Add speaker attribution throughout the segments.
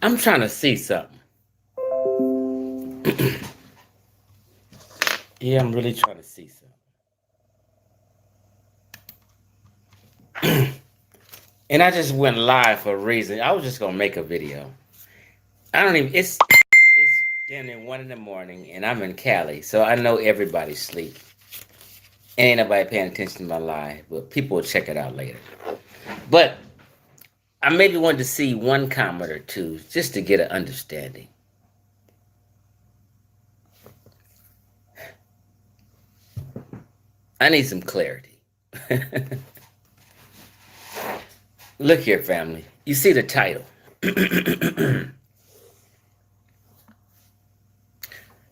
Speaker 1: I'm trying to see something. Yeah, I'm really trying to see something. And I just went live for a reason. I was just gonna make a video. I don't even. It's damn near 1 in the morning, and I'm in Cali, so I know everybody's asleep. Ain't nobody paying attention to my live, but people will check it out later. But I maybe wanted to see one comment or two just to get an understanding. I need some clarity. Look here, family. You see the title.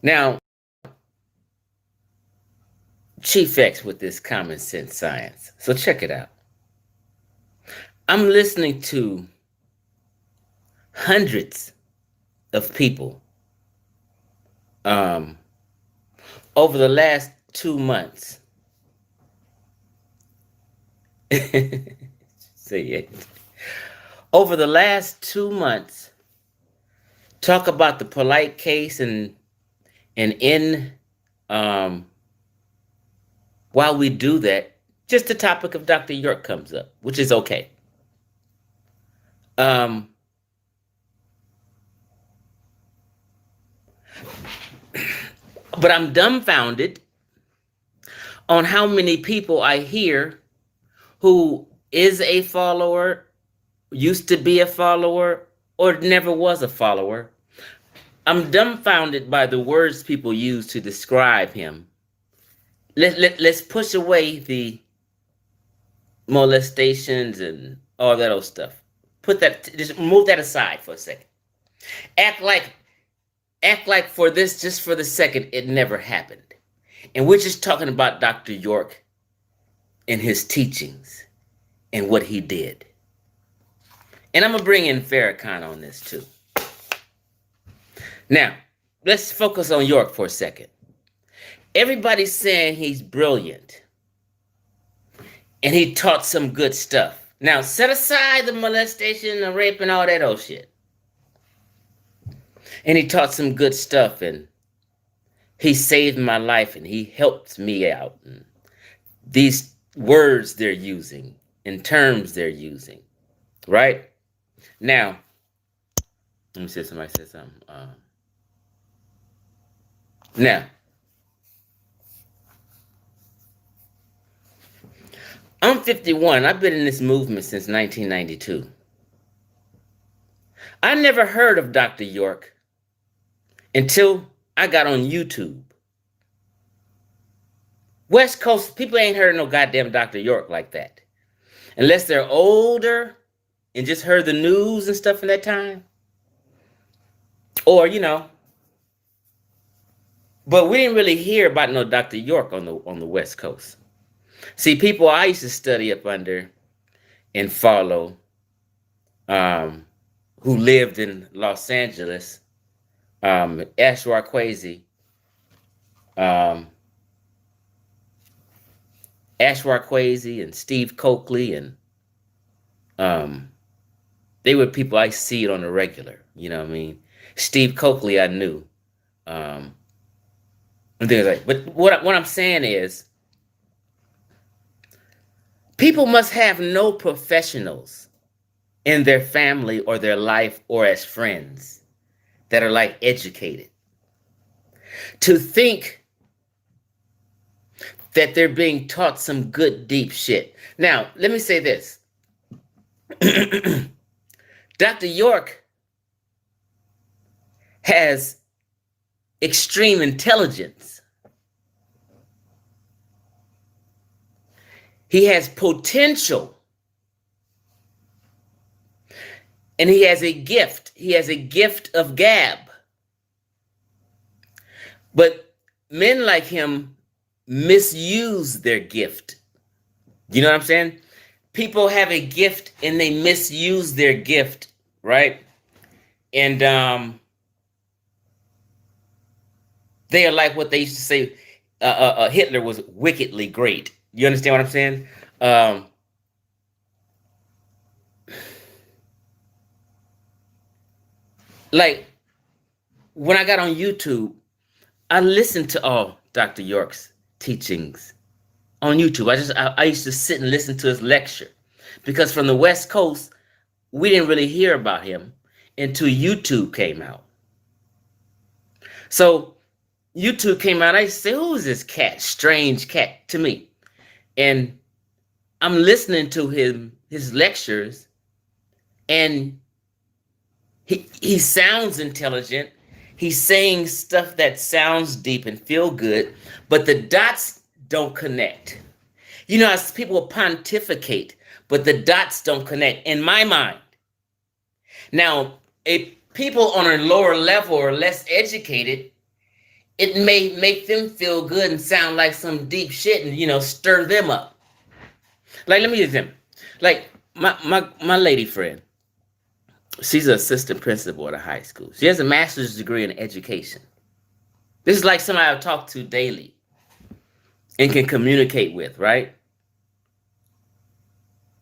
Speaker 1: Now, Chief X with this common sense science. So check it out. I'm listening to hundreds of people um, over the last 2 months. Say it. Over the last 2 months, talk about the polite case and in um, while we do that, just the topic of Dr. York comes up, which is okay. Um, but I'm dumbfounded on how many people I hear who is a follower, used to be a follower, or never was a follower. I'm dumbfounded by the words people use to describe him. Let's push away the molestations and all that old stuff. Put that, just move that aside for a second. Act like, act like for this, just for the second, it never happened. And we're just talking about Dr. York and his teachings and what he did. And I'm going to bring in Farrakhan on this too. Now, let's focus on York for a second. Everybody's saying he's brilliant and he taught some good stuff. Now, set aside the molestation, the rape, and all that old shit. And he taught some good stuff, and he saved my life, and he helped me out. And these words they're using and terms they're using, right? Now, let me see if somebody said something. Now, I'm 51. I've been in this movement since 1992. I never heard of Dr. York until I got on YouTube. West Coast people ain't heard no goddamn Dr. York like that. Unless they're older and just heard the news and stuff in that time. Or, but we didn't really hear about no Dr. York on the West Coast. See, people I used to study up under and follow, who lived in Los Angeles, Ashwar Kwesi, and Steve Coakley, and they were people I see it on the regular. You know what I mean? Steve Coakley, I knew, and things like. But what I'm saying is, people must have no professionals in their family or their life or as friends that are like educated to think that they're being taught some good deep shit. Now, let me say this. Dr. York has extreme intelligence. He has potential. And he has a gift. He has a gift of gab. But men like him misuse their gift. You know what I'm saying? People have a gift and they misuse their gift, right? And they are like what they used to say, Hitler was wickedly great. You understand what I'm saying? Like when I got on YouTube, I listened to all Dr. York's teachings on YouTube. I used to sit and listen to his lecture because from the West Coast, we didn't really hear about him until YouTube came out. So YouTube came out. I used to say, "Who is this cat? Strange cat to me." And I'm listening to his lectures, and he sounds intelligent. He's saying stuff that sounds deep and feel good, but the dots don't connect. You know, as people pontificate, but the dots don't connect in my mind. Now, if people on a lower level or less educated, it may make them feel good and sound like some deep shit and, stir them up. Like, let me use them. Like, my lady friend, she's an assistant principal at a high school. She has a master's degree in education. This is like somebody I talk to daily and can communicate with, right?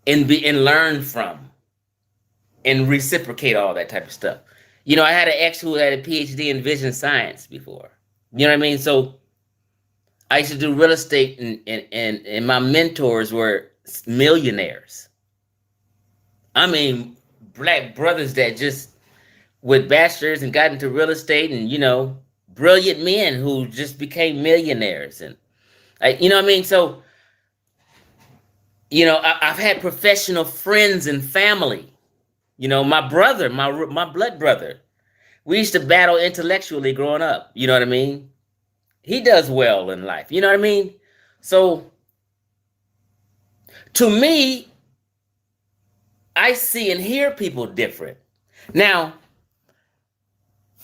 Speaker 1: And learn from and reciprocate all that type of stuff. I had an ex who had a PhD in vision science before. You know what I mean? So I used to do real estate, and my mentors were millionaires. I mean, black brothers that just with bachelors and got into real estate, and brilliant men who just became millionaires, and you know what I mean. So I've had professional friends and family. My brother, my blood brother, we used to battle intellectually growing up. You know what I mean? He does well in life. You know what I mean? So to me, I see and hear people different. Now,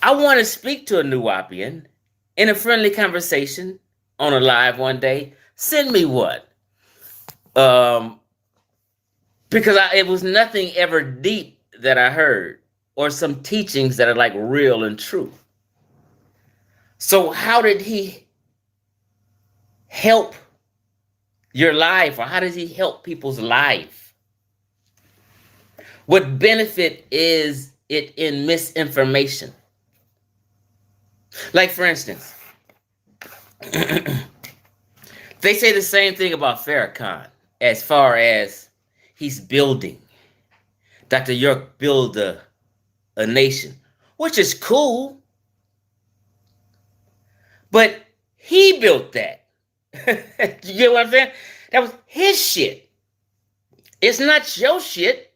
Speaker 1: I want to speak to a Nuwaubian in a friendly conversation on a live one day. Send me one. Because it was nothing ever deep that I heard, or some teachings that are like real and true. So how did he help your life, or how does he help people's life? What benefit is it in misinformation? Like, for instance, they say the same thing about Farrakhan as far as he's building. Dr. York build a nation, which is cool, but he built that. You get what I'm saying? That was his shit. It's not your shit.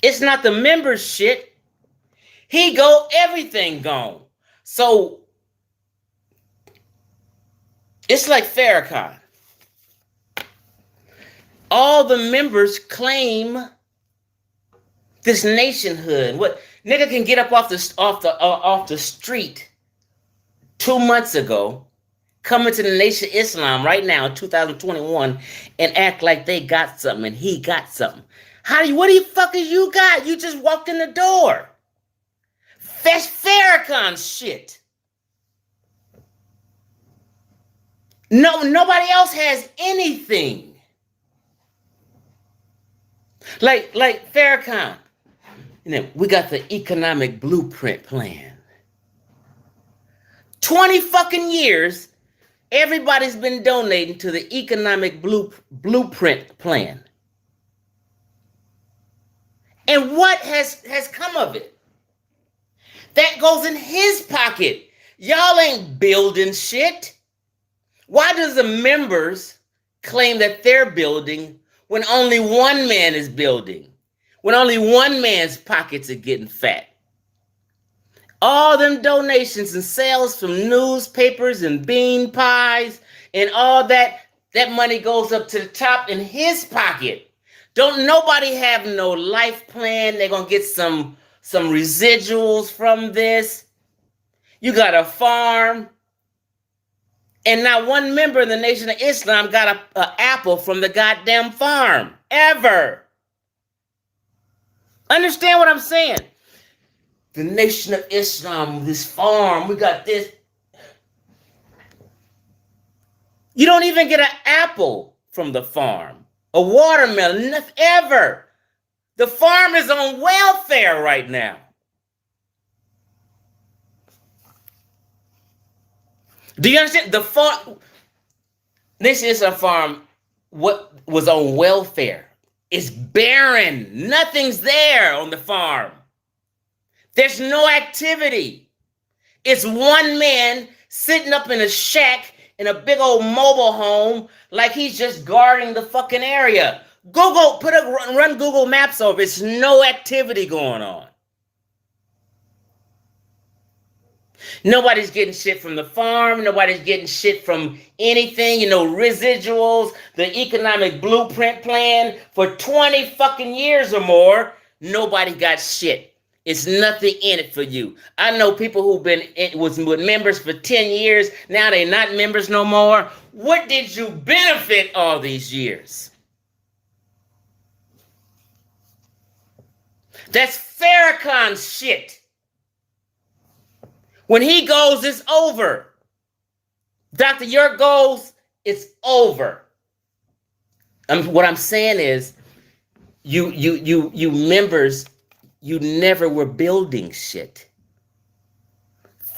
Speaker 1: It's not the members' shit. He go, everything gone. So it's like Farrakhan. All the members claim this nationhood. What nigga can get up off the street 2 months ago, come into the Nation of Islam right now, 2021, and act like they got something and he got something. What the fuck is you got? You just walked in the door. That's Farrakhan's shit. No, nobody else has anything. Like Farrakhan. We got the economic blueprint plan. 20 fucking years, everybody's been donating to the economic blueprint plan. And what has come of it? That goes in his pocket. Y'all ain't building shit. Why does the members claim that they're building when only one man is building? When only one man's pockets are getting fat? All them donations and sales from newspapers and bean pies and all that money goes up to the top in his pocket. Don't nobody have no life plan. They're going to get some residuals from this. You got a farm. And not one member of the Nation of Islam got an apple from the goddamn farm. Ever. Understand what I'm saying? The Nation of Islam, this farm, we got this. You don't even get an apple from the farm. A watermelon, nothing ever. The farm is on welfare right now. Do you understand? The farm, this is a farm what was on welfare. It's barren. Nothing's there on the farm. There's no activity. It's one man sitting up in a shack in a big old mobile home like he's just guarding the fucking area. Google, run Google Maps over. It's no activity going on. Nobody's getting shit from the farm. Nobody's getting shit from anything. You know, residuals, the economic blueprint plan for 20 fucking years or more. Nobody got shit. It's nothing in it for you. I know people who've been was with members for 10 years. Now they're not members no more. What did you benefit all these years? That's Farrakhan's shit. When he goes, it's over. Dr. York goes, it's over. What I'm saying is, you members, you never were building shit.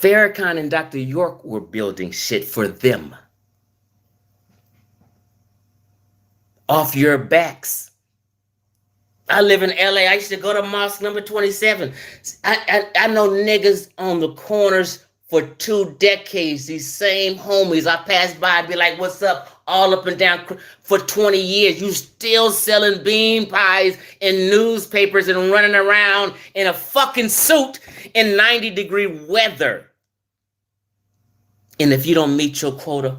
Speaker 1: Farrakhan and Dr. York were building shit for them. Off your backs. I live in LA. I used to go to mosque number 27. I know niggas on the corners for 2 decades. These same homies. I pass by and be like, what's up? All up and down for 20 years. You still selling bean pies in newspapers and running around in a fucking suit in 90-degree weather. And if you don't meet your quota,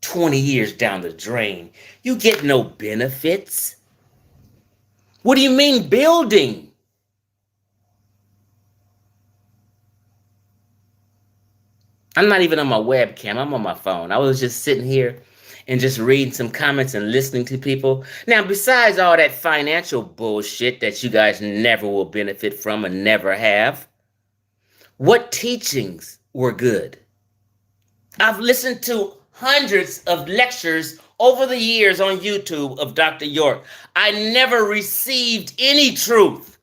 Speaker 1: 20 years down the drain, you get no benefits. What do you mean building? I'm not even on my webcam. I'm on my phone. I was just sitting here and just reading some comments and listening to people. Now, besides all that financial bullshit that you guys never will benefit from and never have, what teachings were good? I've listened to hundreds of lectures over the years on YouTube of Dr. York. I never received any truth.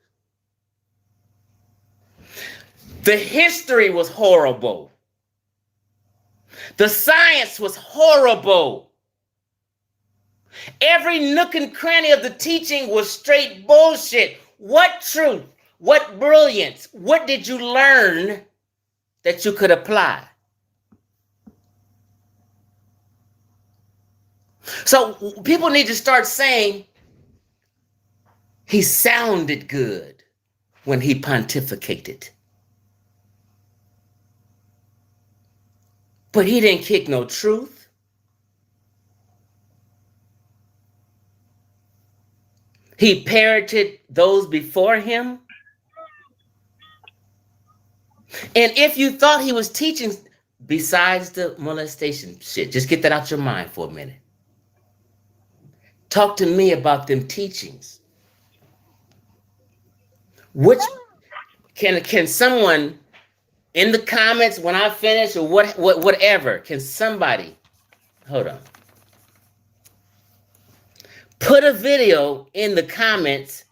Speaker 1: The history was horrible. The science was horrible. Every nook and cranny of the teaching was straight bullshit. What truth? What brilliance? What did you learn that you could apply? So people need to start saying he sounded good when he pontificated. But he didn't kick no truth. He parroted those before him. And if you thought he was teaching besides the molestation shit, just get that out your mind for a minute. Talk to me about them teachings. Which can someone in the comments when I finish or whatever, can somebody, hold on, put a video in the comments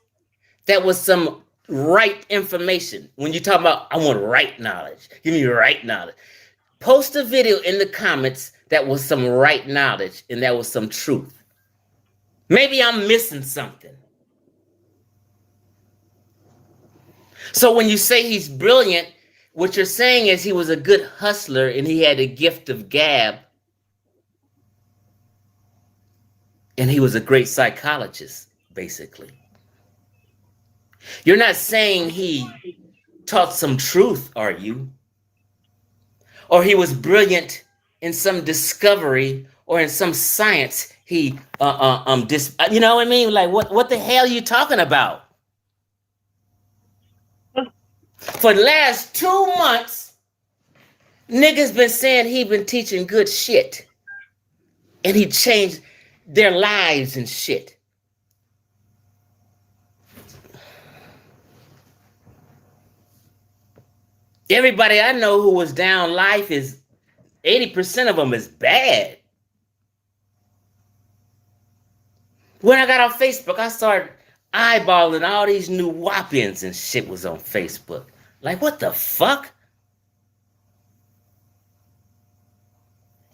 Speaker 1: that was some right information. When you talk about, I want right knowledge, give me right knowledge. Post a video in the comments that was some right knowledge and that was some truth. Maybe I'm missing something. So when you say he's brilliant, what you're saying is he was a good hustler and he had a gift of gab. And he was a great psychologist, basically. You're not saying he taught some truth, are you? Or he was brilliant in some discovery or in some science. He, you know what I mean? Like, what the hell are you talking about? For the last 2 months, niggas been saying he been teaching good shit. And he changed their lives and shit. Everybody I know who was down life is 80% of them is bad. When I got on Facebook, I started eyeballing all these new whoppings and shit was on Facebook. Like, what the fuck?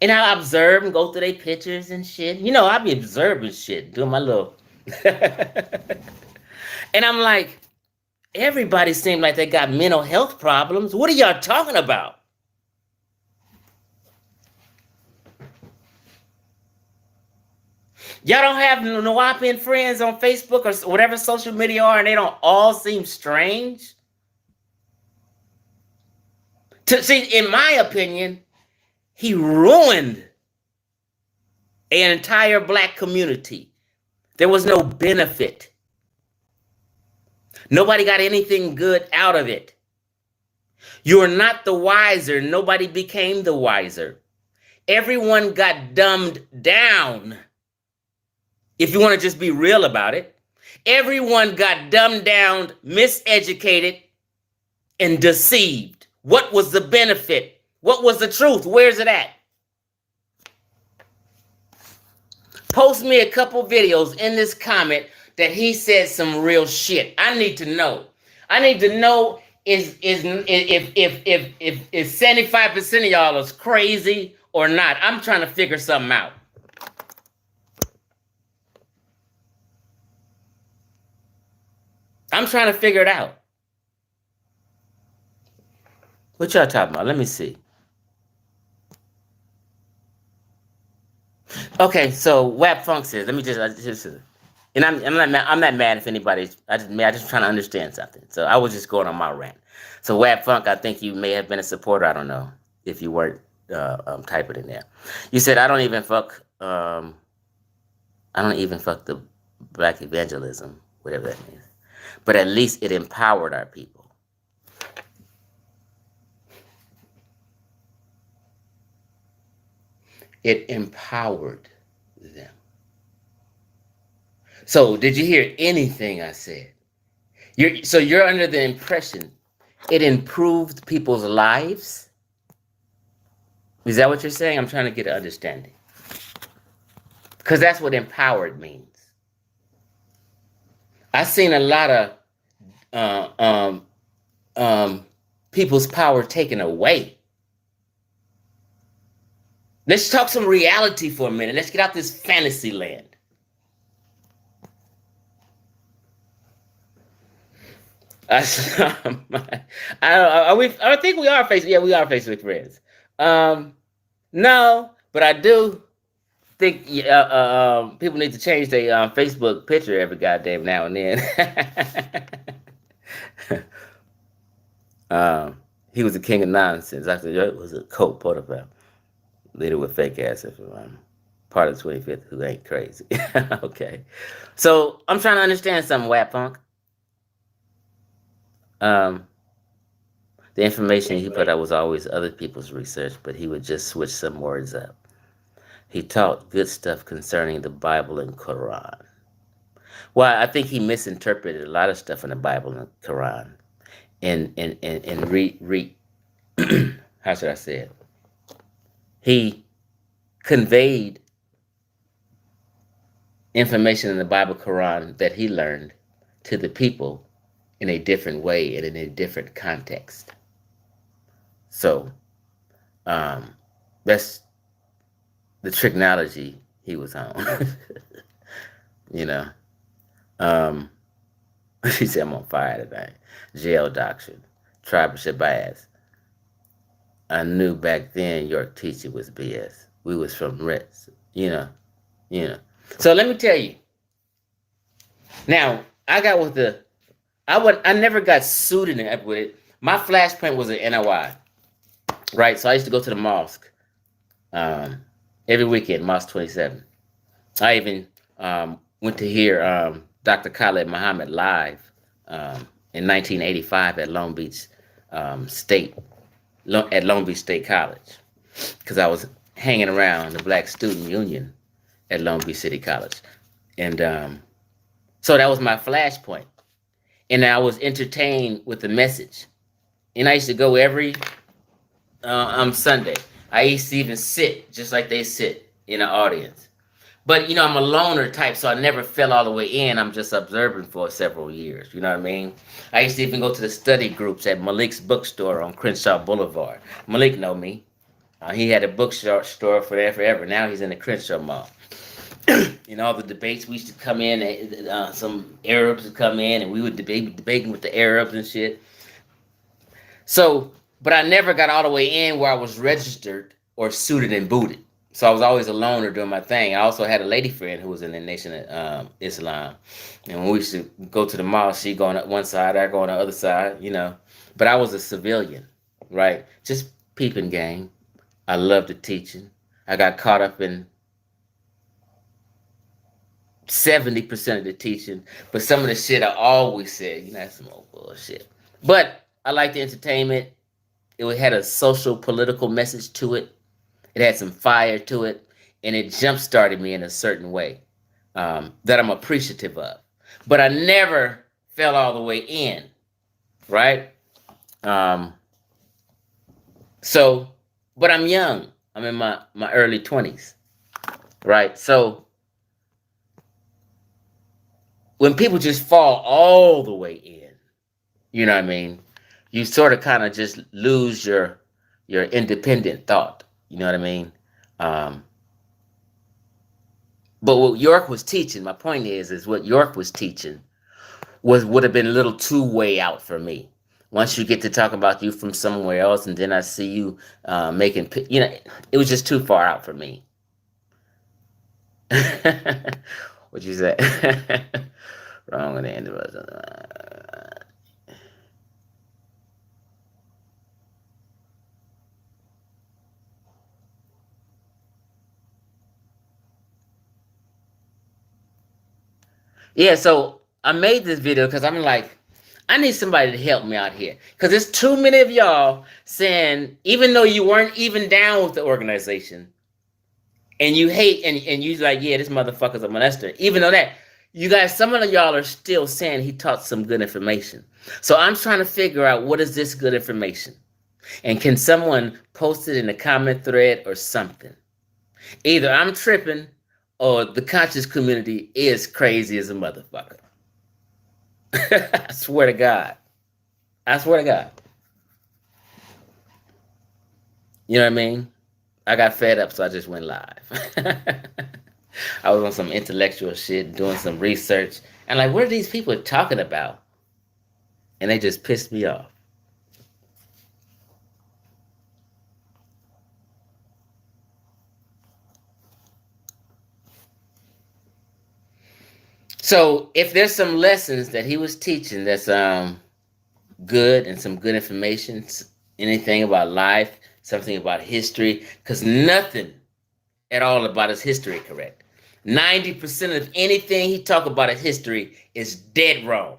Speaker 1: And I observe and go through their pictures and shit. You know, I be observing shit, doing my little. And I'm like, everybody seems like they got mental health problems. What are y'all talking about? Y'all don't have Nuwapian friends on Facebook or whatever social media are, and they don't all seem strange? See, in my opinion, he ruined an entire black community. There was no benefit. Nobody got anything good out of it. You're not the wiser. Nobody became the wiser. Everyone got dumbed down. If you want to just be real about it, everyone got dumbed down, miseducated, and deceived. What was the benefit? What was the truth? Where's it at? Post me a couple videos in this comment that he said some real shit. I need to know. I need to know if 75% of y'all is crazy or not. I'm trying to figure something out. I'm trying to figure it out. What y'all talking about? Let me see. Okay, so WAP Funk says, let me just and I'm not mad if anybody's, I just trying to understand something. So I was just going on my rant. So WAP Funk, I think you may have been a supporter. I don't know if you weren't typing in there. You said I don't even fuck the black evangelism, whatever that means. But at least it empowered our people. It empowered them. So did you hear anything I said? You're under the impression it improved people's lives? Is that what you're saying? I'm trying to get an understanding. Because that's what empowered means. I've seen a lot of people's power taken away. Let's talk some reality for a minute. Let's get out this fantasy land. I think we are Facebook. Yeah, we are Facebook friends. No, but I do think people need to change their Facebook picture every goddamn now and then. He was the king of nonsense. After that was a Colt Porterfield. Leader with fake ass if I'm part of the 25th who ain't crazy. Okay. So I'm trying to understand something, WAP Punk. The information he put out was always other people's research, but he would just switch some words up. He taught good stuff concerning the Bible and Quran. Well, I think he misinterpreted a lot of stuff in the Bible and Quran. And how should I say it? He conveyed information in the Bible, Quran that he learned to the people in a different way and in a different context. So that's the technology he was on. You know. She said I'm on fire tonight. Jail doctrine. Tribe of Shabazz. I knew back then York teaching was BS. We was from Ritz, you know. So let me tell you. Now, I got with I never got suited up with it. My flashpoint was at NOI, right? So I used to go to the mosque every weekend, Mosque 27. I even went to hear Dr. Khaled Muhammad live in 1985 at Long Beach State College, because I was hanging around the Black Student Union at Long Beach City College. And so that was my flashpoint. And I was entertained with the message. And I used to go every Sunday. I used to even sit just like they sit in the audience. But, I'm a loner type, so I never fell all the way in. I'm just observing for several years. You know what I mean? I used to even go to the study groups at Malik's bookstore on Crenshaw Boulevard. Malik know me. He had a bookstore for there forever. Now he's in the Crenshaw Mall. In all the debates, we used to come in. Some Arabs would come in, and we would debating with the Arabs and shit. So, but I never got all the way in where I was registered or suited and booted. So I was always a loner doing my thing. I also had a lady friend who was in the Nation of Islam, and when we used to go to the mall, she go on one side, I go on the other side, you know. But I was a civilian, right? Just peeping game. I loved the teaching. I got caught up in 70% of the teaching, but some of the shit I always said, you know, that's some old bullshit. But I liked the entertainment. It had a social, political message to it. It had some fire to it, and it jump started me in a certain way that I'm appreciative of. But I never fell all the way in, right? So, but I'm young. I'm in my early 20s, right? So when people just fall all the way in, you know what I mean? You sort of kind of just lose your independent thought. You know what I mean? But what York was teaching, my point is what York was teaching would have been a little too way out for me. Once you get to talk about you from somewhere else, and then I see you making, you know, it was just too far out for me. What'd you say? Wrong on the end of it. Yeah, so I made this video because I'm like, I need somebody to help me out here. Because there's too many of y'all saying, even though you weren't even down with the organization, and you hate, and you like, yeah, this motherfucker's a molester. Even though that, you guys, some of y'all are still saying he taught some good information. So I'm trying to figure out what is this good information? And can someone post it in the comment thread or something? Either I'm tripping or the conscious community is crazy as a motherfucker. I swear to God. I swear to God. You know what I mean? I got fed up, so I just went live. I was on some intellectual shit, doing some research, and like, what are these people talking about? And they just pissed me off. So if there's some lessons that he was teaching that's good and some good information, anything about life, something about history, because nothing at all about his history correct. 90% of anything he talk about his history is dead wrong.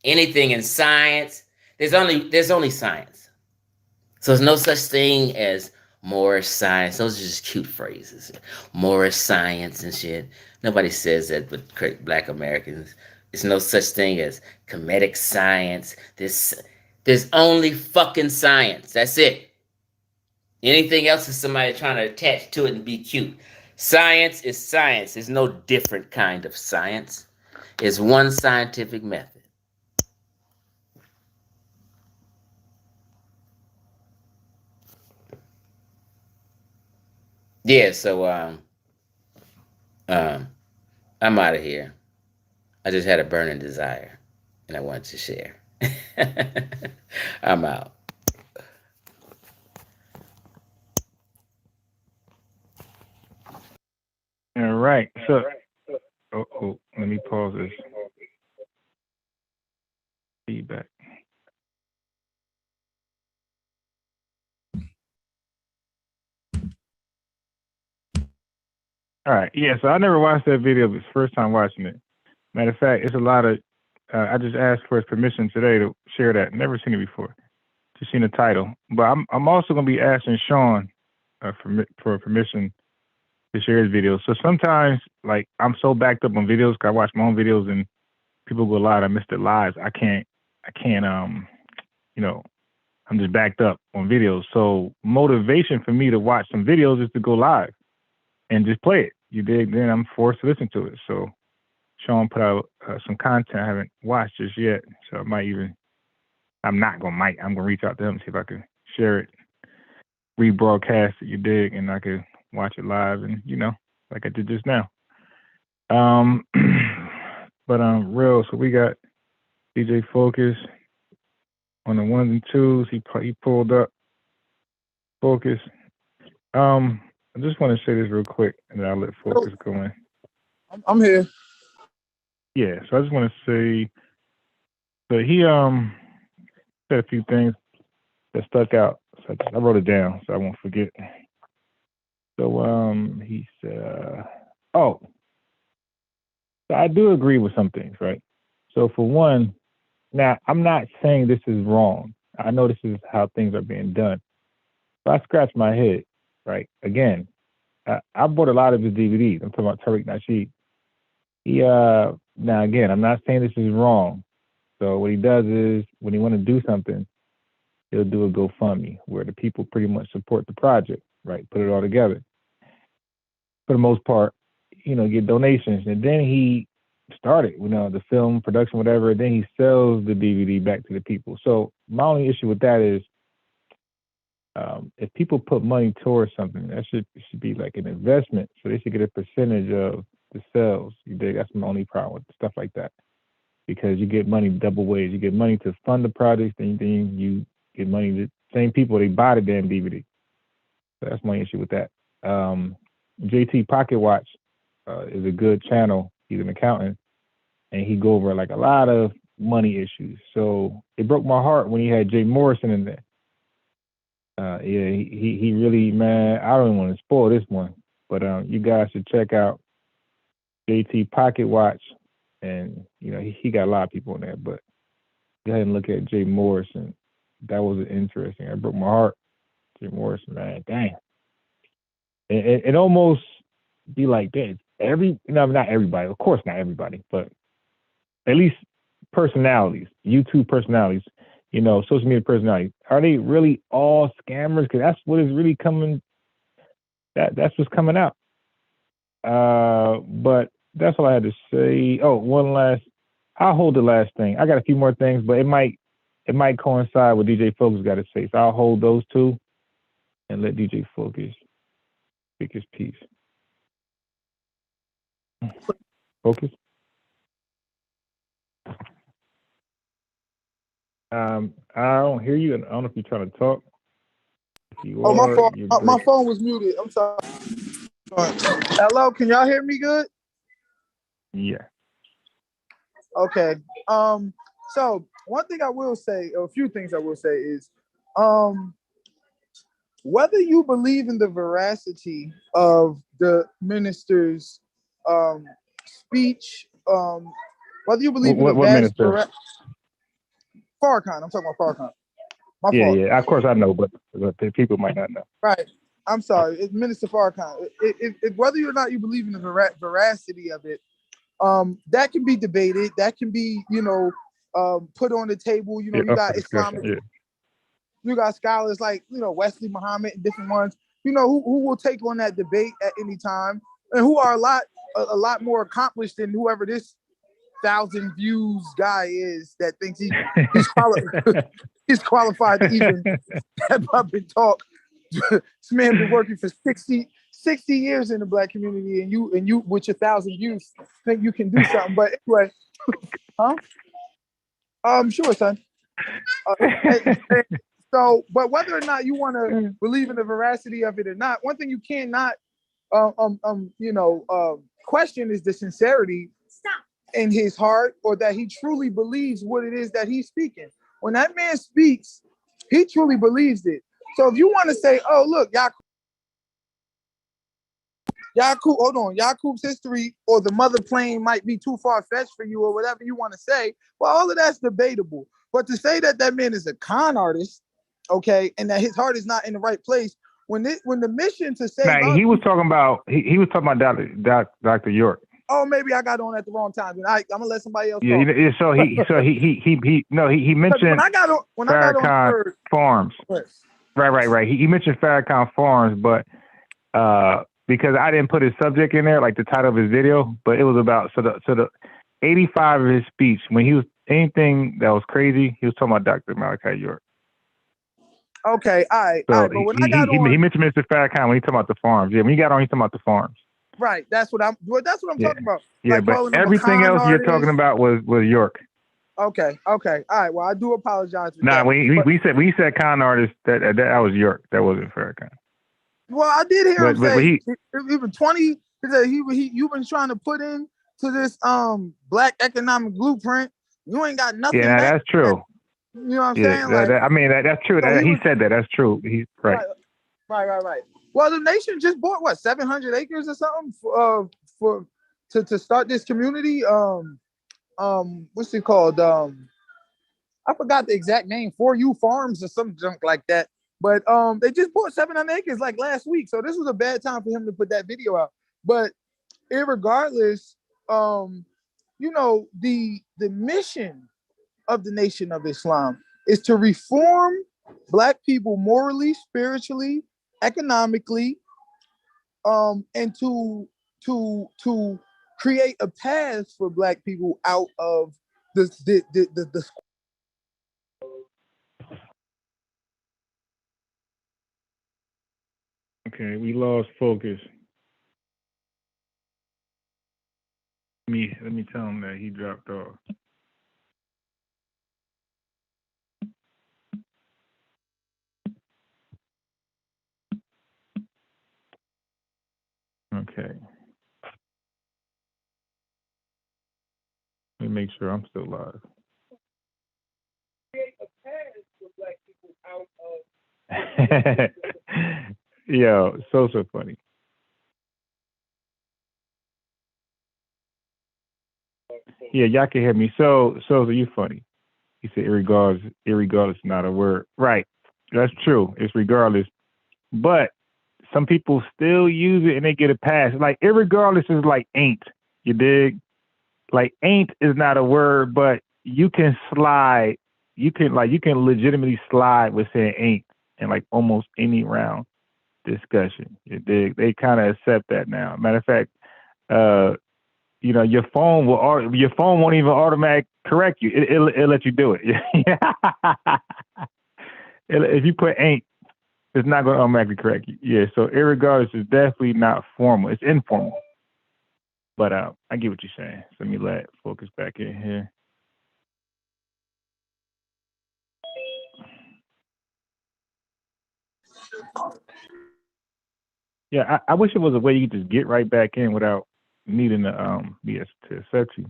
Speaker 1: Anything in science, there's only science. So there's no such thing as more science. Those are just cute phrases. More science and shit. Nobody says that but Black Americans. There's no such thing as comedic science. There's only fucking science. That's it. Anything else is somebody trying to attach to it and be cute. Science is science. There's no different kind of science. It's one scientific method. Yeah, so I'm out of here. I just had a burning desire and I wanted to share. I'm out.
Speaker 2: All right. So, let me pause this feedback. All right. Yeah. So I never watched that video, but it's the first time watching it. Matter of fact, it's a lot of. I just asked for his permission today to share that. Never seen it before. Just seen the title, but I'm also gonna be asking Sean for permission to share his videos. So sometimes, like, I'm so backed up on videos because I watch my own videos and people go live. I miss the lives. I can't. You know, I'm just backed up on videos. So motivation for me to watch some videos is to go live and just play it. You dig? Then I'm forced to listen to it. So Sean put out some content I haven't watched just yet. So I'm gonna reach out to him and see if I can share it rebroadcast it, you dig, and I could watch it live, and like I did just now. But real. So we got DJ Focus on the ones and twos. He pulled up Focus. I just want to say this real quick, and then I'll let Focus go in.
Speaker 3: I'm here.
Speaker 2: Yeah. So I just want to say, so he said a few things that stuck out. So I wrote it down so I won't forget. So he said, so I do agree with some things, right? So for one, now I'm not saying this is wrong. I know this is how things are being done. But I scratch my head, right? Again, I bought a lot of his DVDs. I'm talking about Tariq Nasheed. He now again, I'm not saying this is wrong. So what he does is when he want to do something, he'll do a GoFundMe where the people pretty much support the project, right? Put it all together. For the most part, get donations. And then he started, the film production, whatever. Then he sells the DVD back to the people. So my only issue with that is if people put money towards something, that should be like an investment. So they should get a percentage of the sales. You dig? That's my only problem with stuff like that. Because you get money double ways. You get money to fund the project, then you get money to same people, they buy the damn DVD. So that's my issue with that. JT Pocket Watch is a good channel. He's an accountant, and he go over like a lot of money issues. So it broke my heart when he had Jay Morrison in there. He really, man, I don't even want to spoil this one, but you guys should check out JT Pocket Watch, and he got a lot of people in there. But go ahead and look at Jay Morrison. That was interesting. It broke my heart. Jay Morrison, man, dang. It almost be like this. Not everybody, of course not everybody, but at least personalities, YouTube personalities, social media personalities. Are they really all scammers? Because that's what is really coming. That's what's coming out. But that's all I had to say. Oh, one last. I'll hold the last thing. I got a few more things, but it might coincide with DJ Focus got to say. So I'll hold those two and let DJ Focus speak his piece. Focus. I don't hear you, and I don't know if you're trying to talk.
Speaker 3: My fault. My phone was muted. I'm sorry. Hello, can y'all hear me good?
Speaker 2: Yeah.
Speaker 3: Okay. So one thing I will say, or a few things I will say is, whether you believe in the veracity of the minister's speech, whether you believe in the
Speaker 2: what minister?
Speaker 3: Farrakhan. I'm talking about Farrakhan. My fault.
Speaker 2: Yeah. Of course I know, but the people might not know.
Speaker 3: Right. I'm sorry. It's Minister Farrakhan. If whether or not you believe in the veracity of it, that can be debated. That can be, put on the table. You got Islamic. Yeah. You got scholars like, Wesley Muhammad and different ones, who will take on that debate at any time, and who are a lot more accomplished than whoever this 1,000 views guy is that thinks he's qualified to even have up and talk. This man been working for 60 years in the Black community, and you with your 1,000 views think you can do something. But anyway, sure, son. So, but whether or not you want to believe in the veracity of it or not, one thing you cannot, question is the sincerity in his heart, or that he truly believes what it is that he's speaking. When that man speaks, he truly believes it. So if you want to say, oh, look, Yaqub's history or the mother plane might be too far-fetched for you, or whatever you want to say, well, all of that's debatable. But to say that man is a con artist, okay, and that his heart is not in the right place, when the mission to say,
Speaker 2: he was talking about Dr. York.
Speaker 3: Oh, maybe I got on at the wrong time. And I'm gonna let somebody else.
Speaker 2: Yeah, so he mentioned Farrakhan Farms. Right. He mentioned Farrakhan Farms, but because I didn't put his subject in there, like the title of his video, but it was about the 85 of his speech when he was anything that was crazy, he was talking about Dr. Malachi York.
Speaker 3: Okay, all right.
Speaker 2: So
Speaker 3: But when
Speaker 2: he
Speaker 3: I got
Speaker 2: he
Speaker 3: on,
Speaker 2: mentioned Mr. Farrakhan when he talking about the farms. Yeah, when he got on, he talking about the farms.
Speaker 3: right, that's what I'm
Speaker 2: Yeah,
Speaker 3: talking about.
Speaker 2: yeah.
Speaker 3: Like
Speaker 2: But
Speaker 3: calling him a
Speaker 2: everything
Speaker 3: con
Speaker 2: else you're talking
Speaker 3: artist.
Speaker 2: about was York.
Speaker 3: Okay. All right. Well, I do apologize for
Speaker 2: Nah,
Speaker 3: that.
Speaker 2: we said con artist that was York. That wasn't Farrakhan.
Speaker 3: Well, I did hear him
Speaker 2: But
Speaker 3: say
Speaker 2: he
Speaker 3: even 20. He said you've been trying to put in to this black economic blueprint. You ain't got nothing
Speaker 2: yeah,
Speaker 3: back.
Speaker 2: that's true.
Speaker 3: You know what I'm
Speaker 2: Yeah,
Speaker 3: saying? Like,
Speaker 2: I mean that's true.
Speaker 3: so
Speaker 2: He said that. That's true. He's right.
Speaker 3: Right. Well, the nation just bought what 700 acres or something to start this community. What's it called? I forgot the exact name. For You Farms or some junk like that. But they just bought 700 acres like last week. So this was a bad time for him to put that video out. But irregardless, you know, the mission of the Nation of Islam is to reform Black people morally, spiritually, economically, and to create a path for Black people out of the
Speaker 2: Okay, we lost focus. Let me tell him that he dropped off. Okay. Let me make sure I'm still live.
Speaker 3: create a path for Black people out of
Speaker 2: Yo, so funny. Yeah, y'all can hear me. So you funny. He said irregardless not a word. Right. That's true. It's regardless. But some people still use it and they get a pass. Like irregardless is like ain't. You dig? Like ain't is not a word, but you can slide. You can legitimately slide with saying ain't in like almost any round discussion. You dig? They kind of accept that now. Matter of fact, you know, your phone won't even automatic correct you. It'll let you do it. If you put ain't, it's not going to automatically correct you. Yeah. So irregardless is definitely not formal. It's informal. But I get what you're saying. So let me focus back in here. Yeah, I wish it was a way you could just get right back in without needing to to accept you.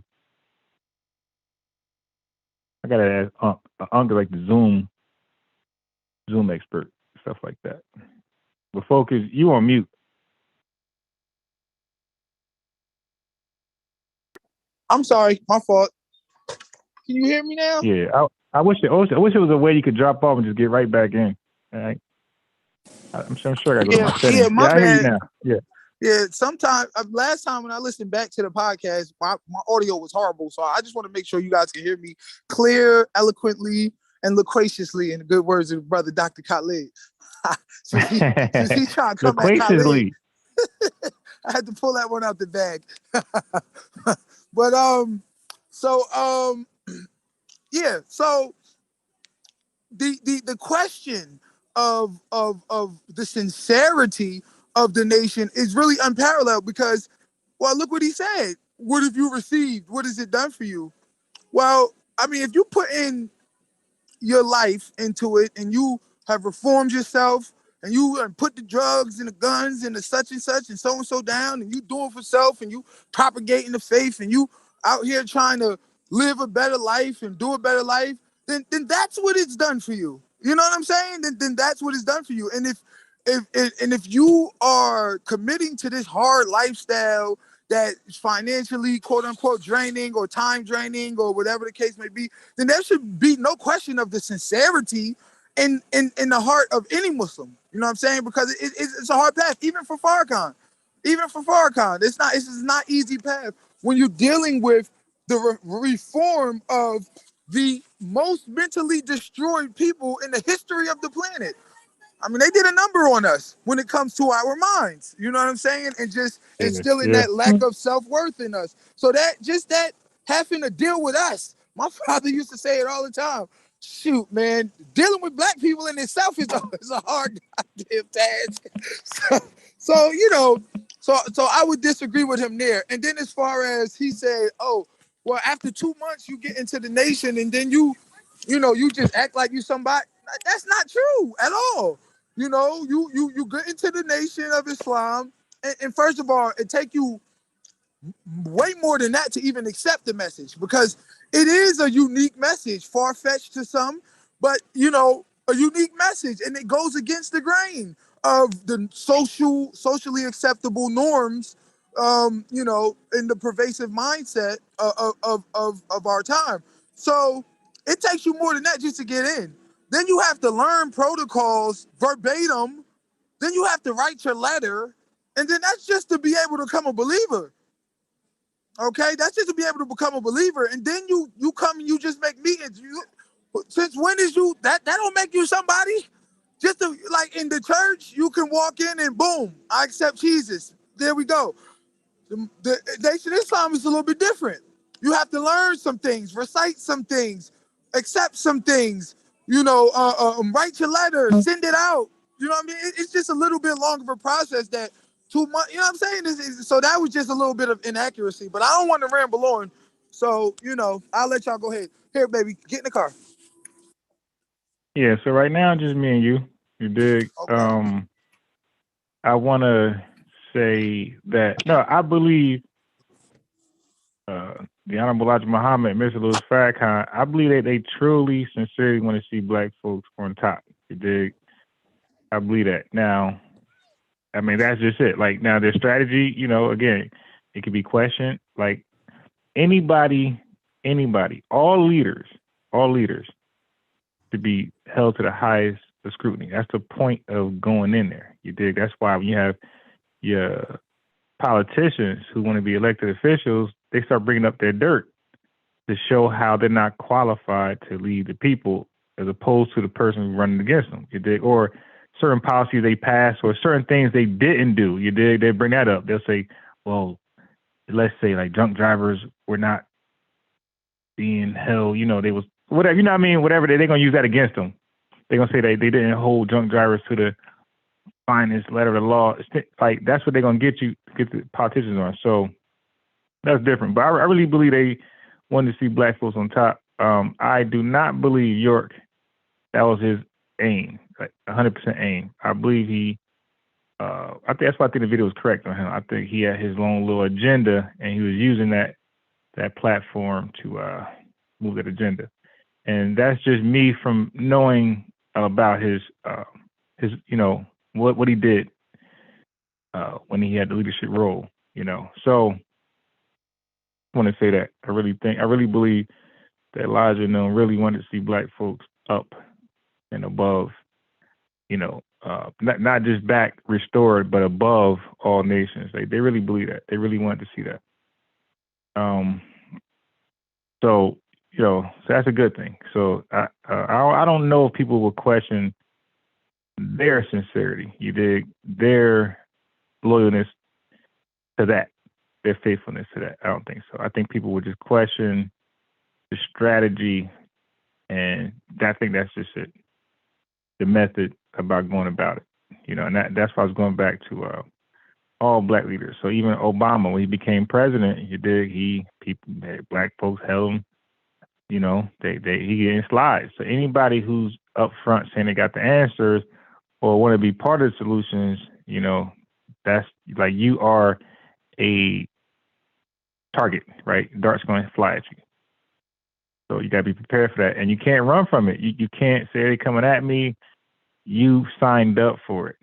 Speaker 2: I gotta ask Uncle like the Zoom expert, stuff like that. But focus, you on mute.
Speaker 3: I'm sorry, my fault. Can you hear me now?
Speaker 2: Yeah, I wish it was a way you could drop off and just get right back in. All right. I'm sure I gotta go to my settings.
Speaker 3: Yeah, my
Speaker 2: I hear you
Speaker 3: bad.
Speaker 2: now. Yeah.
Speaker 3: Yeah, sometimes last time when I listened back to the podcast, my audio was horrible. So I just want to make sure you guys can hear me clear, eloquently, and loquaciously in the good words of brother Dr. Khalid. since he's trying to come at Khalid, I had to pull that one out the bag. But yeah, so the question of the sincerity of the nation is really unparalleled because, well, look what he said. What have you received? What has it done for you? Well, I mean, if you put in your life into it and you have reformed yourself and you put the drugs and the guns and the such and so down and you doing for self and you propagating the faith and you out here trying to live a better life and do a better life, then that's what it's done for you. You know what I'm saying? Then that's what it's done for you. And if you are committing to this hard lifestyle that is financially quote unquote draining or time draining or whatever the case may be, then there should be no question of the sincerity in the heart of any Muslim. You know what I'm saying? Because it's a hard path, even for Farrakhan. Even for Farrakhan, it's not easy path when you're dealing with the reform of the most mentally destroyed people in the history of the planet. I mean, they did a number on us when it comes to our minds. You know what I'm saying? And just instilling that lack of self-worth in us. So that having to deal with us. My father used to say it all the time. shoot, man, dealing with black people in itself is a hard goddamn task. So you know, so I would disagree with him there. And then as far as he said, oh, well, after 2 months you get into the nation and then you know, you just act like you somebody. That's not true at all. You know, you get into the nation of Islam, and first of all, it take you way more than that to even accept the message because it is a unique message, far-fetched to some, but you know, a unique message, and it goes against the grain of the socially acceptable norms, you know, in the pervasive mindset of our time. So it takes you more than that just to get in. Then you have to learn protocols verbatim. Then you have to write your letter, and then that's just to be able to become a believer. Okay, that's just to be able to become a believer, and then you come and you just make meetings. Since when is you that don't make you somebody? Just to, like in the church, you can walk in and boom, I accept Jesus. There we go. The Nation of Islam is a little bit different. You have to learn some things, recite some things, accept some things. You know, write your letter, send it out. You know what I mean? It's just a little bit longer of a process that 2 months. You know what I'm saying? So that was just a little bit of inaccuracy. But I don't want to ramble on. So you know, I'll let y'all go ahead. Here, baby, get in the car.
Speaker 2: Yeah. So right now, just me and you. You dig?
Speaker 3: Okay.
Speaker 2: I want to say that no, I believe the Honorable Elijah Muhammad and Mr. Louis Farrakhan. I believe that they truly, sincerely want to see black folks on top. You dig? I believe that. Now, I mean, that's just it. Like now, their strategy, you know, again, it could be questioned. Like anybody, all leaders to be held to the highest of scrutiny. That's the point of going in there. You dig? That's why when you have your politicians who want to be elected officials, they start bringing up their dirt to show how they're not qualified to lead the people as opposed to the person running against them. You dig? Or certain policies they passed or certain things they didn't do. You dig? They bring that up. They'll say, well, let's say like drunk drivers were not being held, you know, they was whatever, you know what I mean? Whatever, they're going to use that against them. They're going to say they didn't hold drunk drivers to the finest letter of the law. Like, that's what they're going to get the politicians on. So that's different. But I really believe they wanted to see black folks on top. I do not believe York, that was his aim, like 100% aim. I believe I think that's why I think the video was correct on him. I think he had his own little agenda, and he was using that platform to move that agenda. And that's just me from knowing about his you know, what he did when he had the leadership role, you know. So I want to say that I really believe that Elijah and them really wanted to see black folks up and above, you know, not just back restored, but above all nations. They really believe that. They really wanted to see that. So, you know, so that's a good thing. So I don't know if people will question their sincerity, you dig, their loyalness to that, their faithfulness to that. I don't think so. I think people would just question the strategy, and I think that's just it, the method about going about it. You know, and that's why I was going back to all black leaders. So even Obama, when he became president, you dig, black folks held him. You know, he get in slides. So anybody who's up front saying they got the answers or want to be part of the solutions, you know, that's like you are a target, right? Dart's going to fly at you. So you got to be prepared for that. And you can't run from it. You can't say they're coming at me. You signed up for it.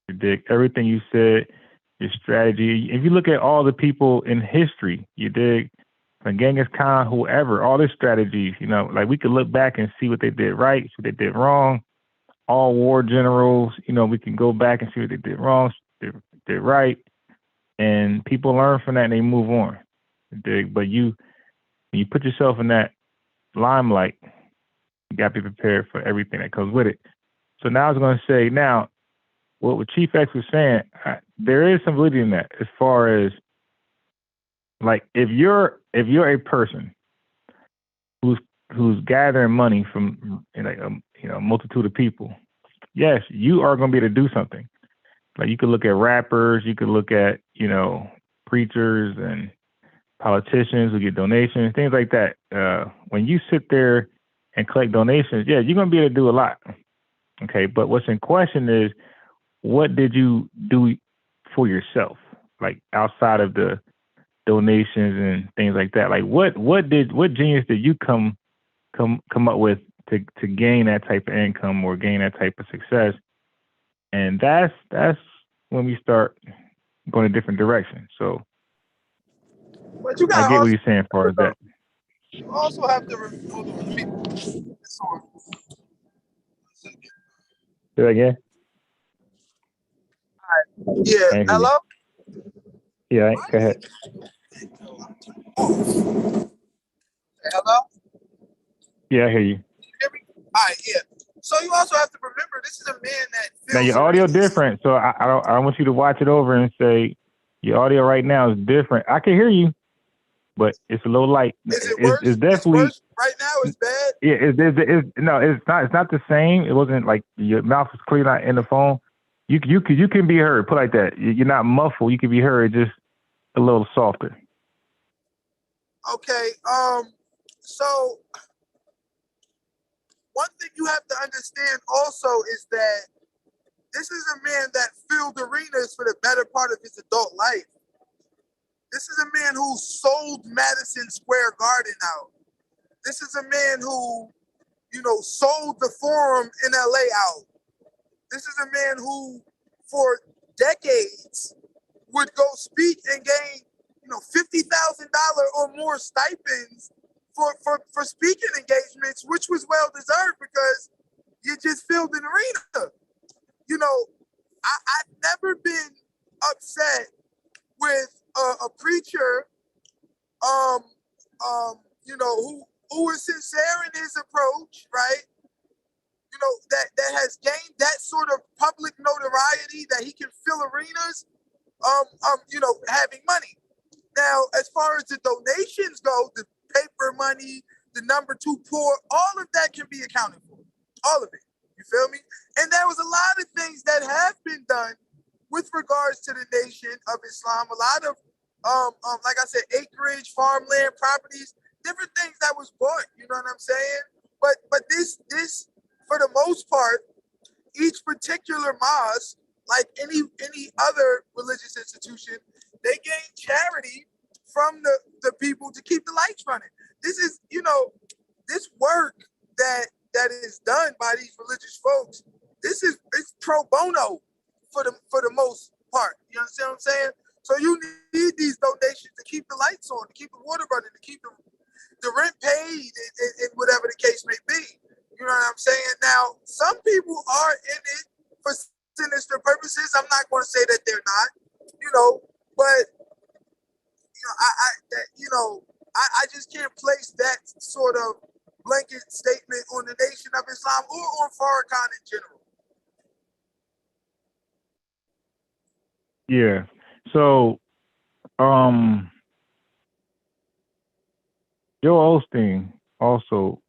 Speaker 2: You dig? Everything you said, your strategy. If you look at all the people in history, you dig, from Genghis Khan, whoever, all their strategies, you know, like we could look back and see what they did right, see what they did wrong. All war generals, you know, we can go back and see what they did wrong, they did right. And people learn from that and they move on. Dig? But when you put yourself in that limelight, you got to be prepared for everything that comes with it. So now I was going to say, now, what Chief X was saying, there is some validity in that as far as, like, if you're a person who's who's gathering money from a multitude of people, yes, you are going to be able to do something. Like you could look at rappers, you could look at preachers and politicians who get donations, things like that. When you sit there and collect donations, yeah, you're going to be able to do a lot. Okay, but what's in question is, what did you do for yourself, like outside of the donations and things like that? Like what genius did you come up with to gain that type of income or gain that type of success? And that's when we start going a different direction. So
Speaker 3: But you
Speaker 2: I
Speaker 3: got
Speaker 2: get what you're saying as far as that.
Speaker 3: You also have to hold on.
Speaker 2: Say that again?
Speaker 3: Yeah. Hello?
Speaker 2: Yeah, go ahead.
Speaker 3: Hello?
Speaker 2: Yeah, I hear you.
Speaker 3: Hear me? All right, yeah. So you also have to remember, this is a man that
Speaker 2: Now your audio different, so I don't want you to watch it over and say your audio right now is different. I can hear you, but it's a little light.
Speaker 3: Is it worse?
Speaker 2: It's definitely
Speaker 3: worse right now. It's bad.
Speaker 2: Yeah, it's not the same. It wasn't like your mouth is clearly not in the phone. You can be heard. Put it like that. You're not muffled. You can be heard, just a little softer.
Speaker 3: Okay. So one thing you have to understand also is that this is a man that filled arenas for the better part of his adult life. This is a man who sold Madison Square Garden out. This is a man who, sold the Forum in LA out. This is a man who, for decades, would go speak and gain, $50,000 or more stipends for speaking engagements, which was well deserved because you just filled an arena. I've never been upset with a preacher, who is sincere in his approach, right? That has gained that sort of public notoriety that he can fill arenas, having money. Now, as far as the donations go, the paper money, the number 2 poor, all of that can be accounted for. All of it. You feel me? And there was a lot of things that have been done with regards to the Nation of Islam. A lot of, like I said, acreage, farmland, properties, different things that was bought. You know what I'm saying? But this, for the most part, each particular mosque, like any other religious institution, they gain charity from the people to keep the lights running. This is, this work that is done by these religious folks. It's pro bono for the most part. You understand what I'm saying? So you need these donations to keep the lights on, to keep the water running, to keep the rent paid, and whatever the case may be. You know what I'm saying? Now, some people are in it for sinister purposes. I'm not going to say that they're not, but I just can't place that sort of blanket statement on the Nation of Islam or on Farrakhan in general.
Speaker 2: Yeah. So, Joel Osteen also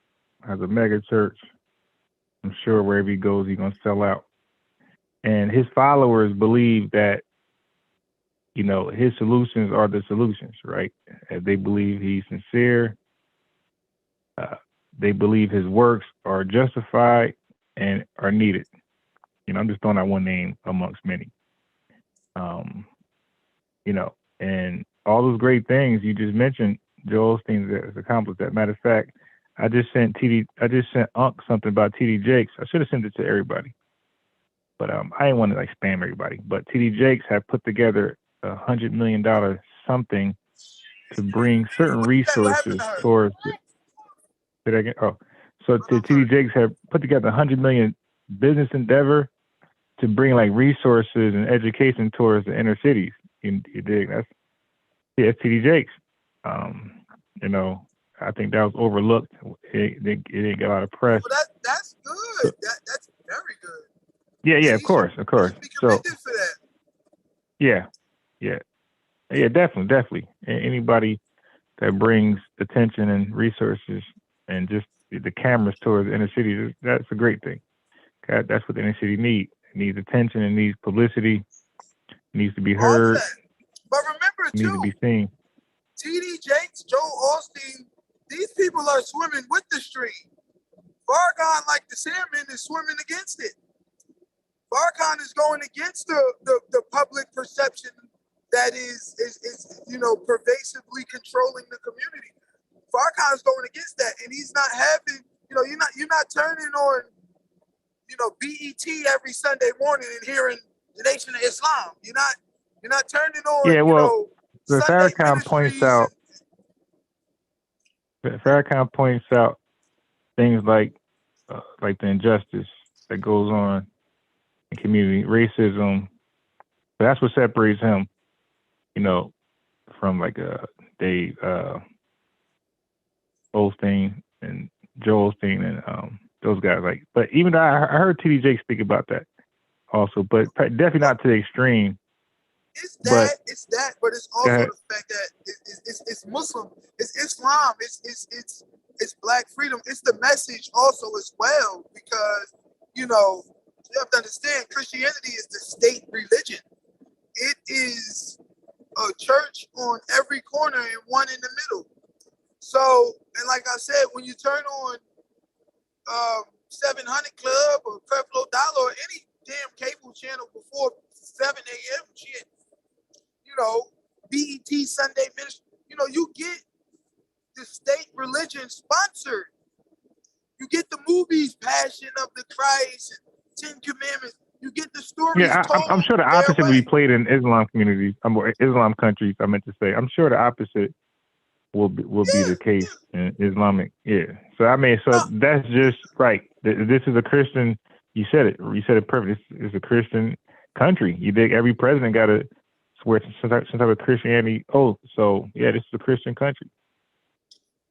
Speaker 2: has a mega church. I'm sure wherever he goes, he's going to sell out. And his followers believe that, his solutions are the solutions, right? They believe he's sincere. They believe his works are justified and are needed. I'm just throwing out one name amongst many. And all those great things you just mentioned, Joel Osteen has accomplished that. Matter of fact, I just sent Unc something about TD Jakes. I should have sent it to everybody, but I didn't want to spam everybody. But TD Jakes have put together $100 million something to bring certain resources towards. Did I get? Oh, so the TD Jakes have put together $100 million business endeavor to bring resources and education towards the inner cities. You dig? That's TD Jakes. I think that was overlooked. It didn't get a lot of press.
Speaker 3: Well, that's good. That's very good.
Speaker 2: Yeah, of course. So for
Speaker 3: that.
Speaker 2: Yeah, definitely. Anybody that brings attention and resources and just the cameras towards the inner city. That's a great thing. God, that's what the inner city needs. It needs attention. It needs publicity. It needs to be
Speaker 3: All of
Speaker 2: heard.
Speaker 3: that. But remember
Speaker 2: It needs to be
Speaker 3: too,
Speaker 2: seen.
Speaker 3: T.D. Jakes, Joel Osteen, these people are swimming with the stream. Farrakhan, like the salmon, is swimming against it. Farrakhan is going against the public perception that is pervasively controlling the community. Farrakhan is going against that, and he's not having, you're not turning on, BET every Sunday morning and hearing the Nation of Islam. You're not turning on,
Speaker 2: Yeah, well, the
Speaker 3: Sunday
Speaker 2: Farrakhan points
Speaker 3: ministries.
Speaker 2: out things like the injustice that goes on in community, racism. But that's what separates him, from like Dave Osteen and Joel Osteen and those guys. But even though I heard T.D. Jakes speak about that also, but definitely not to the extreme.
Speaker 3: It's that, but it's also the fact that it's Muslim, it's Islam, it's Black freedom. It's the message also as well, because you have to understand, Christianity is the state religion. It is a church on every corner and one in the middle. So, and like I said, when you turn on 700 Club or Creflo Dollar or any damn cable channel before 7 a.m. shit, BET Sunday Ministry, you get the state religion sponsored. You get the movies Passion of the Christ and 10 Commandments. You get the stories told.
Speaker 2: I'm sure the opposite will be played in Islam communities, Islam countries. I meant to say, I'm sure the opposite will be the case in Islamic. Yeah. So that's just right. This is a Christian. You said it. You said it perfect. It's a Christian country. You dig? Every president got to swear to some type of Christianity oath. So yeah, this is a Christian country.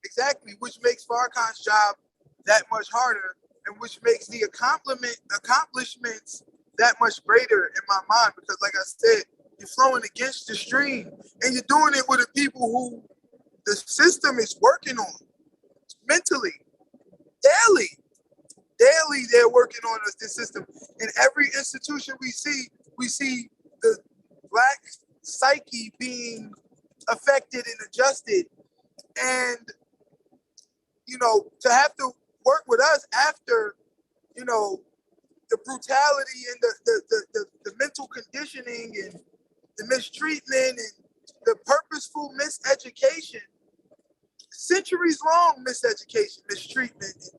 Speaker 3: Exactly, which makes Farrakhan's job that much harder, and which makes the accomplishments that much greater in my mind. Because, like I said, you're flowing against the stream, and you're doing it with the people who the system is working on mentally, daily. Daily, they're working on this system. In every institution we see the Black psyche being affected and adjusted. And, to have to work with us after, the brutality and the mental conditioning and the mistreatment and the purposeful miseducation, centuries long miseducation, mistreatment.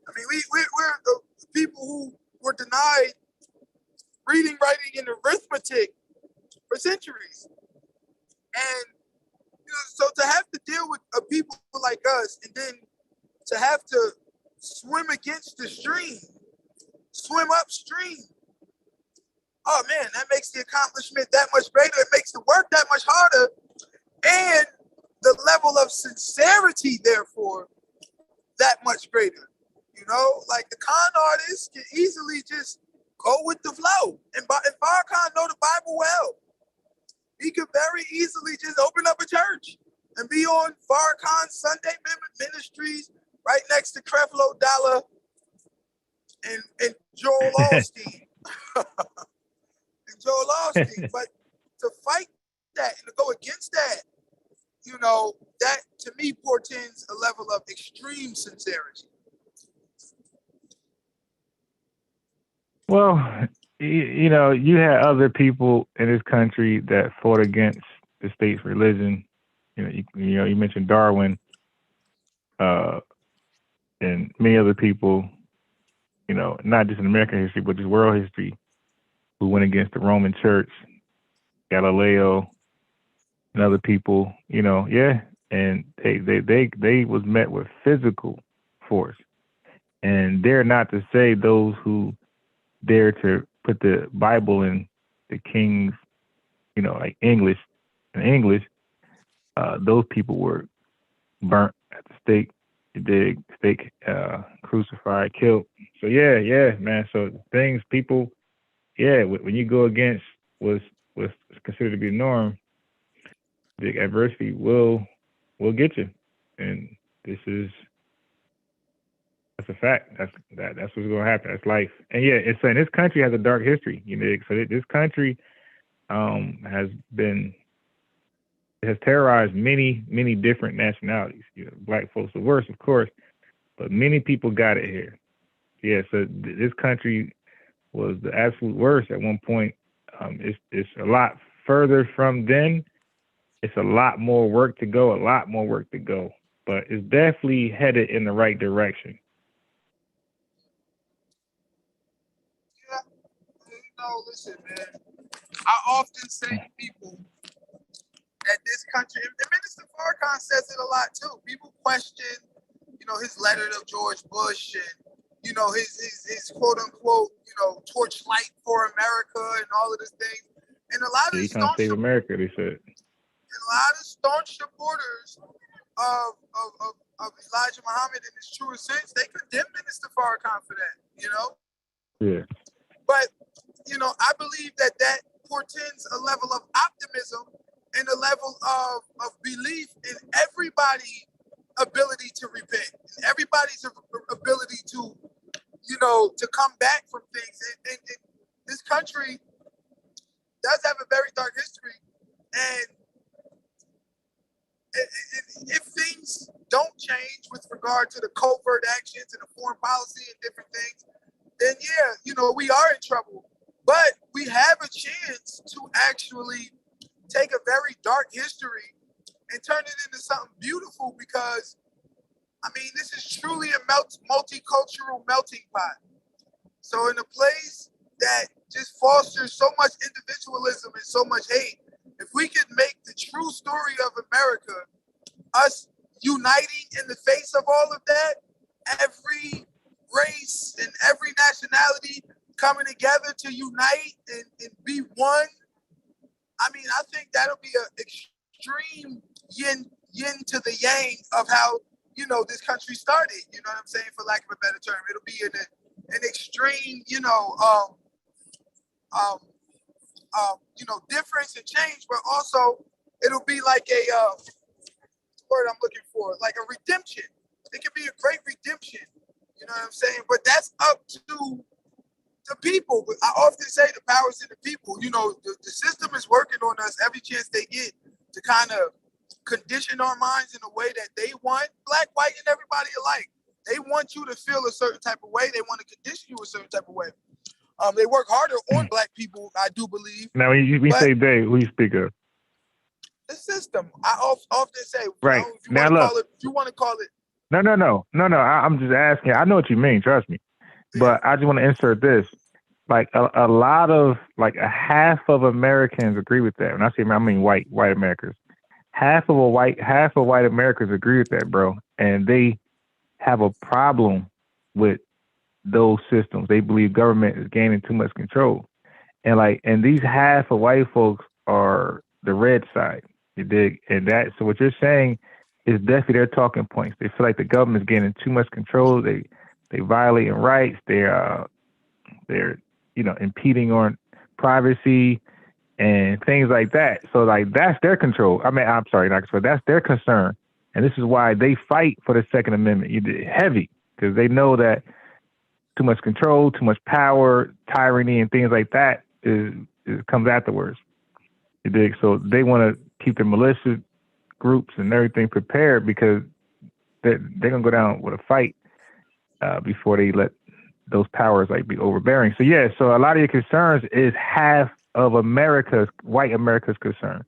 Speaker 3: I mean, we're the people who were denied reading, writing, and arithmetic for centuries. And so to have to deal with people like us, and then to have to swim against the stream, swim upstream, oh man, that makes the accomplishment that much greater. It makes the work that much harder. And the level of sincerity, therefore, that much greater. Like the con artist can easily just go with the flow. And Farrakhan know the Bible well. He could very easily just open up a church and be on Farrakhan Sunday Ministries right next to Creflo Dollar and Joel Osteen. And Joel Osteen. But to fight that and to go against that, that to me portends a level of extreme sincerity.
Speaker 2: Well, you had other people in this country that fought against the state's religion. You mentioned Darwin, and many other people, not just in American history, but just world history, who went against the Roman Church, Galileo, and other people, and they was met with physical force. And dare not to say those who dare to put the Bible in the King's, like English, those people were burnt at the stake. Crucified, killed. So yeah, man. So people, when you go against what's considered to be the norm, the adversity will get you. And this is That's a fact. That's what's going to happen. That's life. And yeah, it's saying this country has a dark history. You know, so this country has terrorized many different nationalities. You know, black folks the worst, of course, but many people got it here. Yeah, so this country was the absolute worst at one point. It's a lot further from then. It's a lot more work to go. But it's definitely headed in the right direction.
Speaker 3: Yeah, listen, man. I often say to people that this country, and Minister Farrakhan says it a lot too. People question, his letter to George Bush and, his quote unquote, torchlight for America and all of these things. And a lot of
Speaker 2: He trying to save America, they said.
Speaker 3: A lot of staunch supporters of Elijah Muhammad in his truest sense, they condemn Minister Farrakhan for that,
Speaker 2: Yeah.
Speaker 3: But, I believe that portends a level of optimism and a level of belief in everybody's ability to repent, and everybody's ability to, to come back from things. And this country does have a very dark history. And if things don't change with regard to the covert actions and the foreign policy and different things, then we are in trouble. But we have a chance to actually take a very dark history and turn it into something beautiful, because this is truly a multicultural melting pot. So in a place that just fosters so much individualism and so much hate, if we could make the true story of America, us uniting in the face of all of that, every race and every nationality coming together to unite and be one, I think that'll be an extreme yin to the yang of how, this country started, you know what I'm saying, for lack of a better term. It'll be an extreme, difference and change, but also it'll be like a word I'm looking for, like a redemption. It could be a great redemption, you know what I'm saying? But that's up to the people. But I often say the power's in the people. The system is working on us every chance they get to kind of condition our minds in a way that they want, black, white, and everybody alike. They want you to feel a certain type of way. They want to condition you a certain type of way. They work harder on black people, I do believe.
Speaker 2: Now, when you say they, who you speak of?
Speaker 3: The system. I often say,
Speaker 2: right.
Speaker 3: If you want to call it.
Speaker 2: No. I'm just asking. I know what you mean. Trust me. Yeah. But I just want to insert this. Like a lot of, like a half of Americans agree with that. When I say I mean white Americans. Half of white Americans agree with that, bro. And they have a problem with those systems. They believe government is gaining too much control. And these half of white folks are the red side. You dig? And so what you're saying is definitely their talking points. They feel like the government's gaining too much control. They violating rights. They're impeding on privacy and things like that. So that's their control. I'm sorry, not control. That's their concern. And this is why they fight for the Second Amendment. Heavy, because they know that too much control, too much power, tyranny, and things like that comes afterwards. You dig? So they want to keep the militia groups and everything prepared, because they're gonna go down with a fight before they let those powers be overbearing. So yeah, so a lot of your concerns is half of white America's concern.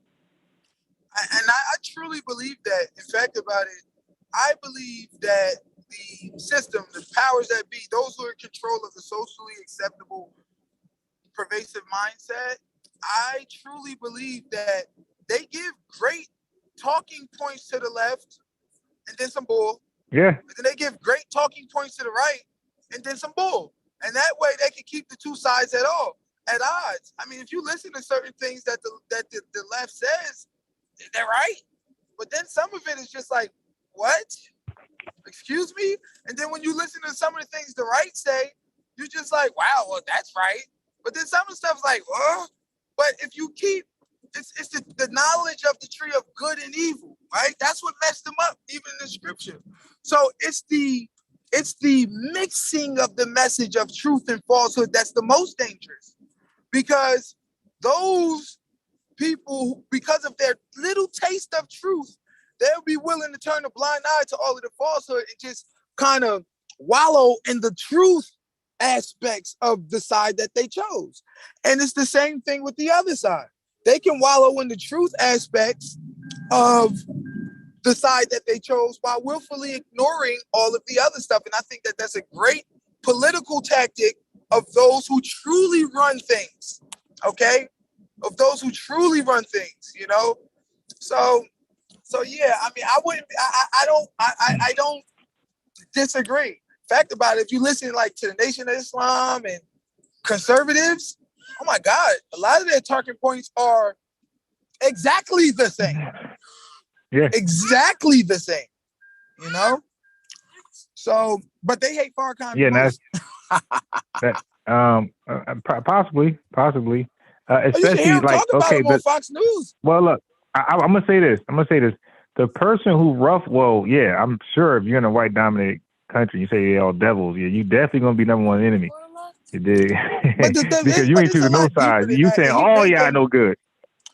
Speaker 3: And I truly believe that. In fact, about it, I believe that the system, the powers that be, those who are in control of the socially acceptable, pervasive mindset, I truly believe that they give great talking points to the left and then some bull.
Speaker 2: Yeah.
Speaker 3: And then they give great talking points to the right and then some bull. And that way they can keep the two sides at odds. If you listen to certain things that the left says, they're right. But then some of it is just like, what? Excuse me? And then when you listen to some of the things the right say, you're just like, wow, well, that's right. But then some of the stuff's like, oh. But if you keep, it's the knowledge of the tree of good and evil, right? That's what messed them up, even in the scripture. So it's the It's the mixing of the message of truth and falsehood that's the most dangerous, because those people, because of their little taste of truth, they'll be willing to turn a blind eye to all of the falsehood and just kind of wallow in the truth aspects of the side that they chose. And it's the same thing with the other side. They can wallow in the truth aspects of the side that they chose while willfully ignoring all of the other stuff. And I think that that's a great political tactic of those who truly run things, okay? Of those who truly run things, you know? So yeah, I mean, I don't disagree. Fact about it, if you listen like to the Nation of Islam and conservatives, oh my God, a lot of their talking points are exactly the same.
Speaker 2: Yeah.
Speaker 3: Exactly the same, you know? So, but they hate Farrakhan.
Speaker 2: Yeah, that's possibly.
Speaker 3: You should hear
Speaker 2: Especially
Speaker 3: him
Speaker 2: like,
Speaker 3: talk about
Speaker 2: okay,
Speaker 3: him on Fox News.
Speaker 2: well, look, I'm gonna say this. The person who well, yeah, I'm sure if you're in a white dominated country, you say they're all devils. Yeah, you definitely gonna be number one enemy. You dig? Because you ain't choosing no side. You saying, "Oh yeah, I know good."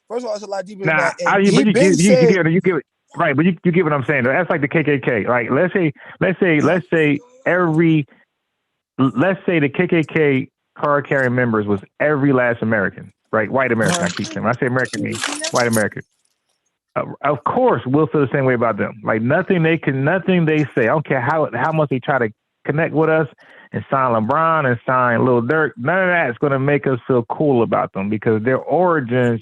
Speaker 3: First of all, it's a lot deeper than
Speaker 2: Nah,
Speaker 3: that. And you
Speaker 2: give it right, but you get what I'm saying. That's like the KKK. Like let's say the KKK card carrying members was every last American, right? White American. I keep saying. When I say American, I mean white American. Of course, we'll feel the same way about them. Like nothing they say. I don't care how much they try to connect with us and sign LeBron and sign Lil Durk. None of that's going to make us feel cool about them because their origins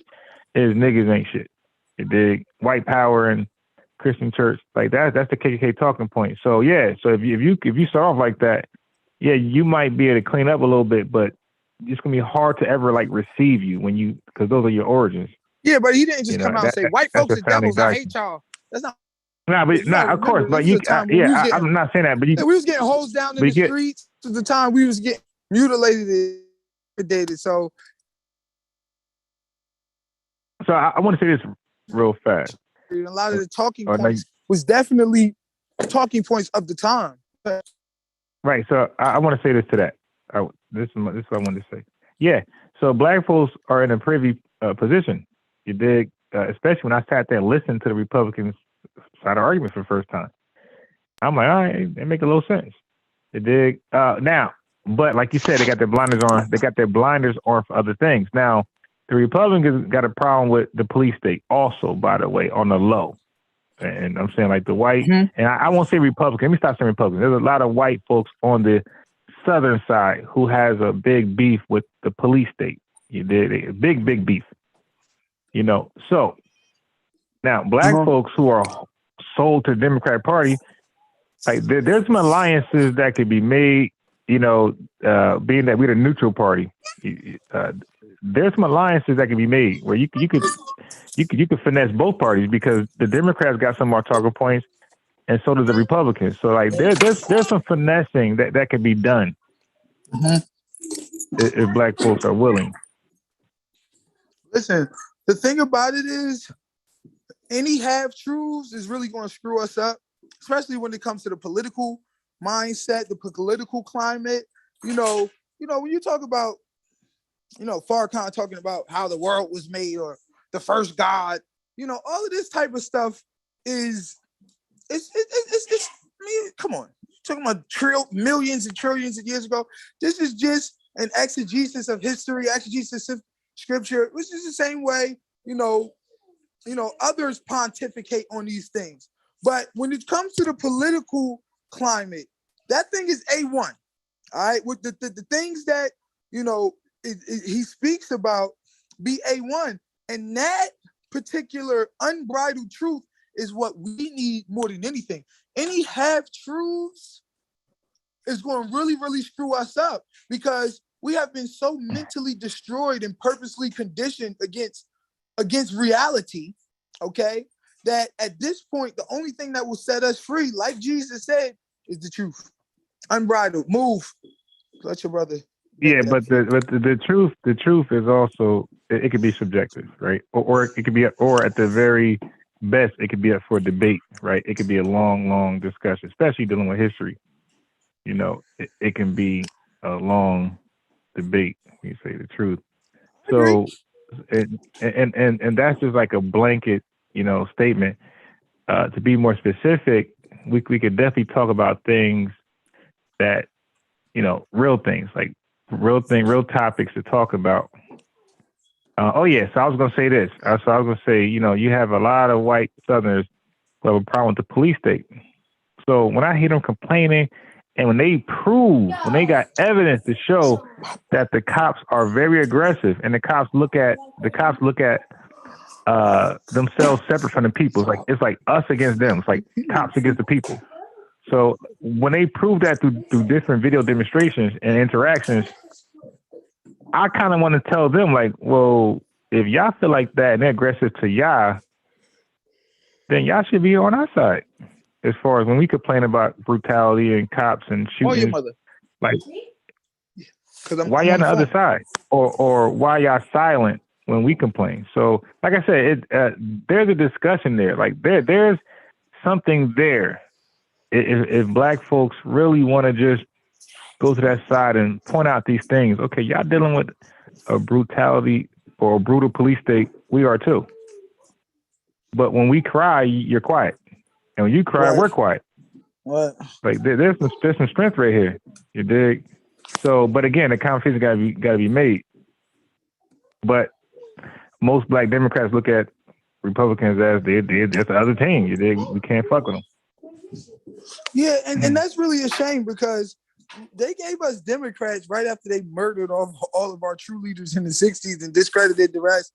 Speaker 2: is niggas ain't shit. You dig? White power and Christian church, like that's the KKK talking point. So yeah, so if you start off like that, yeah, you might be able to clean up a little bit, but it's gonna be hard to ever like receive you because those are your origins.
Speaker 3: Yeah, but he didn't just come out and say white folks are devils. I hate y'all. That's not.
Speaker 2: Of course, but I'm not saying that, but
Speaker 3: we was getting hosed down in the streets at the time. We was getting mutilated, So
Speaker 2: I want to say this real fast.
Speaker 3: A lot of the talking points was definitely talking points of the time.
Speaker 2: Right. So I want to say this to that. This is what I wanted to say. Yeah. So black folks are in a privy position. You dig? Especially when I sat there and listened to the Republicans' side of the argument for the first time. I'm like, all right, it make a little sense. You dig? Now, but like you said, they got their blinders on. They got their blinders on for other things. Now, the Republicans got a problem with the police state also, by the way, on the low. And I'm saying like the white, and I won't say Republican. Let me stop saying Republican. There's a lot of white folks on the southern side who has a big beef with the police state. You did big beef. You know, so now black folks who are sold to the Democratic Party, like there's some alliances that could be made. You know, being that we're the neutral party, there's some alliances that can be made where you could finesse both parties because the Democrats got some more talking points, and so does the Republicans. So like there's some finessing that can be done if black folks are willing.
Speaker 3: Listen, the thing about it is, any half truths is really going to screw us up, especially when it comes to the political mindset, the political climate. You know, when you talk about, Farrakhan talking about how the world was made or the first God, all of this type of stuff it's I mean, come on. Talking about millions and trillions of years ago. This is just an exegesis of history, exegesis of scripture, which is the same way, others pontificate on these things. But when it comes to the political climate, that thing is A1. All right. With the things that, he speaks about be A1. And that particular unbridled truth is what we need more than anything. Any half truths is going to really, really screw us up because we have been so mentally destroyed and purposely conditioned against reality, okay, that at this point, the only thing that will set us free, like Jesus said, is the truth. Unbridled. Move. Let your brother.
Speaker 2: Yeah, but the truth is also, it could be subjective, right? Or it could be, or at the very best, it could be up for debate, right? It could be a long, long discussion, especially dealing with history. you know, it can be a long debate. When you say the truth.
Speaker 3: Agree.
Speaker 2: So, and that's just like a blanket, you know, statement. To be more specific, we could definitely talk about things that, you know, real things, like real topics to talk about. Oh yeah, so I was gonna say this. So I was gonna say, you know, you have a lot of white Southerners who have a problem with the police state. So when I hear them complaining, and when they got evidence to show that the cops are very aggressive, and the cops look at themselves separate from the people. It's like us against them. It's like cops against the people. So when they prove that through different video demonstrations and interactions, I kind of want to tell them, like, well, if y'all feel like that and they're aggressive to y'all, then y'all should be on our side. As far as when we complain about brutality and cops and
Speaker 3: Call your
Speaker 2: shooting,
Speaker 3: mother.
Speaker 2: like, why
Speaker 3: I'm
Speaker 2: y'all on
Speaker 3: on
Speaker 2: the
Speaker 3: the
Speaker 2: other
Speaker 3: phone.
Speaker 2: side, or why y'all silent when we complain? So, like I said, there's a discussion there. Like there's something there. If black folks really want to just go to that side and point out these things, okay, y'all dealing with a brutality or a brutal police state, we are too. But when we cry, you're quiet, and when you cry,
Speaker 3: Right.
Speaker 2: we're quiet.
Speaker 3: What?
Speaker 2: Like there's some strength right here. You dig? So, but again, the conversation got to be made. But most black Democrats look at Republicans as that's the other team. You dig? We can't fuck with them.
Speaker 3: Yeah, and that's really a shame because they gave us Democrats right after they murdered all of our true leaders in the 60s and discredited the rest.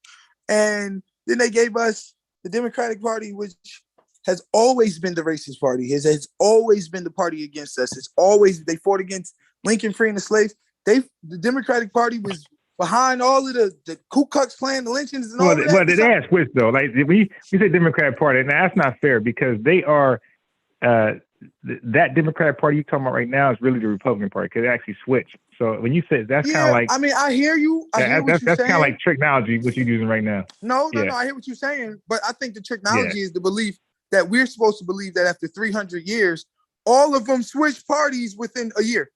Speaker 3: And then they gave us the Democratic Party, which has always been the racist party. Has always been the party against us. They fought against Lincoln freeing the slaves. The Democratic Party was behind all of the Ku Klux Klan, the lynchings, and all of that.
Speaker 2: Well, they have switched though. Like we say Democratic Party, and that's not fair because they are that Democratic Party you're talking about right now is really the Republican Party because they actually switched. So when you say that's kind of like,
Speaker 3: I mean, I hear you. I hear what you're saying.
Speaker 2: That's kind of like technology what you're using right now.
Speaker 3: No, I hear what you're saying, but I think the technology is the belief that we're supposed to believe that after 300 years, all of them switched parties within a year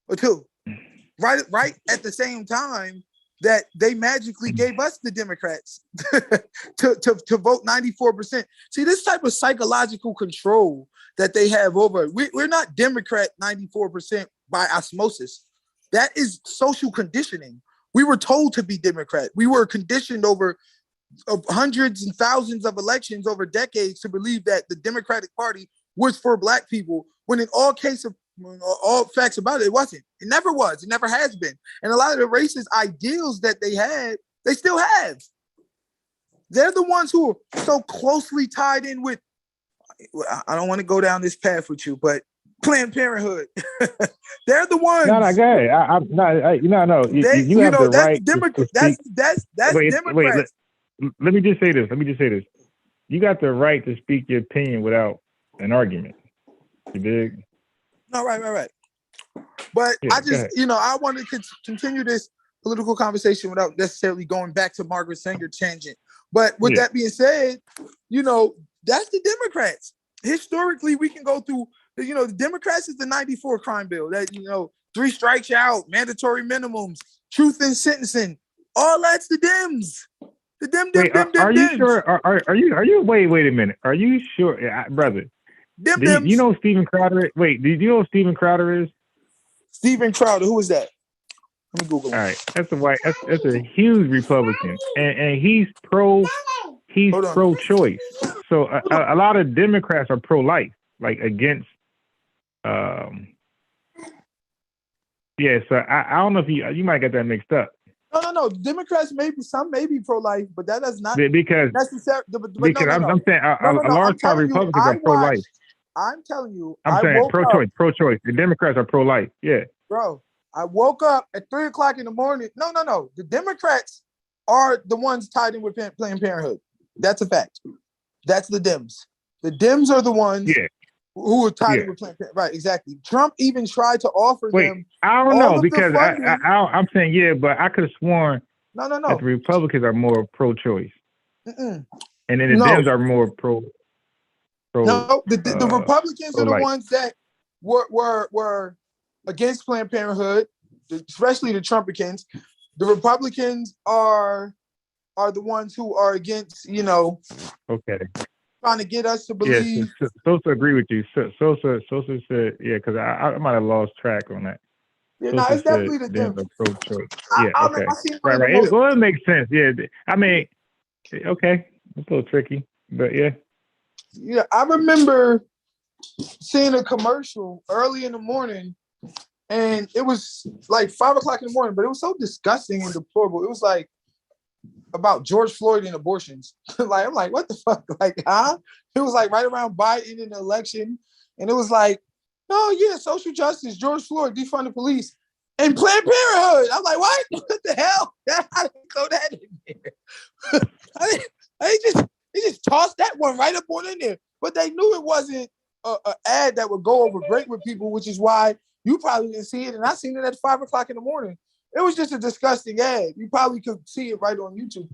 Speaker 3: or two, right at the same time that they magically gave us the Democrats to vote 94%. See, this type of psychological control that they have over, we're not Democrat 94% by osmosis. That is social conditioning. We were told to be Democrat. We were conditioned over hundreds and thousands of elections over decades to believe that the Democratic Party was for black people, when in all facts about it, it wasn't. It never was. It never has been. And a lot of the racist ideals that they had, they still have. They're the ones who are so closely tied in with, I don't want to go down this path with you, but Planned Parenthood. They're the ones.
Speaker 2: No, go ahead. No. You have the right to speak.
Speaker 3: That's Democrats.
Speaker 2: Let me just say this. You got the right to speak your opinion without an argument. You dig?
Speaker 3: No, right. But
Speaker 2: yeah,
Speaker 3: I just, I want to continue this political conversation without necessarily going back to Margaret Sanger tangent. But with that being said, that's the Democrats. Historically, we can go through, the Democrats is the 94 crime bill that, 3 strikes out, mandatory minimums, truth in sentencing. All that's the Dems. The Dems.
Speaker 2: Are you sure? Are you? Wait a minute. Are you sure, brother?
Speaker 3: Dems.
Speaker 2: You know Steven Crowder? Wait, do you know who Steven Crowder is?
Speaker 3: Steven Crowder. Who is that? Let me Google him.
Speaker 2: All right, that's a huge Republican, and he's pro-choice. So a lot of Democrats are pro-life, like against. So I don't know if you might get that mixed up.
Speaker 3: No. Democrats may be pro-life, but that does not
Speaker 2: because
Speaker 3: necessarily.
Speaker 2: I'm saying a large part of Republicans are pro-life.
Speaker 3: I'm telling you,
Speaker 2: I'm saying pro-choice. The Democrats are pro-life. Yeah,
Speaker 3: bro. I woke up at 3:00 in the morning. No. The Democrats are the ones tied in with Planned Parenthood. That's a fact. That's the Dems. The Dems are the ones who are tied in with Planned Parenthood. Right, exactly. Trump even tried to offer them.
Speaker 2: I don't know because I'm saying but I could have sworn that the Republicans are more pro-choice, and then the Dems are more pro.
Speaker 3: No, the Republicans are the ones that were against Planned Parenthood, especially the Trumpicans. The Republicans are the ones who are against,
Speaker 2: Okay.
Speaker 3: trying to get us to
Speaker 2: Yes,
Speaker 3: believe.
Speaker 2: Sosa agree with you. Sosa said, yeah, because I might have lost track on that.
Speaker 3: Yeah, no,
Speaker 2: Sosa
Speaker 3: it's
Speaker 2: said
Speaker 3: definitely the
Speaker 2: Dems
Speaker 3: Dems.
Speaker 2: are pro-choice. Yeah,
Speaker 3: I
Speaker 2: okay.
Speaker 3: seen one of the
Speaker 2: Right.
Speaker 3: most.
Speaker 2: Well, it makes sense. Yeah, I mean, okay, it's a little tricky, but yeah.
Speaker 3: Yeah, I remember seeing a commercial early in the morning, and it was like 5 o'clock in the morning, but it was so disgusting and deplorable. It was like about George Floyd and abortions. Like, I'm like, what the fuck? Like, huh? It was like right around Biden in the election, and it was like, oh yeah, social justice, George Floyd, defund the police, and Planned Parenthood. I'm like, what? What the hell? I didn't throw that in there. They just tossed that one right up on in there. But they knew it wasn't a ad that would go over great with people, which is why you probably didn't see it, and I seen it at 5 o'clock in the morning. It was just a disgusting ad. You probably could see it right on YouTube.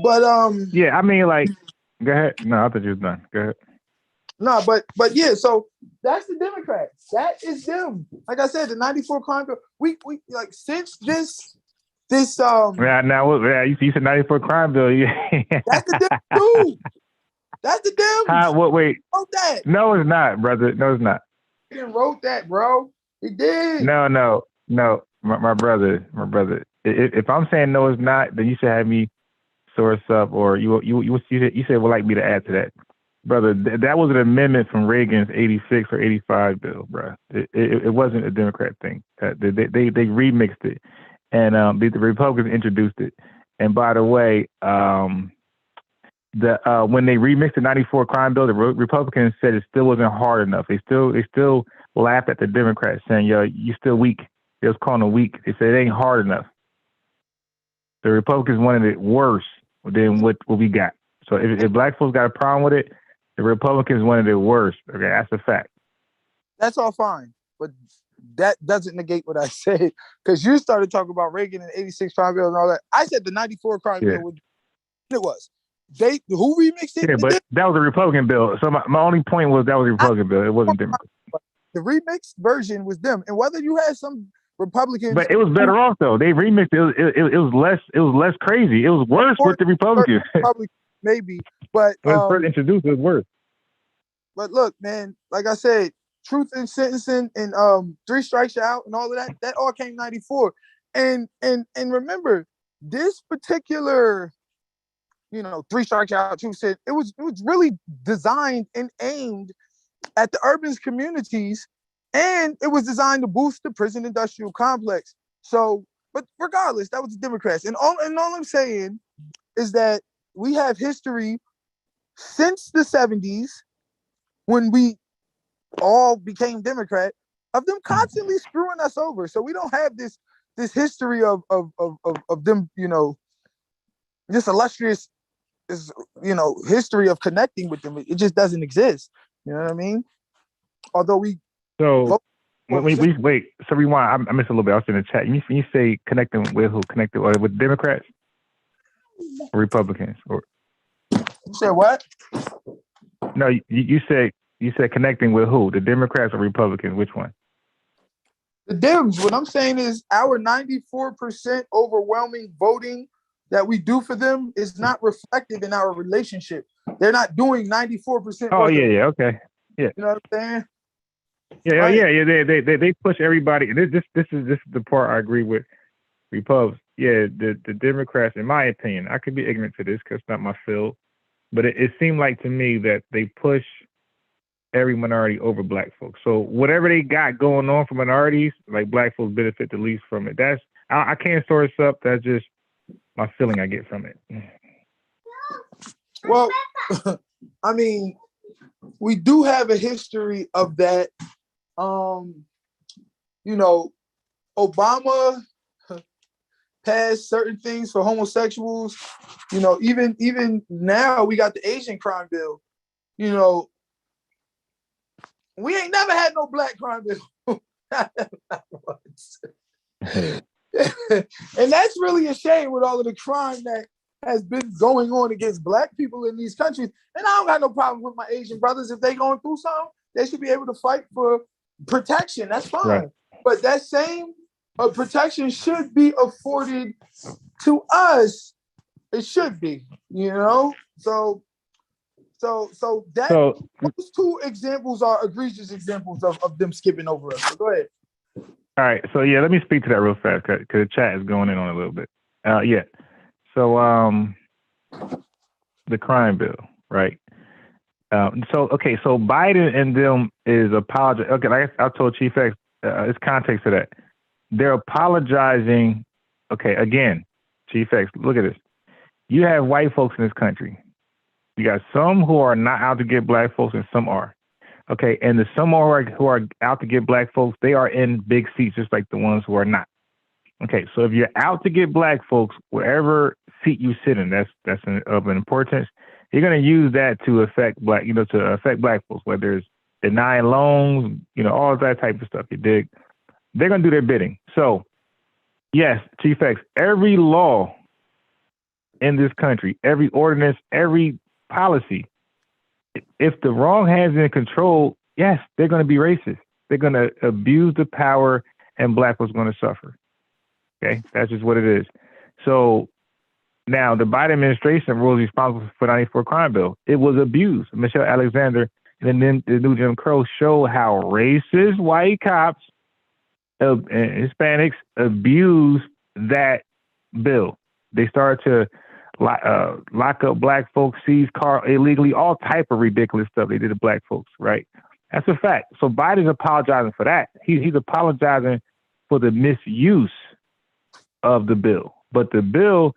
Speaker 3: But
Speaker 2: Yeah, I mean, like, go ahead. No, I thought you was done. Go ahead.
Speaker 3: no, but yeah, so that's the Democrats. That is them. Like I said, the 94 crime bill. We like since this
Speaker 2: Yeah, now you said 94 crime bill. Yeah.
Speaker 3: that's the Dems too. That's the Dems.
Speaker 2: What? Wait.
Speaker 3: Wrote that.
Speaker 2: No, it's not, brother. No, it's not.
Speaker 3: He wrote that, bro. He did.
Speaker 2: No. My brother. If I'm saying no, it's not, then you should have me source up, or you said would like me to add to that, brother. That was an amendment from Reagan's '86 or '85 bill, bro. It wasn't a Democrat thing. They remixed it, and the Republicans introduced it. And by the way, when they remixed the '94 crime bill, the Republicans said it still wasn't hard enough. They still laughed at the Democrats, saying, "Yo, you still weak." They was calling them weak. They said it ain't hard enough. The Republicans wanted it worse than what we got. So if black folks got a problem with it, the Republicans wanted it worse. Okay, that's a fact.
Speaker 3: That's all fine, but that doesn't negate what I said, because you started talking about Reagan and '86 crime bill and all that. I said the '94 crime bill. It was who remixed it?
Speaker 2: Yeah, but that was a Republican bill. So my only point was that was a Republican bill. It wasn't Democrat.
Speaker 3: The remixed version was them, and whether you had some Republicans,
Speaker 2: but it was better off though. They remixed it. It was less. It was less crazy. It was worse with the Republicans.
Speaker 3: Maybe, but
Speaker 2: when it was first introduced, it was worse.
Speaker 3: But look, man, like I said, truth in sentencing and 3 strikes out and all of that all came '94. And remember, this particular 3 strikes out, truth said it was really designed and aimed at the urban communities, and it was designed to boost the prison industrial complex. So, but regardless, that was the Democrats. And all I'm saying is that we have history since the 70s, when we all became Democrat, of them constantly screwing us over. So we don't have this history of them, this illustrious history of connecting with them. It just doesn't exist. You know what I mean? Although we
Speaker 2: wait. So rewind. I missed a little bit. I was in the chat. You say connecting with who? Connected with Democrats or Republicans? Or
Speaker 3: you said what?
Speaker 2: No, you said connecting with who? The Democrats or Republicans? Which one?
Speaker 3: The Dems. What I'm saying is our 94% overwhelming voting that we do for them is not reflected in our relationship. They're not doing 94%.
Speaker 2: Oh yeah, okay, yeah.
Speaker 3: You know what I'm saying?
Speaker 2: Yeah, right. Yeah. They push everybody, and this is the part I agree with Republicans. Yeah, the Democrats, in my opinion, I could be ignorant to this because it's not my field, but it seemed like to me that they push every minority over black folks. So whatever they got going on for minorities, like black folks benefit the least from it. That's I can't source up. That's just my feeling I get from it.
Speaker 3: Well, I mean, we do have a history of that. Obama passed certain things for homosexuals. Even now we got the Asian crime bill. We ain't never had no black crime bill. And that's really a shame with all of the crime that has been going on against black people in these countries. And I don't got no problem with my Asian brothers. If they going through something, they should be able to fight for protection. That's fine.
Speaker 2: Right.
Speaker 3: But that same protection should be afforded to us. It should be, you know. So that those two examples are egregious examples of them skipping over us. So go ahead.
Speaker 2: All right. So yeah, let me speak to that real fast because the chat is going in on it a little bit. Yeah. So the crime bill, right? So Biden and them is apologizing. Okay, like I told Chief X, it's context to that. They're apologizing. Okay, again, Chief X, look at this. You have white folks in this country. You got some who are not out to get black folks, and some are. Okay, and the some who are out to get black folks, they are in big seats, just like the ones who are not. Okay, so if you're out to get black folks, wherever seat you sit in, that's of an importance. You're going to use that to affect black folks, whether it's denying loans, all that type of stuff. You dig? They're going to do their bidding. So, yes, Chief X, every law in this country, every ordinance, every policy, if the wrong hands in control, yes, they're going to be racist. They're going to abuse the power, and black folks are going to suffer. Okay, that's just what it is. So now the Biden administration was responsible for the 94 crime bill. It was abused. Michelle Alexander and then the new Jim Crow show how racist white cops and Hispanics abused that bill. They started to lock up black folks, seize car illegally, all type of ridiculous stuff they did to black folks, right? That's a fact. So Biden's apologizing for that. He's apologizing for the misuse of the bill. But the bill,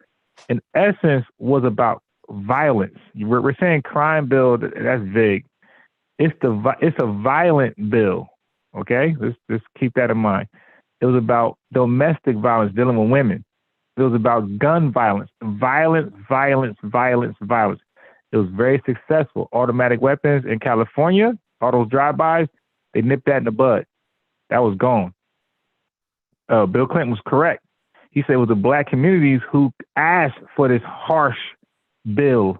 Speaker 2: in essence, was about violence. We're saying crime bill, that's vague. It's a violent bill, okay? Let's keep that in mind. It was about domestic violence, dealing with women. It was about gun violence, violence. It was very successful. Automatic weapons in California, all those drive-bys, they nipped that in the bud. That was gone. Bill Clinton was correct. He said it was the black communities who asked for this harsh bill.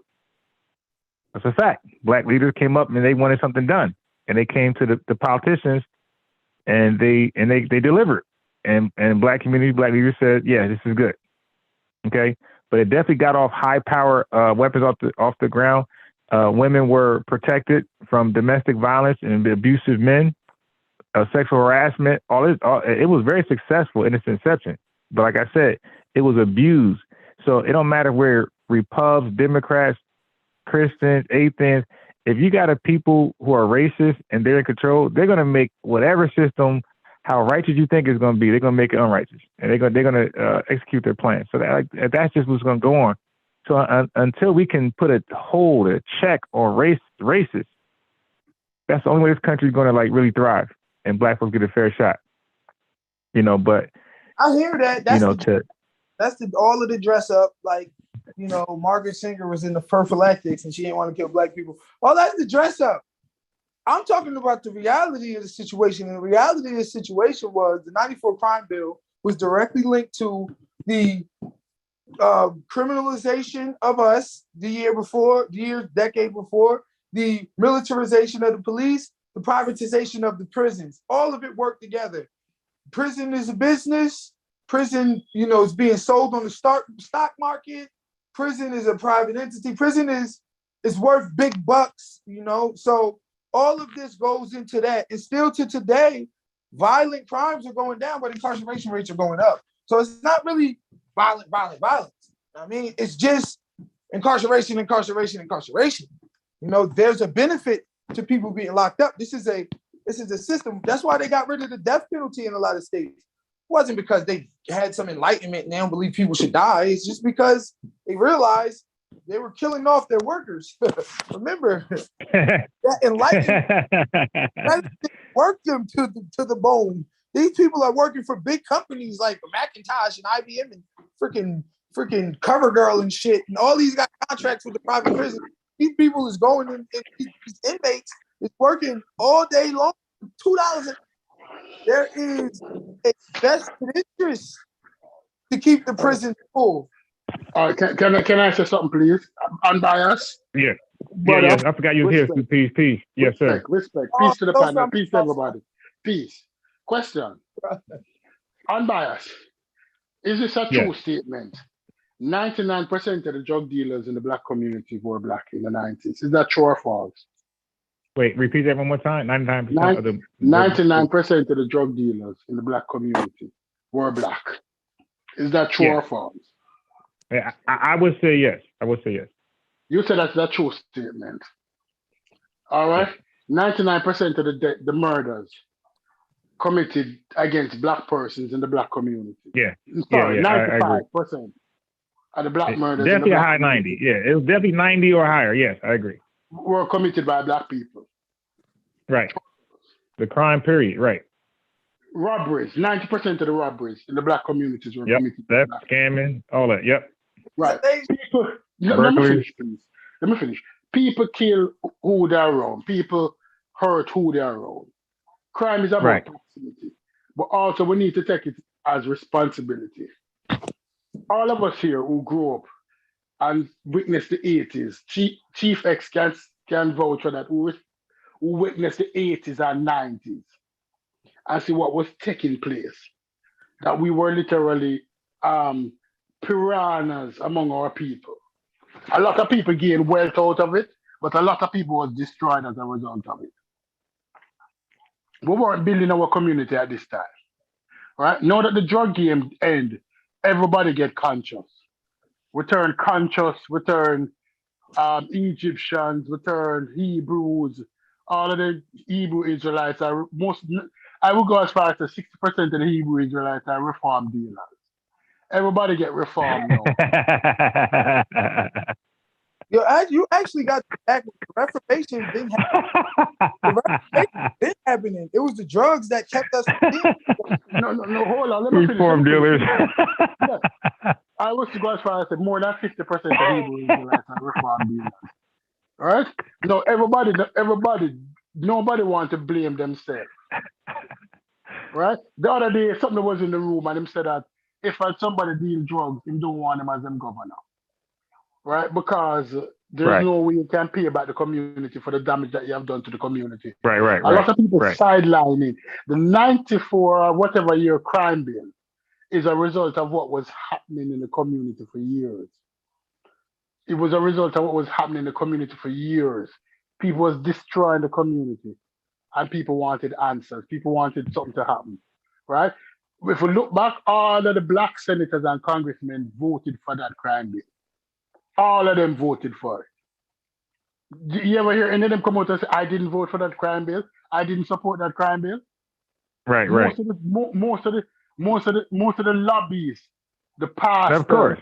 Speaker 2: That's a fact. Black leaders came up and they wanted something done, and they came to the politicians, and they delivered. And black community, black leaders said, "Yeah, this is good." Okay, but it definitely got off high power weapons off the ground. Women were protected from domestic violence and abusive men, sexual harassment. It was very successful in its inception. But like I said, it was abused. So it don't matter where Republicans, Democrats, Christians, atheists, if you got a people who are racist and they're in control, they're going to make whatever system, how righteous you think it's going to be, they're going to make it unrighteous. And they're going to execute their plan. So that's just what's going to go on. So until we can put a check on racists, that's the only way this country is going to really thrive and black folks get a fair shot. But
Speaker 3: I hear that. That's all of the dress up. Margaret Sanger was in the prophylactics and she didn't want to kill black people. All that's the dress up. I'm talking about the reality of the situation. And the reality of the situation was the 94 crime bill was directly linked to the criminalization of us decade before, the militarization of the police, the privatization of the prisons. All of it worked together. Prison is a business. Prison, is being sold on the stock market. Prison is a private entity. Prison is worth big bucks, So all of this goes into that. And still to today, violent crimes are going down, but incarceration rates are going up. So it's not really violence. I mean, it's just incarceration. There's a benefit to people being locked up. This is a system. That's why they got rid of the death penalty in a lot of states. It wasn't because they had some enlightenment and they don't believe people should die. It's just because they realized they were killing off their workers. Remember, that enlightenment worked them to the bone. These people are working for big companies like Macintosh and IBM and freaking CoverGirl and shit. And all these got contracts with the private prison. These people is going in, these inmates is working all day long, $2. There is a vested interest to keep the prison full.
Speaker 4: All right, can I ask you something, please? Unbiased?
Speaker 2: Yeah. I forgot you were here. Peace. Yes, sir.
Speaker 4: Respect. Peace to the panel. Peace to everybody. Peace. Question. Unbiased. Is this a
Speaker 2: Yes.
Speaker 4: true statement? 99% of the drug dealers in the black community were black in the 90s. Is that true or false?
Speaker 2: Wait, repeat that one more time. 99%
Speaker 4: Nine-
Speaker 2: of the
Speaker 4: 99% of the drug dealers in the black community were black. Is that true
Speaker 2: Yeah.
Speaker 4: or false?
Speaker 2: I would say yes. I would say yes.
Speaker 4: You said that's a true statement. All right. 99% of the murders committed against black persons in the black community.
Speaker 2: Yeah.
Speaker 4: Sorry,
Speaker 2: I agree.
Speaker 4: 95% of the black murders in the
Speaker 2: Definitely a
Speaker 4: black
Speaker 2: high
Speaker 4: community
Speaker 2: 90. Yeah, it was definitely 90 or higher. Yes, I agree.
Speaker 4: were committed by black people.
Speaker 2: Right. The crime period. Right.
Speaker 4: Robberies, 90% of the robberies in the black communities were
Speaker 2: Yep.
Speaker 4: committed by
Speaker 2: Theft,
Speaker 4: black.
Speaker 2: scamming, all that. Yep.
Speaker 4: Right.
Speaker 3: They-
Speaker 4: People, let me
Speaker 2: Burglaries.
Speaker 4: finish, please. Let me finish. People kill who they're around. People hurt who they're around. Crime is about
Speaker 2: Right.
Speaker 4: proximity, but also we need to take it as responsibility. All of us here who grew up and witnessed the 80s, Chief X can vouch for that, who witnessed the 80s and 90s and see what was taking place. That we were literally piranhas among our people. A lot of people gained wealth out of it, but a lot of people was destroyed as a result of it. We weren't building our community at this time, right? Now that the drug game end, everybody get conscious. We turn conscious, we turn Egyptians, we turn Hebrews, all of the Hebrew Israelites are I would go as far as the 60% of the Hebrew Israelites are reform dealers. Everybody get reformed now.
Speaker 3: You actually got back. The Reformation didn't been happening. It was the drugs that kept us.
Speaker 4: No, hold on. Let me finish.
Speaker 2: Reform dealers.
Speaker 4: I was to go as far as say more than 50% of Hebrew Israelites are reform dealers. All right? No, nobody want to blame themselves. Right? The other day, something was in the room and him said that if somebody deal drugs, him don't want him as them governor. Right? Because there's no way you can pay back the community for the damage that you have done to the community.
Speaker 2: Right.
Speaker 4: A lot of people sidelining the 94 or whatever year crime bill is a result of what was happening in the community for years. It was a result of what was happening in the community for years. People was destroying the community and people wanted answers. People wanted something to happen, right? If we look back, all of the black senators and congressmen voted for that crime bill. All of them voted for it. Do you ever hear any of them come out and say, I didn't vote for that crime bill? I didn't support that crime bill?
Speaker 2: Right.
Speaker 4: Most of the lobbies, the pastors,
Speaker 2: Of course.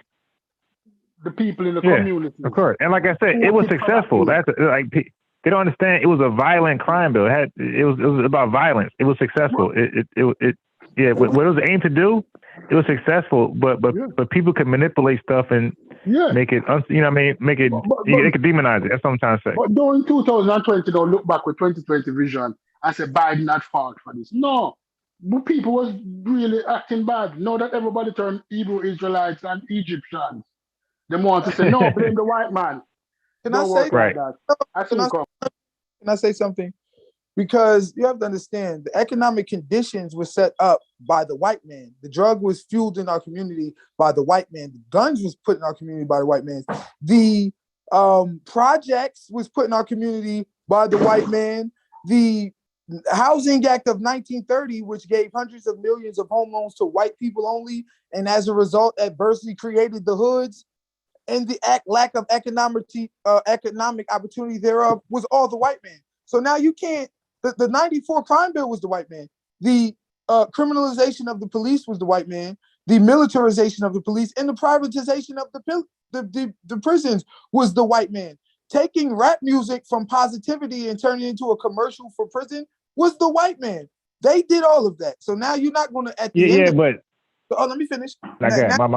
Speaker 4: the people in the community.
Speaker 2: Of course. And like I said, it was successful. That's like they don't understand. It was a violent crime bill. It was about violence. It was successful. What it was aimed to do, it was successful. But people could manipulate stuff and make it. Make it. They could demonize it. That's what I'm trying to say.
Speaker 4: But during 2020, don't look back with 2020 vision and say Biden not fault for this. No, but people was really acting bad. Now that everybody turned Hebrew Israelites and Egyptians, they want to say no, blame the white man.
Speaker 3: Can I say
Speaker 4: that?
Speaker 3: Can I say something? Because you have to understand the economic conditions were set up by the white man. The drug was fueled in our community by the white man. The guns was put in our community by the white man. The projects was put in our community by the white man. The Housing Act of 1930, which gave hundreds of millions of home loans to white people only, and as a result, adversely created the hoods. And the lack of economic opportunity thereof was all the white man. So now you can't. The 94 crime bill was the white man. The criminalization of the police was the white man. The militarization of the police and the privatization of the prisons was the white man. Taking rap music from positivity and turning it into a commercial for prison was the white man. They did all of that. So now you're not going to at the end. Let me finish.
Speaker 2: My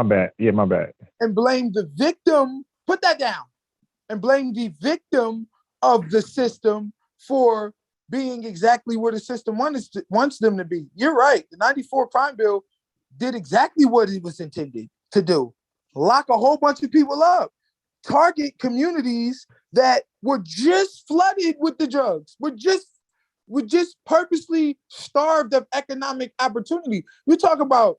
Speaker 2: bad. Yeah, my bad.
Speaker 3: And blame the victim. Put that down. And blame the victim of the system for being exactly where the system wants them to be. You're right. The 94 crime bill did exactly what it was intended to do. Lock a whole bunch of people up. Target communities that were just flooded with the drugs. were just purposely starved of economic opportunity. You talk about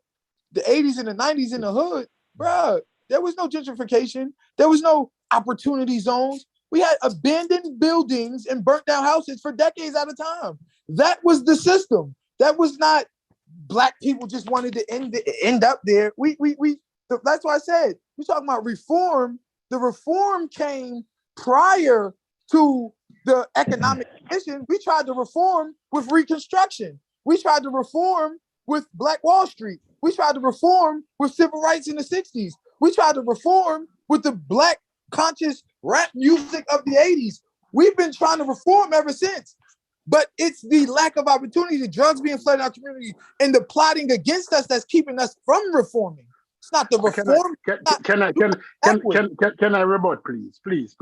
Speaker 3: the 80s and the 90s in the hood, bruh, there was no gentrification. There was no opportunity zones. We had abandoned buildings and burnt down houses for decades at a time. That was the system. That was not Black people just wanted to end up there. That's why I said, you talking about reform. The reform came prior to the economic condition. We tried to reform with Reconstruction. We tried to reform with Black Wall Street. We tried to reform with civil rights in the 60s. We tried to reform with the Black conscious rap music of the 80s. We've been trying to reform ever since. But it's the lack of opportunity, the drugs being flooded in our community, and the plotting against us that's keeping us from reforming. It's not the reform.
Speaker 4: Can I rebut, please? Please.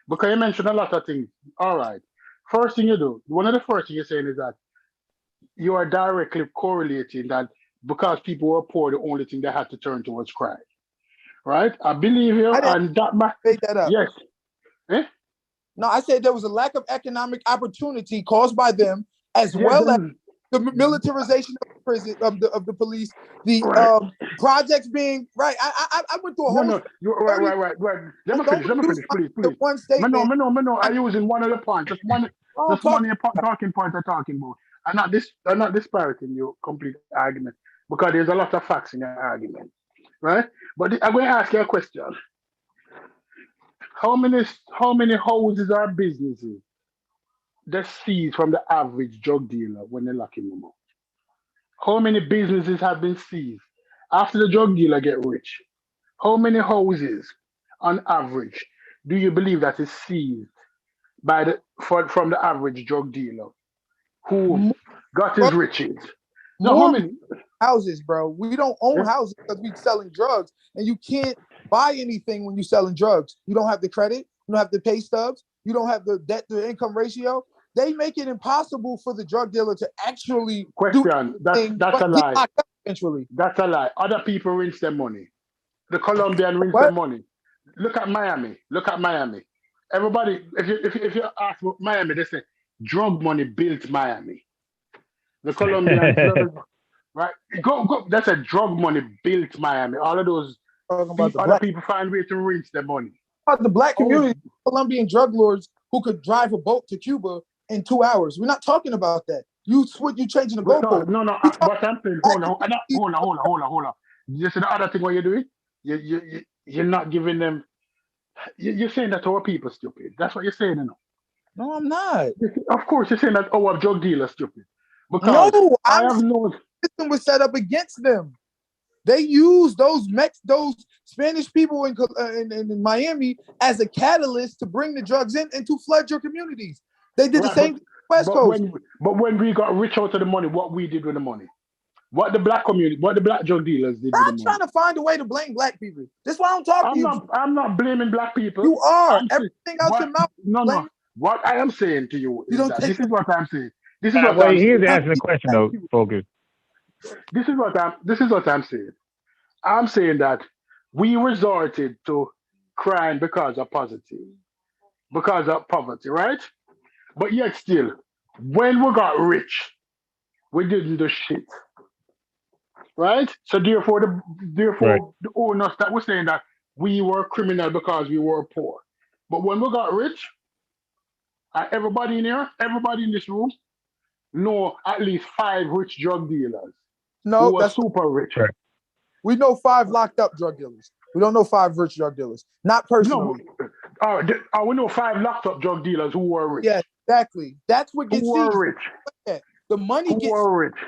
Speaker 4: Because you mentioned a lot of things. All right. First thing you do, one of the first things you're saying is that you are directly correlating that because people were poor, the only thing they had to turn to was crime. Right? I believe you, and that might
Speaker 3: make that up.
Speaker 4: Yes. Eh?
Speaker 3: No, I said there was a lack of economic opportunity caused by them, as well as the militarization of the prison, of the police, the projects being right. I went through a whole.
Speaker 4: No, you're right. Let me finish, please.
Speaker 3: One statement.
Speaker 4: No. I'm using one of the points. Just one of your talking points I'm talking about. I'm not disparaging your complete argument because there's a lot of facts in your argument, right? But I'm going to ask you a question. How many houses or businesses that seize from the average drug dealer when they're locking them up? How many businesses have been seized after the drug dealer get rich? How many houses, on average, do you believe that is seized from the average drug dealer who got his riches? No, how many
Speaker 3: houses, bro? We don't own houses because we're selling drugs, and you can't buy anything when you're selling drugs. You don't have the credit, you don't have the pay stubs, you don't have the debt to income ratio. They make it impossible for the drug dealer to actually
Speaker 4: that's a lie.
Speaker 3: Eventually.
Speaker 4: That's a lie. Other people rinse their money. The Colombian rinse their money. Look at Miami. Everybody, if you ask Miami, they say drug money built Miami. The Colombian right? Go. That's a drug money built Miami. All of those people find way to rinse their money.
Speaker 3: About the Black community, Colombian drug lords who could drive a boat to Cuba in 2 hours. We're not talking about that. You changing the goalpost.
Speaker 4: No. But I'm saying, hold on. This is the other thing what you're doing. You're not giving them. You're saying that our people stupid. That's what you're saying, you know.
Speaker 3: No, I'm not.
Speaker 4: Of course, you're saying that our drug dealers stupid. Because
Speaker 3: no,
Speaker 4: I have no
Speaker 3: system was set up against them. They used those Spanish people in Miami as a catalyst to bring the drugs in and to flood your communities. They did the same thing West Coast.
Speaker 4: But when we got rich out of the money, what we did with the money? What the Black community, what the Black drug dealers did with the money?
Speaker 3: I'm trying to find a way to blame Black people. That's why I don't talk to you.
Speaker 4: I'm not blaming Black people.
Speaker 3: You are. Everything else your mouth.
Speaker 4: No. What I am saying to you is that this is what I'm saying. This is
Speaker 2: what he's asking the question though, Focus.
Speaker 4: This is what I'm saying. I'm saying that we resorted to crime because of poverty, right? But yet still, when we got rich, we didn't do shit, right? So therefore, the owners that were saying that we were criminal because we were poor. But when we got rich, everybody in this room know at least 5 rich drug dealers.
Speaker 3: No,
Speaker 4: that's super rich.
Speaker 2: Right.
Speaker 3: We know 5 locked up drug dealers. We don't know 5 rich drug dealers. Not personally.
Speaker 4: No, we know 5 locked up drug dealers who were rich.
Speaker 3: Yeah, exactly. That's what gets
Speaker 4: who were rich.
Speaker 3: The money
Speaker 4: who
Speaker 3: gets
Speaker 4: were rich.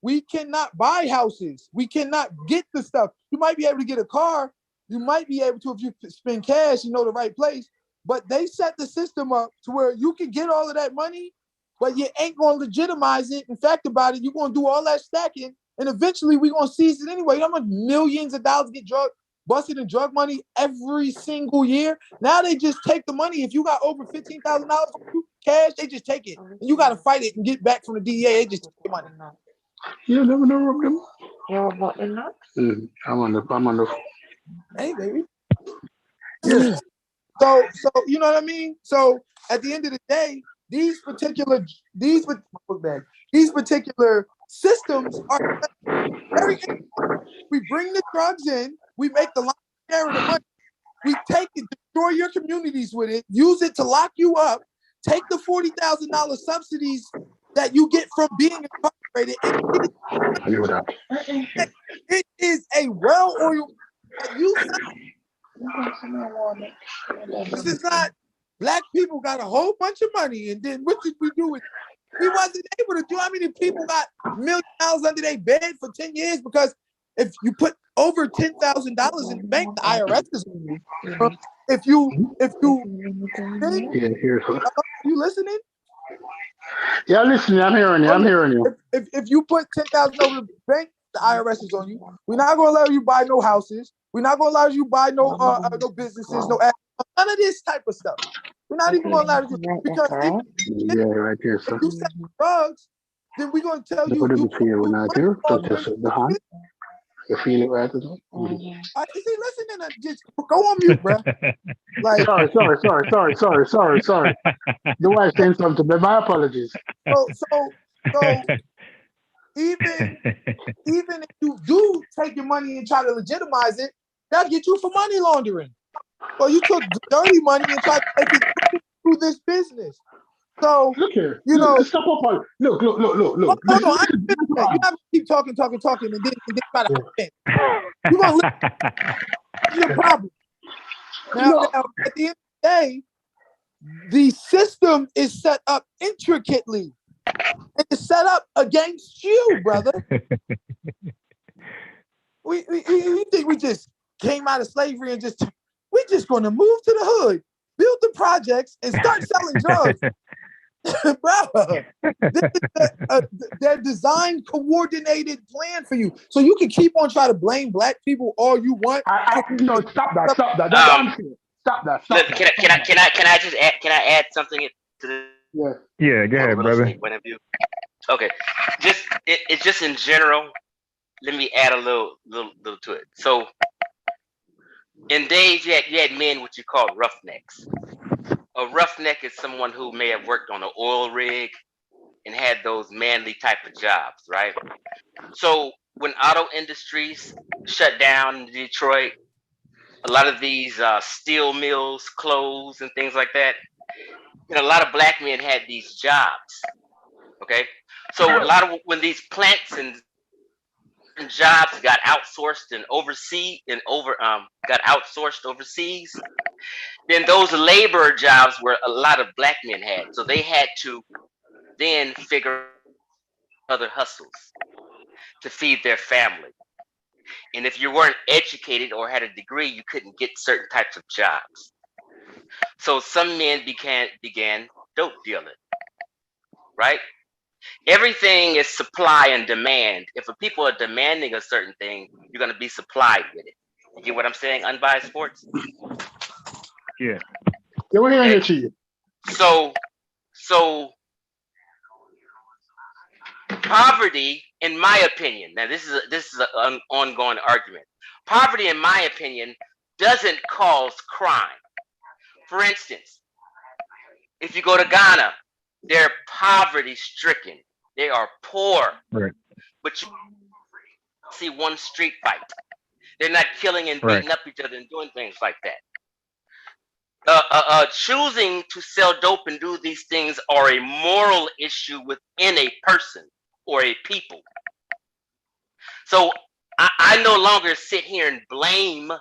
Speaker 3: We cannot buy houses. We cannot get the stuff. You might be able to get a car. You might be able to if you spend cash, you know the right place. But they set the system up to where you can get all of that money, but you ain't going to legitimize it. In fact about it, you're going to do all that stacking, and eventually we're going to seize it anyway. How much millions of dollars get busted in drug money every single year? Now they just take the money. If you got over $15,000 cash, they just take it. And you got to fight it and get back from the DEA. They just take the money.
Speaker 4: You never know them.
Speaker 5: You're what in that?
Speaker 4: I'm on the.
Speaker 3: Hey, baby.
Speaker 4: Yeah.
Speaker 3: So you know what I mean? So at the end of the day, these particular systems are very. We bring the drugs in, we make the lion's share of the money, we take it, destroy your communities with it, use it to lock you up, take the $40,000 subsidies that you get from being incarcerated, and it is a well-oiled. This is not. Black people got a whole bunch of money, and then what did we do with it? We wasn't able to do. How many people got $1 million under their bed for 10 years? Because if you put over $10,000 in the bank, the IRS is. If you you listening?
Speaker 4: Yeah, listening. I'm hearing you. I'm hearing you.
Speaker 3: If you put 10,000 over the bank, the IRS is on you. We're not gonna allow you buy no houses. We're not gonna allow you buy no businesses, none of this type of stuff. We're not even gonna allow you because
Speaker 4: right here,
Speaker 3: if you sell drugs, then we're gonna tell you.
Speaker 4: You feel it right there?
Speaker 3: I see. Listen, just go on mute, bro. Like,
Speaker 4: sorry. The wife saying something, but my apologies.
Speaker 3: So even if you do take your money and try to legitimize it, that'll get you for money laundering. So you took dirty money and tried to make it through this business. So
Speaker 4: look here,
Speaker 3: stop
Speaker 4: up on look.
Speaker 3: No, you have to keep talking, and then try to understand. You're gonna listen. Your problem. Now, at the end of the day, the system is set up intricately. It's set up against you, brother. We think we just came out of slavery and we're just gonna move to the hood, build the projects, and start selling drugs. Bro, this is their design coordinated plan for you. So you can keep on trying to blame black people all you want.
Speaker 4: No, stop that. Stop that.
Speaker 1: Can I add something to this?
Speaker 2: Yeah, go ahead, brother.
Speaker 1: Point of view? Okay. It's just in general. Let me add a little to it. So in days you had men what you call roughnecks. A roughneck is someone who may have worked on an oil rig and had those manly type of jobs, right? So when auto industries shut down in Detroit, a lot of these steel mills closed and things like that, a lot of black men had these jobs, okay? So a lot of when these plants and jobs got outsourced and got outsourced overseas, then those labor jobs were a lot of black men had. So they had to then figure other hustles to feed their family. And if you weren't educated or had a degree, you couldn't get certain types of jobs. So some men began dope dealing, right? Everything is supply and demand. If people are demanding a certain thing, you're going to be supplied with it. You get what I'm saying? Unbiased Sports?
Speaker 2: Yeah.
Speaker 4: We're hearing it to you.
Speaker 1: So poverty, in my opinion, now this is an ongoing argument. Poverty, in my opinion, doesn't cause crime. For instance, if you go to Ghana, they're poverty stricken. They are poor.
Speaker 2: Right.
Speaker 1: But you see one street fight. They're not killing and beating up each other and doing things like that. Choosing to sell dope and do these things are a moral issue within a person or a people. So I no longer sit here and blame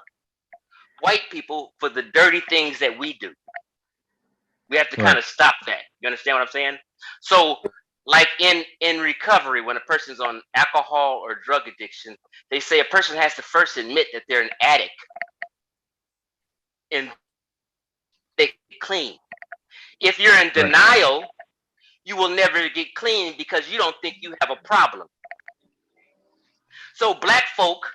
Speaker 1: white people for the dirty things that we do. We have to kind of stop that. You understand what I'm saying? So like in recovery, when a person's on alcohol or drug addiction, they say a person has to first admit that they're an addict and they clean. If you're in denial, you will never get clean because you don't think you have a problem. So black folk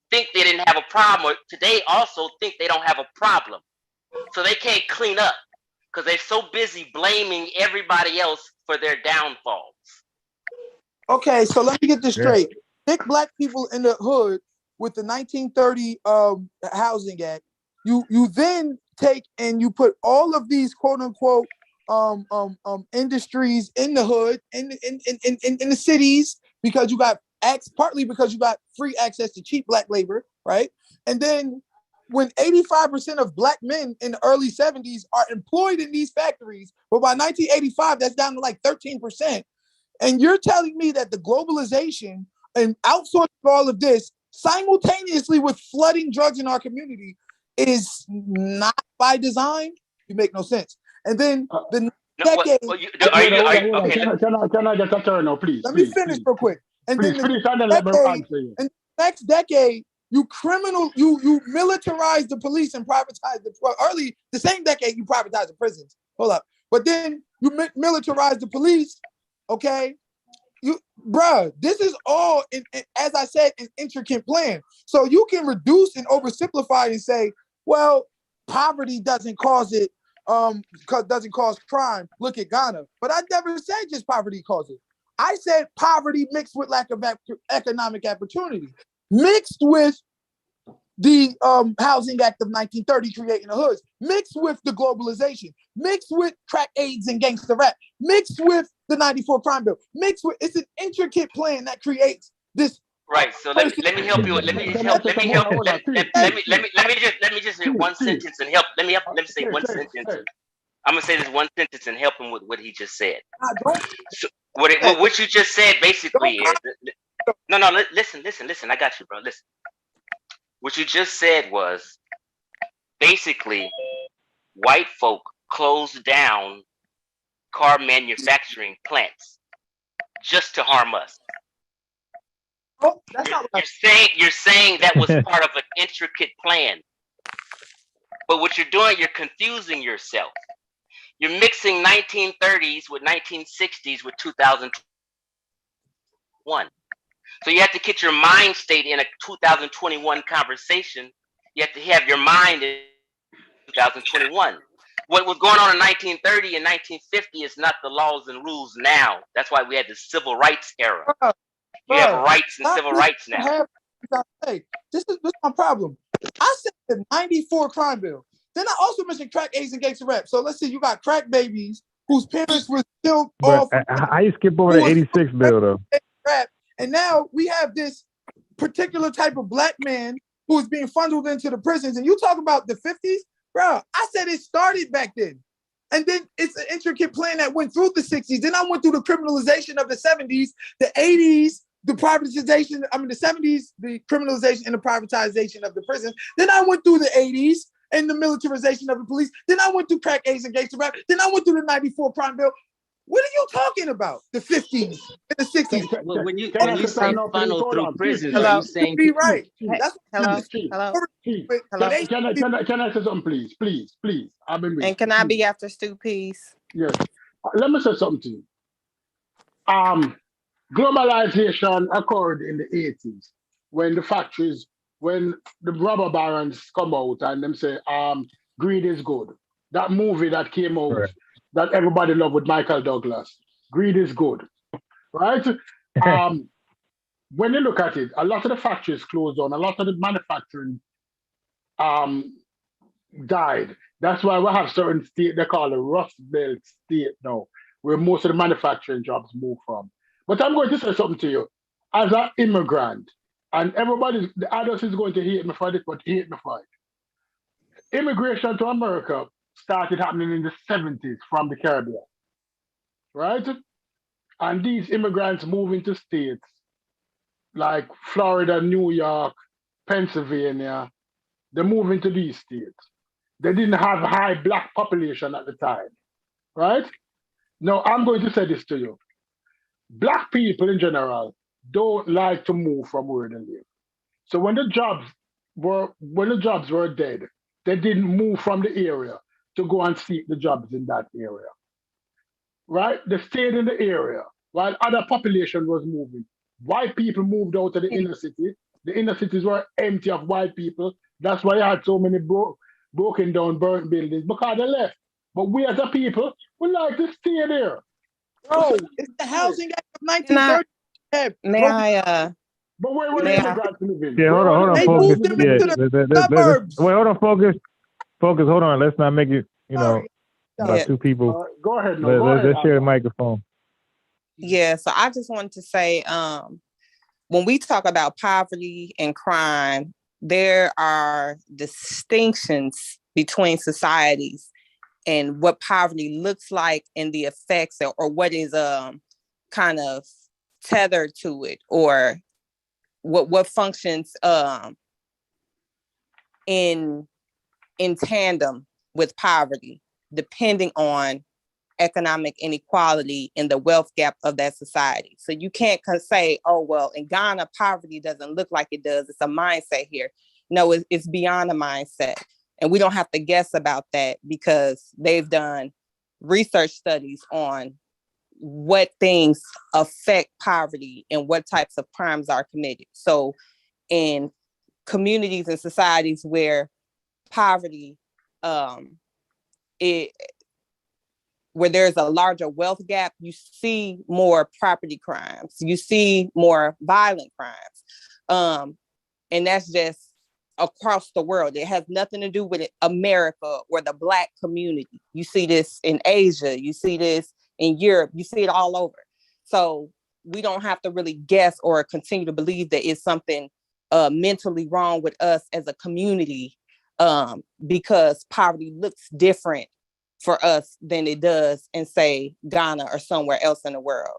Speaker 1: think they didn't have a problem, or today also think they don't have a problem. So they can't clean up because they're so busy blaming everybody else for their downfalls.
Speaker 3: Okay, so let me get this straight. Thick black people in the hood with the 1930 Housing Act. You then take and you put all of these quote unquote industries in the hood, in the cities, because you got partly because you got free access to cheap black labor, right? And then when 85% of black men in the early 70s are employed in these factories, but by 1985, that's down to like 13%. And you're telling me that the globalization and outsourcing all of this simultaneously with flooding drugs in our community is not by design? You make no sense. And then the decade.
Speaker 1: Okay?
Speaker 4: Can I get a turn now, please?
Speaker 3: Let me finish real quick. And
Speaker 4: Please
Speaker 3: then
Speaker 4: finish and then let me answer you.
Speaker 3: in the next decade, you militarize the police and privatize the same decade you privatize the prisons. Hold up. But then you militarize the police, okay? This is all, as I said, an intricate plan. So you can reduce and oversimplify and say, well, poverty doesn't cause it, doesn't cause crime. Look at Ghana. But I never said just poverty causes it. I said poverty mixed with lack of economic opportunity, mixed with the Housing Act of 1930 creating the hoods, mixed with the globalization, mixed with crack, AIDS, and gangster rap, mixed with the 94 crime bill, it's an intricate plan that creates this.
Speaker 1: Right. So let me help you. Let me just say one sentence and help. Let me say one sentence. I'm gonna say this one sentence and help him with what he just said. So what you just said basically is no. Listen. I got you, bro. Listen. What you just said was basically white folk closed down car manufacturing plants just to harm us.
Speaker 3: Oh, that's not what
Speaker 1: you're saying that was part of an intricate plan. But what you're doing, you're confusing yourself. You're mixing 1930s with 1960s with 2001. So you have to get your mind state in a 2021 conversation. You have to have your mind in 2021. What was going on in 1930 and 1950 is not the laws and rules now. That's why we had the civil rights era. You have rights and civil rights now.
Speaker 3: This is my problem. I said the 94 crime bill. Then I also mentioned crack, AIDS, and gangster rap. So let's see, you got crack babies whose parents were killed off.
Speaker 2: How you skip over the 86 bill though?
Speaker 3: And now we have this particular type of black man who is being funneled into the prisons. And you talk about the 50s, bro. I said it started back then. And then it's an intricate plan that went through the 60s. Then I went through the criminalization of the 70s, the 80s, the privatization, the 70s, the criminalization and the privatization of the prisons. Then I went through the 80s and the militarization of the police. Then I went through crack, AIDS, and gangster rap. Then I went through the 94 crime bill. What are you talking about? The 50s and the 60s.
Speaker 1: Well, when you say funnel through prisons,
Speaker 3: are
Speaker 1: you saying
Speaker 3: be right?
Speaker 5: That's
Speaker 3: Hello.
Speaker 4: Can I say something, please? I've been waiting.
Speaker 5: And can I be after Stu, please?
Speaker 4: Yes. Let me say something to you. Globalization occurred in the 80s when the factories, when the robber barons come out and them say, greed is good. That movie that came out, right, that everybody loved with Michael Douglas, greed is good, right? When you look at it, a lot of the factories closed down, a lot of the manufacturing died. That's why we have certain states, they call it Rust Belt state now, where most of the manufacturing jobs move from. But I'm going to say something to you. As an immigrant, and everybody, the adults is going to hate me for this, but hate me for it. Immigration to America started happening in the 70s from the Caribbean, right? And these immigrants move into states like Florida, New York, Pennsylvania. They move into these states. They didn't have a high black population at the time, right? Now, I'm going to say this to you. Black people in general don't like to move from where they live. So when the jobs were dead, they didn't move from the area to go and seek the jobs in that area, right? They stayed in the area while other population was moving. White people moved out to the inner city. The inner cities were empty of white people. That's why you had so many broken down, burnt buildings, because they left. But we as a people, we like to stay there.
Speaker 3: Bro, it's the Housing Act of 1930.
Speaker 5: May I?
Speaker 4: But where were the immigrants living?
Speaker 2: Yeah, hold on,
Speaker 3: they
Speaker 2: focus.
Speaker 3: moved them into the suburbs.
Speaker 2: Wait, hold on, focus. Hold on. Let's not make it, About
Speaker 5: Yeah.
Speaker 2: two people.
Speaker 4: Go ahead. No, go ahead.
Speaker 2: Let's share the
Speaker 4: Alpha.
Speaker 2: microphone.
Speaker 5: Yeah, so I just wanted to say, when we talk about poverty and crime, there are distinctions between societies and what poverty looks like and the effects or what is kind of tethered to it, or what functions in tandem with poverty, depending on economic inequality and the wealth gap of that society. So you can't say, oh, well, in Ghana, poverty doesn't look like it does. It's a mindset here. No, it's beyond a mindset. And we don't have to guess about that because they've done research studies on what things affect poverty and what types of crimes are committed. So in communities and societies where poverty, where there's a larger wealth gap, you see more property crimes, you see more violent crimes. And that's just across the world. It has nothing to do with America or the Black community. You see this in Asia, you see this in Europe, you see it all over. So we don't have to really guess or continue to believe that it's something mentally wrong with us as a community because poverty looks different for us than it does in, say, Ghana or somewhere else in the world.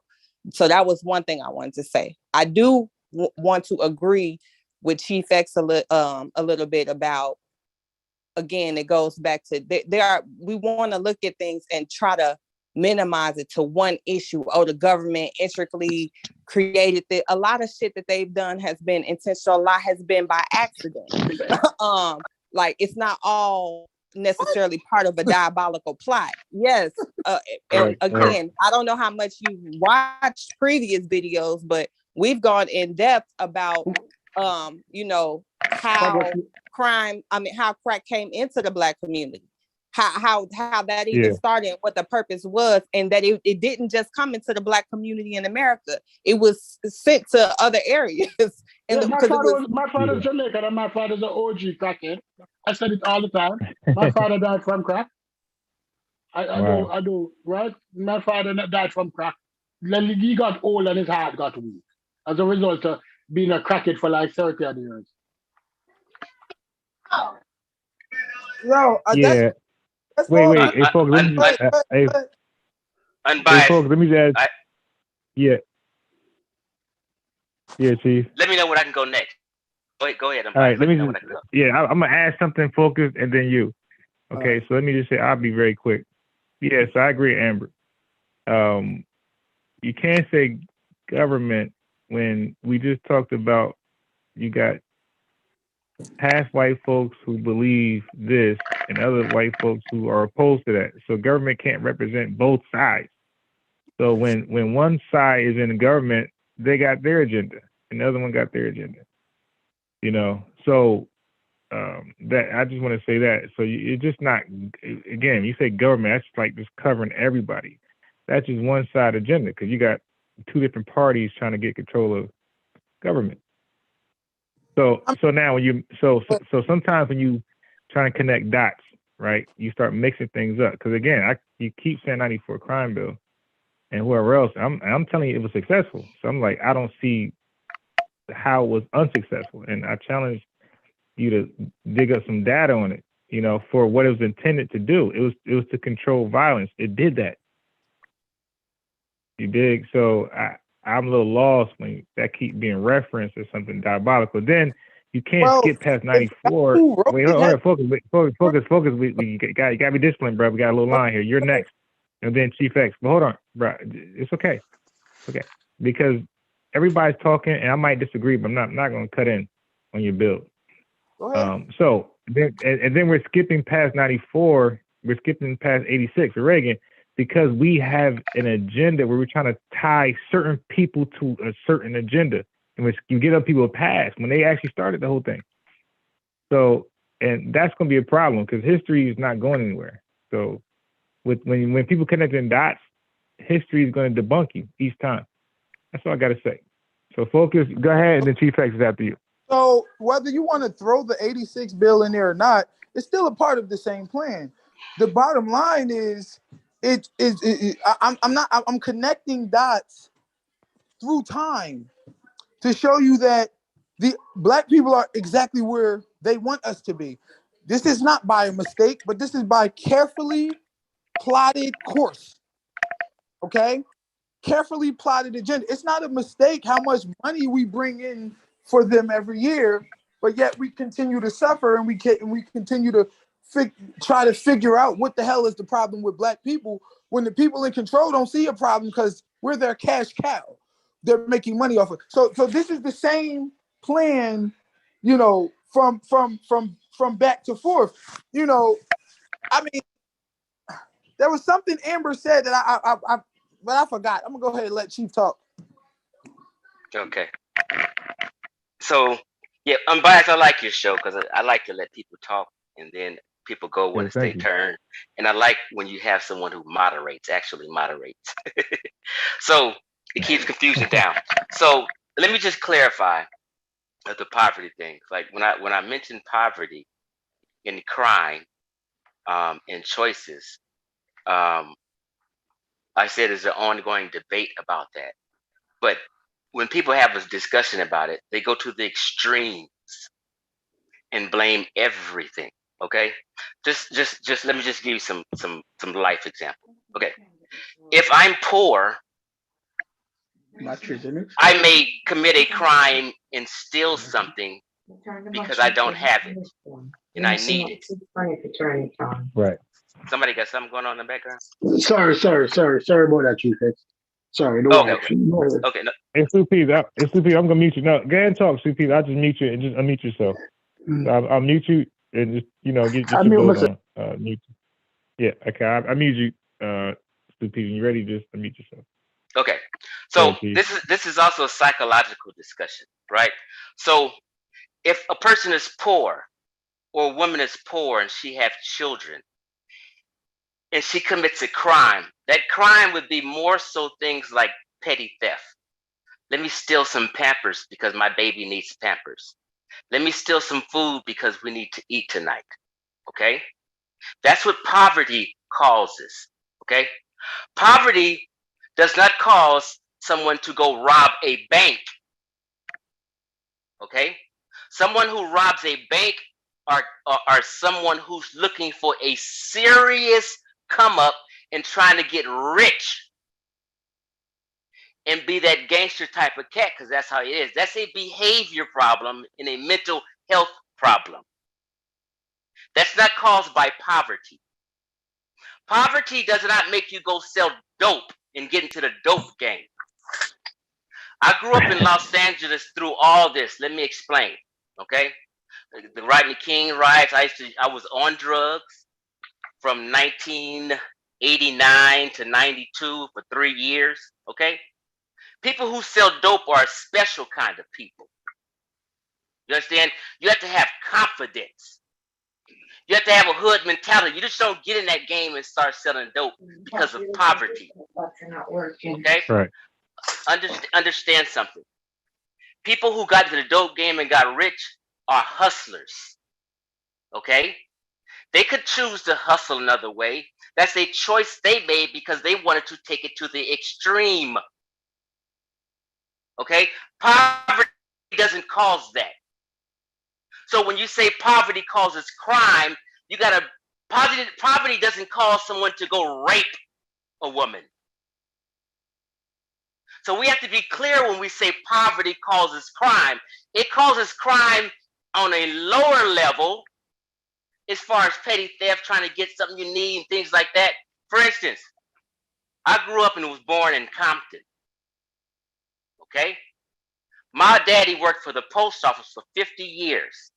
Speaker 5: So that was one thing I wanted to say. I do want to agree with Chief X a little bit about, again, it goes back to we want to look at things and try to minimize it to one issue. Oh, the government intricately created it. A lot of shit that they've done has been intentional. A lot has been by accident. Like it's not all necessarily part of a diabolical plot. Yes. And again, I don't know how much you watched previous videos, but we've gone in depth about how how crack came into the Black community, how that even started, what the purpose was, and that it didn't just come into the Black community in America. It was sent to other areas. And
Speaker 4: my father's Jamaican and my father's an OG crackhead. I said it all the time. My father died from crack. I do, right? My father died from crack. He got old and his heart got weak as a result of being a crackhead for like 30 odd years.
Speaker 3: Yo,
Speaker 2: yeah. Wait. Hey, folks, let me just ask. Yeah. Yeah, Chief.
Speaker 1: Let me know when I can go next. Go ahead.
Speaker 2: All right, let me just, I'm going to add something focused and then you. Okay, so let me just say, I'll be very quick. Yes, I agree, Amber. You can't say government when we just talked about you got half white folks who believe this and other white folks who are opposed to that. So government can't represent both sides. So when one side is in the government, they got their agenda and the other one got their agenda. So that I just want to say that. So it's just not, again, you say government, that's like just covering everybody. That's just one side agenda because you got two different parties trying to get control of government. So now when so sometimes when you trying to connect dots, right, you start mixing things up. Because again, you keep saying 94 crime bill and whoever else, I'm telling you it was successful. So I'm like, I don't see how it was unsuccessful. And I challenge you to dig up some data on it, for what it was intended to do. It was to control violence. It did that. You dig? So I'm a little lost when that keep being referenced as something diabolical. Then you can't skip past 94. Wait, hold on, focus. We gotta be disciplined, bro. We got a little line here. You're next, and then Chief X. But hold on, bro. It's okay. Okay, because everybody's talking, and I might disagree, but I'm not going to cut in on your build.
Speaker 3: Go ahead.
Speaker 2: So then we're skipping past 94. We're skipping past 86 for Reagan because we have an agenda where we're trying to tie certain people to a certain agenda, in which you get other people a pass when they actually started the whole thing. So, and that's going to be a problem because history is not going anywhere. So, when people connect in dots, history is going to debunk you each time. That's all I got to say. So focus, go ahead, and then Chief X is after you.
Speaker 3: So whether you want to throw the 86 bill in there or not, it's still a part of the same plan. the bottom line is, I'm connecting dots through time to show you that the black people are exactly where they want us to be. This is not by a mistake, but this is by carefully plotted course. Okay? Carefully plotted agenda. It's not a mistake how much money we bring in for them every year, but yet we continue to suffer, and we continue to try to figure out what the hell is the problem with black people when the people in control don't see a problem because we're their cash cow. They're making money off of. So this is the same plan, you know, from back to forth. You know, I mean, there was something Amber said that but I forgot. I'm gonna go ahead and let Chief talk.
Speaker 1: Okay. So yeah, Unbiased, I like your show because I like to let people talk and then people go when it's their turn. And I like when you have someone who actually moderates. So it keeps confusion down. So let me just clarify the poverty thing. Like when I mentioned poverty and crime and choices, I said there's an ongoing debate about that. But when people have a discussion about it, they go to the extremes and blame everything. Okay, just let me just give you some life example. Okay, if I'm poor, I may commit a crime and steal something because I don't have it and I need it.
Speaker 2: Right.
Speaker 1: Somebody got something going on in the background?
Speaker 4: Sorry about that, Chief. Sorry.
Speaker 1: Okay. No.
Speaker 2: Hey, Supi, I'm gonna mute you. No, go ahead and talk, Supi. I'll just mute you and just unmute yourself. So I'll mute you and just get your bills on. Mute you. Yeah, okay. I mute you, Supi. When you're ready, just unmute yourself.
Speaker 1: Okay. So this is also a psychological discussion, right? So if a person is poor or a woman is poor and she has children and she commits a crime, that crime would be more so things like petty theft. Let me steal some Pampers because my baby needs Pampers. Let me steal some food because we need to eat tonight. Okay? That's what poverty causes. Okay? Poverty does not cause someone to go rob a bank. Okay? Someone who robs a bank are someone who's looking for a serious come up and trying to get rich and be that gangster type of cat, because that's how it is. That's a behavior problem and a mental health problem. That's not caused by poverty. Poverty does not make you go sell dope and get into the dope game. I grew up in Los Angeles through all this. Let me explain. Okay? The Rodney King riots, I was on drugs from 1989 to 92 for 3 years. Okay? People who sell dope are a special kind of people. You understand? You have to have confidence. You have to have a hood mentality. You just don't get in that game and start selling dope because of poverty. Okay?
Speaker 2: Right.
Speaker 1: Understand something. People who got to the dope game and got rich are hustlers. Okay? They could choose to hustle another way. That's a choice they made because they wanted to take it to the extreme. Okay? Poverty doesn't cause that. So when you say poverty causes crime, you gotta, poverty doesn't cause someone to go rape a woman. So we have to be clear when we say poverty causes crime. It causes crime on a lower level as far as petty theft, trying to get something you need and things like that. For instance, I grew up and was born in Compton. Okay? My daddy worked for the post office for 50 years.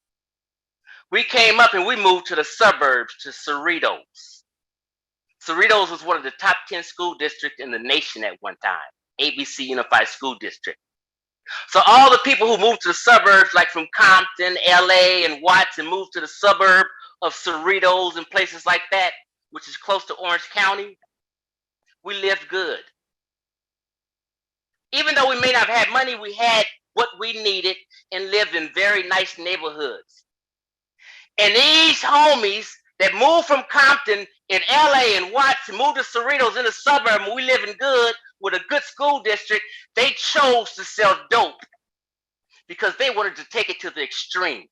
Speaker 1: We came up and we moved to the suburbs, to Cerritos. Cerritos was one of the top 10 school districts in the nation at one time, ABC Unified School District. So all the people who moved to the suburbs, like from Compton, LA, and Watts, and moved to the suburb of Cerritos and places like that, which is close to Orange County, we lived good. Even though we may not have had money, we had what we needed and lived in very nice neighborhoods. And these homies that moved from Compton in LA and Watts and moved to Cerritos in the suburb, and we living good with a good school district, they chose to sell dope because they wanted to take it to the extreme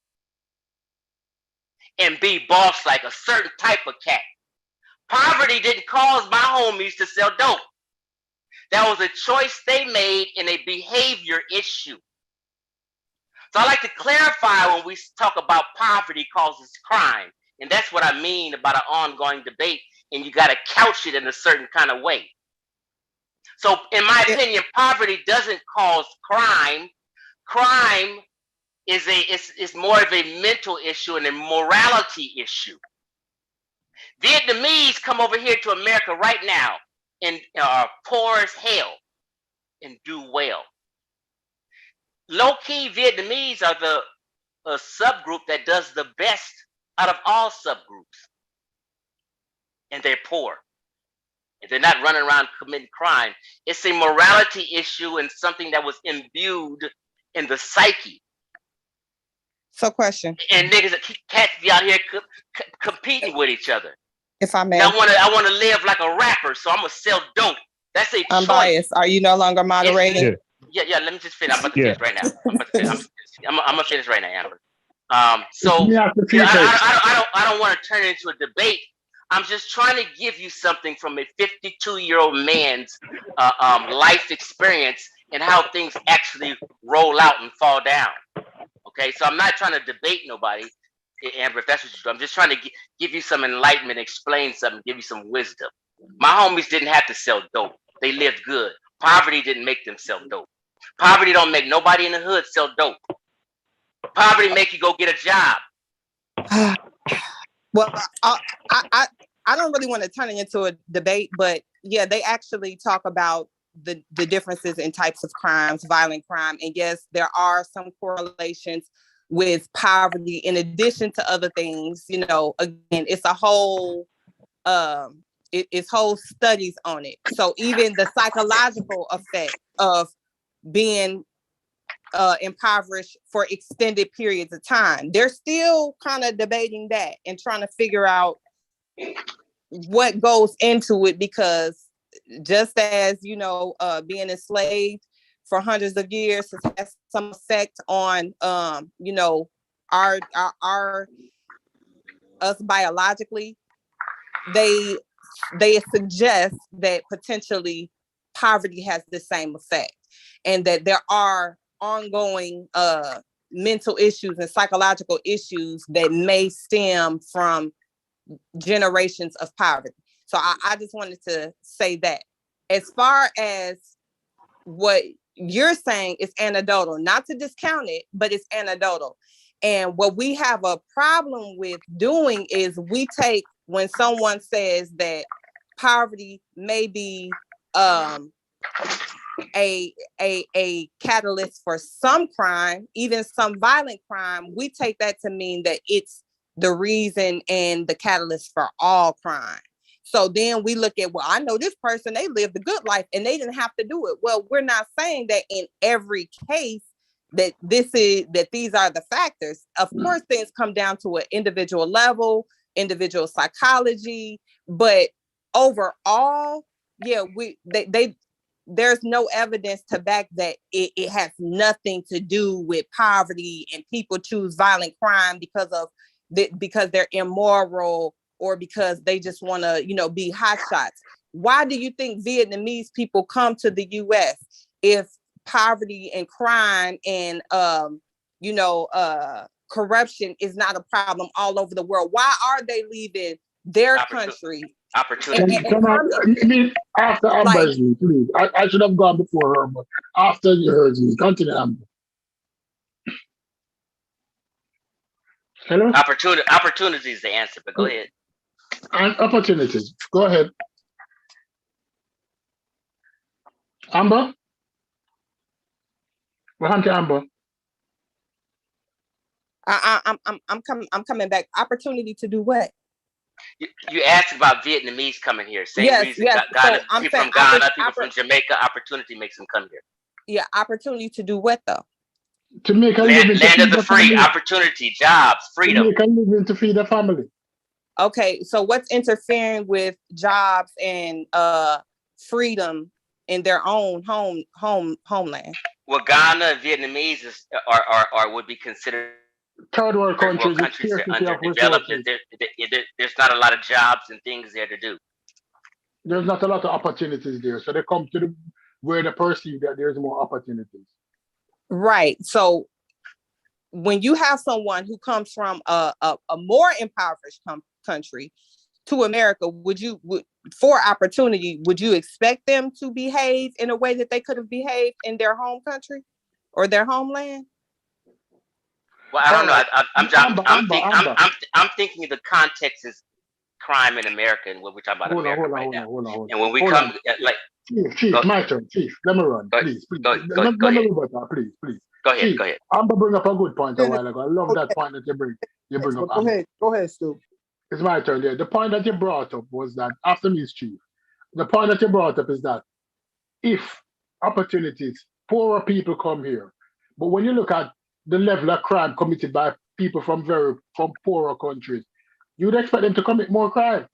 Speaker 1: and be boss like a certain type of cat. Poverty didn't cause my homies to sell dope. That was a choice they made in a behavior issue. So I like to clarify when we talk about poverty causes crime. And that's what I mean about an ongoing debate. And you got to couch it in a certain kind of way. So in my opinion, poverty doesn't cause crime. Crime is more of a mental issue and a morality issue. Vietnamese come over here to America right now and are poor as hell and do well. Low-key Vietnamese are the subgroup that does the best out of all subgroups. And they're poor. And they're not running around committing crime. It's a morality issue and something that was imbued in the psyche.
Speaker 5: So question,
Speaker 1: And niggas, cats be out here competing with each other.
Speaker 5: if I may.
Speaker 1: And I want to live like a rapper, so I'm gonna sell dope. That's a
Speaker 5: I'm
Speaker 1: choice.
Speaker 5: biased. Are you no longer moderating?
Speaker 1: Yeah. Let me just finish. I'm about to finish right now. I'm gonna finish right now, Amber. So
Speaker 4: Let me ask you a few questions.
Speaker 1: I don't want to turn it into a debate. I'm just trying to give you something from a 52-year-old man's life experience and how things actually roll out and fall down. Okay, so I'm not trying to debate nobody, Amber, if that's what you do. I'm just trying to give you some enlightenment, explain something, give you some wisdom. My homies didn't have to sell dope. They lived good. Poverty didn't make them sell dope. Poverty don't make nobody in the hood sell dope. Poverty make you go get a job.
Speaker 5: Well, I don't really want to turn it into a debate, but yeah, they actually talk about the differences in types of crimes, violent crime, and yes, there are some correlations with poverty in addition to other things. You know, again, it's a whole it's whole studies on it. So even the psychological effect of being impoverished for extended periods of time, they're still kind of debating that and trying to figure out what goes into it, because just as, you know, being enslaved for hundreds of years has some effect on, you know, our us biologically, they suggest that potentially poverty has the same effect, and that there are ongoing mental issues and psychological issues that may stem from generations of poverty. So I just wanted to say that. As far as what you're saying is anecdotal, not to discount it, but it's anecdotal. And what we have a problem with doing is we take, when someone says that poverty may be a catalyst for some crime, even some violent crime, we take that to mean that it's the reason and the catalyst for all crime. So then we look at, well, I know this person, they lived a good life and they didn't have to do it. Well, we're not saying that in every case that these are the factors. Of course, things come down to an individual level, individual psychology, but overall, yeah, there's no evidence to back that it has nothing to do with poverty and people choose violent crime because they're immoral or because they just want to, you know, be hotshots. Why do you think Vietnamese people come to the U.S. if poverty and crime and, you know, corruption is not a problem all over the world? Why are they leaving their country?
Speaker 1: Opportunity.
Speaker 4: After Amber's me, please. I should have gone before her, but after yours, continue, Amber. Hello?
Speaker 1: Opportunity is the answer, but go ahead.
Speaker 4: And opportunities. Go ahead. Amber? What happened to Amber?
Speaker 5: I'm coming back. Opportunity to do what?
Speaker 1: You asked about Vietnamese coming here. Same reason.
Speaker 5: Yes.
Speaker 1: Ghana,
Speaker 5: So I'm
Speaker 1: people
Speaker 5: saying
Speaker 1: from Ghana, people from Jamaica, opportunity makes them come here.
Speaker 5: Yeah, opportunity to do what though?
Speaker 4: To make a living.
Speaker 1: Land of the free, opportunity, jobs, freedom.
Speaker 4: To make a living to feed a family.
Speaker 5: Okay, so what's interfering with jobs and freedom in their own homeland?
Speaker 1: Well, Ghana and Vietnamese are would be considered
Speaker 4: Third world
Speaker 1: third world
Speaker 4: countries with
Speaker 1: countries. They're
Speaker 4: scarcity of
Speaker 1: underdeveloped.
Speaker 4: resources.
Speaker 1: There's not a lot of jobs and things there to do.
Speaker 4: There's not a lot of opportunities there. So they come to where they perceive that there's more opportunities.
Speaker 5: Right. So when you have someone who comes from a more impoverished country to America, for opportunity, would you expect them to behave in a way that they could have behaved in their home country or their homeland?
Speaker 1: Well, I don't know. I'm thinking the context is crime in America and what we're talking about America right now.
Speaker 4: Hold on.
Speaker 1: And when we come, like,
Speaker 4: Chief, my turn. Chief, let me run, please. Let me rebut, please.
Speaker 1: Go ahead.
Speaker 4: Chief,
Speaker 1: Go ahead.
Speaker 4: Amber bring up a good point a while ago. I love that point that you bring up.
Speaker 3: Go ahead, Stu.
Speaker 4: It's my turn there. The point that you brought up was that after me is Chief. The point that you brought up is that if opportunities, poorer people come here, but when you look at the level of crime committed by people from poorer countries, you'd expect them to commit more crime.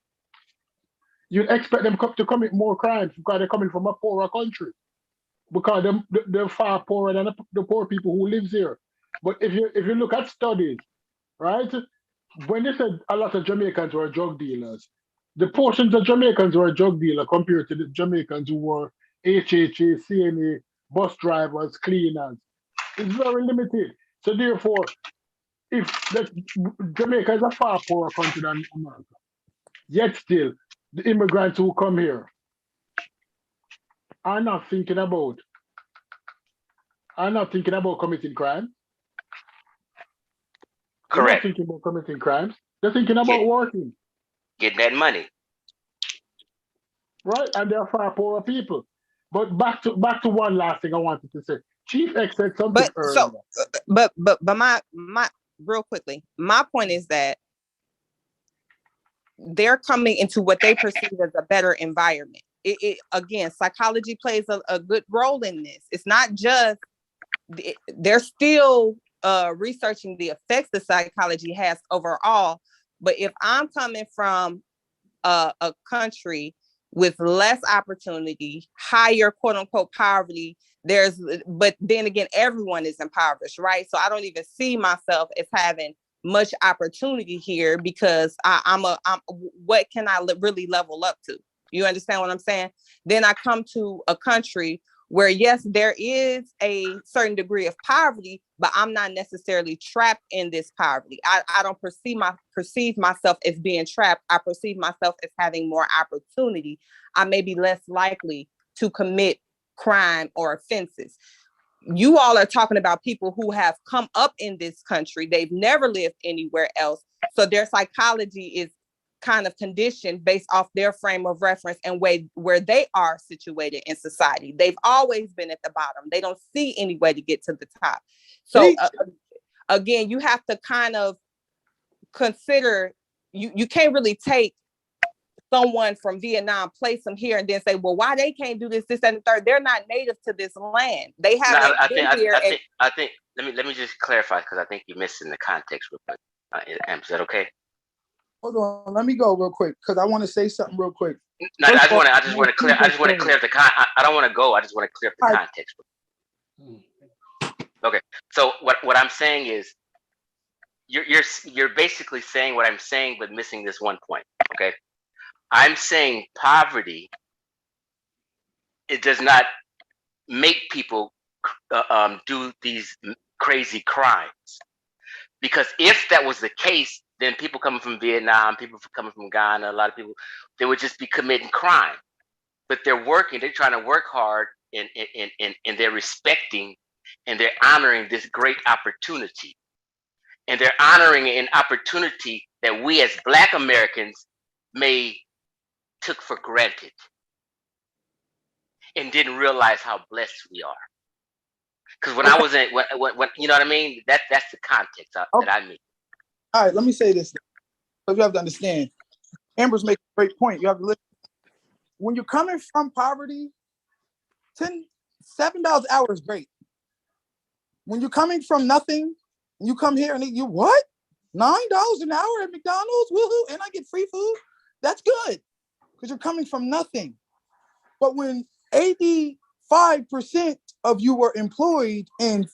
Speaker 4: You'd expect them to commit more crimes because they're coming from a poorer country. Because they're far poorer than the poor people who live here. But if you look at studies, right? When they said a lot of Jamaicans were drug dealers, the portions of Jamaicans who were drug dealers compared to the Jamaicans who were HHA, CNA, bus drivers, cleaners, is very limited. So therefore, if Jamaica is a far poorer country than America, yet still, the immigrants who come here are not thinking about committing crime.
Speaker 1: Correct.
Speaker 4: They're not thinking about committing crimes. They're thinking about working.
Speaker 1: Getting that money.
Speaker 4: Right, and they're far poorer people. But back to one last thing I wanted to say. Chief X said something earlier.
Speaker 5: But my real quickly, my point is that they're coming into what they perceive as a better environment. It again, psychology plays a good role in this. It's not just they're still researching the effects that psychology has overall. But if I'm coming from a country with less opportunity, higher quote unquote poverty, but then again, everyone is impoverished, right? So I don't even see myself as having much opportunity here because I'm what can I really level up to? You understand what I'm saying? Then I come to a country where, yes, there is a certain degree of poverty, but I'm not necessarily trapped in this poverty. I don't perceive myself as being trapped. I perceive myself as having more opportunity. I may be less likely to commit crime or offenses. You all are talking about people who have come up in this country. They've never lived anywhere else. So their psychology is kind of conditioned based off their frame of reference and where they are situated in society. They've always been at the bottom. They don't see any way to get to the top. So again, you have to kind of consider, you can't really take someone from Vietnam, place them here, and then say, well, why they can't do this, and the third? They're not native to this land. They haven't been here.
Speaker 1: I think. Let me just clarify because I think you're missing the context real quick. Is that okay?
Speaker 3: Hold on, let me go real quick because I want to say something real quick.
Speaker 1: No, I just want to clear up the I don't want to go. I just want to clear up the context. Okay. So what I'm saying is, you're basically saying what I'm saying, but missing this one point. Okay. I'm saying poverty, it does not make people do these crazy crimes. Because if that was the case, then people coming from Vietnam, people coming from Ghana, a lot of people, they would just be committing crime. But they're working, they're trying to work hard, and they're respecting and they're honoring this great opportunity. And they're honoring an opportunity that we as Black Americans may took for granted and didn't realize how blessed we are. Because when I was in, when you know what I mean, that's the context that I mean.
Speaker 3: All right, let me say this. You have to understand. Amber's making a great point. You have to listen. When you're coming from poverty, $7 an hour is great. When you're coming from nothing, you come here and you what? an hour at McDonald's, woohoo, and I get free food. That's good because you're coming from nothing. But when 85% of you were employed in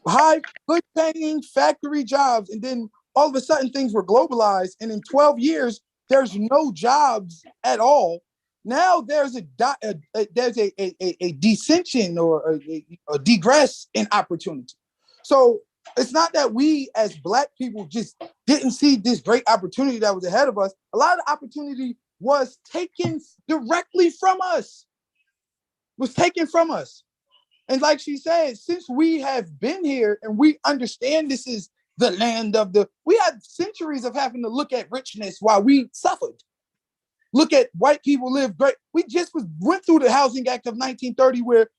Speaker 3: high, good-paying factory jobs, and then all of a sudden things were globalized, and in 12 years there's no jobs at all. Now there's a descension or a degress in opportunity. So it's not that we as Black people just didn't see this great opportunity that was ahead of us. A lot of the opportunity was taken directly from us. And like she said, since we have been here and we understand this is the land of we had centuries of having to look at richness while we suffered. Look at white people live great. We just went through the Housing Act of 1930 where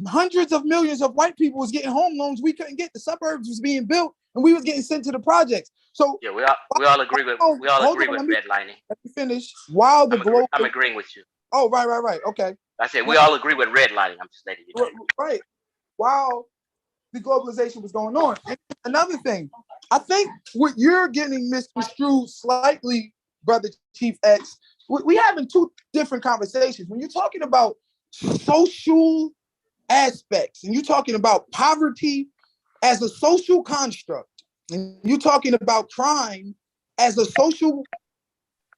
Speaker 3: hundreds of millions of white people was getting home loans we couldn't get. The suburbs was being built and we was getting sent to the projects. So
Speaker 1: yeah, we all agree with redlining.
Speaker 3: Let me finish. While the
Speaker 1: I'm agreeing with you.
Speaker 3: Oh, right. Okay.
Speaker 1: I said we all agree with redlining. I'm just letting you know.
Speaker 3: Right. While the globalization was going on. And another thing, I think what you're getting misconstrued slightly, Brother Chief X, we having two different conversations. When you're talking about social aspects and you're talking about poverty as a social construct, and you're talking about crime as a social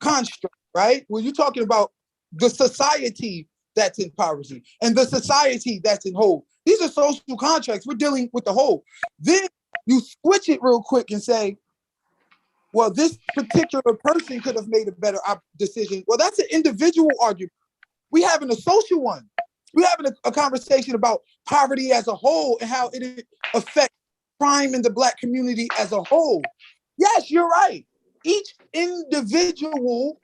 Speaker 3: construct, right? When you're talking about the society that's in poverty and the society that's in whole. These are social contracts. We're dealing with the whole. Then you switch it real quick and say, well, this particular person could have made a better decision. Well, that's an individual argument. We're having a social one. We're having a conversation about poverty as a whole and how it affects crime in the Black community as a whole. Yes, you're right. Each individual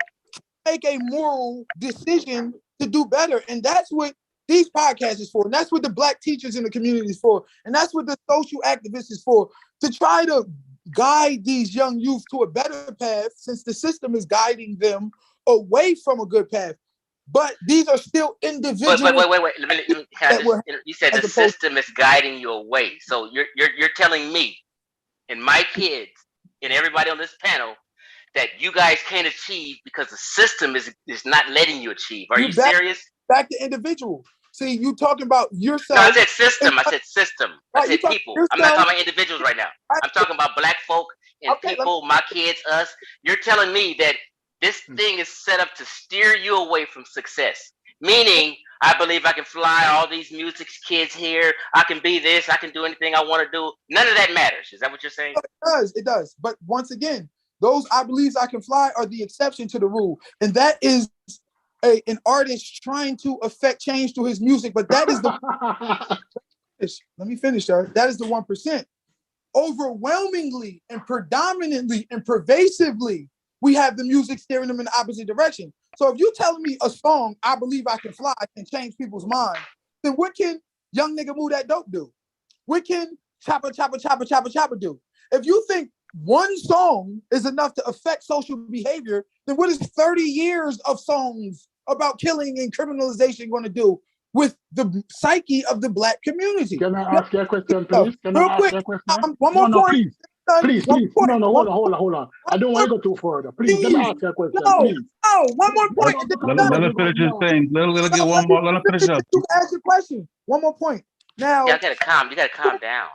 Speaker 3: make a moral decision to do better. And that's what these podcasts is for. And that's what the Black teachers in the community is for. And that's what the social activists is for, to try to guide these young youth to a better path, since the system is guiding them away from a good path. But these are still individuals.
Speaker 1: Wait. You said the system is guiding you away. So you're telling me and my kids and everybody on this panel that you guys can't achieve because the system is not letting you achieve. Are you serious?
Speaker 3: Back to individual. See, you talking about yourself.
Speaker 1: No, I said system. I said people. I'm not talking about individuals right now. I'm talking about Black folk and people, my kids, us. You're telling me that this thing is set up to steer you away from success. Meaning, I believe I can fly all these music kids here. I can be this. I can do anything I want to do. None of that matters. Is that what you're saying?
Speaker 3: It does. But once again, those I believe I can fly are the exception to the rule. And that is an artist trying to affect change through his music. But that is the let me finish, sir. That is the 1%. Overwhelmingly and predominantly and pervasively, we have the music steering them in the opposite direction. So if you're telling me a song, I Believe I Can Fly, can change people's mind, then what can Young Nigga Move That Dope do? What can Chopper do? If you think one song is enough to affect social behavior, then what is 30 years of songs about killing and criminalization going to do with the psyche of the Black community?
Speaker 4: Can I ask you a question, please?
Speaker 3: One more point.
Speaker 4: Please. No, hold on. I don't want to go too further. Please, let me ask you a question. Please.
Speaker 3: No, one more point.
Speaker 2: Let him finish his thing. Let him get one more. Let him finish up.
Speaker 3: You ask your question. One more point. Now,
Speaker 1: you gotta calm down.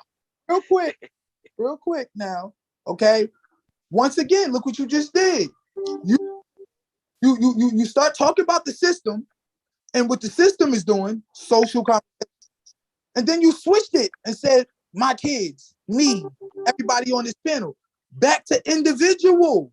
Speaker 3: Real quick now. Okay. Once again, look what you just did. You start talking about the system and what the system is doing, social conversation. And then you switched it and said, my kids, me, everybody on this panel, back to individual.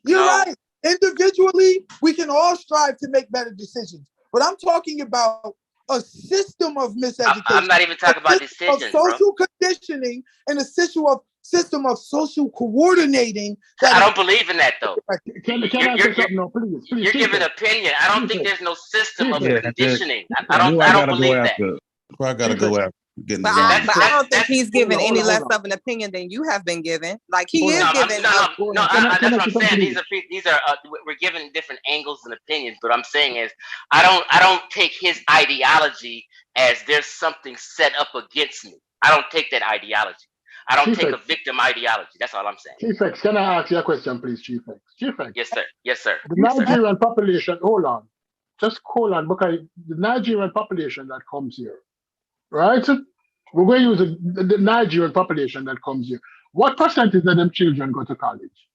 Speaker 3: You're right. Individually, we can all strive to make better decisions. But I'm talking about a system of miseducation.
Speaker 1: I'm not even talking about decisions,
Speaker 3: of social conditioning and a system of social coordinating.
Speaker 1: I don't believe in that, though.
Speaker 4: Can I say something? No, please.
Speaker 1: You're giving an opinion. I don't think there's no system of conditioning. I don't believe that.
Speaker 6: I gotta go after.
Speaker 5: But I don't think he's giving any less of an opinion than you have been given. Like he is giving.
Speaker 1: That's what I'm saying. These are we're giving different angles and opinions. But I'm saying is, I don't take his ideology as there's something set up against me. I don't take that ideology. I don't
Speaker 4: Chief
Speaker 1: take a
Speaker 4: X.
Speaker 1: victim ideology. That's all I'm saying.
Speaker 4: Chief X, can I ask you a question, please, Chief X? Chief X,
Speaker 1: Yes, sir. Yes, sir.
Speaker 4: the
Speaker 1: Yes, sir.
Speaker 4: Nigerian population, hold on. Just hold on, because the Nigerian population that comes here, right? We're going to use the Nigerian population that comes here. What percentage of them children go to college?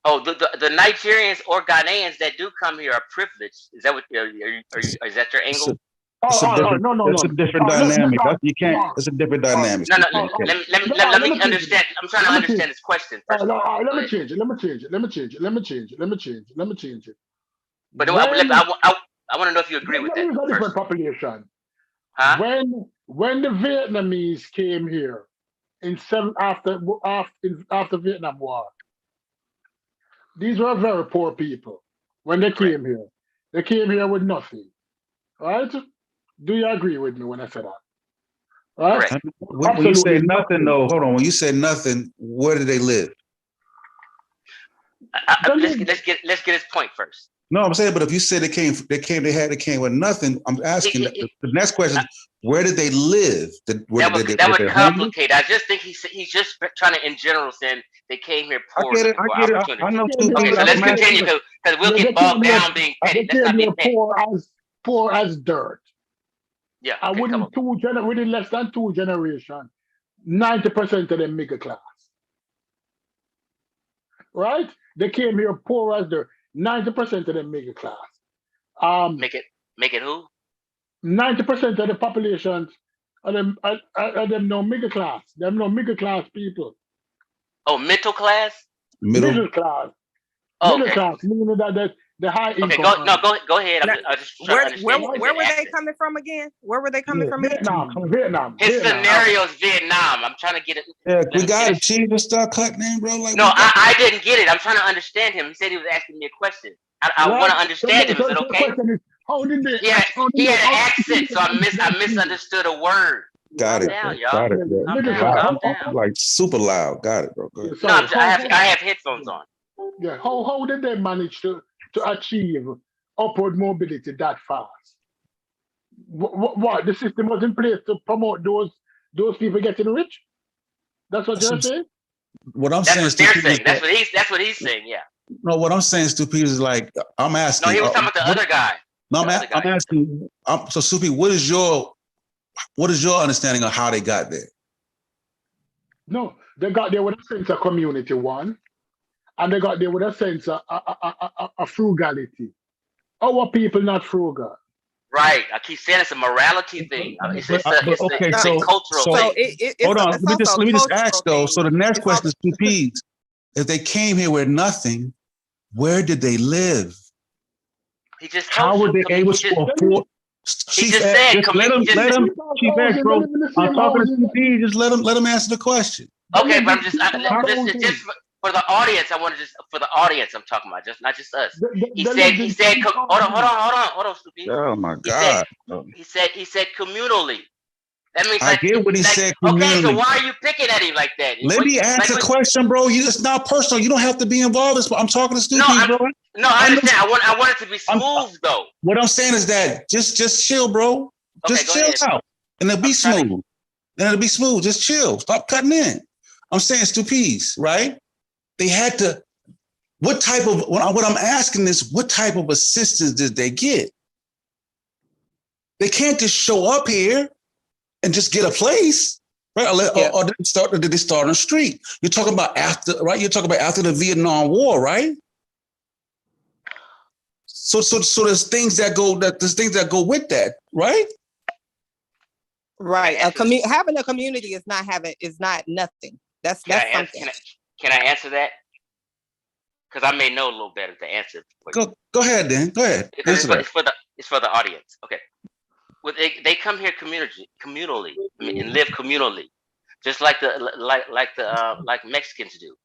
Speaker 1: Oh, the Nigerians or Ghanaians that do come here are privileged. Is that what? Is that your
Speaker 6: It's a,
Speaker 1: angle?
Speaker 6: it's a different.
Speaker 4: No,
Speaker 6: That's a different dynamic. You can't. It's a different dynamic.
Speaker 1: No, no.
Speaker 6: You can't.
Speaker 1: Let me understand. I'm trying to understand this question first.
Speaker 4: Let me change it.
Speaker 1: But I want to know if you agree with that.
Speaker 4: Let me use a different
Speaker 1: First.
Speaker 4: population.
Speaker 1: Huh?
Speaker 4: When the Vietnamese came here after Vietnam War, these were very poor people. When they came here, they came here with nothing, right? Do you agree with me when I say that? Right?
Speaker 1: Correct.
Speaker 6: When you say nothing, though, hold on. When you say nothing, where do they live?
Speaker 1: Let's get his point first.
Speaker 6: No, I'm saying, but if you said they came with nothing, I'm asking the next question is, where did they live?
Speaker 1: That would complicate. I just think he's just trying to, in general, saying they came here poor.
Speaker 6: I get it. I know.
Speaker 1: Okay, so let's continue because we'll get bogged down being petty. Let's not be petty.
Speaker 4: Poor as dirt.
Speaker 1: Yeah.
Speaker 4: And within less than 2 generations, 90% of them middle class. Right? They came here poor as dirt. 90% of them middle class.
Speaker 1: Make it who?
Speaker 4: 90% of the population are them no middle class. Them no middle class people.
Speaker 1: Oh, middle class?
Speaker 4: Middle class.
Speaker 1: Oh,
Speaker 4: middle
Speaker 1: okay.
Speaker 4: class, meaning that the high income.
Speaker 1: Okay, go ahead. I just trying to
Speaker 5: Where
Speaker 1: understand.
Speaker 5: were they coming from again? Where were they coming from?
Speaker 4: Vietnam.
Speaker 1: His scenario is Vietnam. I'm trying to get it.
Speaker 6: Yeah, we got it, Chief. Let's start cutting in, bro. Like,
Speaker 1: no, I didn't get it. I'm trying to understand him. He said he was asking me a question. I want to understand him. Is it okay?
Speaker 4: How did they?
Speaker 1: He had an accent, so I misunderstood a word.
Speaker 6: Got it.
Speaker 1: Down, y'all.
Speaker 6: Got it, bro.
Speaker 1: Calm down.
Speaker 6: Like super loud. Got it, bro. Go ahead.
Speaker 1: No, I have headphones on.
Speaker 4: Yeah. How did they manage to achieve upward mobility that fast? What the system was in place to promote those people getting rich? That's what you're saying?
Speaker 6: What I'm
Speaker 1: That's
Speaker 6: saying
Speaker 1: what
Speaker 6: is
Speaker 1: they're saying. That's what he's saying. Yeah.
Speaker 6: No, what I'm saying, Stupid, is like I'm asking.
Speaker 1: No, he was talking about the other guy.
Speaker 6: No, I'm asking. So, Stupid, what is your understanding of how they got there?
Speaker 4: No, they got there with a sense of community, one, and they got there with a sense of frugality. Our people not frugal.
Speaker 1: Right. I keep saying it's a morality thing. It's a cultural thing.
Speaker 6: Hold on. Let me just ask though. So the next question is two P's. If they came here with nothing, where did they live?
Speaker 1: He just
Speaker 6: how were they able to afford?
Speaker 1: He just said,
Speaker 6: let him. Chief X, bro. I'm talking to two P's. Just let him answer the question.
Speaker 1: Okay, but I'm just for the audience. I want to for the audience. I'm talking about not just us. He said. Hold on, Stupid.
Speaker 6: Oh my God.
Speaker 1: He said communally. That means
Speaker 6: I get what he said.
Speaker 1: Okay, so why are you picking at him like that?
Speaker 6: Let me ask a question, bro. It's not personal. You don't have to be involved. I'm talking to Stupid, bro.
Speaker 1: No, I understand. I want it to be smooth, though.
Speaker 6: What I'm saying is that just chill, bro. Just chill out, and it'll be smooth. And it'll be smooth. Just chill. Stop cutting in. I'm saying Stupides, right? They had to. What I'm asking is, what type of assistance did they get? They can't just show up here and just get a place, right? Or did they start on the street? You're talking about after, right? You're talking about after the Vietnam War, right? So there's things that go with that, right?
Speaker 5: Right. Having a community is not nothing. That's something.
Speaker 1: Can I answer that? Because I may know a little better the answer.
Speaker 6: Go ahead, then. Go ahead.
Speaker 1: It's for the audience. Okay. Well, they come here communally and live communally, just like Mexicans do.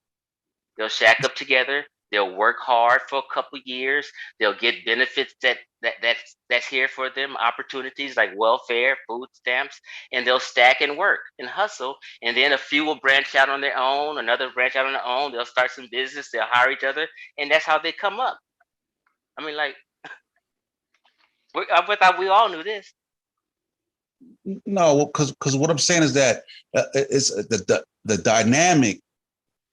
Speaker 1: They'll shack up together. They'll work hard for a couple of years. They'll get benefits that's here for them, opportunities like welfare, food stamps, and they'll stack and work and hustle. And then a few will branch out on their own, another branch out on their own. They'll start some business. They'll hire each other, and that's how they come up. I mean, like, I thought we all knew this.
Speaker 6: No, because what I'm saying is that it's the dynamic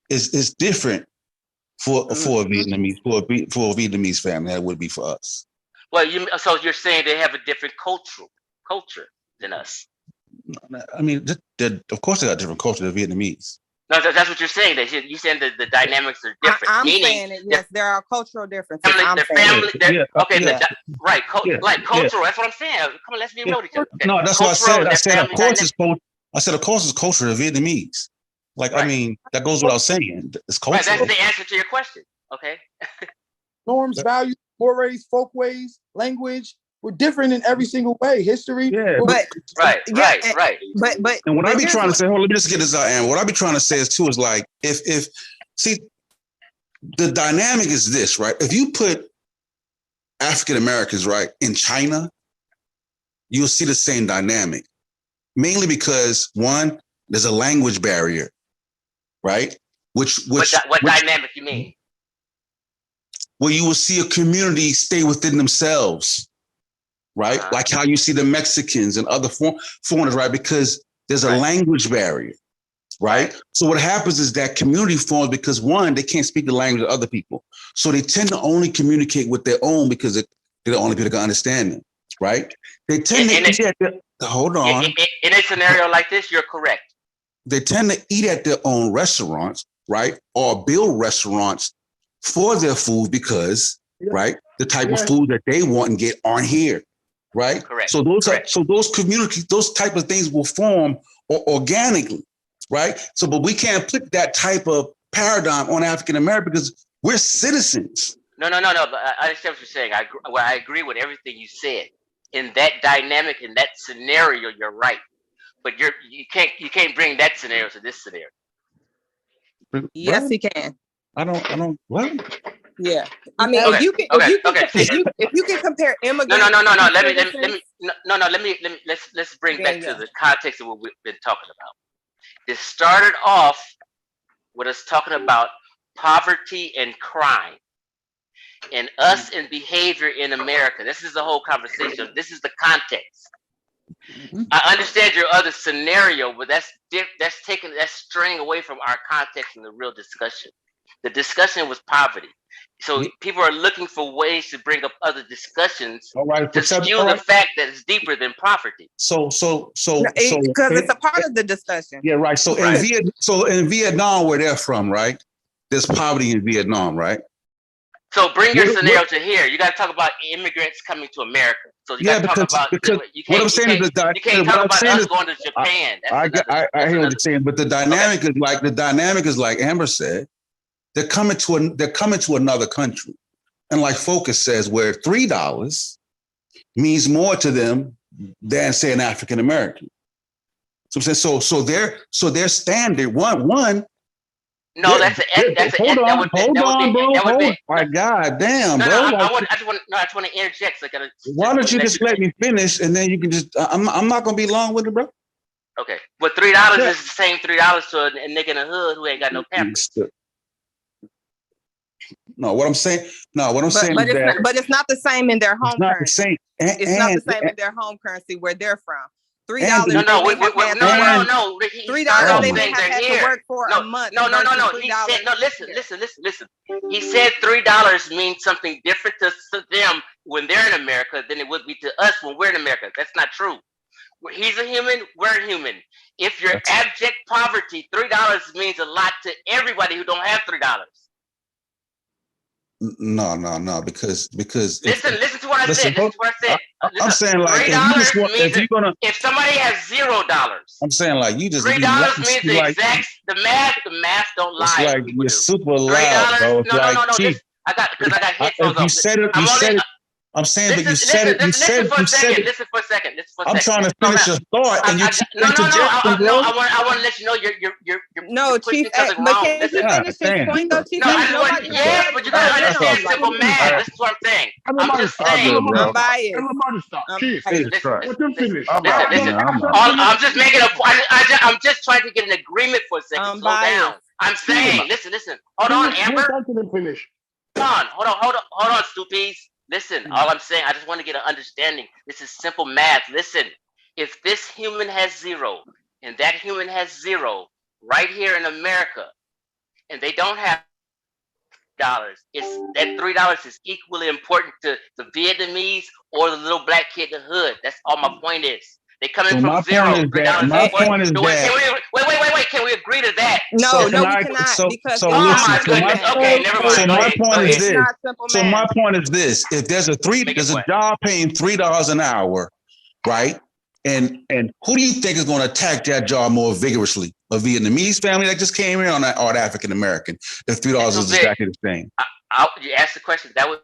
Speaker 6: is different for a Vietnamese for a Vietnamese family than it would be for us.
Speaker 1: Well, so you're saying they have a different culture than us.
Speaker 6: I mean, of course they got different culture. They're Vietnamese.
Speaker 1: No, that's what you're saying. That you're saying that the dynamics are different.
Speaker 5: I'm
Speaker 1: meaning
Speaker 5: saying it. Yes, there are cultural differences.
Speaker 1: Right? Cultural. That's what I'm saying. Come on, let's be real with each other. Okay.
Speaker 6: No, that's
Speaker 1: cultural,
Speaker 6: what I said. Of course,
Speaker 1: dynamic.
Speaker 6: it's culture. I said, of course, it's culture of Vietnamese. Like,
Speaker 1: Right.
Speaker 6: I mean, that goes without saying. It's culture.
Speaker 1: Right, that's the answer to your question. Okay.
Speaker 3: Norms, values, mores, folkways, language. We're different in every single way. History.
Speaker 2: Yeah,
Speaker 5: But
Speaker 1: Right.
Speaker 5: but
Speaker 6: And what I be
Speaker 5: here's
Speaker 6: trying to say, hold on, let me just get this out. And what I be trying to say is too is like, if see, the dynamic is this, right? If you put African Americans right in China, you'll see the same dynamic. Mainly because one, there's a language barrier, right? What
Speaker 1: dynamic you mean?
Speaker 6: Where you will see a community stay within themselves, right?
Speaker 1: Uh-huh.
Speaker 6: Like how you see the Mexicans and other foreigners, right? Because there's a language barrier, right? So what happens is that community forms because one, they can't speak the language of other people. So they tend to only communicate with their own because they're the only people that can understand them, right? They tend to eat at their, hold on.
Speaker 1: In a scenario like this, you're correct.
Speaker 6: They tend to eat at their own restaurants, right? Or build restaurants for their food because, right, the type of food that they want and get aren't here, right?
Speaker 1: Correct.
Speaker 6: So those communities, those type of things will form organically, right? So, but we can't put that type of paradigm on African American because we're citizens.
Speaker 1: No. But I understand what you're saying. I agree with everything you said. In that dynamic, in that scenario, you're right. But you can't bring that scenario to this scenario.
Speaker 5: yes, he can.
Speaker 6: I don't. What?
Speaker 5: Yeah, I mean,
Speaker 1: Okay,
Speaker 5: if you can compare immigrants.
Speaker 1: No. Let's bring back to the context of what we've been talking about. This started off with us talking about poverty and crime, and us and behavior in America. This is the whole conversation. This is the context. I understand your other scenario, but that's straying away from our context and the real discussion. The discussion was poverty. So people are looking for ways to bring up other discussions to skew the fact that it's deeper than poverty.
Speaker 6: So
Speaker 5: Because it's a part of the discussion.
Speaker 6: Yeah, right. So in Vietnam, where they're from, right? There's poverty in Vietnam, right?
Speaker 1: So bring your scenario to here. You got to talk about immigrants coming to America. So you got to talk about you can't talk about us going to Japan.
Speaker 6: I hear what you're saying, but the dynamic is like Amber said. They're coming to another country, and like Focus says, where $3 means more to them than say an African American. So I'm saying so their standard one.
Speaker 1: No, hold on,
Speaker 6: bro. My God, damn, bro.
Speaker 1: I just want to interject. So
Speaker 6: why don't you just let me finish, and then you can just. I'm not gonna be long with it, bro.
Speaker 1: Okay, but $3 is the same $3 to a nigga in the hood who ain't got no pampers.
Speaker 6: No, what I'm saying is that.
Speaker 5: But it's not the same in their home currency.
Speaker 6: It's not the same.
Speaker 5: It's not the same in their home currency where they're from. $3.
Speaker 1: No. $3
Speaker 5: they may have had to work for a month.
Speaker 1: No. He said no. Listen. He said $3 means something different to them when they're in America than it would be to us when we're in America. That's not true. He's a human. We're human. If you're abject poverty, $3 means a lot to everybody who don't have $3.
Speaker 6: No, because
Speaker 1: listen to what I said.
Speaker 6: I'm saying like
Speaker 1: if somebody has $0,
Speaker 6: I'm saying like you just
Speaker 1: $3 means the exact the math don't lie.
Speaker 6: It's like you're super loud, bro.
Speaker 1: No. I got headphones on.
Speaker 6: You said it. I'm saying, but you said it.
Speaker 1: Listen for a second.
Speaker 6: I'm trying to finish your thought, and you interjecting, bro.
Speaker 1: I want to let you know you're
Speaker 5: no, Chief. But can you finish his point, though, Chief?
Speaker 1: Yes, but you gotta understand simple math. This is what I'm saying. I'm just saying.
Speaker 5: I'm biased.
Speaker 4: Chief,
Speaker 1: listen. I'm just making a point. I'm just trying to get an agreement for a second. Slow down. I'm saying. Listen. Hold on, Amber. Hold on, Stoopies. Listen, all I'm saying, I just want to get an understanding. This is simple math. Listen, If this human has zero and that human has zero right here in America, and they don't have dollars, it's that $3 is equally important to the Vietnamese or the little black kid in the hood. That's all my point is. They come in
Speaker 6: So
Speaker 1: from
Speaker 6: my
Speaker 1: zero.
Speaker 6: point is that
Speaker 1: $3
Speaker 6: my
Speaker 1: is important.
Speaker 6: point is
Speaker 1: So wait,
Speaker 6: that
Speaker 1: wait. Can we agree to that?
Speaker 5: No,
Speaker 6: can
Speaker 5: we
Speaker 6: I
Speaker 5: cannot because
Speaker 6: so
Speaker 5: it's
Speaker 1: Oh
Speaker 5: not
Speaker 6: listen,
Speaker 1: my
Speaker 6: so
Speaker 5: simple
Speaker 6: my
Speaker 1: goodness.
Speaker 5: math.
Speaker 1: Okay, never mind.
Speaker 6: so
Speaker 1: Go
Speaker 6: my
Speaker 1: ahead.
Speaker 6: point
Speaker 1: Go
Speaker 6: is
Speaker 1: ahead.
Speaker 5: It's
Speaker 6: this.
Speaker 5: not simple
Speaker 6: So my
Speaker 5: math.
Speaker 6: point is this: if there's a
Speaker 1: Make your point.
Speaker 6: job paying $3 an hour, right? And who do you think is going to attack that job more vigorously? A Vietnamese family that just came in, or an African American? If $3 is exactly the same.
Speaker 1: You asked the question. That was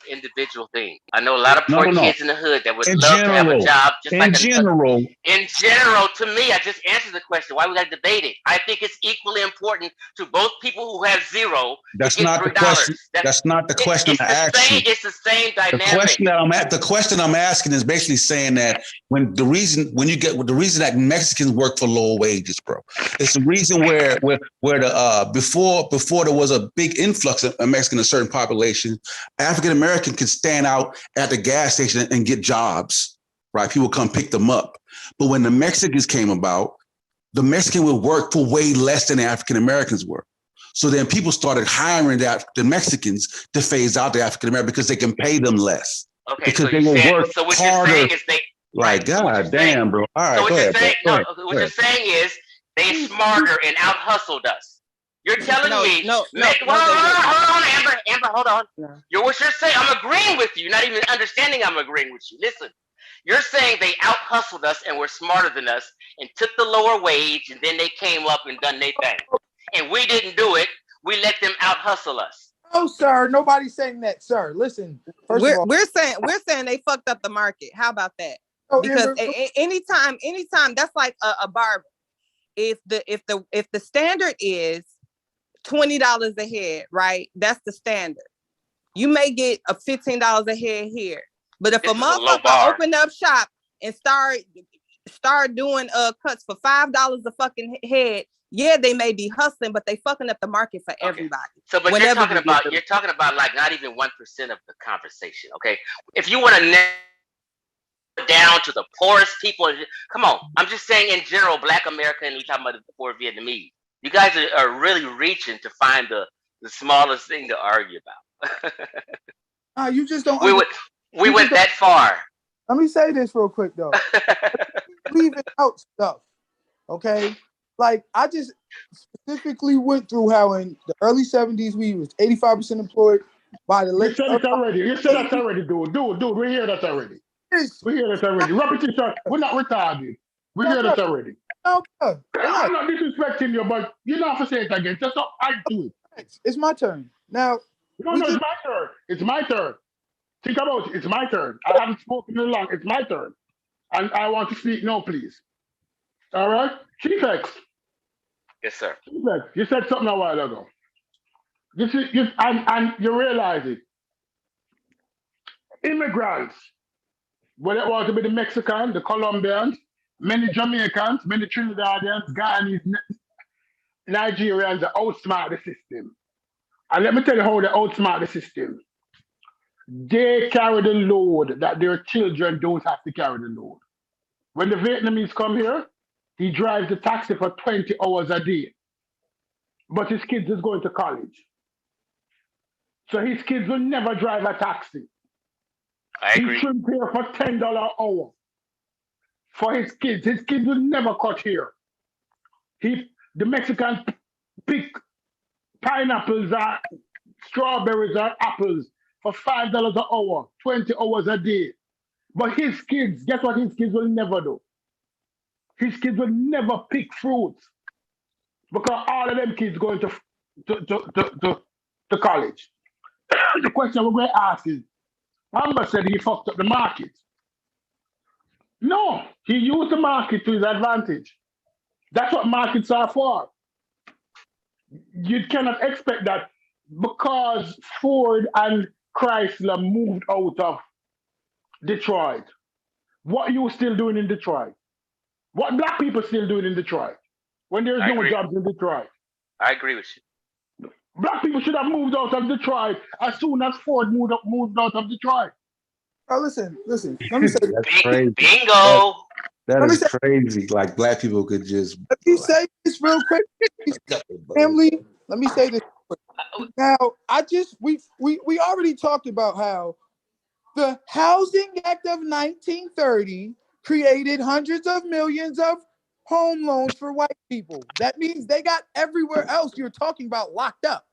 Speaker 1: individual thing. I know a lot of
Speaker 6: No,
Speaker 1: poor
Speaker 6: no, no.
Speaker 1: kids in the hood that would
Speaker 6: In
Speaker 1: love to have a
Speaker 6: general,
Speaker 1: job just
Speaker 6: in
Speaker 1: like
Speaker 6: general,
Speaker 1: in general, to me, I just answered the question. Why we got to debate it? I think it's equally important to both people who have zero
Speaker 6: that's
Speaker 1: to get
Speaker 6: not the
Speaker 1: $3.
Speaker 6: question. That's not the question I asked you.
Speaker 1: It's the same
Speaker 6: The
Speaker 1: dynamic.
Speaker 6: question I'm asking is basically saying that the reason that Mexicans work for lower wages, bro, it's the reason where the before there was a big influx of Mexican in a certain population, African American could stand out at the gas station and get jobs, right? People come pick them up. But when the Mexicans came about, the Mexican would work for way less than the African Americans were. So then people started hiring the Mexicans to phase out the African American because they can pay them less.
Speaker 1: Okay,
Speaker 6: because
Speaker 1: so
Speaker 6: they will work
Speaker 1: so what
Speaker 6: harder.
Speaker 1: you're saying is they
Speaker 6: Like, God damn, bro. All right,
Speaker 1: so what
Speaker 6: go
Speaker 1: you're
Speaker 6: ahead, bro.
Speaker 1: saying,
Speaker 6: Go
Speaker 1: no,
Speaker 6: ahead.
Speaker 1: what you're saying is they smarter and out hustled us. You're telling me, hold on, Amber, hold on.
Speaker 5: No.
Speaker 1: What you're saying, I'm agreeing with you. You're not even understanding I'm agreeing with you. Listen, you're saying they out hustled us and were smarter than us and took the lower wage and then they came up and done their thing. And we didn't do it. We let them out hustle us.
Speaker 3: No, sir. Nobody's saying that, sir. Listen, first of all,
Speaker 5: We're saying they fucked up the market. How about that?
Speaker 3: no,
Speaker 5: Because
Speaker 3: Amber,
Speaker 5: anytime that's like a barber. If the standard is $20 a head, right? That's the standard. You may get a $15 a head here, but if
Speaker 1: This
Speaker 5: a
Speaker 1: is a low
Speaker 5: motherfucker
Speaker 1: bar.
Speaker 5: open up shop and start doing cuts for $5 a fucking head, yeah, they may be hustling, but they fucking up the market for everybody.
Speaker 1: So, but you're talking about like not even 1% of the conversation. Okay, if you want to narrow down to the poorest people, come on. I'm just saying in general, Black America, and we talking about the poor Vietnamese. You guys are really reaching to find the smallest thing to argue about.
Speaker 3: you just don't.
Speaker 1: We went that far.
Speaker 3: Let me say this real quick though. Leaving out stuff, okay? Like I just specifically went through how in the early 70s we was 85% employed. By the
Speaker 4: You
Speaker 3: late,
Speaker 4: said it already. You said that already, dude. Dude, we hear that already. We hear that already. Repetition. We're not retarded. We hear that already.
Speaker 3: No,
Speaker 4: I'm not disrespecting you, but you don't have to say it again. Just so I do it.
Speaker 3: it's my turn now.
Speaker 4: No, it's my turn. It's my turn. Think about it. It's my turn. I haven't spoken in long. It's my turn. And I want to speak now, please. All right? Chief X.
Speaker 1: Yes, sir.
Speaker 4: Chief X, you said something a while ago. And you realize it. Immigrants, whether it was to be the Mexicans, the Colombians, many Jamaicans, many Trinidadians, Guyanese, Nigerians outsmart the system. And let me tell you how they outsmart the system. They carry the load that their children don't have to carry the load. When the Vietnamese come here, he drives the taxi for 20 hours a day. But his kids is going to college. So his kids will never drive a taxi.
Speaker 1: I agree.
Speaker 4: He should pay for $10 an hour for his kids. His kids will never cut here. The Mexicans pick pineapples, strawberries, or apples for $5 an hour, 20 hours a day. But his kids, guess what his kids will never do? His kids will never pick fruits because all of them kids going to college. The question we're going to ask is, Amber said he fucked up the market. No, he used the market to his advantage. That's what markets are for. You cannot expect that because Ford and Chrysler moved out of Detroit. What are you still doing in Detroit? What black people still doing in Detroit when there's no jobs in Detroit?
Speaker 1: I agree with you.
Speaker 4: Black people should have moved out of Detroit as soon as Ford moved out of Detroit.
Speaker 3: Oh, listen. Let me say this.
Speaker 6: That's crazy.
Speaker 1: Bingo.
Speaker 6: That
Speaker 3: Let me
Speaker 6: is
Speaker 3: say,
Speaker 6: crazy. Like black people could just
Speaker 3: let me say this real quick, family. Let me say this. Now, we already talked about how the Housing Act of 1930 created hundreds of millions of home loans for white people. That means they got everywhere else you're talking about locked up.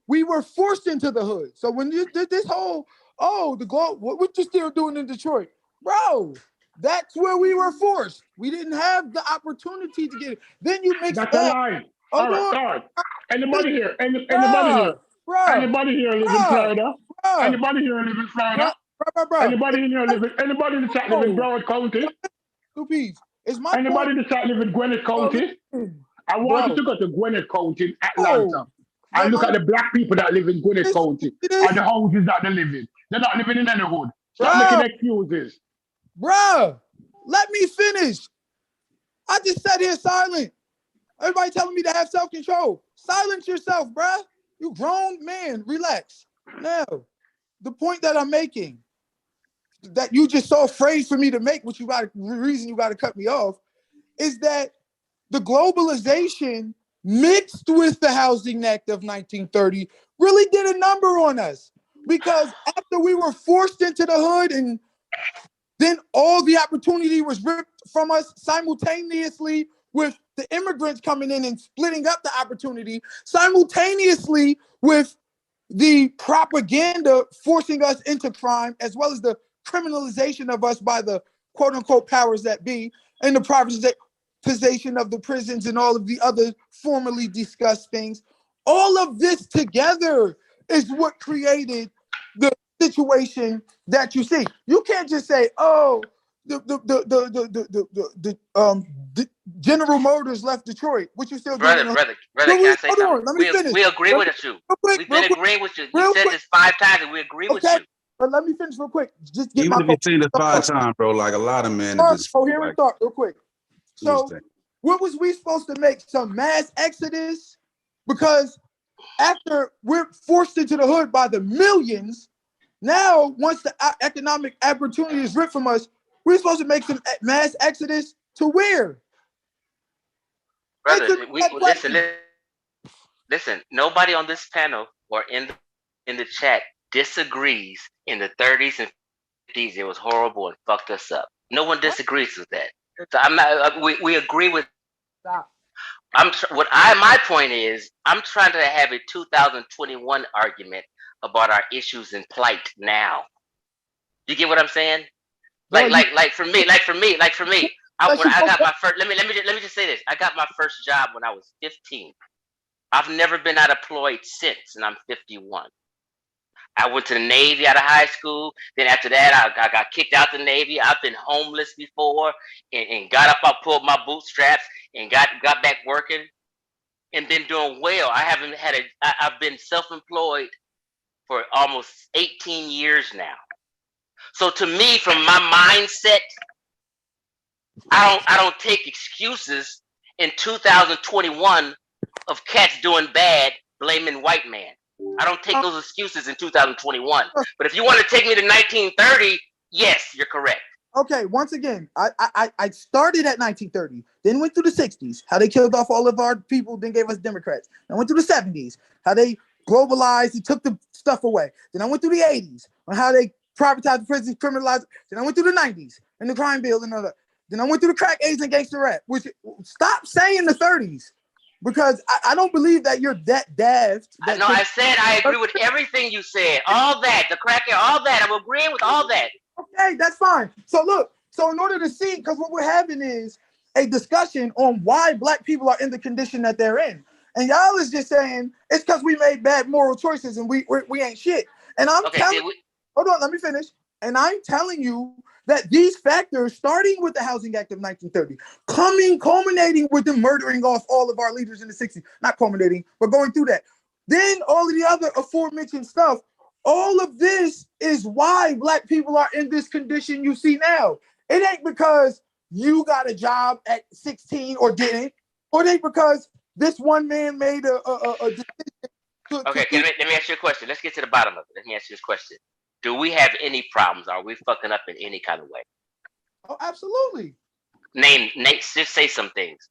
Speaker 3: We were forced into the hood. So when you did this whole, the globe, what you still doing in Detroit? Bro, that's where we were forced. We didn't have the opportunity to get it. Then you mix
Speaker 4: That's a
Speaker 3: that.
Speaker 4: lie.
Speaker 3: Hold
Speaker 4: All right,
Speaker 3: on,
Speaker 4: all right. Anybody here?
Speaker 3: bruh,
Speaker 4: Anybody here live in Florida?
Speaker 3: bruh,
Speaker 4: Anybody here live in Florida?
Speaker 3: bruh.
Speaker 4: Anybody in here anybody in the chat live in Broward County?
Speaker 3: Two P's. It's my
Speaker 4: Anybody
Speaker 3: point.
Speaker 4: in the chat live in Gwinnett
Speaker 3: Bro,
Speaker 4: County?
Speaker 3: listen,
Speaker 4: I want you to go to Gwinnett County in Atlanta and look at the black people that live in Gwinnett County and the houses that they live in. They're not living in any hood. Stop making excuses.
Speaker 3: Bruh, let me finish. I just sat here silent. Everybody telling me to have self-control. Silence yourself, bruh. You grown man, relax. Now, the point that I'm making, that you just so afraid for me to make, which reason you got to cut me off, is that the globalization mixed with the Housing Act of 1930 really did a number on us. Because after we were forced into the hood and then all the opportunity was ripped from us simultaneously with the immigrants coming in and splitting up the opportunity, simultaneously with the propaganda forcing us into crime, as well as the criminalization of us by the quote unquote powers that be, and the privatization of the prisons and all of the other formerly discussed things. All of this together is what created the situation that you see. You can't just say, "Oh, the General Motors left Detroit," which you still doing.
Speaker 1: Brother, can I say something?
Speaker 3: Let me finish.
Speaker 1: We agree with you. We've been agreeing with you. You said this 5 times and we agree with you.
Speaker 3: But let me finish real quick. Just get
Speaker 6: even
Speaker 3: my
Speaker 6: if you seen it 5 times, bro, like a lot of men are just
Speaker 3: here we
Speaker 6: like,
Speaker 3: start real quick. So what was we supposed to make some mass exodus? Because after we're forced into the hood by the millions, now once the economic opportunity is ripped from us, we're supposed to make some mass exodus to where?
Speaker 1: Brother, listen. Nobody on this panel or in the chat disagrees. In the 30s and 50s, it was horrible and fucked us up. No one disagrees with that. So I'm not. We agree with.
Speaker 3: Stop.
Speaker 1: My point is, I'm trying to have a 2021 argument about our issues and plight now. You get what I'm saying? Like for me. I got my first. Let me just say this. I got my first job when I was 15. I've never been unemployed since, and I'm 51. I went to the Navy out of high school. Then after that, I got kicked out the Navy. I've been homeless before, and got up. I pulled my bootstraps and got back working, and been doing well. I've been self-employed for almost 18 years now. So to me, from my mindset, I don't take excuses in 2021 of cats doing bad, blaming white man. I don't take those excuses in 2021. But if you want to take me to 1930, yes, you're correct.
Speaker 3: Okay, once again, I started at 1930, then went through the 60s, how they killed off all of our people, then gave us Democrats. I went through the 70s, how they globalized and took the stuff away. Then I went through the 80s, on how they privatized the prisons, criminalized. Then I went through the 90s and the crime bill and all that. Then I went through the crack, AIDS, and gangster rap. Which stop saying the 30s, because I don't believe that you're that daft.
Speaker 1: I said I agree with everything you said. All that, the crack, all that. I'm agreeing with all that.
Speaker 3: Okay, that's fine. So look, so in order to see, because what we're having is a discussion on why black people are in the condition that they're in. And y'all is just saying it's because we made bad moral choices and we ain't shit. And I'm hold on, let me finish. And I'm telling you that these factors, starting with the Housing Act of 1930, culminating with them murdering off all of our leaders in the 60s, not culminating, but going through that. Then all of the other aforementioned stuff, all of this is why black people are in this condition you see now. It ain't because you got a job at 16 or didn't, or it ain't because this one man made a decision.
Speaker 1: Okay, let me ask you a question. Let's get to the bottom of it. Let me ask you this question. Do we have any problems? Are we fucking up in any kind of way?
Speaker 3: Oh, absolutely.
Speaker 1: Name, just say some things.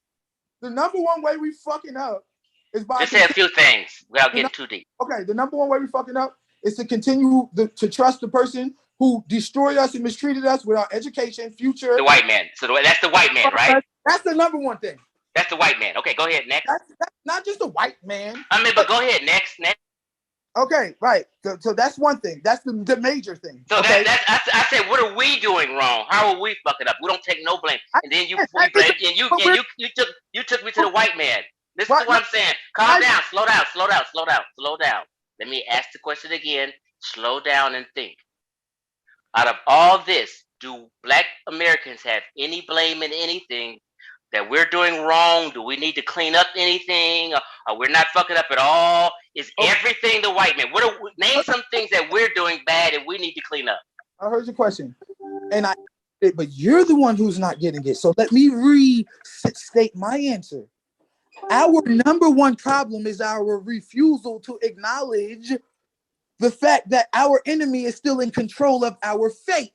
Speaker 3: The number one way we fucking up is by
Speaker 1: Just say a few things without getting too deep.
Speaker 3: Okay, the number one way we fucking up is to continue to trust the person who destroyed us and mistreated us with our education, future.
Speaker 1: The white man. So that's the white man, right?
Speaker 3: That's the number one thing.
Speaker 1: That's the white man. Okay, go ahead. Next.
Speaker 3: That's not just the white man.
Speaker 1: I mean, but go ahead. Next.
Speaker 3: Okay, right. So that's one thing. That's the major thing.
Speaker 1: So
Speaker 3: okay?
Speaker 1: I said, what are we doing wrong? How are we fucking up? We don't take no blame. And then you took me to the white man. This is what I'm saying. Calm down. Slow down. Let me ask the question again. Slow down and think. Out of all this, do Black Americans have any blame in anything that we're doing wrong? Do we need to clean up anything? Or we're not fucking up at all? Is everything the white man? Name some things that we're doing bad and we need to clean up.
Speaker 3: I heard your question, but you're the one who's not getting it. So let me restate my answer. Our number one problem is our refusal to acknowledge the fact that our enemy is still in control of our fate.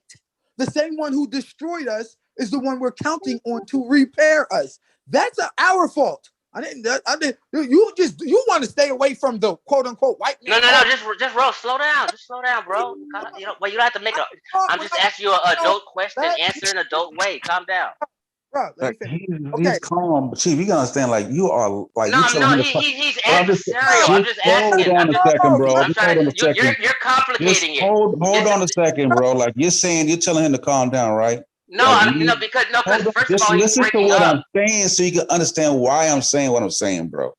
Speaker 3: The same one who destroyed us is the one we're counting on to repair us. That's our fault. You want to stay away from the quote unquote white man.
Speaker 1: No, just roll. Slow down. Just slow down, bro. You don't have to make I'm just asking you an adult question. Answer in an adult way. Calm down.
Speaker 3: Bro,
Speaker 6: he's calm, Chief. You gotta understand, like you are like
Speaker 1: he's adversarial. I'm just asking.
Speaker 6: Hold on a second, bro.
Speaker 1: You're complicating it.
Speaker 6: Hold on a second, bro. Like you're telling him to calm down, right?
Speaker 1: Because first of all,
Speaker 6: listen to what I'm saying so you can understand why I'm saying what I'm saying, bro.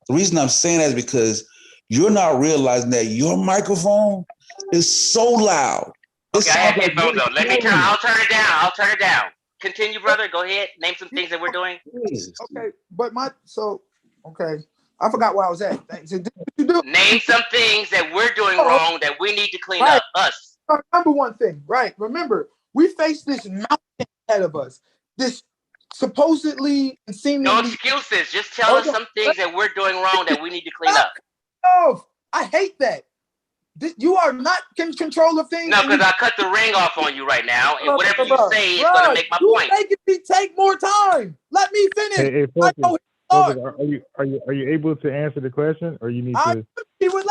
Speaker 6: The reason I'm saying that is because you're not realizing that your microphone is so loud.
Speaker 1: Okay, I have headphones on. I'll turn it down. Continue, brother. Go ahead. Name some things that we're doing.
Speaker 3: Okay, but I forgot where I was at.
Speaker 1: Name some things that we're doing wrong that we need to clean up. Us.
Speaker 3: Number one thing, right? Remember, we face this mountain ahead of us. This supposedly and seemingly.
Speaker 1: No excuses. Just tell us some things that we're doing wrong that we need to clean up.
Speaker 3: Oh, I hate that. You are not in control of things.
Speaker 1: No, because I cut the ring off on you right now, and whatever you say is going to make my point.
Speaker 3: Making me take more time. Let me finish.
Speaker 2: Hey, are you able to answer the question, or you need to?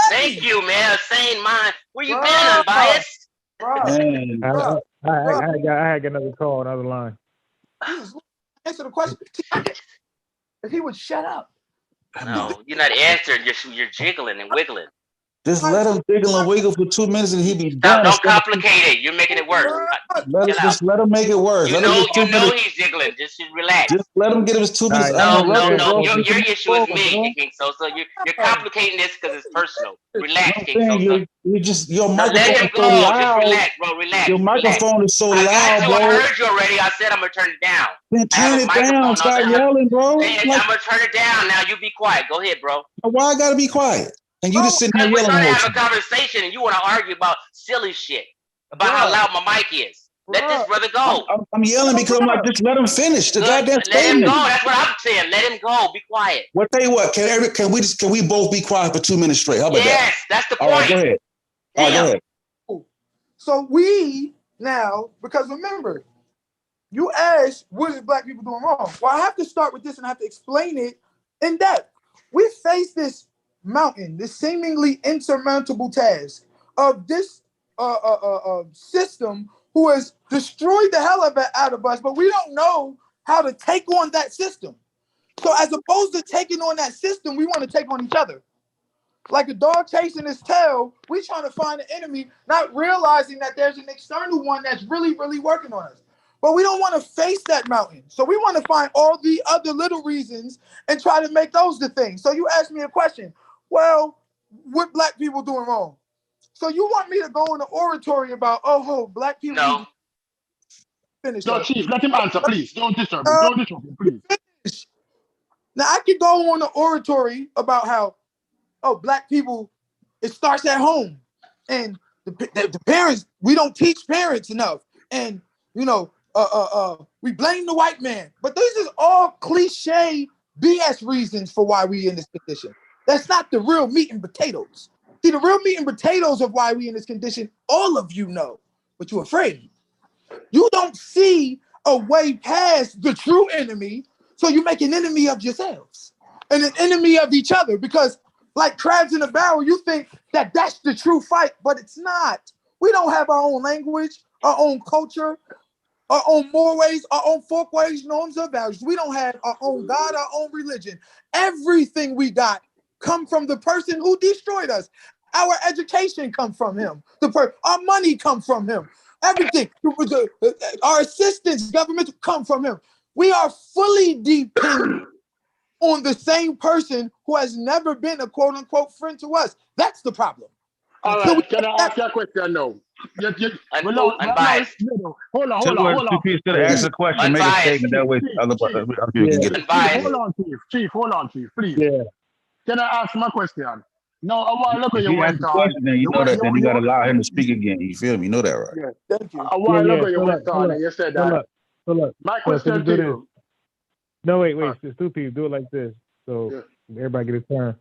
Speaker 3: Thank
Speaker 1: you, man. Sane mind. Where you been, unbiased?
Speaker 2: I had another call, another line.
Speaker 3: Answer the question. If he would shut up.
Speaker 1: No, you're not answering. You're jiggling and wiggling.
Speaker 6: Just let him jiggle and wiggle for 2 minutes and he be done.
Speaker 1: Don't complicate it. You're making it worse.
Speaker 6: Just let him make it worse.
Speaker 1: You know he's jiggling. Just relax.
Speaker 6: Just let him get his 2 minutes.
Speaker 1: No. Your issue is me, King Sosa. You're complicating this because it's personal. Relax, King Sosa.
Speaker 6: Your microphone
Speaker 1: let him go. Just relax, bro. Relax.
Speaker 6: Your microphone is so loud, bro.
Speaker 1: I heard you already. I said I'm gonna turn it down.
Speaker 6: Then turn it down. Stop yelling, bro.
Speaker 1: I'm gonna turn it down. Now you be quiet. Go ahead, bro.
Speaker 6: Why I gotta be quiet? And you just sitting there
Speaker 1: yelling. We're trying to have
Speaker 6: a
Speaker 1: conversation, and you want to argue about silly shit about how loud my mic is. Let this brother go.
Speaker 6: I'm yelling because I'm like, just let him finish the goddamn
Speaker 1: statement. Let him go. That's what I'm saying. Let him go. Be quiet.
Speaker 6: Well, tell you what. Can we both be quiet for 2 minutes straight? How about that?
Speaker 1: Yes, that's the point.
Speaker 6: All right, go ahead. All right, go ahead.
Speaker 3: So we now, because remember, you asked, what is Black people doing wrong? Well, I have to start with this and I have to explain it in depth. We face this mountain, this seemingly insurmountable task of this system who has destroyed the hell out of us, but we don't know how to take on that system. So as opposed to taking on that system, we want to take on each other. Like a dog chasing his tail, we trying to find an enemy, not realizing that there's an external one that's really, really working on us. But we don't want to face that mountain. So we want to find all the other little reasons and try to make those the thing. So you asked me a question. Well, what Black people doing wrong? So you want me to go in the oratory about, Black people?
Speaker 1: No.
Speaker 3: Finish.
Speaker 4: No, Chief, let him answer, please. Don't disturb him. Don't disturb him, please.
Speaker 3: Finish. Now, I could go on the oratory about how, Black people, it starts at home. And the parents, we don't teach parents enough. And, we blame the white man. But these is all cliche BS reasons for why we in this position. That's not the real meat and potatoes. See, the real meat and potatoes of why we in this condition, all of you know, but you're afraid. You don't see a way past the true enemy, so you make an enemy of yourselves and an enemy of each other, because like crabs in a barrel, you think that that's the true fight, but it's not. We don't have our own language, our own culture, our own mores, our own folkways, norms, or values. We don't have our own God, our own religion. Everything we got come from the person who destroyed us. Our education come from him. Our money come from him. Everything, our assistance, government come from him. We are fully dependent on the same person who has never been a quote unquote friend to us. That's the problem.
Speaker 4: All right, can I ask you a question now?
Speaker 1: Unbiased.
Speaker 4: Hold on.
Speaker 2: Two pieces to ask a question, make a
Speaker 1: Unbiased.
Speaker 2: statement. That way, other people can get it.
Speaker 1: Unbiased.
Speaker 4: Hold on, Chief, please.
Speaker 2: Yeah.
Speaker 4: Can I ask my question? No, a while ago
Speaker 2: If
Speaker 4: you
Speaker 2: he
Speaker 4: went
Speaker 2: asks a
Speaker 4: on.
Speaker 2: question, then you know that. Then you got to allow him to speak again. You feel me? You know that, right?
Speaker 4: Yeah.
Speaker 3: Thank you.
Speaker 4: A while ago you
Speaker 2: so
Speaker 4: went
Speaker 2: look,
Speaker 4: on and you said that.
Speaker 2: So look.
Speaker 4: My
Speaker 2: So
Speaker 4: question
Speaker 2: do
Speaker 4: to
Speaker 2: this.
Speaker 4: you.
Speaker 2: No, wait. It's two people. Do it like this, so everybody get a turn.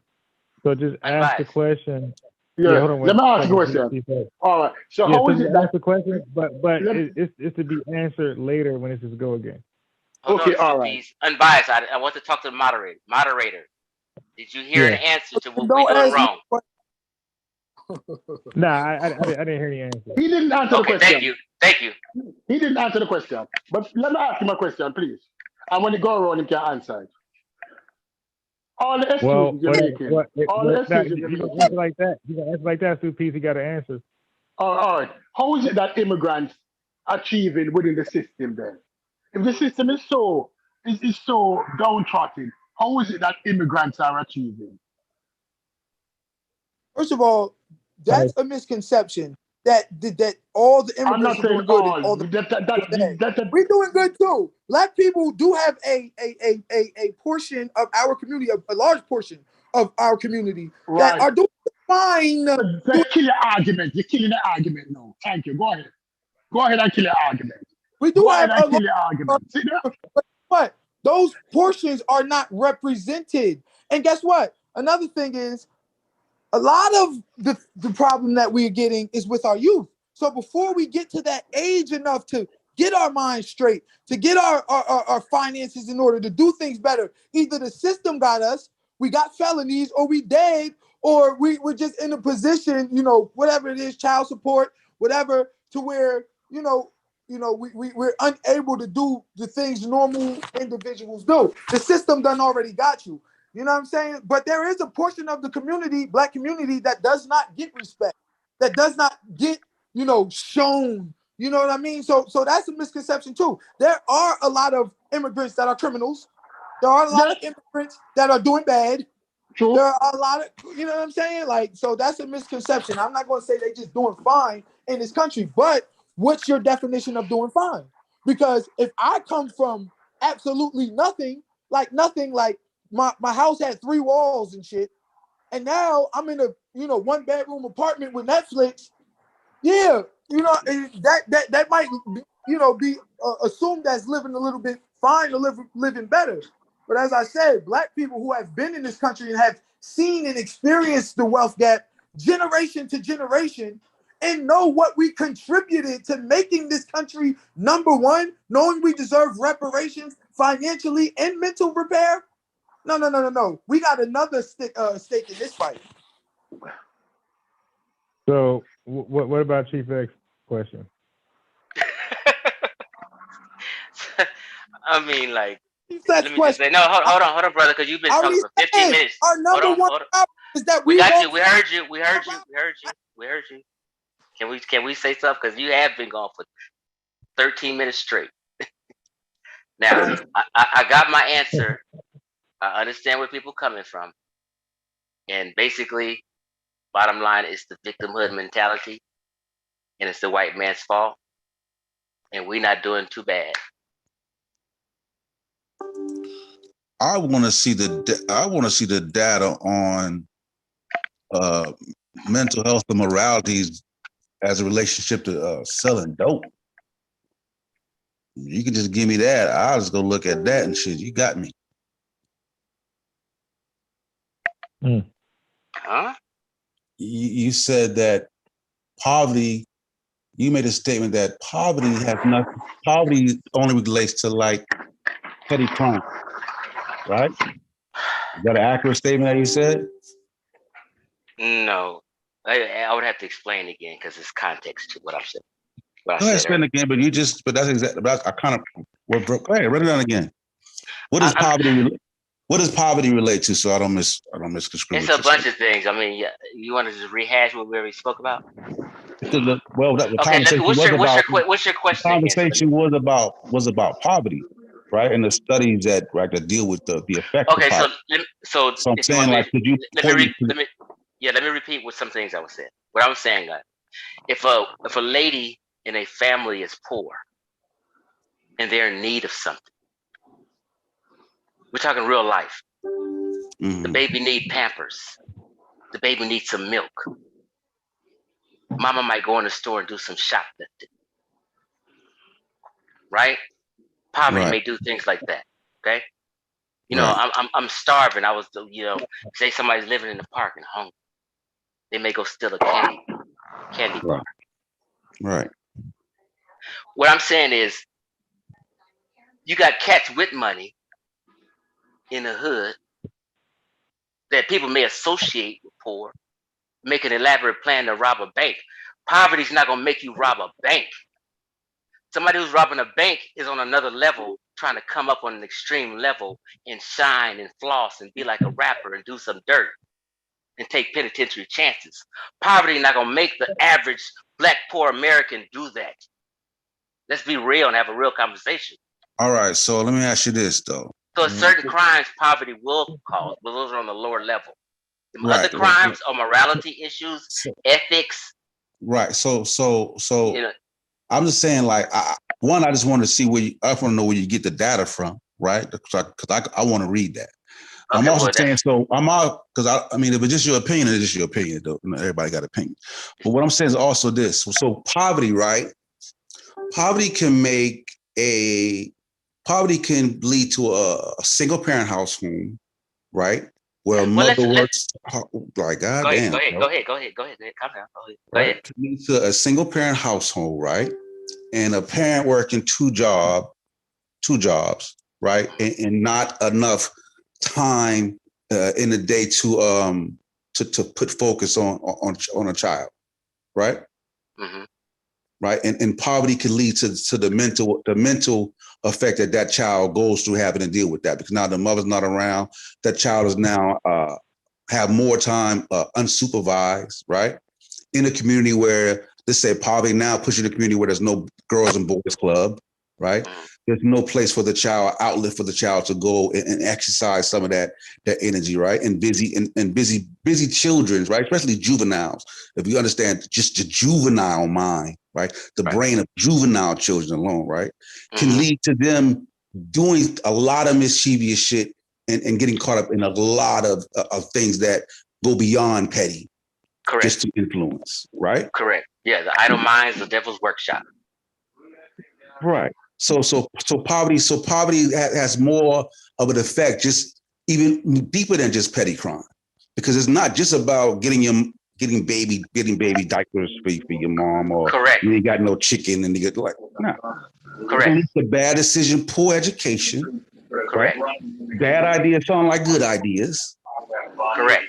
Speaker 2: So just ask the
Speaker 1: Unbiased.
Speaker 2: question.
Speaker 4: Yeah.
Speaker 2: Hold on.
Speaker 4: Let me ask you a question. All right. So how is it
Speaker 2: ask
Speaker 4: that?
Speaker 2: the question, but it's to be answered later when it's just go again.
Speaker 1: Hold
Speaker 4: Okay,
Speaker 1: on,
Speaker 4: all right.
Speaker 1: please. Unbiased. I want to talk to the moderator. Moderator, did you hear an answer to what
Speaker 3: Don't
Speaker 1: we're doing
Speaker 3: ask me
Speaker 1: wrong?
Speaker 2: Nah, I didn't hear the answer.
Speaker 4: He didn't answer the
Speaker 1: Okay,
Speaker 4: question.
Speaker 1: thank you.
Speaker 4: He didn't answer the question. But let me ask him a question, please. And when you go around, him can answer it. All the excuses you're making. All the excuses you're
Speaker 2: You
Speaker 4: making.
Speaker 2: gonna answer like that? You gonna answer like that? Two piece. You got to answer.
Speaker 4: All right. How is it that immigrants achieving within the system then? If the system is so downtrodden, how is it that immigrants are achieving?
Speaker 3: First of all, that's a misconception that all the
Speaker 4: I'm
Speaker 3: immigrants
Speaker 4: not
Speaker 3: are
Speaker 4: saying
Speaker 3: doing good and
Speaker 4: all.
Speaker 3: all the
Speaker 4: That
Speaker 3: we're doing good too. Black people do have a portion of our community, a large portion of our community that are doing fine.
Speaker 4: Kill your argument. You're killing the argument now. Thank you. Go ahead. Go ahead and kill your argument.
Speaker 3: We do
Speaker 4: Go
Speaker 3: have
Speaker 4: ahead and kill your argument. See that?
Speaker 3: But those portions are not represented. And guess what? Another thing is, a lot of the problem that we're getting is with our youth. So before we get to that age enough to get our minds straight, to get our finances in order to do things better, either the system got us, we got felonies, or we dead, or we're just in a position, whatever it is, child support, whatever, to where, we're unable to do the things normal individuals do. The system done already got you. You know what I'm saying? But there is a portion of the community, Black community, that does not get respect, that does not get, shown. You know what I mean? So that's a misconception too. There are a lot of immigrants that are criminals. There are a lot of immigrants that are doing bad.
Speaker 4: True.
Speaker 3: There are a lot of, you know what I'm saying? So that's a misconception. I'm not going to say they just doing fine in this country, but what's your definition of doing fine? Because if I come from absolutely nothing, like my house had 3 walls and shit, and now I'm in a 1-bedroom apartment with Netflix. Yeah, that might be assumed as living a little bit fine or living better. But as I said, Black people who have been in this country and have seen and experienced the wealth gap generation to generation and know what we contributed to making this country number one, knowing we deserve reparations financially and mental repair. No. We got another stake in this fight.
Speaker 2: So what about Chief X's question?
Speaker 1: I mean, like,
Speaker 3: Let
Speaker 1: me just say, no, hold on, brother, because you've been talking for 15 minutes.
Speaker 3: Our number one problem is that
Speaker 1: we got you. We heard you. Can we say stuff? Because you have been gone for 13 minutes straight. Now, I got my answer. I understand where people coming from. And basically, bottom line is the victimhood mentality. And it's the white man's fault. And we're not doing too bad.
Speaker 6: I want to see the data on mental health and morality as a relationship to selling dope. You can just give me that. I'll just go look at that and shit. You got me.
Speaker 1: Huh?
Speaker 6: you said that poverty. You made a statement that poverty has nothing. Poverty only relates to like petty crime, right? Is that an accurate statement that you said?
Speaker 1: No, I would have to explain again because there's context to what I'm saying. What I
Speaker 6: Go ahead,
Speaker 1: said
Speaker 6: spin
Speaker 1: earlier.
Speaker 6: again, but that's exactly. But I kind of. Well, go ahead, write it down again. What does
Speaker 1: I'm-
Speaker 6: poverty? What does poverty relate to? So I don't misconstrue.
Speaker 1: It's a bunch of things. I mean, yeah, you want to just rehash what we already spoke about?
Speaker 6: Well, the
Speaker 1: Okay,
Speaker 6: conversation was about.
Speaker 1: what's your
Speaker 6: The
Speaker 1: question again?
Speaker 6: conversation was about poverty, right? And the studies that do with the effects
Speaker 1: Okay,
Speaker 6: of
Speaker 1: so
Speaker 6: poverty.
Speaker 1: so
Speaker 6: So I'm
Speaker 1: if you
Speaker 6: saying,
Speaker 1: want me,
Speaker 6: like, could you
Speaker 1: let me repeat what some things I was saying. What I'm saying, if a lady in a family is poor and they're in need of something, we're talking real life. The baby need Pampers. The baby needs some milk. Mama might go in the store and do some shoplifting. Right? Poverty
Speaker 6: Right.
Speaker 1: may do things like that. Okay. You know,
Speaker 6: Right.
Speaker 1: I'm starving. I was, say somebody's living in the park and hungry. They may go steal a candy bar.
Speaker 6: Right.
Speaker 1: What I'm saying is, you got cats with money in the hood that people may associate with poor, make an elaborate plan to rob a bank. Poverty's not gonna make you rob a bank. Somebody who's robbing a bank is on another level, trying to come up on an extreme level and shine and floss and be like a rapper and do some dirt and take penitentiary chances. Poverty not gonna make the average Black poor American do that. Let's be real and have a real conversation.
Speaker 6: All right. So let me ask you this though.
Speaker 1: So certain crimes poverty will cause, but those are on the lower level. The
Speaker 6: Right.
Speaker 1: other crimes are morality issues, ethics.
Speaker 6: Right. So
Speaker 1: You know,
Speaker 6: I'm just saying, like, I just want to see I want to know where you get the data from, right? Because I want to read that. I'm
Speaker 1: okay,
Speaker 6: also
Speaker 1: well,
Speaker 6: saying, so I'm out because I mean, if it's just your opinion, it's just your opinion. Though everybody got opinion. But what I'm saying is also this. So poverty, right? Poverty can lead to a single parent house home, right? Where a mother works like goddamn.
Speaker 1: Go ahead. Calm down. Go ahead.
Speaker 6: Can lead to a single parent household, right? And a parent working two jobs, right? And not enough time in the day to put focus on a child, right?
Speaker 1: Mm-hmm.
Speaker 6: Right, and poverty can lead to the mental effect that child goes through having to deal with that, because now the mother's not around. That child is now have more time unsupervised, right? In a community where, let's say, poverty now pushing a community where there's no girls and boys club, right? There's no place for the child, outlet for the child to go and exercise some of that energy, right? And busy children, right? Especially juveniles. If you understand just the juvenile mind, right? The brain of juvenile children alone, right? Can lead to them doing a lot of mischievous shit and getting caught up in a lot of things that go beyond petty.
Speaker 1: Correct.
Speaker 6: Just to influence, right?
Speaker 1: Correct. Yeah, the idle minds, the devil's workshop.
Speaker 6: Right. So poverty has more of an effect, just even deeper than just petty crime, because it's not just about getting baby diapers for your mom, or
Speaker 1: correct.
Speaker 6: You ain't got no chicken and you get like no.
Speaker 1: Correct.
Speaker 6: It's a bad decision, poor education.
Speaker 1: Correct.
Speaker 6: Bad ideas sound like good ideas.
Speaker 1: Correct.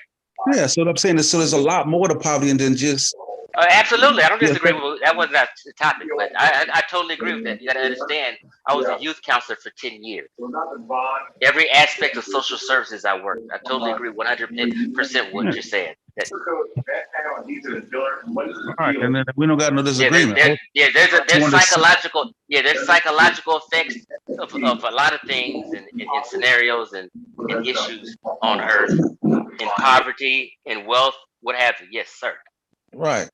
Speaker 6: Yeah, so what I'm saying is, so there's a lot more to poverty than just.
Speaker 1: Absolutely, I don't disagree with that. Was not the topic, but I totally agree with that. You got to understand, I was a youth counselor for 10 years. Every aspect of social services I worked. I totally agree 100% with what you're saying.
Speaker 6: All right, and then we don't got no disagreement.
Speaker 1: There's psychological effects of a lot of things and scenarios and issues on Earth, in poverty, in wealth, what have you. Yes, sir.
Speaker 6: Right.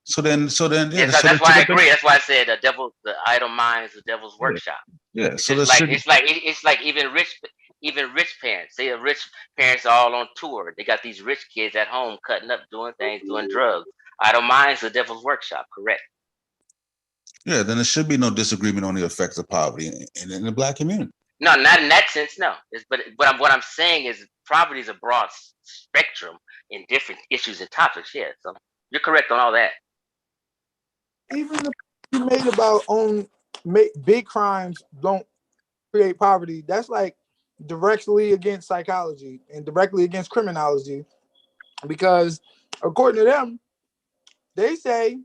Speaker 6: So then, yeah.
Speaker 1: Yes, that's why I agree. That's why I said the idle mind is the devil's workshop.
Speaker 6: Yeah. So
Speaker 1: it's like even rich parents. Say a rich parents are all on tour. They got these rich kids at home cutting up, doing things, doing drugs. Idle minds, the devil's workshop. Correct.
Speaker 6: Yeah. Then there should be no disagreement on the effects of poverty in the Black community.
Speaker 1: No, not in that sense. No. But what I'm saying is poverty is a broad spectrum. in different issues and topics. Yeah, so you're correct on all that.
Speaker 3: Even the you made about big crimes don't create poverty. That's like directly against psychology and directly against criminology, because according to them, they say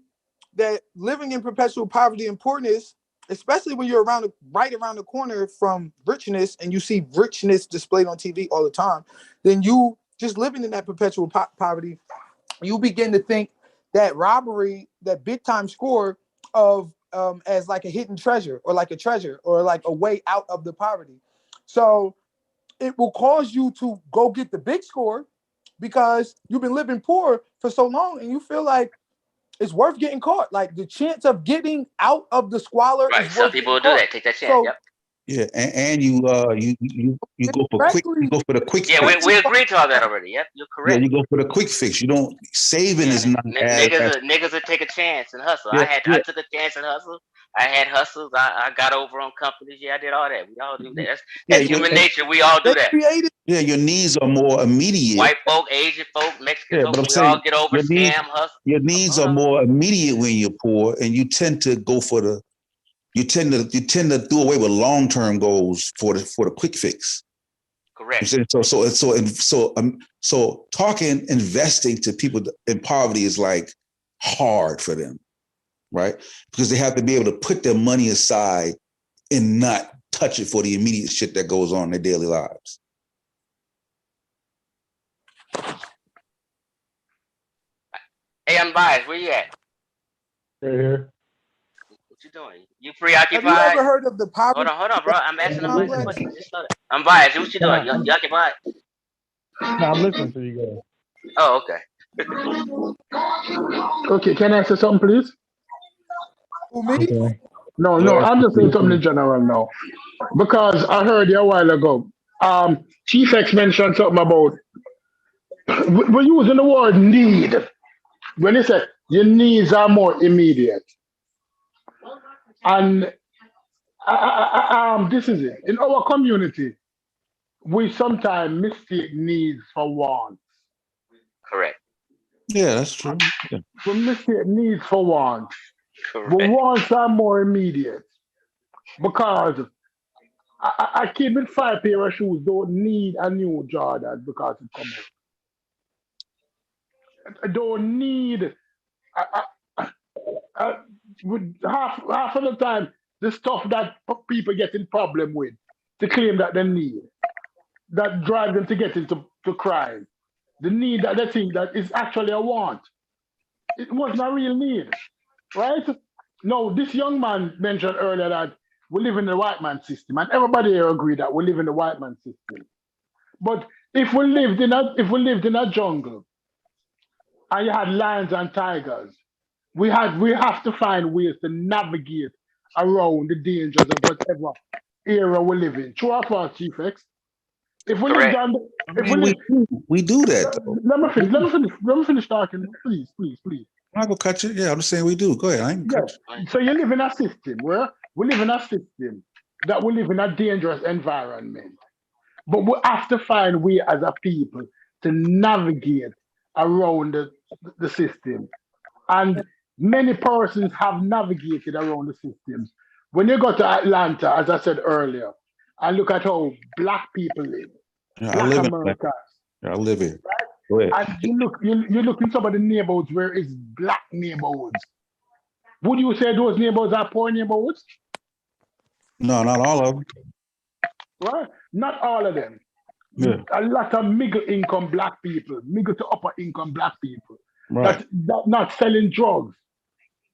Speaker 3: that living in perpetual poverty and poorness, especially when you're right around the corner from richness, and you see richness displayed on TV all the time, then you just living in that perpetual poverty, you begin to think that robbery, that big time score of as like a hidden treasure, or like a treasure, or like a way out of the poverty. So it will cause you to go get the big score because you've been living poor for so long, and you feel like it's worth getting caught. Like the chance of getting out of the squalor
Speaker 1: Right.
Speaker 3: is
Speaker 1: Some
Speaker 3: worth
Speaker 1: people will
Speaker 3: getting
Speaker 1: do
Speaker 3: caught.
Speaker 1: that. Take that chance.
Speaker 3: So
Speaker 1: Yep.
Speaker 6: Yeah, and you go for quick. You go for the quick.
Speaker 1: Yeah,
Speaker 6: fix.
Speaker 1: we agreed to all that already. Yep, you're
Speaker 6: Yeah,
Speaker 1: correct.
Speaker 6: you go for the quick fix. You don't saving is not as
Speaker 1: Niggas would take a chance and hustle.
Speaker 6: Yeah,
Speaker 1: I took a chance and hustle. I had hustles. I got over on companies. Yeah, I did all that. We all do that. That's human nature. We all do that.
Speaker 6: Yeah, your needs are more immediate.
Speaker 1: White folk, Asian folk, Mexican
Speaker 6: Yeah,
Speaker 1: folk,
Speaker 6: but I'm
Speaker 1: we
Speaker 6: saying
Speaker 1: all get over
Speaker 6: your needs,
Speaker 1: scam, hustle.
Speaker 6: your needs are more immediate when you're poor, and you tend to go for the you tend to do away with long-term goals for the quick fix.
Speaker 1: Correct.
Speaker 6: So talking investing to people in poverty is like hard for them, right? Because they have to be able to put their money aside and not touch it for the immediate shit that goes on in their daily lives.
Speaker 1: Hey, I'm biased. Where you at?
Speaker 2: Right here.
Speaker 1: What you doing? You preoccupied?
Speaker 3: Have you ever heard of the poverty?
Speaker 1: Hold on, bro. I'm asking a
Speaker 3: complex?
Speaker 1: question. Just slow down. I'm biased. What you doing? You occupied?
Speaker 2: No, I'm listening to you guys.
Speaker 1: Oh, okay.
Speaker 4: Okay, can I say something, please?
Speaker 3: Who, me?
Speaker 2: Okay.
Speaker 4: No, I'm just saying something in general now. Because I heard you a while ago, Chief X mentioned something about, we're using the word need. When he said your needs are more immediate. And this is it. In our community, we sometimes mistake needs for wants.
Speaker 1: Correct.
Speaker 6: Yeah, that's true. Yeah.
Speaker 4: We mistake needs for wants.
Speaker 1: Correct.
Speaker 4: But wants are more immediate. Because a kid with 5 pair of shoes don't need a new Jordan because it comes out. Don't need half of the time the stuff that people get in problem with to claim that they need, that drive them to get into crime. The need that they think that is actually a want. It wasn't a real need, right? No, this young man mentioned earlier that we live in the white man system, and everybody here agree that we live in the white man system. But if we lived in a jungle and you had lions and tigers, we have to find ways to navigate around the dangers of whatever era we live in. True or false, Chief X? If we live down,
Speaker 6: we do that. Though.
Speaker 4: Let me finish talking, please.
Speaker 6: I'm not gonna cut you. Yeah, I'm just saying we do. Go ahead. I ain't cut you.
Speaker 4: So you live in a system where we live in a system that we live in a dangerous environment, but we have to find way as a people to navigate around the system. And many persons have navigated around the systems. When you go to Atlanta, as I said earlier, and look at how Black people live, Black Americans.
Speaker 6: I live here.
Speaker 4: Right?
Speaker 6: Go ahead.
Speaker 4: And you look in some of the neighborhoods where it's Black neighborhoods. Would you say those neighborhoods are poor neighborhoods?
Speaker 6: No, not all of them.
Speaker 4: Right? Not all of them.
Speaker 6: Yeah.
Speaker 4: A lot of middle income Black people, middle to upper income Black people,
Speaker 6: Right.
Speaker 4: that not selling drugs,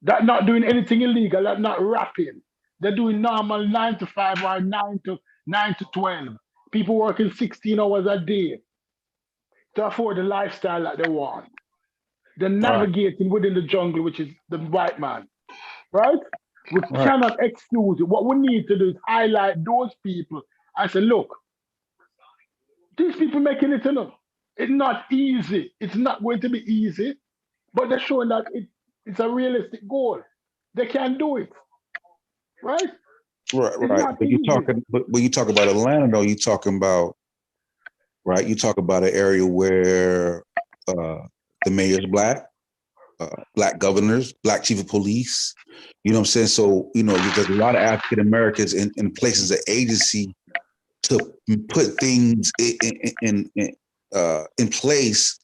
Speaker 4: that not doing anything illegal, that not rapping. They're doing normal 9 to 5 or 9 to 12. People working 16 hours a day to afford the lifestyle that they want. They're navigating within the jungle, which is the white man, right? We cannot excuse it. What we need to do is highlight those people and say, look, these people making it enough. It's not easy. It's not going to be easy, but they're showing that it's a realistic goal. They can do it, right?
Speaker 6: Right. But when you talk about Atlanta, though, you're talking about, right? You talk about an area where the mayor's black, black governors, black chief of police. You know what I'm saying? So, you know, there's a lot of African Americans in places of agency to put things in place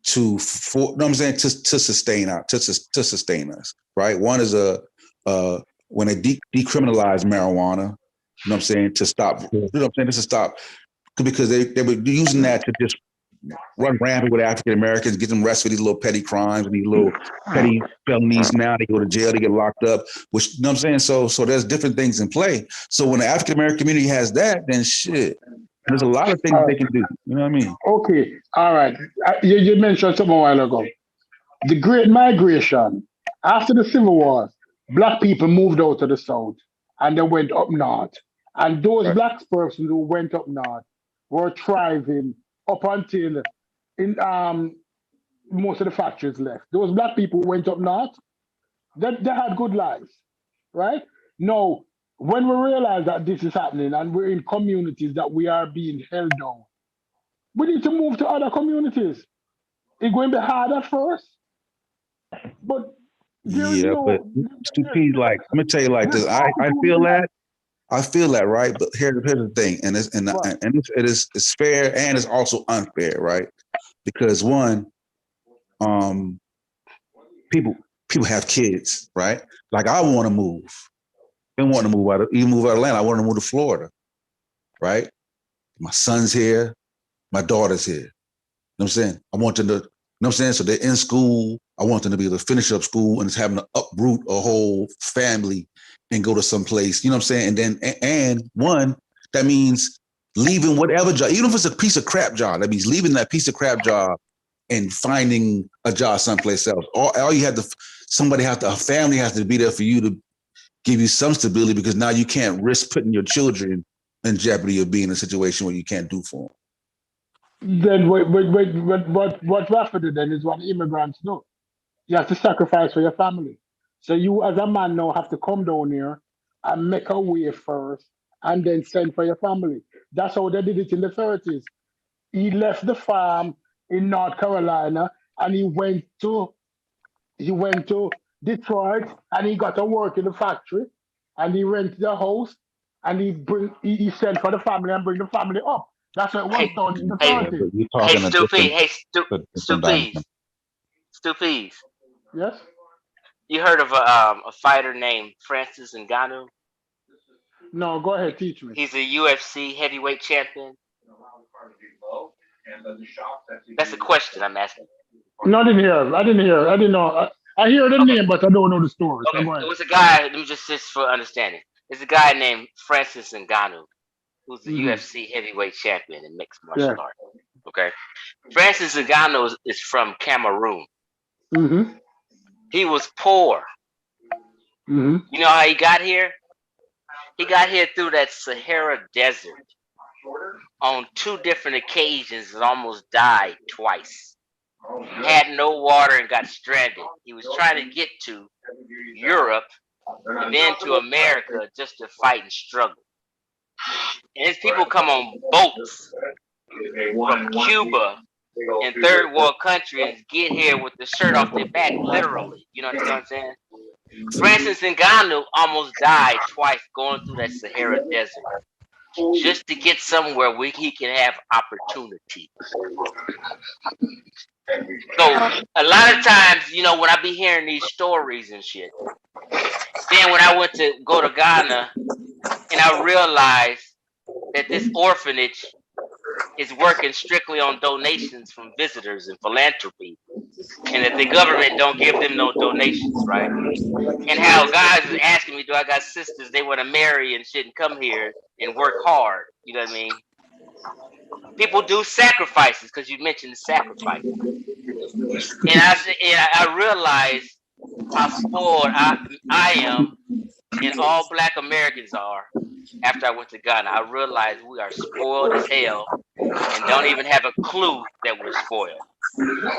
Speaker 6: to sustain us, right? One is when they decriminalize marijuana, you know what I'm saying, to stop, you know what I'm saying, just to stop, because they were using that to just run rampant with African Americans, get them arrested for these little petty crimes and these little petty felonies. Now they go to jail, they get locked up, which, you know what I'm saying? So there's different things in play. So when the African American community has that, then shit, there's a lot of things they can do. You know what I mean?
Speaker 4: Okay, all right. You mentioned something a while ago. The Great Migration. After the Civil War, Black people moved out to the South and they went up north. And those Black persons who went up north were thriving up until most of the factories left. Those Black people who went up north, they had good lives, right? Now, when we realize that this is happening and we're in communities that we are being held down, we need to move to other communities. It's going to be hard at first, but
Speaker 6: but stupid. Like, I'm gonna tell you like this. I feel that. I feel that, right? But here's the thing, and it's fair and it's also unfair, right? Because one, people have kids, right? Like I want to move. I want to move out of Atlanta. I want to move to Florida, right? My son's here, my daughter's here. You know what I'm saying? I want them to, you know what I'm saying? So they're in school. I want them to be able to finish up school and it's having to uproot a whole family and go to some place, you know what I'm saying? And one, that means leaving whatever job, even if it's a piece of crap job, that means leaving that piece of crap job and finding a job someplace else. All you have to, a family has to be there for you to give you some stability, because now you can't risk putting your children in jeopardy of being in a situation where you can't do for them.
Speaker 4: Then what Rafa did then is what immigrants do. You have to sacrifice for your family. So you as a man now have to come down here and make a way first and then send for your family. That's how they did it in the 30s. He left the farm in North Carolina and he went to Detroit and he got to work in the factory and he rented a house and he sent for the family and bring the family up. That's what it was done in the 30s.
Speaker 1: Stupies.
Speaker 4: Yes?
Speaker 1: You heard of a fighter named Francis Ngannou?
Speaker 4: No, go ahead, teach me.
Speaker 1: He's a UFC heavyweight champion. That's a question I'm asking.
Speaker 4: No, I didn't hear. I didn't know. I hear the name, but I don't know the story.
Speaker 1: Okay. It was a guy, let me just for understanding. It's a guy named Francis Ngannou, who's the UFC heavyweight champion in mixed martial arts. Okay. Francis Ngannou is from Cameroon.
Speaker 4: Mm-hmm.
Speaker 1: He was poor.
Speaker 4: Mm-hmm.
Speaker 1: You know how he got here? He got here through that Sahara Desert on 2 different occasions and almost died twice. Had no water and got stranded. He was trying to get to Europe and then to America just to fight and struggle. And his people come on boats from Cuba in third world countries, get here with the shirt off their back, literally. You know what I'm saying? Francis Ngannou almost died twice going through that Sahara Desert just to get somewhere where he can have opportunity. So a lot of times, you know, when I be hearing these stories and shit, then when I went to go to Ghana and I realized that this orphanage is working strictly on donations from visitors and philanthropy, and that the government don't give them no donations, right? And how guys is asking me, do I got sisters they want to marry and shit and come here and work hard? You know what I mean? People do sacrifices, because you mentioned sacrifice. And I realized how spoiled I am and all Black Americans are. After I went to Ghana, I realized we are spoiled as hell and don't even have a clue that we're spoiled.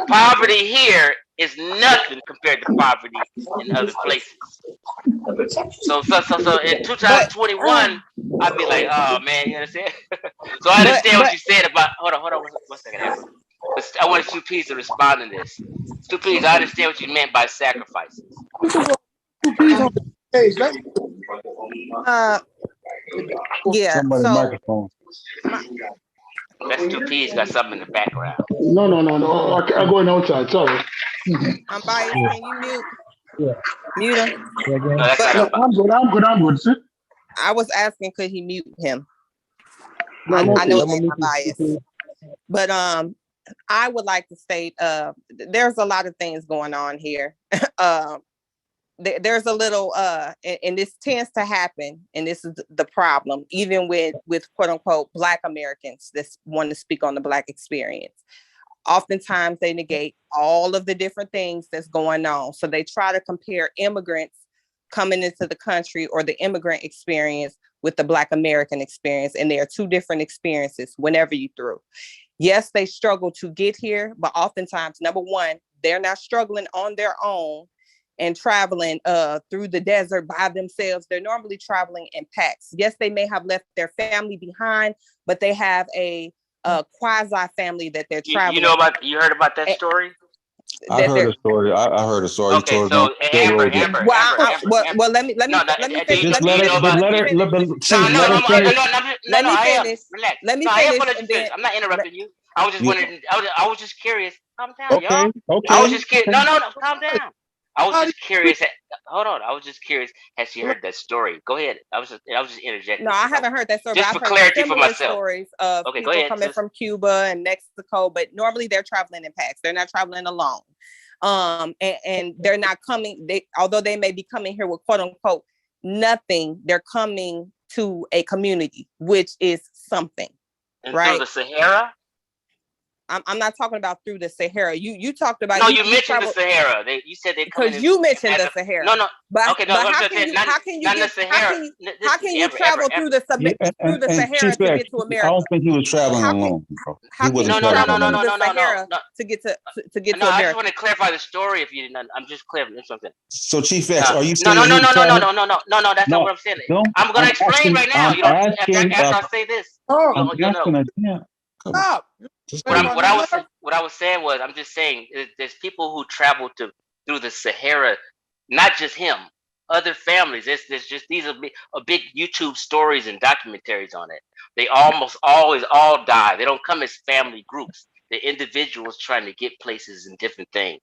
Speaker 1: Poverty here is nothing compared to poverty in other places. So in 2021, I'd be like, oh man, you understand? So I understand what you said about, hold on 1 second. I want Stu Pease to respond to this. Stu Pease, I understand what you meant by sacrifices.
Speaker 3: Hey,
Speaker 5: Yeah.
Speaker 6: Somebody
Speaker 5: So
Speaker 6: microphone.
Speaker 1: That Stu Pease got something in the background.
Speaker 4: No. I'm going outside. Sorry.
Speaker 5: I'm biased. Can you mute?
Speaker 2: Yeah.
Speaker 5: Mute him.
Speaker 1: No, that's
Speaker 5: But
Speaker 1: not a
Speaker 4: I'm good. See?
Speaker 5: I was asking, could he mute him?
Speaker 4: No,
Speaker 5: I
Speaker 4: I'm
Speaker 5: know
Speaker 4: okay.
Speaker 5: that's my bias. But I would like to state there's a lot of things going on here. There's a little and this tends to happen, and this is the problem, even with quote unquote Black Americans that want to speak on the Black experience. Oftentimes they negate all of the different things that's going on. So they try to compare immigrants coming into the country or the immigrant experience with the Black American experience. And they are two different experiences whenever you through. Yes, they struggle to get here, but oftentimes, number one, they're not struggling on their own and traveling through the desert by themselves. They're normally traveling in packs. Yes, they may have left their family behind, but they have a quasi family that they're traveling.
Speaker 1: You heard about that story?
Speaker 6: I heard a story. I heard a story.
Speaker 1: Okay, so Amber.
Speaker 5: Well, let me finish.
Speaker 6: Just let
Speaker 1: me finish. I'm not interrupting you. I was just wondering. I was just curious. Calm down, y'all.
Speaker 6: Okay.
Speaker 1: I was just curious. No, calm down. I was just curious. Hold on. I was just curious. Has she heard that story? Go ahead. I was just interjecting.
Speaker 5: No, I haven't heard that story.
Speaker 1: Just
Speaker 5: but
Speaker 1: for
Speaker 5: I've
Speaker 1: clarity
Speaker 5: heard
Speaker 1: for myself.
Speaker 5: Stories of people coming from Cuba and Mexico, but normally they're traveling in packs. They're not traveling alone. And they're not coming. Although they may be coming here with quote unquote nothing, they're coming to a community, which is something.
Speaker 1: And
Speaker 5: right?
Speaker 1: Through the Sahara.
Speaker 5: I'm not talking about through the Sahara. You talked about.
Speaker 1: No, you mentioned the Sahara. You said they
Speaker 5: because you mentioned the Sahara.
Speaker 1: No.
Speaker 5: But
Speaker 1: okay, no.
Speaker 5: But how can you travel through the Sahara to get to America?
Speaker 6: I don't think he was traveling alone.
Speaker 5: How can you travel through the Sahara to get to America?
Speaker 1: I just want to clarify the story. If you didn't, I'm just clarifying something.
Speaker 6: So Chief X, are you saying
Speaker 1: no? That's not what I'm saying. I'm going to explain right now. You don't after I say this.
Speaker 3: Stop.
Speaker 1: What I was saying was, I'm just saying there's people who travel through the Sahara, not just him, other families. There's just these are big YouTube stories and documentaries on it. They almost always all die. They don't come as family groups. They're individuals trying to get places and different things.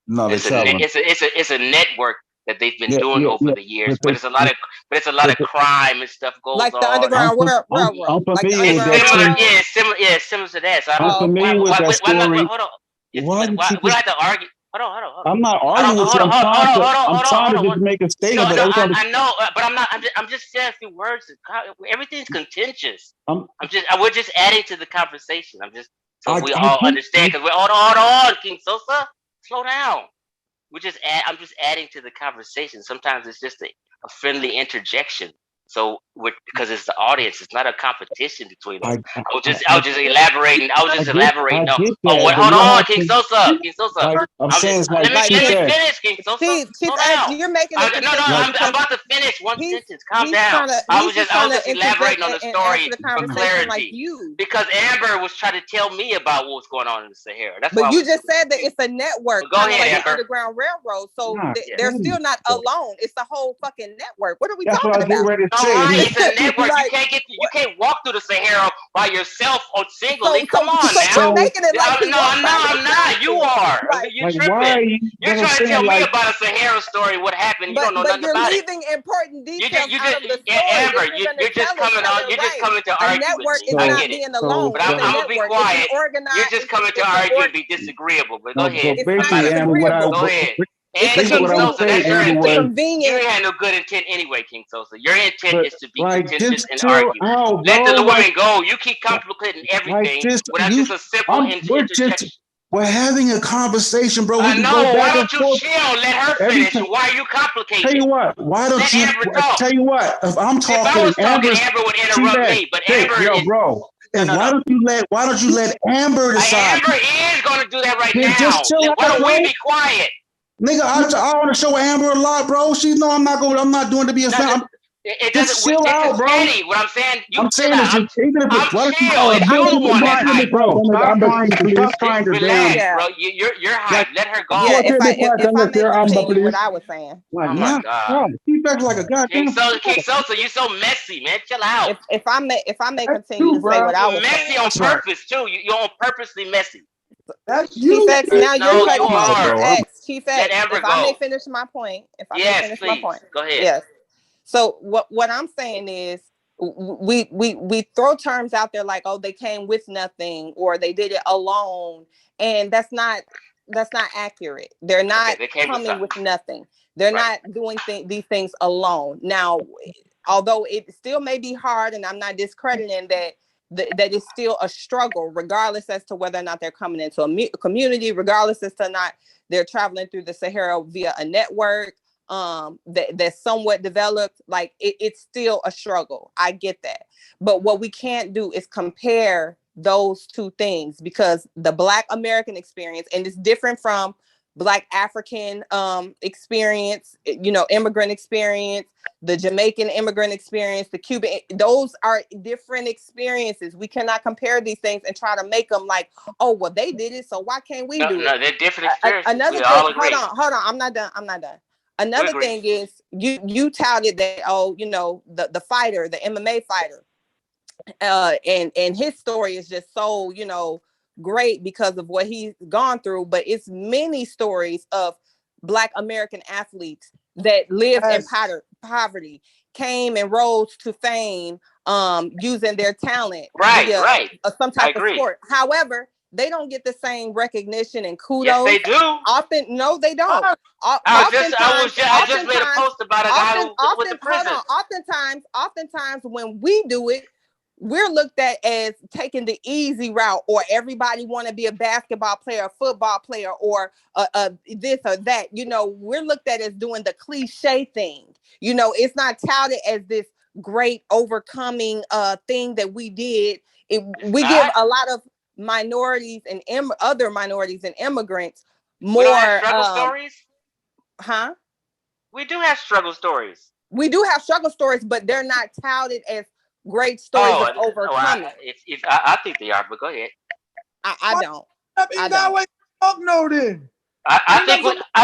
Speaker 6: No,
Speaker 1: it's a network that they've been doing over the years, but it's a lot of crime and stuff goes
Speaker 5: like
Speaker 1: on.
Speaker 5: The Underground Railroad.
Speaker 6: I'm familiar with that.
Speaker 1: Similar to that. So
Speaker 6: I'm familiar with that story.
Speaker 1: Hold on. We don't have to argue. Hold on.
Speaker 6: I'm not arguing with you. I'm trying to just make a statement.
Speaker 1: I know, but I'm not. I'm just saying a few words. Everything's contentious. We're just adding to the conversation. We all understand. Because hold on, King Sosa, slow down. I'm just adding to the conversation. Sometimes it's just a friendly interjection. So because it's the audience, it's not a competition between them. I was just elaborating. Hold on, King Sosa.
Speaker 6: I'm saying it's like
Speaker 1: let me finish, King Sosa.
Speaker 5: You're making
Speaker 1: I'm about to finish one sentence. Calm down. I was just elaborating on the story for clarity. Because Amber was trying to tell me about what was going on in the Sahara.
Speaker 5: But you just said that it's a network.
Speaker 1: Go ahead, Amber.
Speaker 5: The Underground Railroad. So they're still not alone. It's the whole fucking network. What are we talking about?
Speaker 1: It's a network. You can't walk through the Sahara by yourself or singly. Come on now. I'm not. You are. You're tripping. You're trying to tell me about a Sahara story. What happened? You don't know nothing about it.
Speaker 5: But you're leaving important details out of the story.
Speaker 1: Amber, you're just coming on. You're just coming to argue.
Speaker 5: The network is not being alone.
Speaker 1: But I'm gonna be quiet. You're just coming to argue and be disagreeable. But go ahead. Go ahead. And King Sosa, that's your intent. You ain't had no good intent anyway, King Sosa. Your intent is to be contentious and argue. Let the women go. You keep complicating everything without just a simple interjection.
Speaker 6: We're having a conversation, bro.
Speaker 1: I know. Why don't you chill? Let her finish. Why are you complicating?
Speaker 6: Tell you what. Why don't you tell you what? If I'm talking,
Speaker 1: if I was talking, Amber would interrupt me. But Amber,
Speaker 6: bro. Why don't you let Amber decide?
Speaker 1: Amber is going to do that right now. Why don't we be quiet?
Speaker 6: Nigga, I want to show Amber a lot, bro. She know I'm not doing to be a fan.
Speaker 1: It
Speaker 6: Just
Speaker 1: doesn't.
Speaker 6: chill
Speaker 1: This
Speaker 6: out,
Speaker 1: is
Speaker 6: bro.
Speaker 1: petty. What I'm saying, you
Speaker 6: I'm
Speaker 1: chill
Speaker 6: saying
Speaker 1: out.
Speaker 6: it's even if
Speaker 1: I'm
Speaker 6: it, what if you
Speaker 1: chill.
Speaker 6: build
Speaker 1: I'm
Speaker 6: to
Speaker 1: the one that's hype.
Speaker 6: bro, stop trying to
Speaker 4: Stop
Speaker 6: trying to
Speaker 1: Relax,
Speaker 6: damn
Speaker 5: Yeah.
Speaker 1: bro. You're hype. Let her go.
Speaker 5: Yeah,
Speaker 4: Go to the part
Speaker 5: if I
Speaker 4: unless
Speaker 5: may
Speaker 4: you're Amber,
Speaker 5: continue what
Speaker 4: please.
Speaker 5: I was saying.
Speaker 6: like
Speaker 1: Oh my
Speaker 6: nah,
Speaker 1: God.
Speaker 6: keep acting like a
Speaker 1: King
Speaker 6: goddamn.
Speaker 1: Sosa, you so messy, man. Chill out.
Speaker 5: If I may
Speaker 4: That's
Speaker 5: continue
Speaker 4: true,
Speaker 5: to say
Speaker 4: bro.
Speaker 5: what I
Speaker 1: You're
Speaker 5: was
Speaker 1: messy
Speaker 5: saying.
Speaker 1: on
Speaker 6: That's right.
Speaker 1: purpose too. You're on purposely messy.
Speaker 3: That's
Speaker 5: Chief
Speaker 3: you.
Speaker 5: X, now you're
Speaker 1: No, you
Speaker 5: cutting me off.
Speaker 1: are.
Speaker 5: Chief X, Chief
Speaker 1: Let
Speaker 5: X.
Speaker 1: Amber
Speaker 5: If I may
Speaker 1: go.
Speaker 5: finish my point,
Speaker 1: Yes, please. Go ahead.
Speaker 5: Yes. So what I'm saying is we throw terms out there like, oh, they came with nothing or they did it alone, and that's not accurate. They're not
Speaker 1: they came with
Speaker 5: coming with
Speaker 1: something.
Speaker 5: nothing. They're
Speaker 1: Right.
Speaker 5: not doing these things alone. Now, although it still may be hard, and I'm not discrediting that it's still a struggle, regardless as to whether or not they're coming into a community, regardless as to not they're traveling through the Sahara via a network that's somewhat developed. Like it's still a struggle. I get that, but what we can't do is compare those two things, because the Black American experience, and it's different from Black African experience, immigrant experience, the Jamaican immigrant experience, the Cuban, those are different experiences. We cannot compare these things and try to make them like, oh, well, they did it, so why can't we do it?
Speaker 1: No, they're different experiences.
Speaker 5: Another
Speaker 1: We
Speaker 5: thing,
Speaker 1: all agree.
Speaker 5: hold on, I'm not done. Another thing is you touted that, the fighter, the MMA fighter, and his story is just so, great because of what he's gone through, but it's many stories of Black American athletes that lived in poverty, came and rose to fame using their talent via some type of sport. However, they don't get the same recognition and kudos.
Speaker 1: Yes, they do.
Speaker 5: Often, no, they don't.
Speaker 1: I just made a post about a guy who went to prison.
Speaker 5: Oftentimes when we do it, we're looked at as taking the easy route, or everybody want to be a basketball player, a football player, or this or that. We're looked at as doing the cliche thing. It's not touted as this great overcoming thing that we did. We give a lot of minorities and other minorities and immigrants more.
Speaker 1: We don't have struggle stories?
Speaker 5: Huh?
Speaker 1: We do have struggle stories.
Speaker 5: We do have struggle stories, but they're not touted as great stories of overcoming.
Speaker 1: I think they are, but go ahead.
Speaker 5: I don't.
Speaker 1: I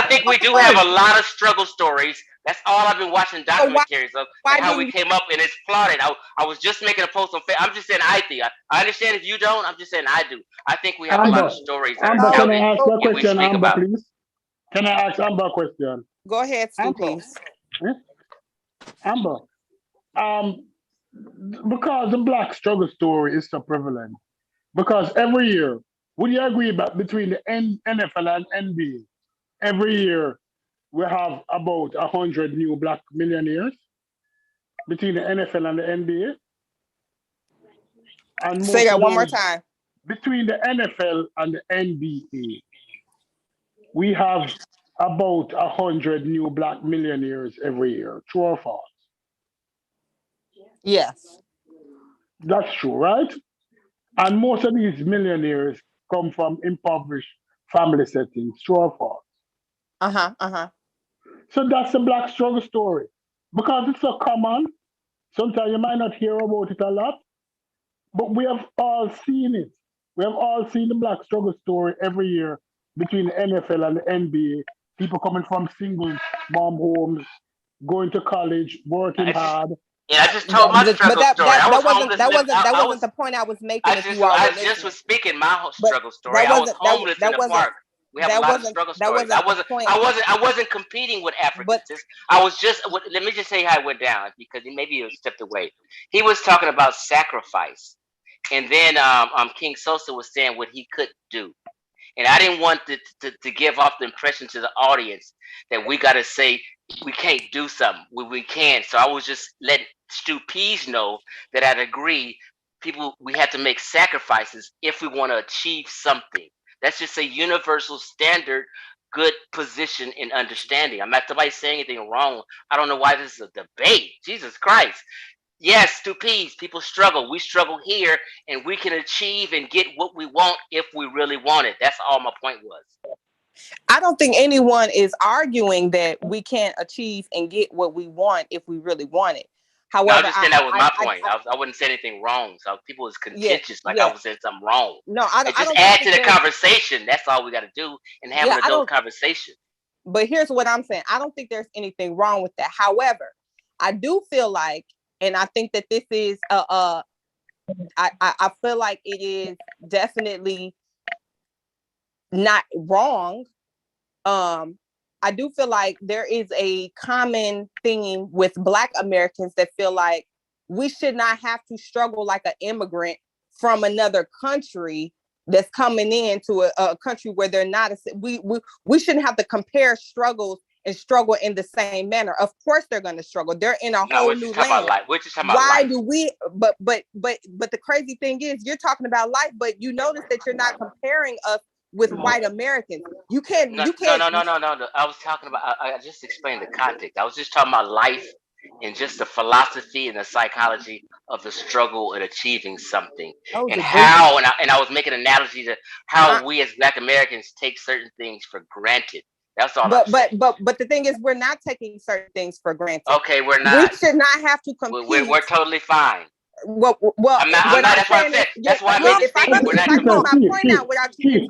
Speaker 1: think we do have a lot of struggle stories. That's all I've been watching documentaries of, and how we came up, and it's plotted. I was just making a post on Facebook. I'm just saying I think. I understand if you don't. I'm just saying I do. I think we have a lot of stories that
Speaker 4: Amber,
Speaker 1: are
Speaker 4: can I ask a
Speaker 1: and we
Speaker 4: question,
Speaker 1: speak
Speaker 4: Amber,
Speaker 1: about.
Speaker 4: please? Can I ask Amber a question?
Speaker 5: Go ahead, Stu, please.
Speaker 4: Amber, because the Black struggle story is so prevalent, because every year, would you agree that between the NFL and NBA, every year we have about 100 new Black millionaires between the NFL and the NBA? And
Speaker 5: say that one more time.
Speaker 4: Between the NFL and the NBA, we have about 100 new Black millionaires every year. True or false?
Speaker 5: Yes.
Speaker 4: That's true, right? And most of these millionaires come from impoverished family settings. True or false? So that's the Black struggle story. Because it's so common, sometimes you might not hear about it a lot, but we have all seen it. We have all seen the Black struggle story every year between the NFL and the NBA. People coming from single mom homes, going to college, working hard.
Speaker 1: Yeah, I just told my struggle story.
Speaker 5: That wasn't the point I was making.
Speaker 1: I just was speaking my whole struggle story. I was homeless in the park. We have a lot of struggle stories. I wasn't competing with Africans. I was just. Let me just say how it went down, because maybe you stepped away. He was talking about sacrifice, and then King Sosa was saying what he couldn't do, and I didn't want to give off the impression to the audience that we got to say we can't do something. We can. So I was just letting Stu Pease know that I'd agree. We have to make sacrifices if we want to achieve something. That's just a universal standard, good position in understanding. I'm not somebody saying anything wrong. I don't know why this is a debate. Jesus Christ. Yes, Stu Pease, people struggle. We struggle here, and we can achieve and get what we want if we really want it. That's all my point was.
Speaker 5: I don't think anyone is arguing that we can't achieve and get what we want if we really want it.
Speaker 1: No, I
Speaker 5: However,
Speaker 1: was just saying that was my point. I wouldn't say anything wrong. So people was contentious, like I was saying something wrong.
Speaker 5: No, I
Speaker 1: And
Speaker 5: don't
Speaker 1: just add to the conversation. That's all we got to do, and have an adult conversation.
Speaker 5: But here's what I'm saying. I don't think there's anything wrong with that. However, I do feel like, and I think that this is I feel like it is definitely not wrong. I do feel like there is a common theme with Black Americans that feel like we should not have to struggle like an immigrant from another country that's coming into a country where they're not. We shouldn't have to compare struggles and struggle in the same manner. Of course, they're going to struggle. They're in a whole new land.
Speaker 1: We're just talking about
Speaker 5: Why
Speaker 1: life.
Speaker 5: do we? But the crazy thing is, you're talking about life, but you notice that you're not comparing us with white Americans. You can't.
Speaker 1: No. I was talking about. I just explained the context. I was just talking about life and just the philosophy and the psychology of the struggle and achieving something, and how. And I was making an analogy to how we as Black Americans take certain things for granted. That's all.
Speaker 5: But the thing is, we're not taking certain things for granted.
Speaker 1: Okay, we're not.
Speaker 5: We should not have to compete.
Speaker 1: We're totally fine.
Speaker 5: Well,
Speaker 1: I'm not. That's what I said. That's why I made
Speaker 5: if I can get my point out without you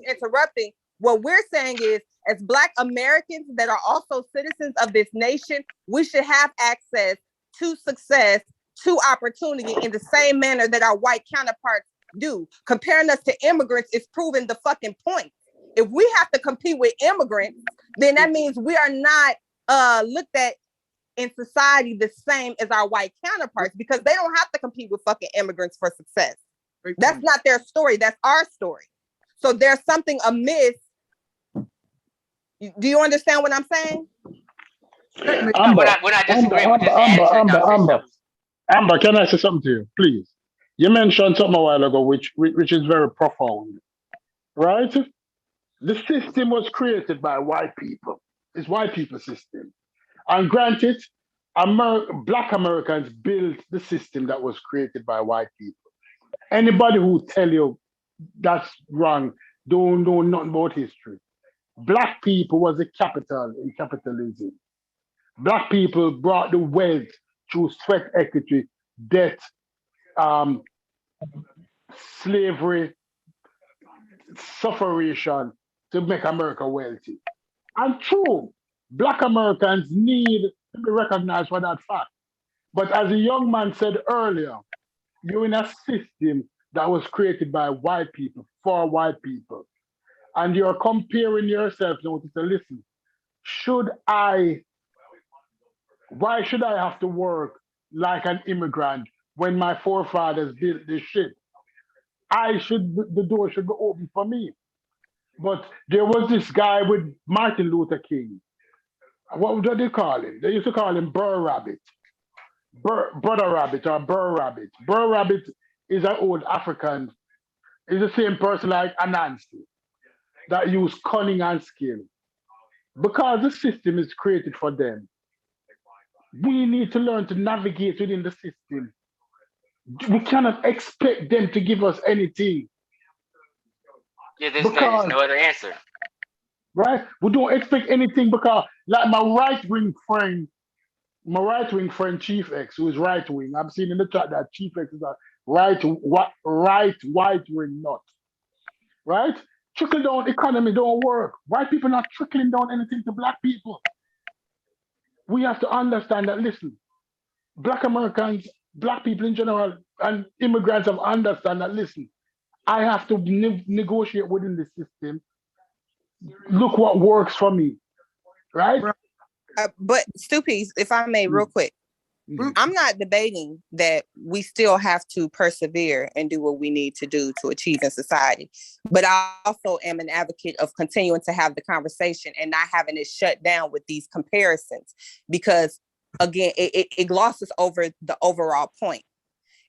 Speaker 5: interrupting, what we're saying is, as Black Americans that are also citizens of this nation, we should have access to success, to opportunity in the same manner that our white counterparts do. Comparing us to immigrants is proving the fucking point. If we have to compete with immigrants, then that means we are not looked at in society the same as our white counterparts, because they don't have to compete with fucking immigrants for success. That's not their story. That's our story. So there's something amiss. Do you understand what I'm saying?
Speaker 4: Amber,
Speaker 1: we're not disagreeing.
Speaker 4: Amber, can I say something to you, please? You mentioned something a while ago, which is very profound, right? The system was created by white people. It's white people's system. And granted, Black Americans built the system that was created by white people. Anybody who tell you that's wrong, don't know nothing about history. Black people was the capital in capitalism. Black people brought the wealth through sweat equity, debt, slavery, suffering to make America wealthy. And true, Black Americans need to be recognized for that fact. But as a young man said earlier, you're in a system that was created by white people, for white people. And you're comparing yourself now to say, listen, why should I have to work like an immigrant when my forefathers built this shit? The door should be open for me. But there was this guy with Martin Luther King. What did they call him? They used to call him Burr Rabbit. Brother Rabbit or Burr Rabbit. Burr Rabbit is an old African. He's the same person like Anansi that use cunning and skill. Because the system is created for them, we need to learn to navigate within the system. We cannot expect them to give us anything.
Speaker 1: Yeah, there's no other answer.
Speaker 4: Right? We don't expect anything because, like my right-wing friend Chief X, who is right-wing, I've seen in the chat that Chief X is a right-wing nut. Right? Trickle-down economy don't work. White people not trickling down anything to Black people. We have to understand that, listen, Black Americans, Black people in general, and immigrants have understand that, listen, I have to negotiate within the system. Look what works for me, right?
Speaker 5: But Stupies, if I may, real quick, I'm not debating that we still have to persevere and do what we need to do to achieve in society. But I also am an advocate of continuing to have the conversation and not having it shut down with these comparisons, because again, it glosses over the overall point.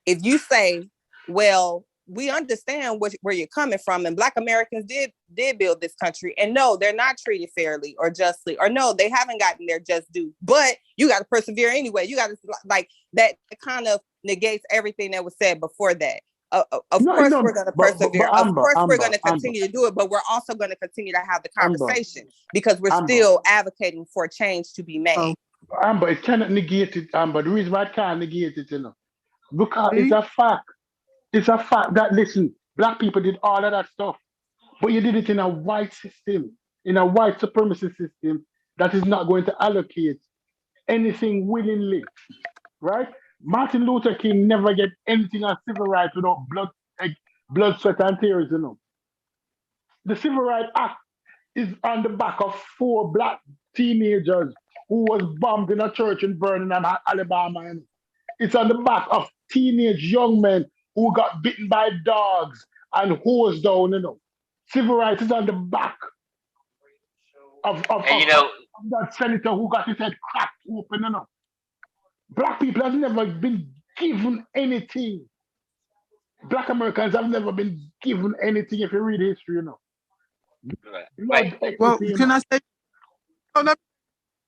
Speaker 5: If you say, well, we understand where you're coming from, and Black Americans did build this country, and no, they're not treated fairly or justly, or no, they haven't gotten their just due, but you got to persevere anyway. You got to, like, that kind of negates everything that was said before that. Of course, we're going to persevere. Of course, we're going to continue to do it, but we're also going to continue to have the conversation because we're still advocating for change to be made.
Speaker 4: But it cannot negate it, but the reason why I can't negate it, because
Speaker 3: See?
Speaker 4: it's a fact. It's a fact that, listen, black people did all of that stuff, but you did it in a white system, in a white supremacy system that is not going to allocate anything willingly, right? Martin Luther King never get anything on civil rights without blood, sweat, and tears, The Civil Rights Act is on the back of 4 black teenagers who was bombed in a church in Birmingham, Alabama. It's on the back of teenage young men who got bitten by dogs and hosed down, Civil rights is on the back of that senator who got his head cracked open, Black people have never been given anything. Black Americans have never been given anything if you read history,
Speaker 1: Right.
Speaker 3: Well, can I say? Oh, no,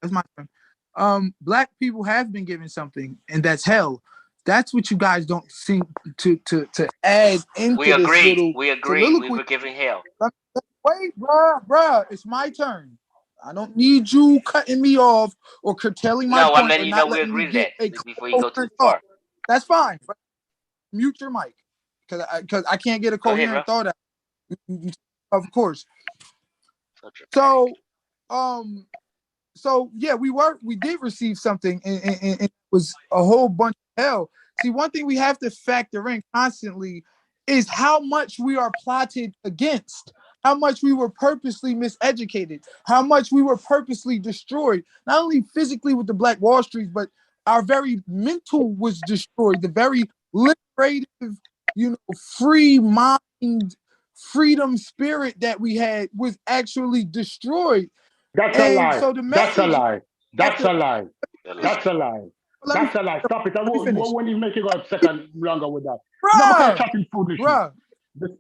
Speaker 3: that's my turn. Black people have been given something, and that's hell. That's what you guys don't seem to add into
Speaker 1: We
Speaker 3: this
Speaker 1: agree.
Speaker 3: little
Speaker 1: We agree.
Speaker 3: soliloquy.
Speaker 1: We were giving hell.
Speaker 3: Wait, bruh, it's my turn. I don't need you cutting me off or curtailing my
Speaker 1: No,
Speaker 3: point.
Speaker 1: I'm letting you
Speaker 3: not
Speaker 1: know we
Speaker 3: letting
Speaker 1: agree
Speaker 3: me
Speaker 1: to that
Speaker 3: get a
Speaker 1: before you go too
Speaker 3: coherent
Speaker 1: far.
Speaker 3: thought. That's fine. But mute your mic because I can't get a
Speaker 1: Go ahead,
Speaker 3: coherent
Speaker 1: bro.
Speaker 3: thought out. Of course. So yeah, we did receive something, and it was a whole bunch of hell. See, one thing we have to factor in constantly is how much we are plotted against, how much we were purposely miseducated, how much we were purposely destroyed, not only physically with the Black Wall Street, but our very mental was destroyed. The very liberative, free mind, freedom spirit that we had was actually destroyed.
Speaker 4: That's a lie.
Speaker 3: So the
Speaker 4: That's a
Speaker 3: message.
Speaker 4: lie. That's a lie. That's a lie.
Speaker 3: Let
Speaker 4: That's a lie. Stop it. I won't even make you go a second longer with that.
Speaker 3: Bruh,
Speaker 4: No, because chatting foolishness.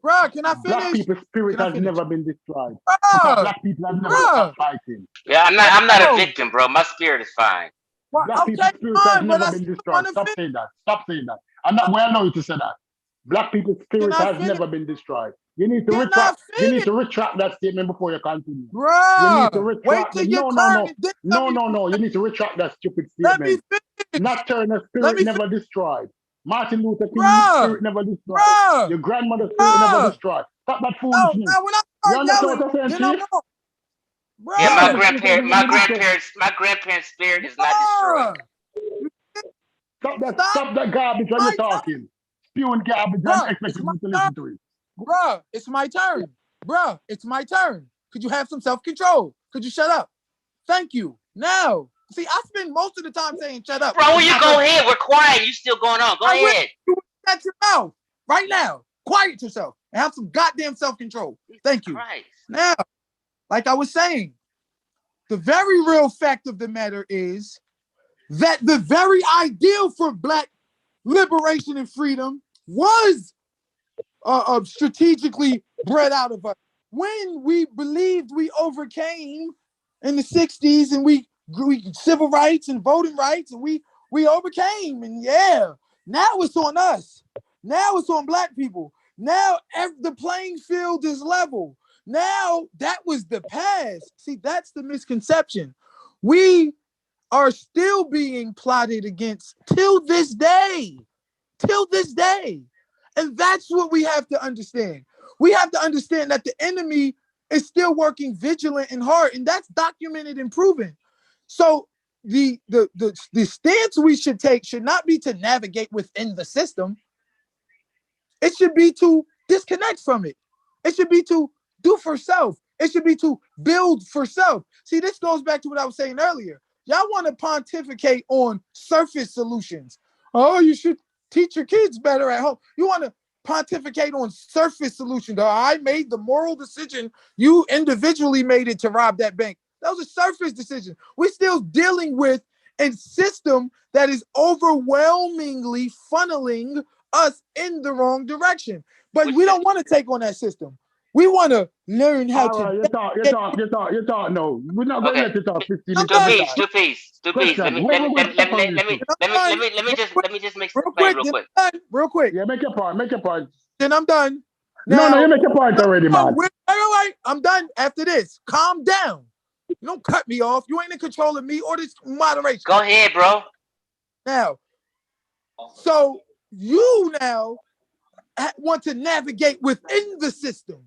Speaker 3: Bruh, can I
Speaker 4: Black
Speaker 3: finish?
Speaker 4: people's spirit has never been destroyed.
Speaker 3: Bruh,
Speaker 4: Because black people have never stopped fighting.
Speaker 1: Yeah, I'm not a victim, bro. My spirit is fine.
Speaker 3: Well,
Speaker 4: Black people's spirit has never been destroyed.
Speaker 3: Stop
Speaker 4: saying that. Stop saying that. I'm not well known to say that. Black people's spirit has never been destroyed. You need to retract. You need to retract that statement before you continue.
Speaker 3: Bruh,
Speaker 4: you need to retract.
Speaker 3: Wait till you
Speaker 4: No. You need to retract that stupid statement.
Speaker 3: Let me finish.
Speaker 4: Nocturnal spirit never destroyed. Martin Luther King's spirit never destroyed. Your grandmother's spirit never destroyed. Stop that foolishness.
Speaker 3: You understand what I'm saying, Chief?
Speaker 1: Yeah, my grandparents' spirit is not destroyed.
Speaker 4: Stop that garbage when you're talking. Spewing garbage and expecting me to listen to it.
Speaker 3: Bruh, it's my turn. Bruh, it's my turn. Could you have some self-control? Could you shut up? Thank you. Now, see, I spend most of the time saying shut up.
Speaker 1: Bro, you go ahead. We're quiet. You still going on. Go ahead.
Speaker 3: Shut your mouth right now. Quiet yourself and have some goddamn self-control. Thank you.
Speaker 1: Christ.
Speaker 3: Now, like I was saying, the very real fact of the matter is that the very ideal for Black liberation and freedom was strategically bred out of us. When we believed we overcame in the 60s and we civil rights and voting rights, and we overcame, and yeah, now it's on us. Now it's on Black people. Now the playing field is level. Now that was the past. See, that's the misconception. We are still being plotted against till this day. Till this day. And that's what we have to understand. We have to understand that the enemy is still working vigilant and hard, and that's documented and proven. So the stance we should take should not be to navigate within the system. It should be to disconnect from it. It should be to do for self. It should be to build for self. See, this goes back to what I was saying earlier. Y'all want to pontificate on surface solutions. Oh, you should teach your kids better at home. You want to pontificate on surface solutions. Oh, I made the moral decision. You individually made it to rob that bank. That was a surface decision. We're still dealing with a system that is overwhelmingly funneling us in the wrong direction. But we don't want to take on that system. We want to learn how to.
Speaker 4: You talk. No, we're not going to let you talk 15
Speaker 1: Stupid.
Speaker 4: minutes.
Speaker 1: Let me just make some point real quick.
Speaker 3: Real quick.
Speaker 4: Yeah, make your point.
Speaker 3: Then I'm done.
Speaker 4: Now, no, you make your point already, man.
Speaker 3: Wait. I'm done after this. Calm down. You don't cut me off. You ain't in control of me or this moderation.
Speaker 1: Go ahead, bro.
Speaker 3: Now, so you now want to navigate within the system.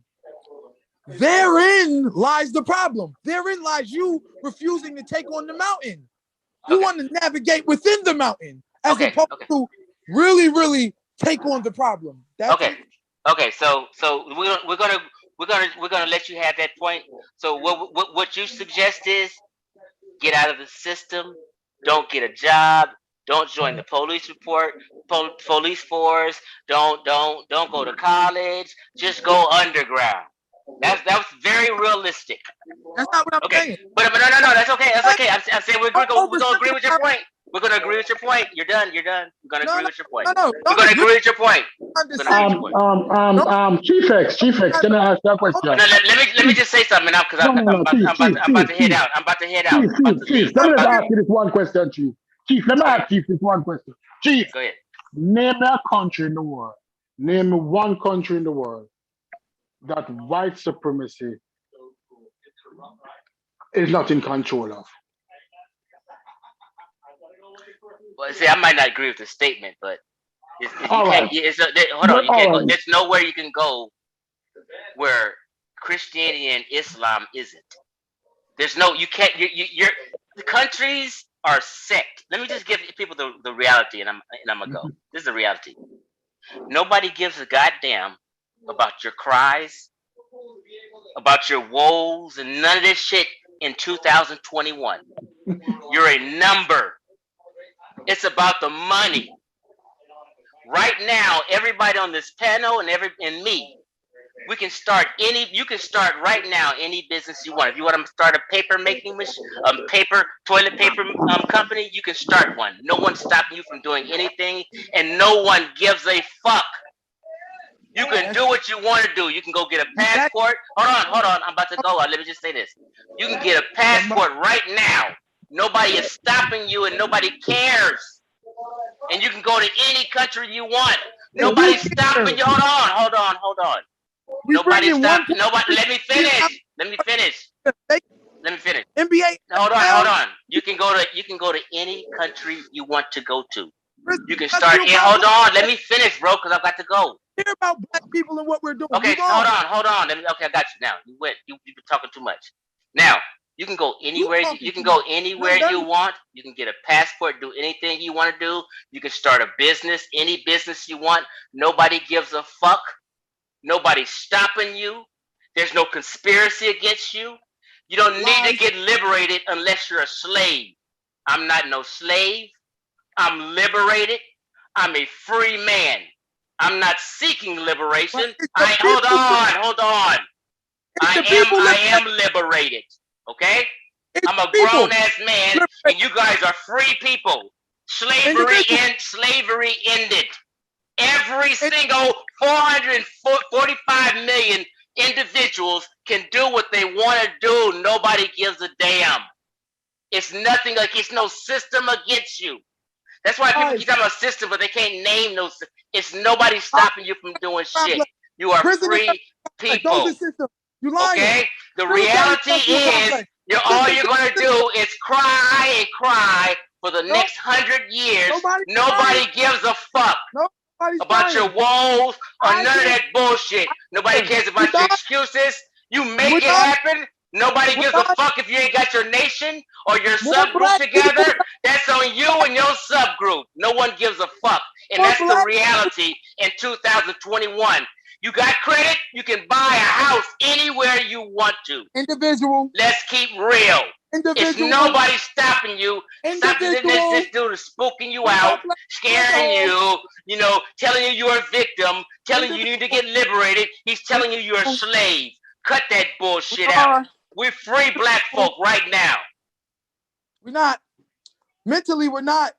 Speaker 3: Therein lies the problem. Therein lies you refusing to take on the mountain. You want to navigate within the mountain as opposed to really take on the problem. That's
Speaker 1: Okay. So we're gonna let you have that point. So what you suggest is get out of the system. Don't get a job. Don't join the police police force. Don't go to college. Just go underground. That's very realistic.
Speaker 3: That's not what I'm saying.
Speaker 1: But no, that's okay. That's okay. I'm saying we're gonna agree with your point. We're gonna agree with your point. You're done. We're gonna agree with your point. We're gonna agree with your point.
Speaker 4: Chief X, can I ask that question?
Speaker 1: No, let me just say something now because I'm about to head out.
Speaker 4: Chief, let me ask you this one question, Chief. Chief, let me ask Chief this one question. Chief,
Speaker 1: go ahead.
Speaker 4: Name a country in the world. Name one country in the world that white supremacy is not in control of.
Speaker 1: Well, see, I might not agree with the statement, but hold on, you can't go. There's nowhere you can go where Christianity and Islam isn't. There's no, you can't. The countries are sect. Let me just give people the reality, and I'm gonna go. This is the reality. Nobody gives a goddamn about your cries, about your woes, and none of this shit in 2021. You're a number. It's about the money. Right now, everybody on this panel and me, we can start you can start right now any business you want. If you want to start a paper making machine, toilet paper company, you can start one. No one's stopping you from doing anything, and no one gives a fuck. You can do what you want to do. You can go get a passport. Hold on. I'm about to go. Let me just say this. You can get a passport right now. Nobody is stopping you, and nobody cares. And you can go to any country you want. Nobody's stopping you. Hold on. Nobody's stopping. Nobody. Let me finish.
Speaker 3: NBA.
Speaker 1: Hold on. You can go to any country you want to go to. You can start. Hold on. Let me finish, bro, because I've got to go.
Speaker 3: Hear about black people and what we're doing.
Speaker 1: Okay, hold on. Okay, I got you now. You've been talking too much. Now you can go anywhere. You can go anywhere you want. You can get a passport. Do anything you want to do. You can start a business. Any business you want. Nobody gives a fuck. Nobody's stopping you. There's no conspiracy against you. You don't need to get liberated unless you're a slave. I'm not no slave. I'm liberated. I'm a free man. I'm not seeking liberation. Hold on. I am liberated. Okay? I'm a grown ass man, and you guys are free people. Slavery ended. Every single 445 million individuals can do what they want to do. Nobody gives a damn. It's nothing like it's no system against you. That's why people keep talking about system, but they can't name those. It's nobody stopping you from doing shit. You are free people. Okay? The reality is, all you're gonna do is cry and cry for the next 100 years. Nobody gives a fuck about your woes or none of that bullshit. Nobody cares about your excuses. You make it happen. Nobody gives a fuck if you ain't got your nation or your subgroup together. That's on you and your subgroup. No one gives a fuck. And that's the reality in 2021. You got credit, you can buy a house anywhere you want to.
Speaker 3: Individual.
Speaker 1: Let's keep real. It's nobody stopping you. This dude is spooking you out, scaring you, telling you you're a victim, telling you need to get liberated. He's telling you you're a slave. Cut that bullshit out. We're free black folk right now.
Speaker 3: We're not. Mentally, we're not.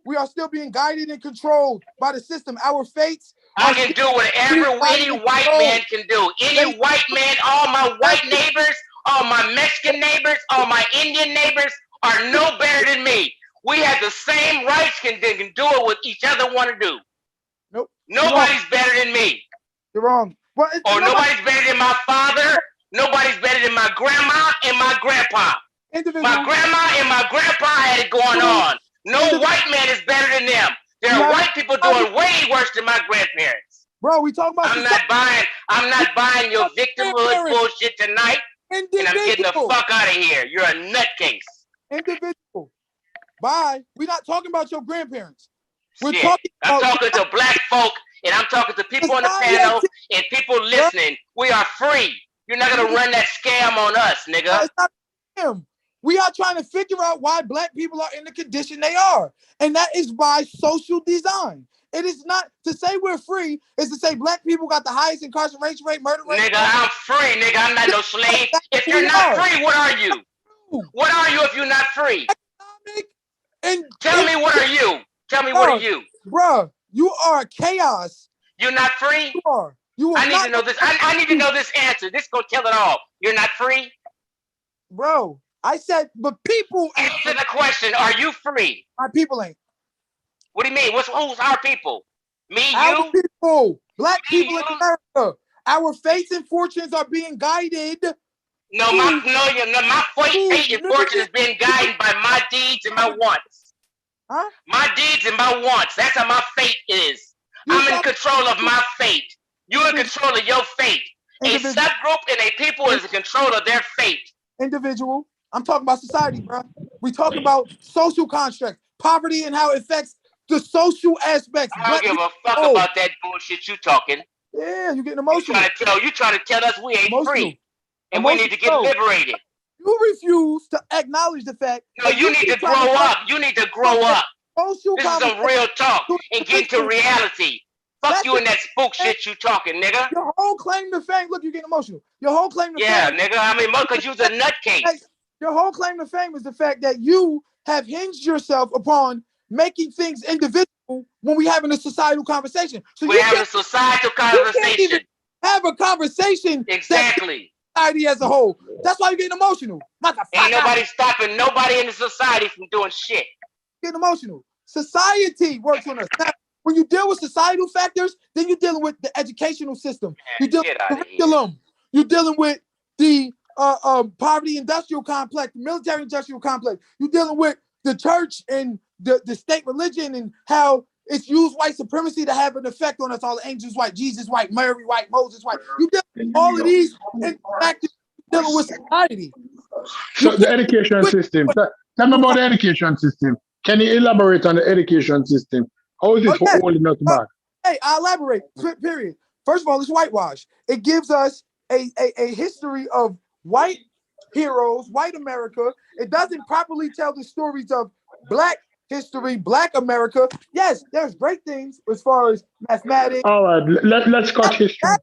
Speaker 3: We are still being guided and controlled by the system. Our fates.
Speaker 1: I can do whatever any white man can do. Any white man, all my white neighbors, all my Mexican neighbors, all my Indian neighbors are no better than me. We have the same rights, can do it what each other want to do.
Speaker 3: Nope.
Speaker 1: Nobody's better than me.
Speaker 3: You're wrong.
Speaker 1: Or nobody's better than my father. Nobody's better than my grandma and my grandpa.
Speaker 3: Individual.
Speaker 1: My grandma and my grandpa had it going on. No white man is better than them. There are white people doing way worse than my grandparents.
Speaker 3: Bro, we talking about
Speaker 1: I'm not buying your victimhood bullshit tonight.
Speaker 3: individual.
Speaker 1: And I'm getting the fuck out of here. You're a nutcase.
Speaker 3: Individual. Bye. We're not talking about your grandparents. We're
Speaker 1: Shit.
Speaker 3: talking
Speaker 1: I'm
Speaker 3: about
Speaker 1: talking to black folk, and I'm talking to people on the panel and people listening. We are free. You're not gonna run that scam on us, nigga.
Speaker 3: It's not him. We are trying to figure out why black people are in the condition they are. And that is by social design. It is not to say we're free, it's to say black people got the highest incarceration rate, murder rate.
Speaker 1: Nigga, I'm free, nigga. I'm not no slave. If you're not free, what are you? What are you if you're not free?
Speaker 3: And
Speaker 1: Tell me what are you? Tell me what are you?
Speaker 3: Bruh, you are chaos.
Speaker 1: You're not free?
Speaker 3: You are. You are
Speaker 1: I need to know this. I need to know this answer. This gonna tell it all. You're not free?
Speaker 3: Bro, I said, but people
Speaker 1: Answer the question. Are you free?
Speaker 3: our people ain't.
Speaker 1: What do you mean? Who's our people? Me,
Speaker 3: Our
Speaker 1: you?
Speaker 3: people, black
Speaker 1: Me,
Speaker 3: people in
Speaker 1: you?
Speaker 3: America. Our fates and fortunes are being guided.
Speaker 1: No, my fate and fortune is being guided by my deeds and my wants.
Speaker 3: Huh?
Speaker 1: My deeds and my wants. That's how my fate is. I'm in control of my fate. You're in control of your fate. A subgroup and a people is in control of their fate.
Speaker 3: Individual. I'm talking about society, bro. We talk about social constructs, poverty and how it affects the social aspects.
Speaker 1: I don't give a fuck about that bullshit you talking.
Speaker 3: Yeah, you're getting emotional.
Speaker 1: You trying to tell us we ain't
Speaker 3: Emotional.
Speaker 1: free. And we need to get liberated.
Speaker 3: You refuse to acknowledge the fact.
Speaker 1: No, you need to grow up. You need to grow up.
Speaker 3: Social
Speaker 1: This is some real talk and get into reality. Fuck you and that spook shit you talking, nigga.
Speaker 3: Your whole claim to fame. Look, you're getting emotional. Your whole claim to fame.
Speaker 1: Yeah, nigga. I mean, because you's a nutcase.
Speaker 3: Your whole claim to fame is the fact that you have hinged yourself upon making things individual when we having a societal conversation. So
Speaker 1: we're having a societal conversation.
Speaker 3: Have a conversation.
Speaker 1: Exactly.
Speaker 3: Society as a whole. That's why you're getting emotional.
Speaker 1: Ain't nobody stopping nobody in the society from doing shit.
Speaker 3: Getting emotional. Society works on us. Now, when you deal with societal factors, then you're dealing with the educational system. You're dealing with the curriculum. You're dealing with the poverty industrial complex, the military industrial complex. You're dealing with the church and the state religion and how it's used white supremacy to have an effect on us. All the angels white, Jesus white, Mary white, Moses white. You deal with all of these factors dealing with society.
Speaker 4: So the education system. Tell me about the education system. Can you elaborate on the education system? How is it for holding us back?
Speaker 3: Hey, I'll elaborate. Period. First of all, it's whitewash. It gives us a history of white heroes, white America. It doesn't properly tell the stories of black history, black America. Yes, there's great things as far as mathematics.
Speaker 4: All right, let's cut history.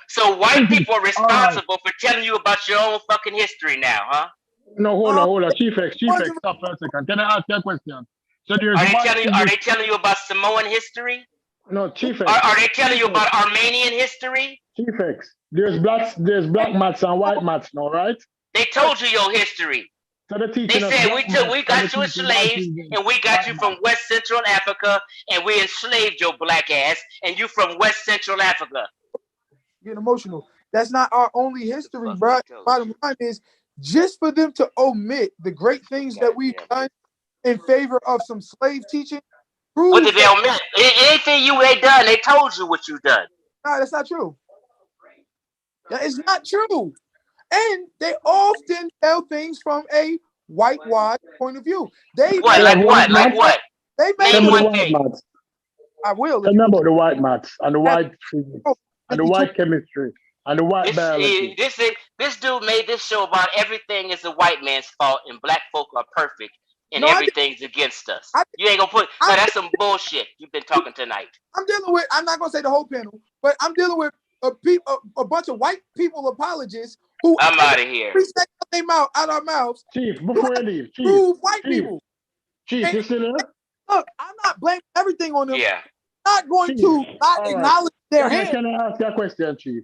Speaker 1: So white people are responsible for telling you about your own fucking history now, huh?
Speaker 4: No, hold on. Chief X, stop for a second. Can I ask you a question? So
Speaker 1: are they telling you about Samoan history?
Speaker 4: No, Chief X.
Speaker 1: Are they telling you about Armenian history?
Speaker 4: Chief X, there's black mats and white mats now, right?
Speaker 1: They told you your history.
Speaker 4: So they
Speaker 1: said we got you as slaves and we got you from West Central Africa and we enslaved your black ass and you from West Central Africa.
Speaker 3: Getting emotional. That's not our only history, bro. Bottom line is just for them to omit the great things that we've done in favor of some slave teaching.
Speaker 1: What did they omit? Anything you ain't done, they told you what you done.
Speaker 3: No, that's not true. That is not true. And they often tell things from a whitewash point of view. Like what? They
Speaker 4: make one thing.
Speaker 3: I will.
Speaker 4: Remember the white maths and the white physics and the white chemistry and the white biology.
Speaker 1: This dude made this show about everything is the white man's fault and black folk are perfect and everything's against us. You ain't gonna put. No, that's some bullshit you've been talking tonight.
Speaker 3: I'm not gonna say the whole panel, but I'm dealing with a bunch of white people apologists who
Speaker 1: I'm out of here.
Speaker 3: Out our mouths.
Speaker 4: Chief, before you leave, Chief.
Speaker 3: White people.
Speaker 4: Chief, you still there?
Speaker 3: Look, I'm not blaming everything on them.
Speaker 1: Yeah.
Speaker 3: I'm not going to acknowledge their hand.
Speaker 4: Can I ask you a question, Chief?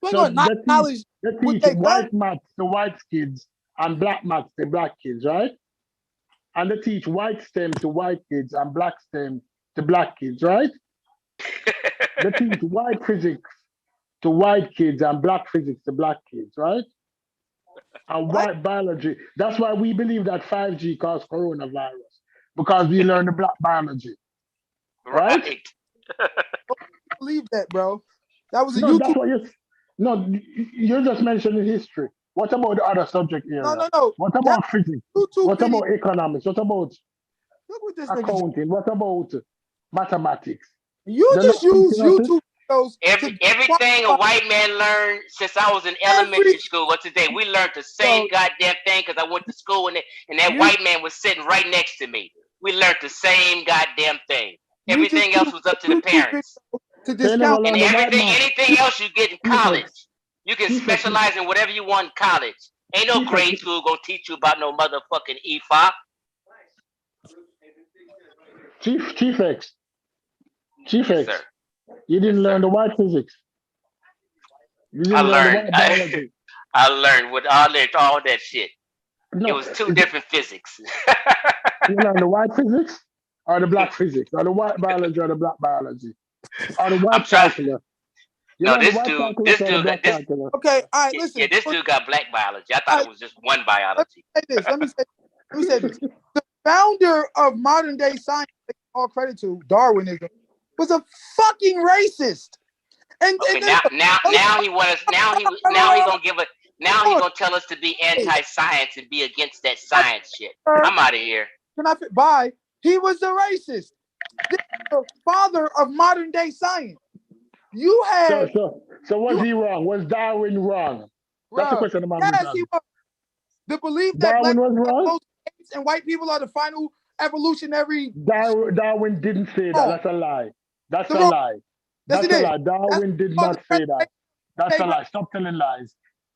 Speaker 3: So not acknowledge
Speaker 4: they teach white maths to white kids and black maths to black kids, right? And they teach white STEM to white kids and black STEM to black kids, right? They teach white physics to white kids and black physics to black kids, right? And
Speaker 3: What?
Speaker 4: white biology. That's why we believe that 5G caused coronavirus, because we learned the black biology. Right?
Speaker 1: Right.
Speaker 3: Believe that, bro. That was a
Speaker 4: No, that's
Speaker 3: YouTube.
Speaker 4: what you're just mentioning history. What about the other subject area?
Speaker 3: No.
Speaker 4: What
Speaker 3: That
Speaker 4: about physics?
Speaker 3: YouTube
Speaker 4: What
Speaker 3: video.
Speaker 4: about economics? What about
Speaker 3: Look what this nigga.
Speaker 4: accounting? What about mathematics?
Speaker 3: You
Speaker 4: They're
Speaker 3: just
Speaker 4: not
Speaker 3: use
Speaker 4: teaching us it.
Speaker 3: YouTube videos to
Speaker 1: Everything a white man learned since I was in elementary school. What's today? We learned the same goddamn thing because I went to school and that white man was sitting right next to me. We learned the same goddamn thing. Everything else was up to the parents.
Speaker 3: To
Speaker 4: They never
Speaker 3: discount.
Speaker 1: And
Speaker 4: learned the white man.
Speaker 1: anything else you get in college. You can
Speaker 4: Chief X.
Speaker 1: specialize in whatever you want in college. Ain't no
Speaker 4: Chief X.
Speaker 1: grade school gonna teach you about no motherfucking EFOP.
Speaker 4: Chief X.
Speaker 1: Yes, sir.
Speaker 4: You didn't learn the white physics. You didn't learn the white biology.
Speaker 1: I learned all that shit.
Speaker 4: No,
Speaker 1: It was two different physics.
Speaker 4: You learn the white physics or the black physics, or the white biology or the black biology, or the white calculus.
Speaker 1: No, this dude,
Speaker 3: Okay, all right, listen.
Speaker 1: Yeah, this dude got black biology. I thought it was just one biology.
Speaker 3: Let me say this. The founder of modern day science, all credit to Darwinism, was a fucking racist. And
Speaker 1: Now he wants. Now he gonna give it. Now he gonna tell us to be anti-science and be against that science shit. I'm out of here.
Speaker 3: Can I fit by? He was a racist. This is the father of modern day science. You had.
Speaker 4: So was he wrong? Was Darwin wrong? That's the question I'm asking.
Speaker 3: Yes, he was. The belief that
Speaker 4: Darwin was wrong
Speaker 3: and white people are the final evolutionary.
Speaker 4: Darwin didn't say that. That's a lie. That's a lie.
Speaker 3: Yes,
Speaker 4: That's a lie. Darwin did not say that. That's a lie. Stop telling lies.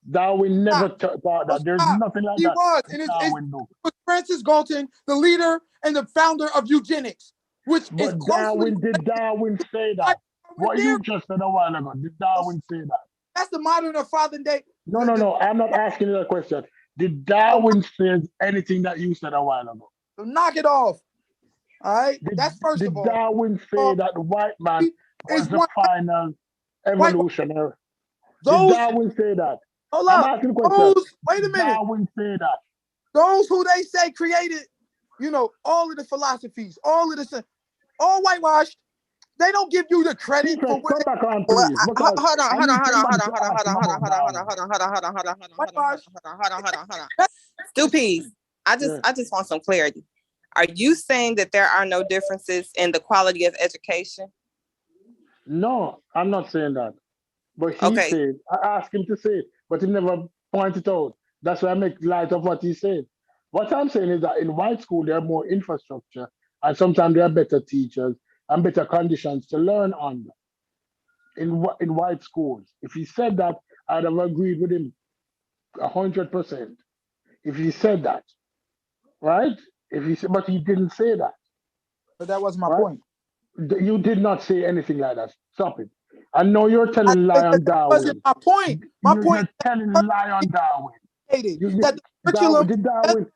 Speaker 4: Darwin never thought that. There's nothing like
Speaker 3: he
Speaker 4: that.
Speaker 3: Was. And
Speaker 4: Darwin
Speaker 3: was Francis Galton, the leader and the founder of eugenics, which
Speaker 4: but
Speaker 3: is closely.
Speaker 4: Did Darwin say that? What you just said a while ago, did Darwin say that?
Speaker 3: That's the modern or father day.
Speaker 4: No. I'm not asking you that question. Did Darwin say anything that you said a while ago?
Speaker 3: So knock it off. All right. That's first
Speaker 4: of
Speaker 3: all.
Speaker 4: Did Darwin say that the white man is the final evolutionary? Did Darwin say that?
Speaker 3: Hold up.
Speaker 4: I'm asking a question.
Speaker 3: Wait a minute.
Speaker 4: Darwin say that.
Speaker 3: Those who they say created, all of the philosophies, all of the, all whitewashed. They don't give you the credit for what.
Speaker 5: Hold on. Stu Pease, I just want some clarity. Are you saying that there are no differences in the quality of education?
Speaker 4: No, I'm not saying that. But he said, I asked him to say it, but he never pointed out. That's why I make light of what he said. What I'm saying is that in white school, there are more infrastructure, and sometimes there are better teachers and better conditions to learn under in white schools. If he said that, I'd have agreed with him 100%. If he said that, right? But he didn't say that.
Speaker 3: But that wasn't my point.
Speaker 4: You did not say anything like that. Stop it. I know you're telling lie on Darwin.
Speaker 3: That wasn't my point.
Speaker 4: You're telling lie on Darwin.
Speaker 3: That the curriculum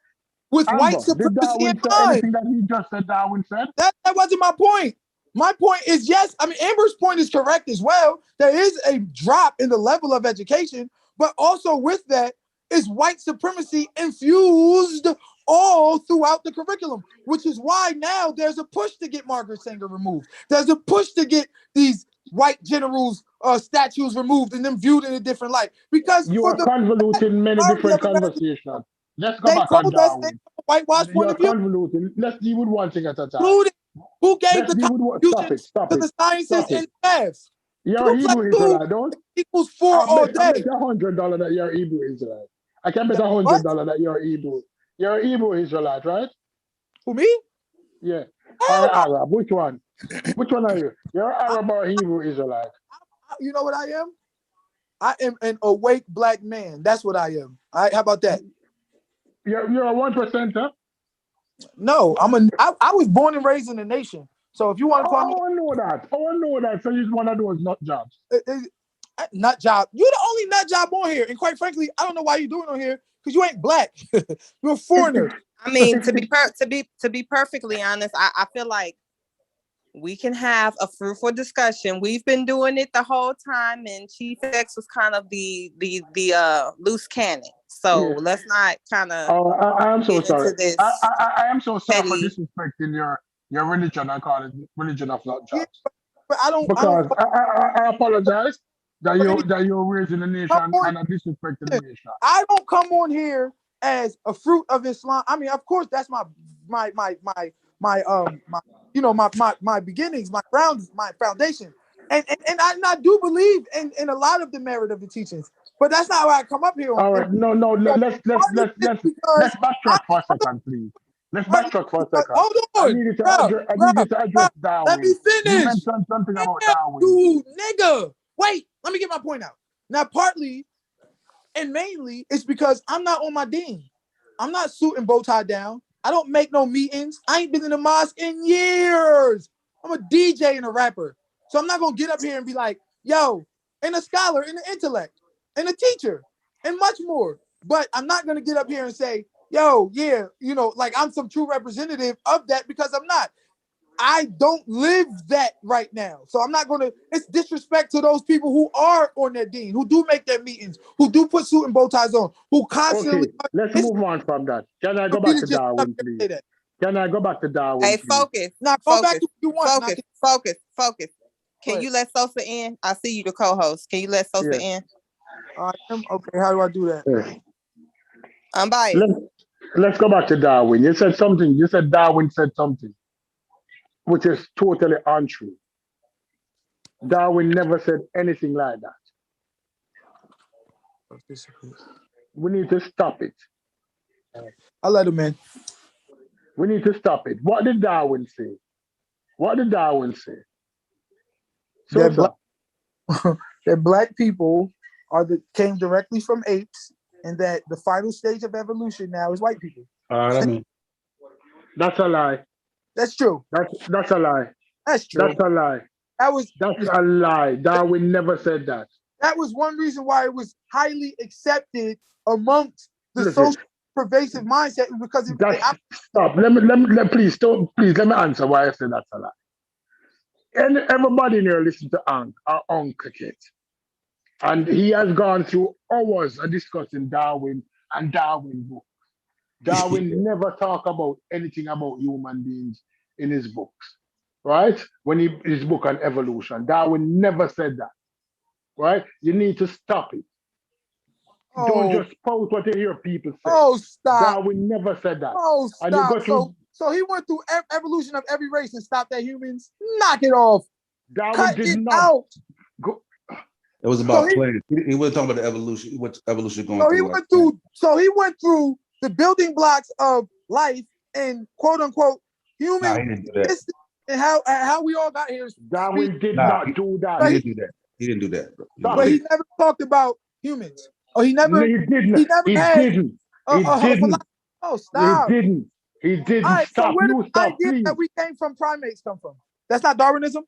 Speaker 3: with white supremacy in mind.
Speaker 4: Anything that he just said, Darwin said?
Speaker 3: That wasn't my point. My point is, yes, I mean, Amber's point is correct as well. There is a drop in the level of education, but also with that is white supremacy infused all throughout the curriculum, which is why now there's a push to get Margaret Sanger removed. There's a push to get these white generals' statues removed and them viewed in a different light. Because
Speaker 4: you are convoluting many different conversations. Let's go back on Darwin.
Speaker 3: Whitewash point of view.
Speaker 4: Convoluting. Let's deal with one thing at a time.
Speaker 3: Who gave the contributions to the sciences and maths?
Speaker 4: You're Hebrew Israelite, don't?
Speaker 3: Equals 4 all day.
Speaker 4: I bet $100 that you're Hebrew Israelite. I can bet $100 that you're Hebrew. You're Hebrew Israelite, right?
Speaker 3: Who, me?
Speaker 4: Yeah. Or Arab. Which one? Which one are you? You're Arab or Hebrew Israelite?
Speaker 3: You know what I am? I am an awake black man. That's what I am. All right, how about that?
Speaker 4: You're a 1%,
Speaker 3: No, I was born and raised in the nation. So if you want to call me,
Speaker 4: I know that. So you're one of those nut jobs.
Speaker 3: Nut job. You're the only nut job on here, and quite frankly, I don't know why you're doing on here because you ain't black. You're a foreigner.
Speaker 5: I mean, to be perfectly honest, I feel like we can have a fruitful discussion. We've been doing it the whole time, and Chief X was kind of the loose cannon. So let's not kind of
Speaker 4: Oh, I am so
Speaker 5: get
Speaker 4: sorry.
Speaker 5: into this.
Speaker 4: I am so sorry for
Speaker 5: petty.
Speaker 4: disrespecting your religion. I call it religion of not
Speaker 3: Yeah,
Speaker 4: jobs.
Speaker 3: but I don't.
Speaker 4: Because I apologize that you're raising the nation
Speaker 3: Come on.
Speaker 4: and I disrespecting the nation.
Speaker 3: I don't come on here as a fruit of Islam. I mean, of course, that's my beginnings, my grounds, my foundation, and I do believe in a lot of the merit of the teachings. But that's not why I come up here on.
Speaker 4: All right, no, let's backtrack for a second, please. Let's backtrack for a second.
Speaker 3: Hold on,
Speaker 4: I need you to address Darwin.
Speaker 3: Let me
Speaker 4: You
Speaker 3: finish.
Speaker 4: mentioned something about
Speaker 3: Yeah,
Speaker 4: Darwin.
Speaker 3: dude, nigga. Wait, let me get my point out. Now, partly and mainly, it's because I'm not on my ding. I'm not suit and bow tie down. I don't make no meetings. I ain't been in the mosque in years. I'm a DJ and a rapper. So I'm not gonna get up here and be like, yo, and a scholar, and an intellect, and a teacher, and much more. But I'm not gonna get up here and say, yo, yeah, like I'm some true representative of that, because I'm not. I don't live that right now. So I'm not gonna, it's disrespect to those people who are on their dean, who do make their meetings, who do put suit and bow ties on, who constantly.
Speaker 4: Okay, let's move on from that. Can I go back to Darwin, please? Can I go back to Darwin?
Speaker 5: Hey,
Speaker 4: please?
Speaker 5: focus.
Speaker 3: Now go back to what you want.
Speaker 5: Focus. Can you let Sosa in? I see you, the co-host. Can you let Sosa in?
Speaker 3: Okay, how do I do that?
Speaker 4: Yeah.
Speaker 5: Unbiased.
Speaker 4: Let's go back to Darwin. You said something. You said Darwin said something, which is totally untrue. Darwin never said anything like that. We need to stop it.
Speaker 3: I'll let him in.
Speaker 4: We need to stop it. What did Darwin say? What did Darwin say?
Speaker 3: That black people came directly from apes, and that the final stage of evolution now is white people.
Speaker 4: That's a lie.
Speaker 3: That's true.
Speaker 4: That's a lie.
Speaker 3: That's true.
Speaker 4: That's a lie. That's a lie. Darwin never said that.
Speaker 3: That was one reason why it was highly accepted amongst the social pervasive mindset, because
Speaker 4: stop. Let me answer why I said that's a lie. And everybody in here listen to our Uncle Kit. And he has gone through hours of discussing Darwin and Darwin book. Darwin never talk about anything about human beings in his books, right? His book on evolution, Darwin never said that, right? You need to stop it. Don't just post what you hear people say.
Speaker 3: Oh, stop.
Speaker 4: Darwin never said that.
Speaker 3: Oh, stop. So he went through evolution of every race and stopped at humans? Knock it off.
Speaker 4: Darwin did not.
Speaker 6: It was about play. He wasn't talking about the evolution. What evolution going through?
Speaker 3: He went through the building blocks of life and quote unquote human and how we all got here.
Speaker 4: Darwin did not do that.
Speaker 6: He didn't do that. He didn't do that.
Speaker 3: But he never talked about humans. Oh, he never.
Speaker 4: He didn't.
Speaker 3: He didn't. Oh, stop.
Speaker 4: He didn't.
Speaker 3: All right,
Speaker 4: Stop.
Speaker 3: So where
Speaker 4: you
Speaker 3: did
Speaker 4: stop,
Speaker 3: the idea
Speaker 4: please.
Speaker 3: that we came from primates come from? That's not Darwinism?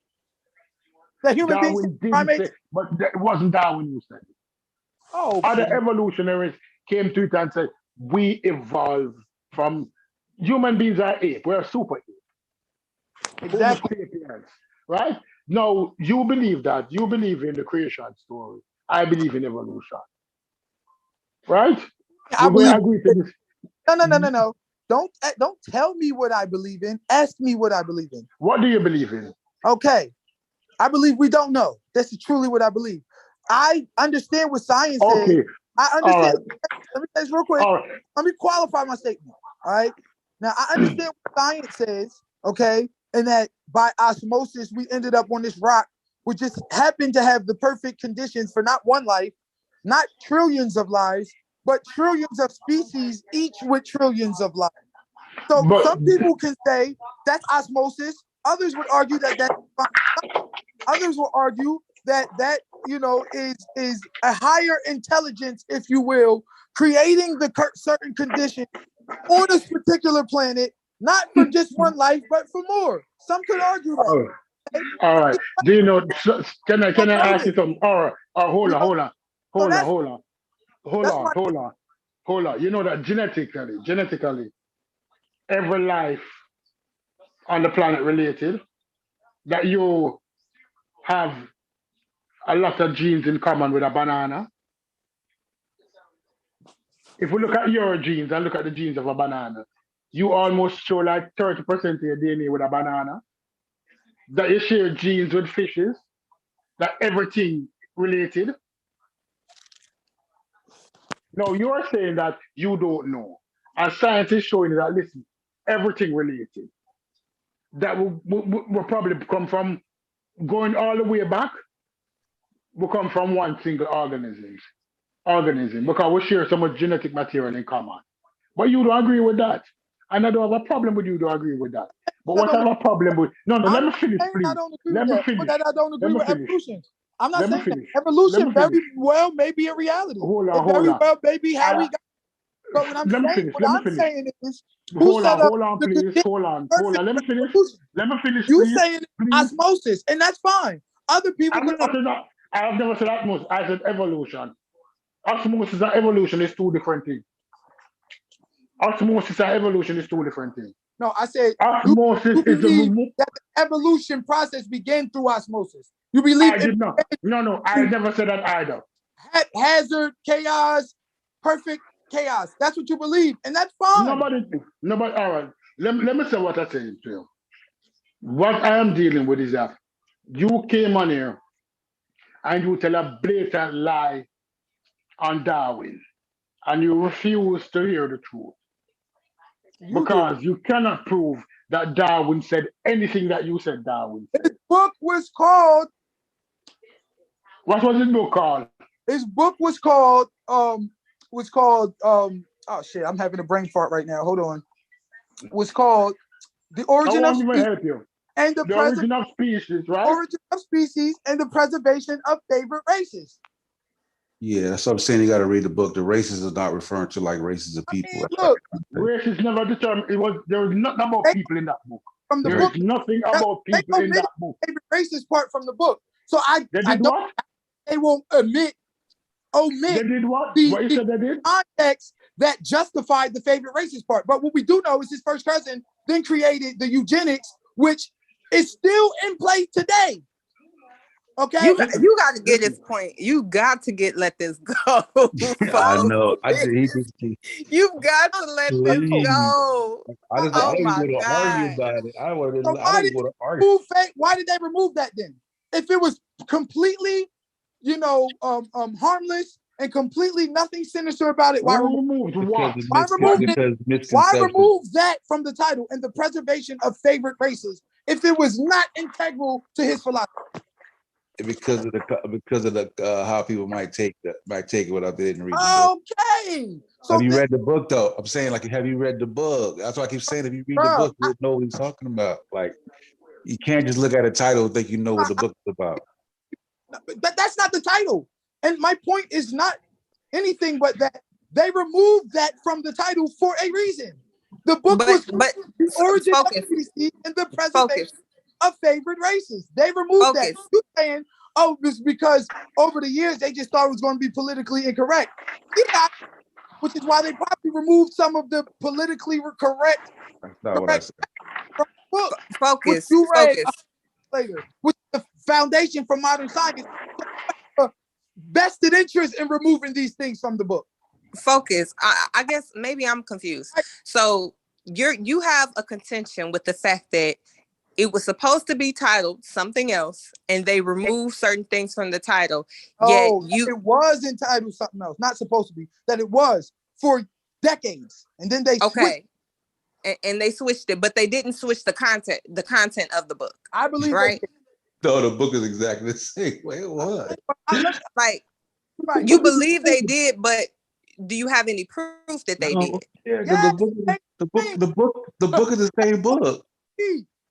Speaker 3: That human beings primates?
Speaker 4: But it wasn't Darwin who said it.
Speaker 3: Oh,
Speaker 4: other evolutionaries came to it and said, we evolved from human beings are ape. We're a super ape.
Speaker 3: Exactly.
Speaker 4: Right? Now, you believe that. You believe in the creation story. I believe in evolution. Right?
Speaker 3: I believe.
Speaker 4: Agree to this.
Speaker 3: No. Don't tell me what I believe in. Ask me what I believe in.
Speaker 4: What do you believe in?
Speaker 3: Okay. I believe we don't know. This is truly what I believe. I understand what science says. I understand. Right. Let me say this real quick. Right. Let me qualify my statement. All right. Now, I understand what science says, okay, and that by osmosis, we ended up on this rock, which just happened to have the perfect conditions for not one life, not trillions of lives, but trillions of species, each with trillions of lives. So some people can say that's osmosis. Others would argue that others will argue that is a higher intelligence, if you will, creating the certain conditions on this particular planet, not for just one life, but for more. Some could argue that.
Speaker 4: All right. Do you know? Can I ask you something? Hold on. You know that genetically, every life on the planet related. that you have a lot of genes in common with a banana. If we look at your genes and look at the genes of a banana, you almost show like 30% of your DNA with a banana. That you share genes with fishes, that everything related. No, you are saying that you don't know. And science is showing that, listen, everything related. That will probably come from going all the way back, will come from one single organism, because we share so much genetic material in common. But you don't agree with that. And I don't have a problem with you don't agree with that. But what I have a problem with, no, let me finish, please.
Speaker 3: I don't agree
Speaker 4: Let
Speaker 3: with
Speaker 4: me
Speaker 3: that.
Speaker 4: finish.
Speaker 3: But I don't agree
Speaker 4: Let me
Speaker 3: with
Speaker 4: finish.
Speaker 3: evolution. I'm not
Speaker 4: Let me
Speaker 3: saying that.
Speaker 4: finish.
Speaker 3: Evolution
Speaker 4: Let me
Speaker 3: very
Speaker 4: finish.
Speaker 3: well may be a reality.
Speaker 4: Hold
Speaker 3: It
Speaker 4: on,
Speaker 3: very
Speaker 4: hold on.
Speaker 3: well may be how we got. But what
Speaker 4: Let me
Speaker 3: I'm
Speaker 4: finish. Let me finish.
Speaker 3: saying is, who
Speaker 4: Hold
Speaker 3: set
Speaker 4: on,
Speaker 3: up
Speaker 4: hold on,
Speaker 3: the
Speaker 4: please.
Speaker 3: conditions
Speaker 4: Hold on,
Speaker 3: for
Speaker 4: hold on. Let me finish.
Speaker 3: evolution?
Speaker 4: Let me finish,
Speaker 3: You
Speaker 4: please.
Speaker 3: saying
Speaker 4: Please.
Speaker 3: osmosis, and that's fine. Other people
Speaker 4: I've
Speaker 3: could.
Speaker 4: never said that. I have never said osmosis. I said evolution. Osmosis and evolution is two different things. Osmosis and evolution is two different things.
Speaker 3: No, I said
Speaker 4: Osmosis
Speaker 3: you
Speaker 4: is the
Speaker 3: believe that the evolution process began through osmosis. You believe
Speaker 4: I did not. No, I never said that either.
Speaker 3: Hazard, chaos, perfect chaos. That's what you believe, and that's fine.
Speaker 4: Nobody. All right. Let me say what I said to you. What I am dealing with is that you came on here and you tell a blatant lie on Darwin, and you refuse to hear the truth because you cannot prove that Darwin said anything that you said Darwin said.
Speaker 3: His book was called.
Speaker 4: What was his book called?
Speaker 3: His book was called. Oh shit! I'm having a brain fart right now. Hold on. Was called The Origin of Species
Speaker 4: help you.
Speaker 3: and the
Speaker 4: Origin of Species, right?
Speaker 3: Origin of Species and the Preservation of Favorite Races.
Speaker 6: Yeah, that's what I'm saying. You got to read the book. The races are not referring to like races of people.
Speaker 3: Look,
Speaker 4: races never determined. There was nothing about people in that book.
Speaker 3: From the
Speaker 4: there
Speaker 3: book,
Speaker 4: is nothing about people in that book.
Speaker 3: Favorite races part from the book. So
Speaker 4: they did what?
Speaker 3: They won't omit.
Speaker 4: They did what? What you said they did?
Speaker 3: Context that justified the favorite races part. But what we do know is his first cousin then created the eugenics, which is still in play today. Okay,
Speaker 5: you got to get this point. You got to let this go.
Speaker 7: I know.
Speaker 5: You've got to let this go.
Speaker 7: I didn't want to argue about it. I didn't want to argue.
Speaker 3: Why did they remove that then? If it was completely, harmless and completely nothing sinister about it, why remove what? Why remove that from the title and the preservation of favorite races if it was not integral to his philosophy?
Speaker 7: Because of the how people might take it without they didn't read the book.
Speaker 3: Okay.
Speaker 7: So have you read the book though? I'm saying, like, have you read the book? That's why I keep saying, if you read the book, you'll know what he's talking about. Like, you can't just look at a title and think you know what the book is about.
Speaker 3: But that's not the title. And my point is not anything but that they removed that from the title for a reason. The book was the origin of species and the preservation of favorite races. They removed that. You're saying, oh, it's because over the years they just thought it was going to be politically incorrect. Yeah, which is why they probably removed some of the politically correct.
Speaker 7: That's not what I said.
Speaker 3: Book,
Speaker 5: focus.
Speaker 3: Which you read later, which is the foundation for modern science. Vested interest in removing these things from the book.
Speaker 5: Focus. I guess maybe I'm confused. So you have a contention with the fact that it was supposed to be titled something else, and they removed certain things from the title.
Speaker 3: It was entitled something else. Not supposed to be. That it was for decades, and then they switched.
Speaker 5: And they switched it, but they didn't switch the content of the book.
Speaker 3: I believe
Speaker 5: right.
Speaker 7: No, the book is exactly the same way it was.
Speaker 5: Like, you believe they did, but do you have any proof that they did?
Speaker 7: Yeah, the book is the same book.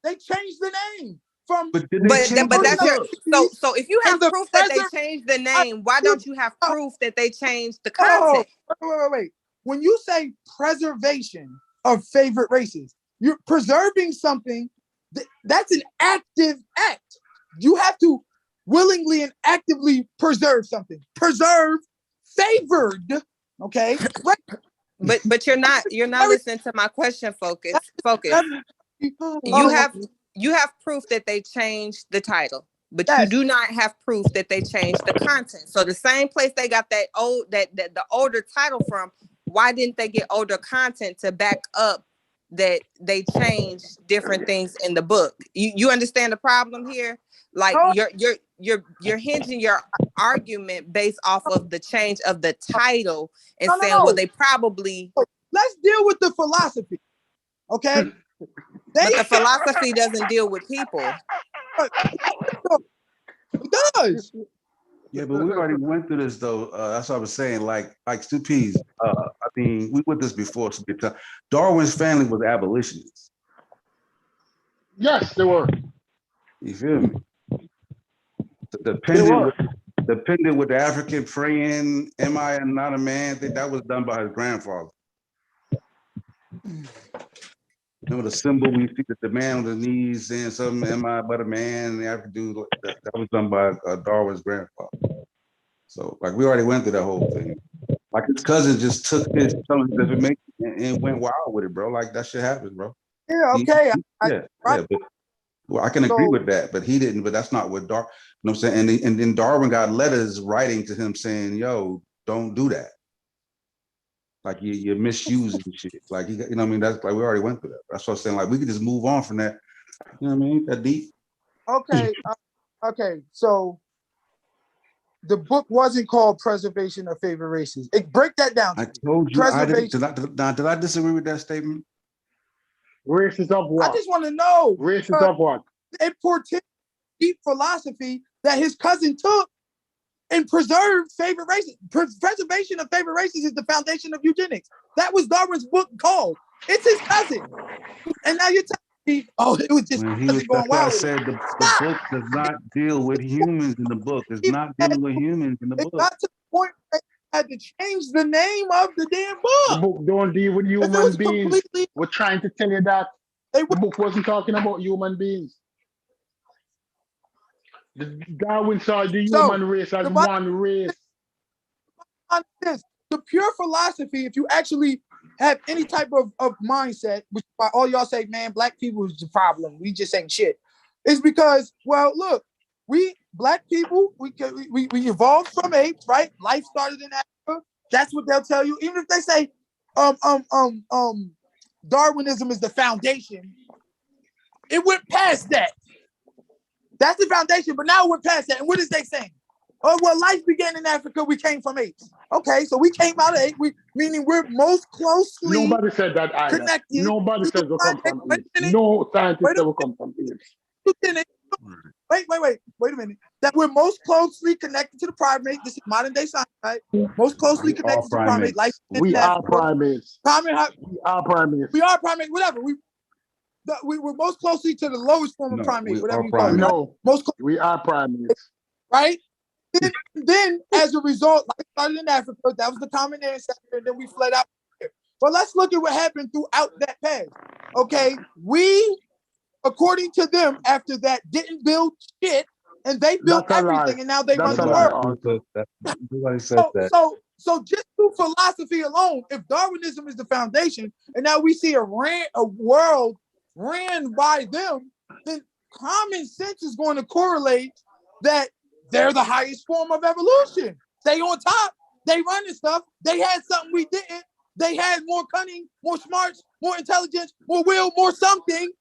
Speaker 3: They changed the name from.
Speaker 5: But that's your so if you have proof that they changed the name, why don't you have proof that they changed the content?
Speaker 3: Wait. When you say preservation of favorite races, you're preserving something that's an active act. You have to willingly and actively preserve something. Preserve favored, okay?
Speaker 5: But you're not listening to my question. Focus. You have you have proof that they changed the title, but you
Speaker 3: Yes.
Speaker 5: do not have proof that they changed the content. So the same place they got that the older title from, why didn't they get older content to back up that they changed different things in the book? You understand the problem here? Like
Speaker 3: Oh.
Speaker 5: you're hinging your argument based off of the change of the title and
Speaker 3: No.
Speaker 5: saying, well, they probably.
Speaker 3: Let's deal with the philosophy, okay?
Speaker 5: But the philosophy doesn't deal with people.
Speaker 3: It does.
Speaker 6: Yeah, but we already went through this though. That's what I was saying. Like Stu Pease. I mean, we went this before. So Darwin's family was abolitionists.
Speaker 4: Yes, they were.
Speaker 6: You feel me? The
Speaker 4: were.
Speaker 6: pendant with the African praying, "Am I not a man?" I think that was done by his grandfather. Remember the symbol we see that the man on the knees saying something, "Am I but a man?" And the African dude, that was done by Darwin's grandfather. So, like, we already went through that whole thing. Like, his cousin just took his information and went wild with it, bro. Like, that shit happens, bro.
Speaker 3: Yeah, okay.
Speaker 6: Yeah, but well, I can agree with that, but he didn't. But that's not what Darwin. You know what I'm saying? And then Darwin got letters writing to him saying, "Yo, don't do that. Like, you're misusing shit." Like, you know what I mean? That's like, we already went through that. That's what I'm saying. Like, we could just move on from that. You know what I mean? That deep.
Speaker 3: Okay. Okay. So the book wasn't called Preservation of Favorite Races. Break that down.
Speaker 6: I told you.
Speaker 3: Preservation.
Speaker 6: Did I disagree with that statement?
Speaker 4: Races of what?
Speaker 3: I just want to know.
Speaker 4: Races of what?
Speaker 3: It portrays deep philosophy that his cousin took and preserved favorite races. Preservation of favorite races is the foundation of eugenics. That was Darwin's book called. It's his cousin. And now you're telling me, oh, it was just
Speaker 6: When he
Speaker 3: cousin
Speaker 6: was,
Speaker 3: going
Speaker 6: that's why I
Speaker 3: wild.
Speaker 6: said the book does not deal with humans in the book. It's not dealing with humans in the
Speaker 3: It
Speaker 6: book.
Speaker 3: got to the point that they had to change the name of the damn
Speaker 4: The
Speaker 3: book.
Speaker 4: book don't deal with
Speaker 3: If it
Speaker 4: human
Speaker 3: was
Speaker 4: beings.
Speaker 3: completely,
Speaker 4: We're trying to tell you that
Speaker 3: they
Speaker 4: the
Speaker 3: would
Speaker 4: book wasn't talking about human beings. Darwin saw the human race as one race.
Speaker 3: on this. The pure philosophy, if you actually have any type of mindset, which by all y'all say, man, black people is the problem. We just ain't shit. It's because, well, look, we black people, we evolved from apes, right? Life started in Africa. That's what they'll tell you. Even if they say Darwinism is the foundation, it went past that. That's the foundation, but now we're past that. And what is they saying? Oh, well, life began in Africa. We came from apes. Okay, so we came out of apes, meaning we're most closely
Speaker 4: Nobody said that either.
Speaker 3: connected.
Speaker 4: Nobody
Speaker 3: to
Speaker 4: said we come
Speaker 3: the
Speaker 4: from
Speaker 3: Wait
Speaker 4: apes.
Speaker 3: a minute.
Speaker 4: No scientist
Speaker 3: Wait a
Speaker 4: said we come from apes.
Speaker 3: Wait a minute. That we're most closely connected to the primate. This is modern day science, right? Most closely connected to the primate. Life
Speaker 4: We are primates.
Speaker 3: Primate,
Speaker 4: We are primates.
Speaker 3: we are primate, whatever. We were most closely to the lowest form of primate,
Speaker 6: we
Speaker 3: whatever
Speaker 6: are
Speaker 3: you call it. Right?
Speaker 4: No,
Speaker 3: Most
Speaker 4: we are primates.
Speaker 3: right? Then, as a result, life started in Africa. That was the common ancestor, and then we fled out here. But let's look at what happened throughout that past. Okay, we, according to them, after that, didn't build shit, and they built
Speaker 4: That's a lie.
Speaker 3: everything, and now they
Speaker 4: That's
Speaker 3: run
Speaker 4: a
Speaker 3: the
Speaker 4: lie.
Speaker 3: world.
Speaker 6: Nobody said that.
Speaker 3: So just through philosophy alone, if Darwinism is the foundation, and now we see a world ran by them, then common sense is going to correlate that they're the highest form of evolution. They on top, they running stuff. They had something we didn't. They had more cunning, more smarts, more intelligence, more will, more something.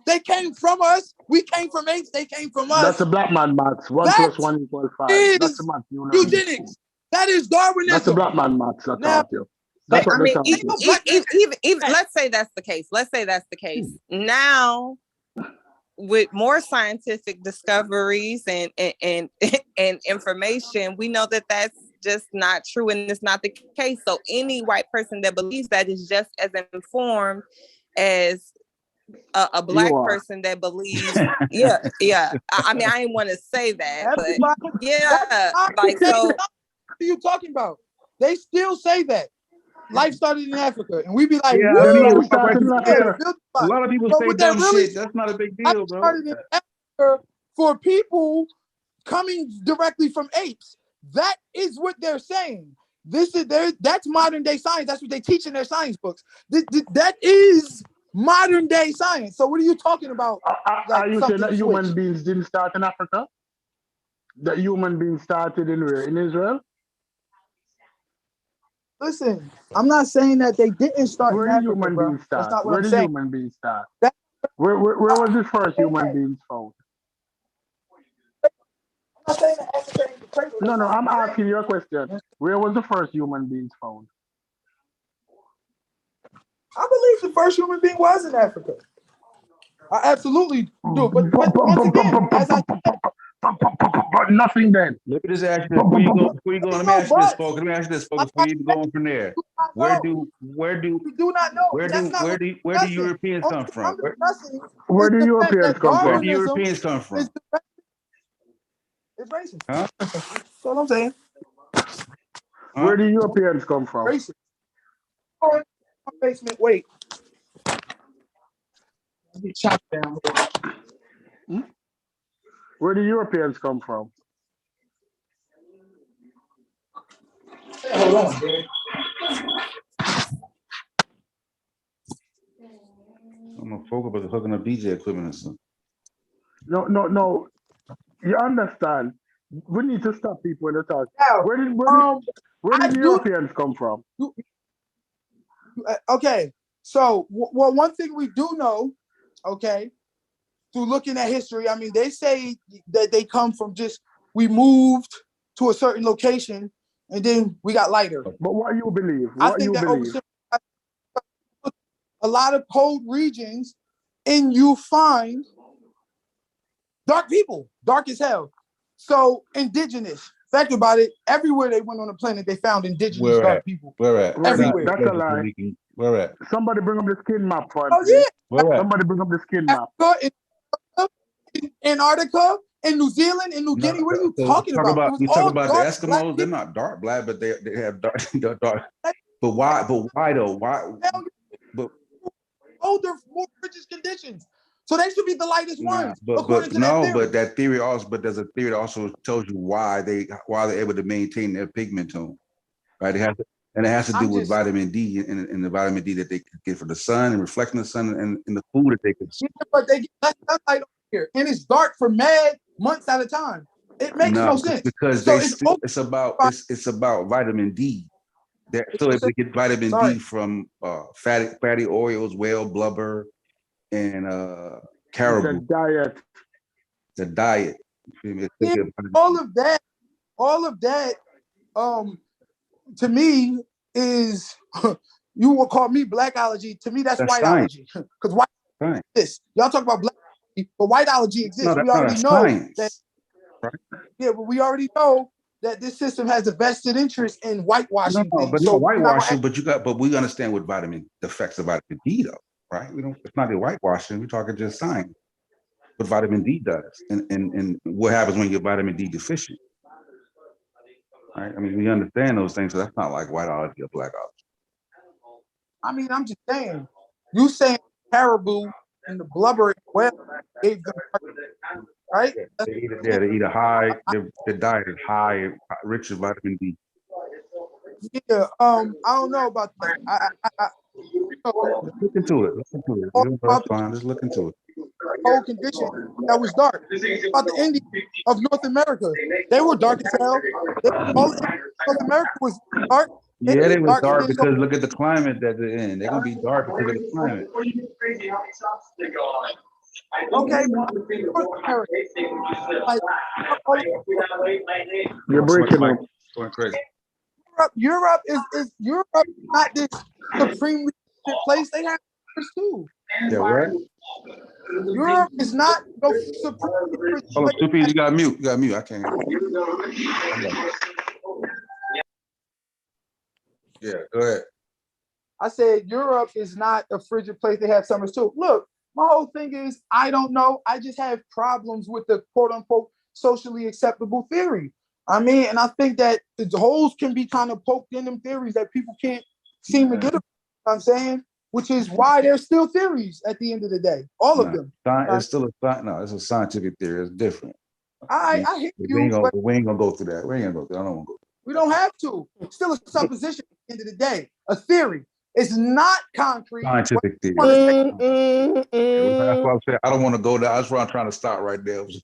Speaker 3: They came from us. We came from apes. They came from us.
Speaker 4: That's a black man maths. 1 + 1 = 5. That's the math you learn.
Speaker 3: Eugenics. That is Darwinism.
Speaker 4: That's a black man maths. I
Speaker 3: Now-
Speaker 4: taught you. That's what
Speaker 5: I mean,
Speaker 4: they taught you.
Speaker 5: even let's say that's the case. Let's say that's the case. Now, with more scientific discoveries and information, we know that that's just not true, and it's not the case. So any white person that believes that is just as informed as a black person that believes. Yeah. I mean, I didn't want to say that, but yeah, like so.
Speaker 3: What are you talking about? They still say that life started in Africa, and we be like,
Speaker 6: Yeah,
Speaker 3: woo,
Speaker 6: I mean,
Speaker 4: started in Africa.
Speaker 6: a lot of people
Speaker 3: But
Speaker 6: say
Speaker 3: what that
Speaker 6: dumb
Speaker 3: really
Speaker 6: shit. That's not a big
Speaker 3: life
Speaker 6: deal, bro.
Speaker 3: started in Africa for people coming directly from apes. That is what they're saying. That's modern day science. That's what they teach in their science books. That is modern day science. So what are you talking about?
Speaker 4: Are you saying
Speaker 3: something
Speaker 4: that human
Speaker 3: switched?
Speaker 4: beings didn't start in Africa? That human beings started in where? In Israel?
Speaker 3: Listen, I'm not saying that they didn't start
Speaker 4: Where
Speaker 3: in
Speaker 4: did
Speaker 3: Africa,
Speaker 4: human
Speaker 3: bro.
Speaker 4: beings
Speaker 3: That's
Speaker 4: start?
Speaker 3: not what
Speaker 4: Where
Speaker 3: I'm
Speaker 4: did
Speaker 3: saying.
Speaker 4: human beings start?
Speaker 3: That-
Speaker 4: Where was the first human beings found?
Speaker 3: I'm not saying that Africa ain't the cradle.
Speaker 4: No,
Speaker 3: That's
Speaker 4: no,
Speaker 3: not
Speaker 4: I'm
Speaker 3: what I'm
Speaker 4: asking you a question. Where was the first human beings found?
Speaker 3: I believe the first human being was in Africa. I absolutely do. But once again, as I said,
Speaker 4: But nothing then.
Speaker 7: Let me just ask you this before you go. Before you go, let me
Speaker 3: no
Speaker 7: ask you this,
Speaker 3: but.
Speaker 7: folks. Let me ask you this, folks.
Speaker 3: Like
Speaker 7: Before
Speaker 3: I
Speaker 7: you
Speaker 3: said,
Speaker 7: go on from there,
Speaker 3: we do
Speaker 7: where
Speaker 3: not know.
Speaker 7: where
Speaker 3: That's
Speaker 7: do
Speaker 3: not
Speaker 7: where
Speaker 3: what
Speaker 7: do
Speaker 3: we're
Speaker 7: where do
Speaker 3: discussing.
Speaker 7: Europeans
Speaker 3: Only
Speaker 7: come
Speaker 3: thing
Speaker 7: from?
Speaker 3: I'm discussing
Speaker 4: Where
Speaker 3: is
Speaker 4: do
Speaker 3: the
Speaker 4: Europeans
Speaker 3: fact that
Speaker 4: come
Speaker 7: Where
Speaker 4: from?
Speaker 7: do
Speaker 3: Darwinism
Speaker 7: Europeans come
Speaker 3: is
Speaker 7: from?
Speaker 3: racist.
Speaker 7: Huh?
Speaker 3: That's all I'm saying.
Speaker 7: Huh?
Speaker 4: Where do Europeans come from?
Speaker 3: Racist. Oh, in my basement. Wait. Let me chop down.
Speaker 4: Where do Europeans come from?
Speaker 3: Hold on, dude.
Speaker 7: I'm gonna focus about hooking up DJ equipment or something.
Speaker 4: No. You understand? We need to stop people in the talk.
Speaker 3: Now,
Speaker 4: Where did
Speaker 3: I
Speaker 4: the
Speaker 3: do.
Speaker 4: Europeans come from?
Speaker 3: Okay. So, well, one thing we do know, okay, through looking at history, I mean, they say that they come from we moved to a certain location and then we got lighter.
Speaker 4: But what you believe?
Speaker 3: I think that a lot of cold regions, and you find dark people, dark as hell. So indigenous. Think about it. Everywhere they went on the planet, they found indigenous dark people.
Speaker 7: Where at?
Speaker 3: Everywhere.
Speaker 4: That's a lie.
Speaker 7: Where at?
Speaker 4: Somebody bring up the skin map for him.
Speaker 3: Oh yeah.
Speaker 7: Where at?
Speaker 4: Somebody bring up the skin map.
Speaker 3: Africa, in Antarctica, in New Zealand, in New Guinea. What are you talking about?
Speaker 7: You talk about the
Speaker 3: dark
Speaker 7: Eskimos. They're not dark black, but they have dark. dark. But why? But why though? Why? But
Speaker 3: older, more rigid conditions. So they should be the lightest ones, according to
Speaker 7: no,
Speaker 3: that theory.
Speaker 7: but that theory also, but there's a theory that also tells you why they're able to maintain their pigment tone, right? It has to do with vitamin D and the vitamin D that they get from the sun and reflecting the sun and the food that they consume.
Speaker 3: Yeah, but they get less sunlight over here, and it's dark for mad months at a time. It makes no sense
Speaker 7: because
Speaker 3: so
Speaker 7: it's about vitamin D. They're still able to get vitamin D from fatty oils, whale blubber, and caribou. The diet.
Speaker 3: Yeah, all of that, to me is you will call me blackology. To me, that's whiteology. Because white exists. Y'all talk about blackology, but whiteology exists. We already know that. Right? Yeah, but we already know that this system has a vested interest in whitewashing things.
Speaker 7: But so whitewashing, but we understand what the effects of vitamin D though, right? It's not a whitewashing, we're talking just science. What vitamin D does and what happens when you're vitamin D deficient. Right? I mean, we understand those things, so that's not like whiteology or blackology.
Speaker 3: I mean, I'm just saying, you saying caribou and the blubber well gave them right?
Speaker 7: They eat a high, their diet is high, rich in vitamin D.
Speaker 3: Yeah, I don't know about that.
Speaker 7: Look into it. That's fine. Just look into it.
Speaker 3: Whole condition that was dark. About the Indians of North America, they were dark as hell. All North America was dark.
Speaker 7: Yeah, they was dark because look at the climate that they're in. They're gonna be dark because of the climate.
Speaker 3: Okay.
Speaker 4: You're breaking up.
Speaker 7: Going crazy.
Speaker 3: Europe is not this supremely place. They have too.
Speaker 7: Yeah, right.
Speaker 3: Europe is not no supremely.
Speaker 7: Hold on, stupid. You got mute. I can't. Yeah, go ahead.
Speaker 3: I said Europe is not a frigid place. They have summers too. Look, my whole thing is I don't know. I just have problems with the quote unquote socially acceptable theory. I mean, and I think that the holes can be kind of poked in them theories that people can't seem to get. I'm saying, which is why there's still theories at the end of the day. All of them.
Speaker 7: It's still it's a scientific theory. It's different.
Speaker 3: I hear you.
Speaker 7: We ain't gonna go through that. I don't want to go.
Speaker 3: We don't have to. It's still a supposition at the end of the day, a theory. It's not concrete.
Speaker 7: Scientific theory.
Speaker 3: What you wanna
Speaker 7: That's what I'm saying. I don't want to go there. That's why I'm trying to stop right there. We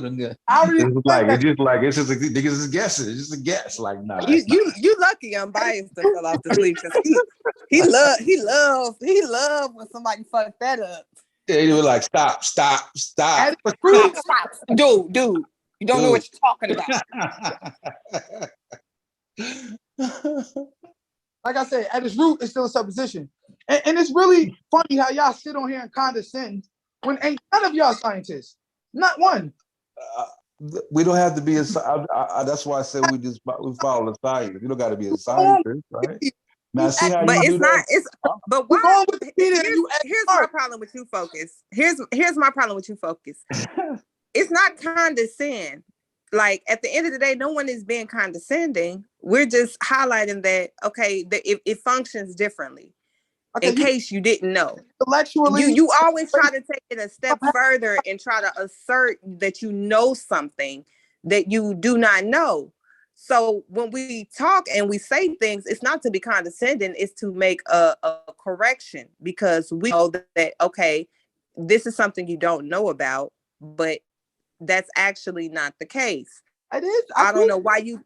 Speaker 7: done got-
Speaker 3: I already
Speaker 7: It's like
Speaker 3: explained that.
Speaker 7: it's just a niggas just guessing. It's just a guess. Like nah,
Speaker 5: You lucky I'm biased to fell off to sleep because he love when somebody fuck that up.
Speaker 7: yeah, you were like stop.
Speaker 3: At its root,
Speaker 5: Dude, you don't know what you're talking about.
Speaker 3: like I said, at its root, it's still a supposition. And it's really funny how y'all sit on here and condescend when ain't none of y'all scientists. Not one.
Speaker 7: We don't have to be a. That's why I said we follow the science. You don't got to be a scientist, right? Now see how
Speaker 5: But
Speaker 7: you
Speaker 5: it's
Speaker 7: do
Speaker 5: not.
Speaker 7: that?
Speaker 5: It's but
Speaker 3: You're
Speaker 5: why?
Speaker 3: going with the media and you act
Speaker 5: Here's my
Speaker 3: smart.
Speaker 5: problem with you, Focus. Here's my problem with you, Focus. It's not condescend. Like at the end of the day, no one is being condescending. We're just highlighting that okay, that it functions differently.
Speaker 3: Okay,
Speaker 5: In case you didn't know,
Speaker 3: intellectually,
Speaker 5: you always try to take it a step further and try to assert that you know something that you do not know. So when we talk and we say things, it's not to be condescending, it's to make a correction because we know that okay, this is something you don't know about, but that's actually not the case.
Speaker 3: it is.
Speaker 5: I don't know why you.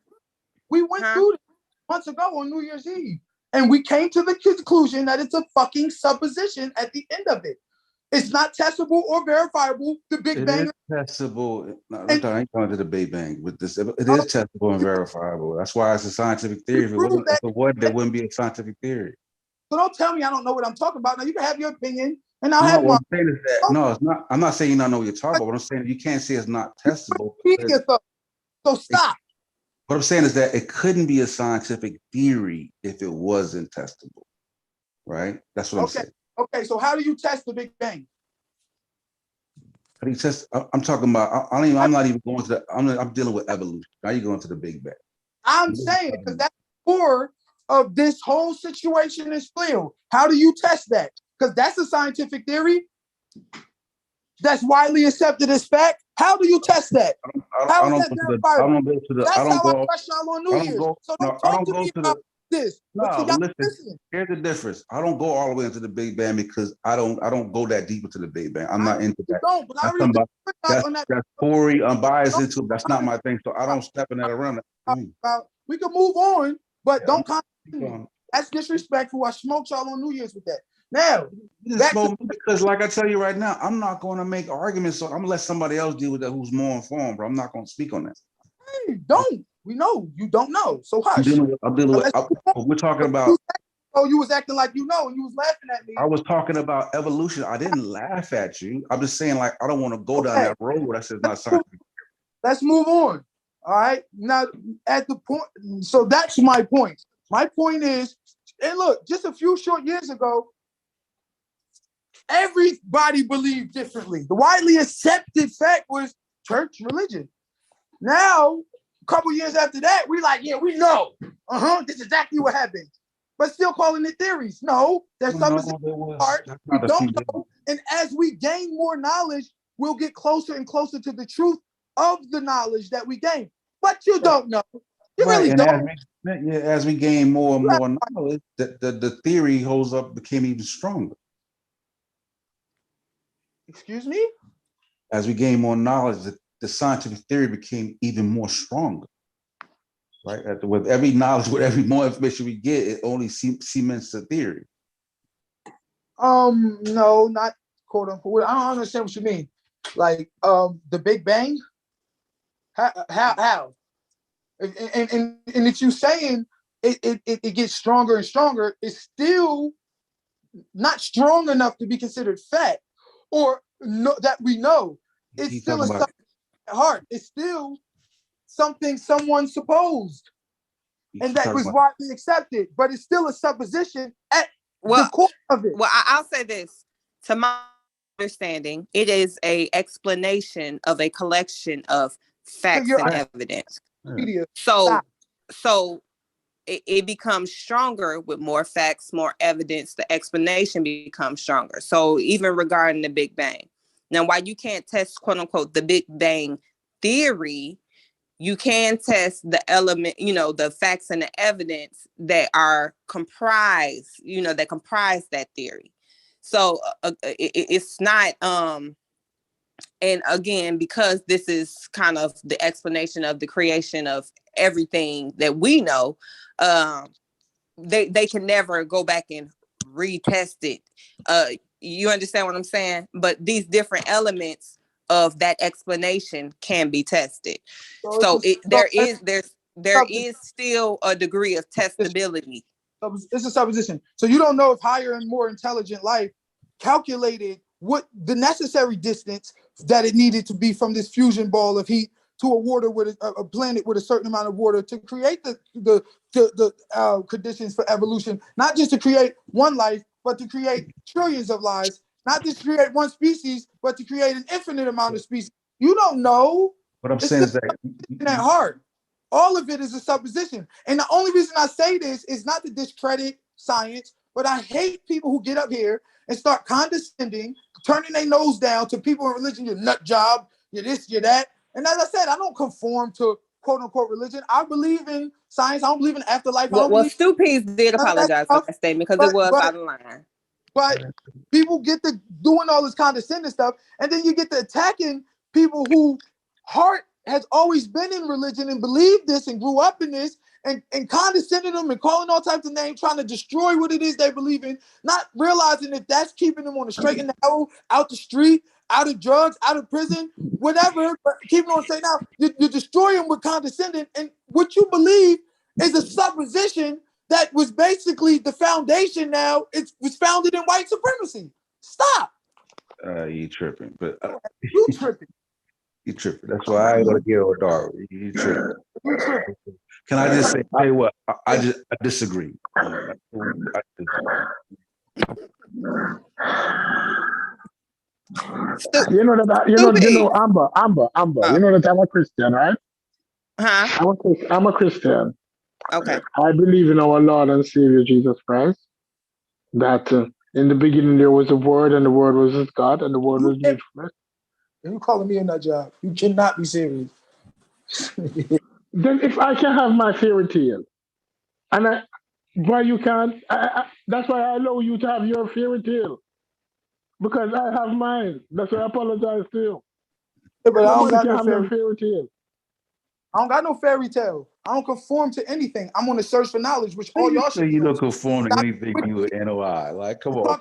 Speaker 3: We went through this months ago on New Year's Eve, and we came to the conclusion that it's a fucking supposition at the end of it. It's not testable or verifiable. The Big Bang.
Speaker 7: It is testable. No, I ain't going to the Big Bang with this. It is testable and verifiable. That's why it's a scientific theory. If it wasn't, there wouldn't be a scientific theory.
Speaker 3: So don't tell me I don't know what I'm talking about. Now you can have your opinion, and I'll
Speaker 7: No,
Speaker 3: have
Speaker 7: what
Speaker 3: my.
Speaker 7: I'm saying is that no, it's not. I'm not saying you don't know what you're talking about. What I'm saying you can't say it's not testable.
Speaker 3: So stop.
Speaker 7: What I'm saying is that it couldn't be a scientific theory if it wasn't testable, right? That's what I'm saying.
Speaker 3: Okay, so how do you test the Big Bang?
Speaker 7: How do you test? I'm talking about. I'm not even going to the. I'm dealing with evolution. Now you're going to the Big Bang.
Speaker 3: I'm saying because that's the core of this whole situation is filled. How do you test that? Because that's a scientific theory that's widely accepted as fact. How do you test that? How is that verifiable? That's how I crush y'all on New Year's. So don't talk to me about this.
Speaker 7: No, listen. Here's the difference. I don't go all the way into the Big Bang because I don't go that deep into the Big Bang. I'm not into that.
Speaker 3: Don't, but I already
Speaker 7: that's Corey. I'm biased into. That's not my thing. So I don't step in that around.
Speaker 3: We can move on, but don't comment. That's disrespectful. I smoked y'all on New Year's with that. Now,
Speaker 7: because like I tell you right now, I'm not going to make arguments. So I'm gonna let somebody else deal with that who's more informed. But I'm not going to speak on that.
Speaker 3: Hey, don't. We know you don't know. So hush.
Speaker 7: I'm dealing with we're talking about.
Speaker 3: Oh, you was acting like you know, and you was laughing at me.
Speaker 7: I was talking about evolution. I didn't laugh at you. I'm just saying, like, I don't want to go down that road. That says not scientific.
Speaker 3: Let's move on. All right. Now, at the point, so that's my point. My point is, and look, just a few short years ago, everybody believed differently. The widely accepted fact was church religion. Now, a couple years after that, we like, yeah, we know. This is exactly what happened. But still calling it theories. No, there's some part we don't know. And as we gain more knowledge, we'll get closer and closer to the truth of the knowledge that we gain. But you don't know. You really don't.
Speaker 7: As we gain more and more knowledge, the theory holds up, became even stronger.
Speaker 3: Excuse me?
Speaker 7: As we gain more knowledge, the scientific theory became even more stronger. Right? With every knowledge, with every more information we get, it only cements the theory.
Speaker 3: No, not quote unquote. I don't understand what you mean. Like the Big Bang? How? And if you saying it gets stronger and stronger, it's still not strong enough to be considered fact or that we know. It's still a something at heart. It's still something someone supposed, and that was widely accepted, but it's still a supposition at the core of it.
Speaker 5: Well, I'll say this. To my understanding, it is a explanation of a collection of facts and evidence. So it becomes stronger with more facts, more evidence. The explanation becomes stronger. So even regarding the Big Bang. Now, while you can't test, quote unquote, the Big Bang theory, you can test the element, the facts and the evidence that are comprised, that comprise that theory. So it's not, and again, because this is kind of the explanation of the creation of everything that we know, they can never go back and retest it. You understand what I'm saying? But these different elements of that explanation can be tested. So there is still a degree of testability.
Speaker 3: It's a supposition. So you don't know if higher and more intelligent life calculated what the necessary distance that it needed to be from this fusion ball of heat to a water with a planet with a certain amount of water to create the conditions for evolution, not just to create one life, but to create trillions of lives, not just to create one species, but to create an infinite amount of species. You don't know.
Speaker 7: What I'm saying is that
Speaker 3: hard. All of it is a supposition. And the only reason I say this is not to discredit science, but I hate people who get up here and start condescending, turning their nose down to people in religion. You're nut job, you're this, you're that. And as I said, I don't conform to quote unquote religion. I believe in science. I don't believe in afterlife.
Speaker 5: Well, Stu Pease did apologize for that statement because it was out of line.
Speaker 3: But people get to doing all this condescending stuff, and then you get to attacking people who heart has always been in religion and believed this and grew up in this, and condescending them and calling all types of names, trying to destroy what it is they believe in, not realizing if that's keeping them on the straight and narrow, out the street, out of drugs, out of prison, whatever, but keeping on saying now, you're destroying with condescending, and what you believe is a supposition that was basically the foundation now. It was founded in white supremacy. Stop.
Speaker 7: You tripping, but
Speaker 3: You tripping.
Speaker 7: you tripping. That's why I ain't gonna get on dark. You tripping. Can I just say, tell you what? I disagree. I disagree.
Speaker 4: Amber. You know that I'm a Christian, right?
Speaker 5: Huh?
Speaker 4: I'm a Christian.
Speaker 5: Okay.
Speaker 4: I believe in our Lord and Savior Jesus Christ. That in the beginning there was a word, and the word was with God, and the word was made flesh.
Speaker 3: You calling me a nut job? You cannot be serious.
Speaker 4: Then if I can have my fairy tale, and why you can't? That's why I allow you to have your fairy tale, because I have mine. That's why I apologize to you.
Speaker 3: Yeah, but I don't got
Speaker 4: can
Speaker 3: no
Speaker 4: have fairy tale.
Speaker 3: I don't got no fairy tale. I don't conform to anything. I'm on the search for knowledge, which all y'all should.
Speaker 7: You don't conform to anything you NOI. Like, come on.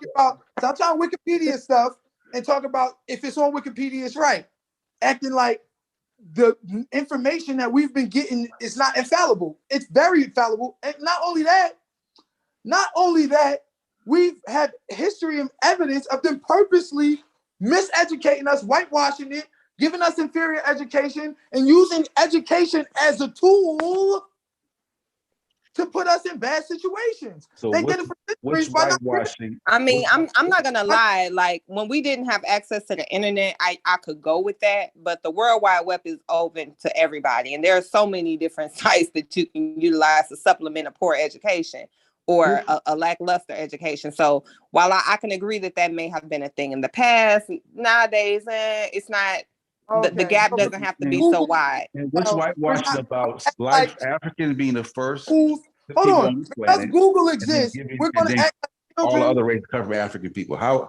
Speaker 3: Stop trying Wikipedia stuff and talk about if it's on Wikipedia, it's right. Acting like the information that we've been getting is not infallible. It's very infallible. And not only that, we've had history and evidence of them purposely miseducating us, whitewashing it, giving us inferior education, and using education as a tool to put us in bad situations.
Speaker 7: So
Speaker 3: they did it for
Speaker 7: what's whitewashing?
Speaker 5: I mean, I'm not gonna lie. Like when we didn't have access to the internet, I could go with that. But the World Wide Web is open to everybody, and there are so many different sites that you can utilize to supplement a poor education or a lackluster education. So while I can agree that may have been a thing in the past, nowadays it's not. Okay. The gap doesn't have to be so wide.
Speaker 7: And what's whitewashing about Black Africans being the first?
Speaker 3: Hold on, because Google exists, we're going to act like
Speaker 7: all the other races come from African people. How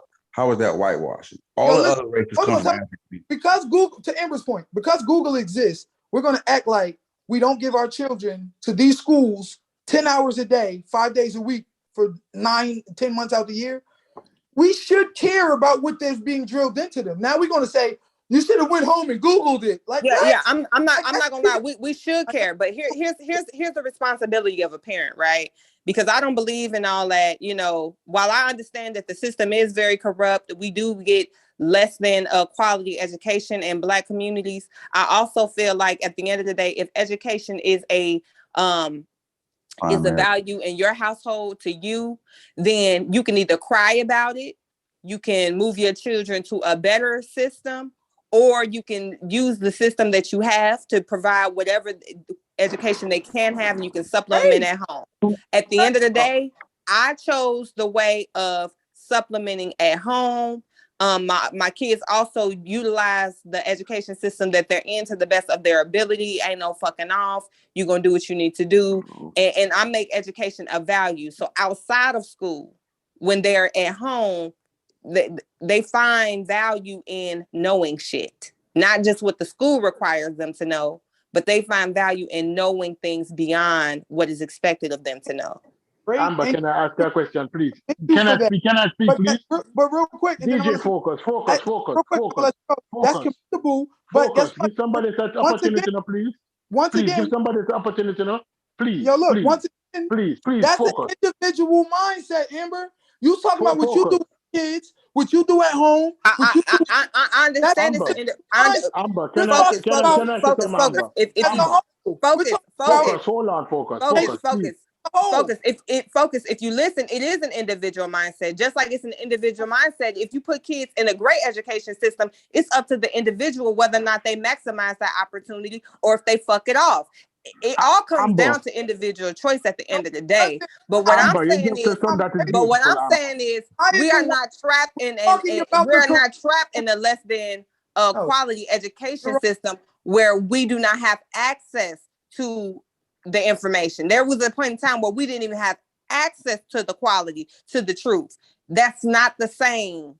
Speaker 7: is that whitewashing? All the other races come from African people.
Speaker 3: Because Google, to Amber's point, because Google exists, we're going to act like we don't give our children to these schools 10 hours a day, 5 days a week for 9-10 months out the year. We should care about what is being drilled into them. Now we're going to say, you should have went home and Googled it. Like,
Speaker 5: yeah. I'm not gonna lie. We should care, but here's the responsibility of a parent, right? Because I don't believe in all that. While I understand that the system is very corrupt, we do get less than a quality education in Black communities. I also feel like at the end of the day, if education is a value in your household to you, then you can either cry about it, you can move your children to a better system, or you can use the system that you have to provide whatever education they can have, and you can supplement at home. At the end of the day, I chose the way of supplementing at home. My kids also utilize the education system that they're in to the best of their ability. Ain't no fucking off. You're gonna do what you need to do. And I make education a value. So outside of school, when they're at home, they find value in knowing shit. Not just what the school requires them to know, but they find value in knowing things beyond what is expected of them to know.
Speaker 4: Amber, can I ask you a question, please? Can I speak, please?
Speaker 3: But real quick, and
Speaker 4: DJ, focus.
Speaker 3: real quick, that's commendable. But guess what?
Speaker 4: Give somebody that opportunity now, please.
Speaker 3: Once
Speaker 4: Please
Speaker 3: again,
Speaker 4: give somebody the opportunity now. Please.
Speaker 3: yo, look,
Speaker 4: please,
Speaker 3: once again,
Speaker 4: please
Speaker 3: that's
Speaker 4: focus.
Speaker 3: an individual mindset, Amber. You talking about what you do with kids, what you do at home.
Speaker 5: I understand
Speaker 4: Amber,
Speaker 5: this.
Speaker 4: Amber, can I say something, Amber?
Speaker 5: If you focus,
Speaker 4: hold on, focus.
Speaker 5: If you listen, it is an individual mindset. Just like it's an individual mindset. If you put kids in a great education system, it's up to the individual whether or not they maximize that opportunity or if they fuck it off. It all comes down to individual choice at the end of the day. But what I'm saying is, we are not trapped in a less than quality education system where we do not have access to the information. There was a point in time where we didn't even have access to the quality, to the truth. That's not the same.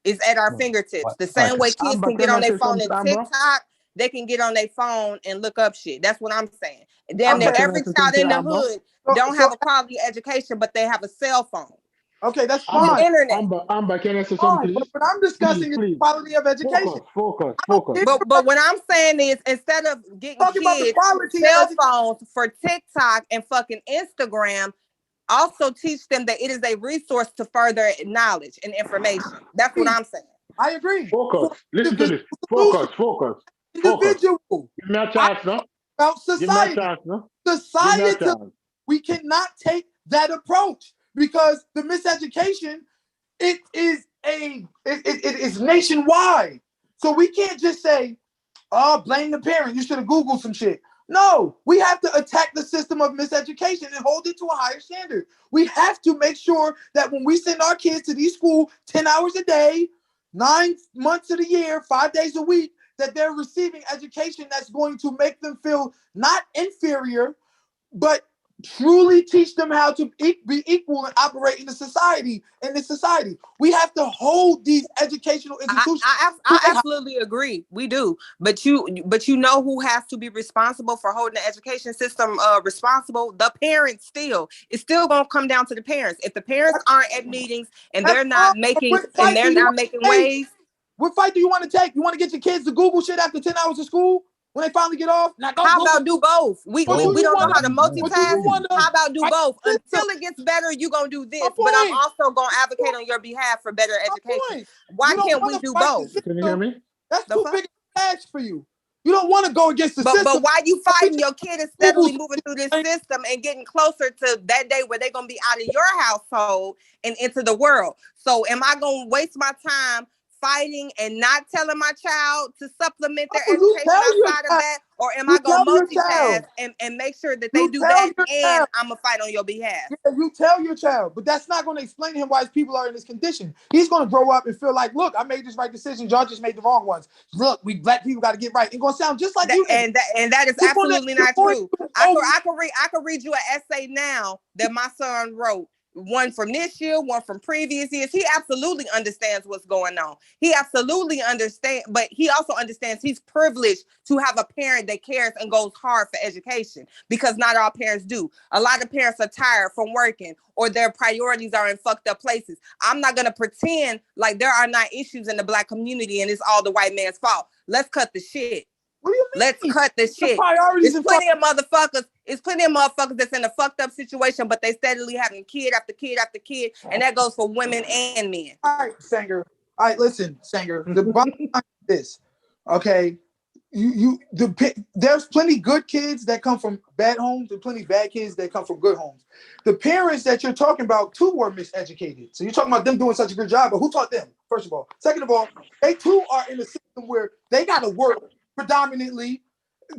Speaker 5: It's at our fingertips. The same way kids can get on their phone and TikTok, they can get on their phone and look up shit. That's what I'm saying. Damn near every child in the hood don't have a quality education, but they have a cell phone.
Speaker 3: Okay, that's fine.
Speaker 5: Internet.
Speaker 4: Amber, can I say something, please?
Speaker 3: But I'm discussing is quality of education.
Speaker 4: Focus.
Speaker 5: But what I'm saying is, instead of getting kids cell phones for TikTok and fucking Instagram, also teach them that it is a resource to further knowledge and information. That's what I'm saying.
Speaker 3: I agree.
Speaker 4: Focus. Listen to this. Focus.
Speaker 3: Individual.
Speaker 4: Give me a chance, no?
Speaker 3: About society. Society. We cannot take that approach because the miseducation, it is nationwide. So we can't just say, oh, blame the parent. You should have Googled some shit. No, we have to attack the system of miseducation and hold it to a higher standard. We have to make sure that when we send our kids to these schools 10 hours a day, 9 months of the year, 5 days a week, that they're receiving education that's going to make them feel not inferior, but truly teach them how to be equal and operate in this society. We have to hold these educational institutions.
Speaker 5: I absolutely agree. We do. But you know who has to be responsible for holding the education system responsible? The parents still. It's still gonna come down to the parents. If the parents aren't at meetings and they're not making waves.
Speaker 3: What fight do you want to take? You want to get your kids to Google shit after 10 hours of school? When they finally get off?
Speaker 5: How about do both? We don't know how to multitask. How about do both? Until it gets better, you're going to do this. But I'm also going to advocate on your behalf for better education. Why can't we do both?
Speaker 4: Can you hear me?
Speaker 3: That's too big a task for you. You don't want to go against the system.
Speaker 5: But why you fighting? Your kid is steadily moving through this system and getting closer to that day where they're going to be out of your household and into the world. So am I going to waste my time fighting and not telling my child to supplement their education outside of that? Or am I going to multitask and make sure that they do that and I'm going to fight on your behalf?
Speaker 3: Yeah, you tell your child, but that's not going to explain to him why his people are in this condition. He's going to grow up and feel like, look, I made this right decision. Y'all just made the wrong ones. Look, we black people got to get right. It's going to sound just like you did.
Speaker 5: And that is absolutely not true. I could read you an essay now that my son wrote. One from this year, one from previous years. He absolutely understands what's going on. He absolutely understands, but he also understands he's privileged to have a parent that cares and goes hard for education, because not all parents do. A lot of parents are tired from working or their priorities are in fucked up places. I'm not going to pretend like there are not issues in the Black community and it's all the white man's fault. Let's cut the shit.
Speaker 3: What do you mean?
Speaker 5: Let's cut the shit. There's plenty of motherfuckers. It's plenty of motherfuckers that's in a fucked up situation, but they steadily having kid after kid after kid, and that goes for women and men.
Speaker 3: All right, Sanger. All right, listen, Sanger. The bottom line is this, okay? There's plenty good kids that come from bad homes and plenty bad kids that come from good homes. The parents that you're talking about too were miseducated. So you're talking about them doing such a good job, but who taught them? First of all, second of all, they too are in a system where they got to work predominantly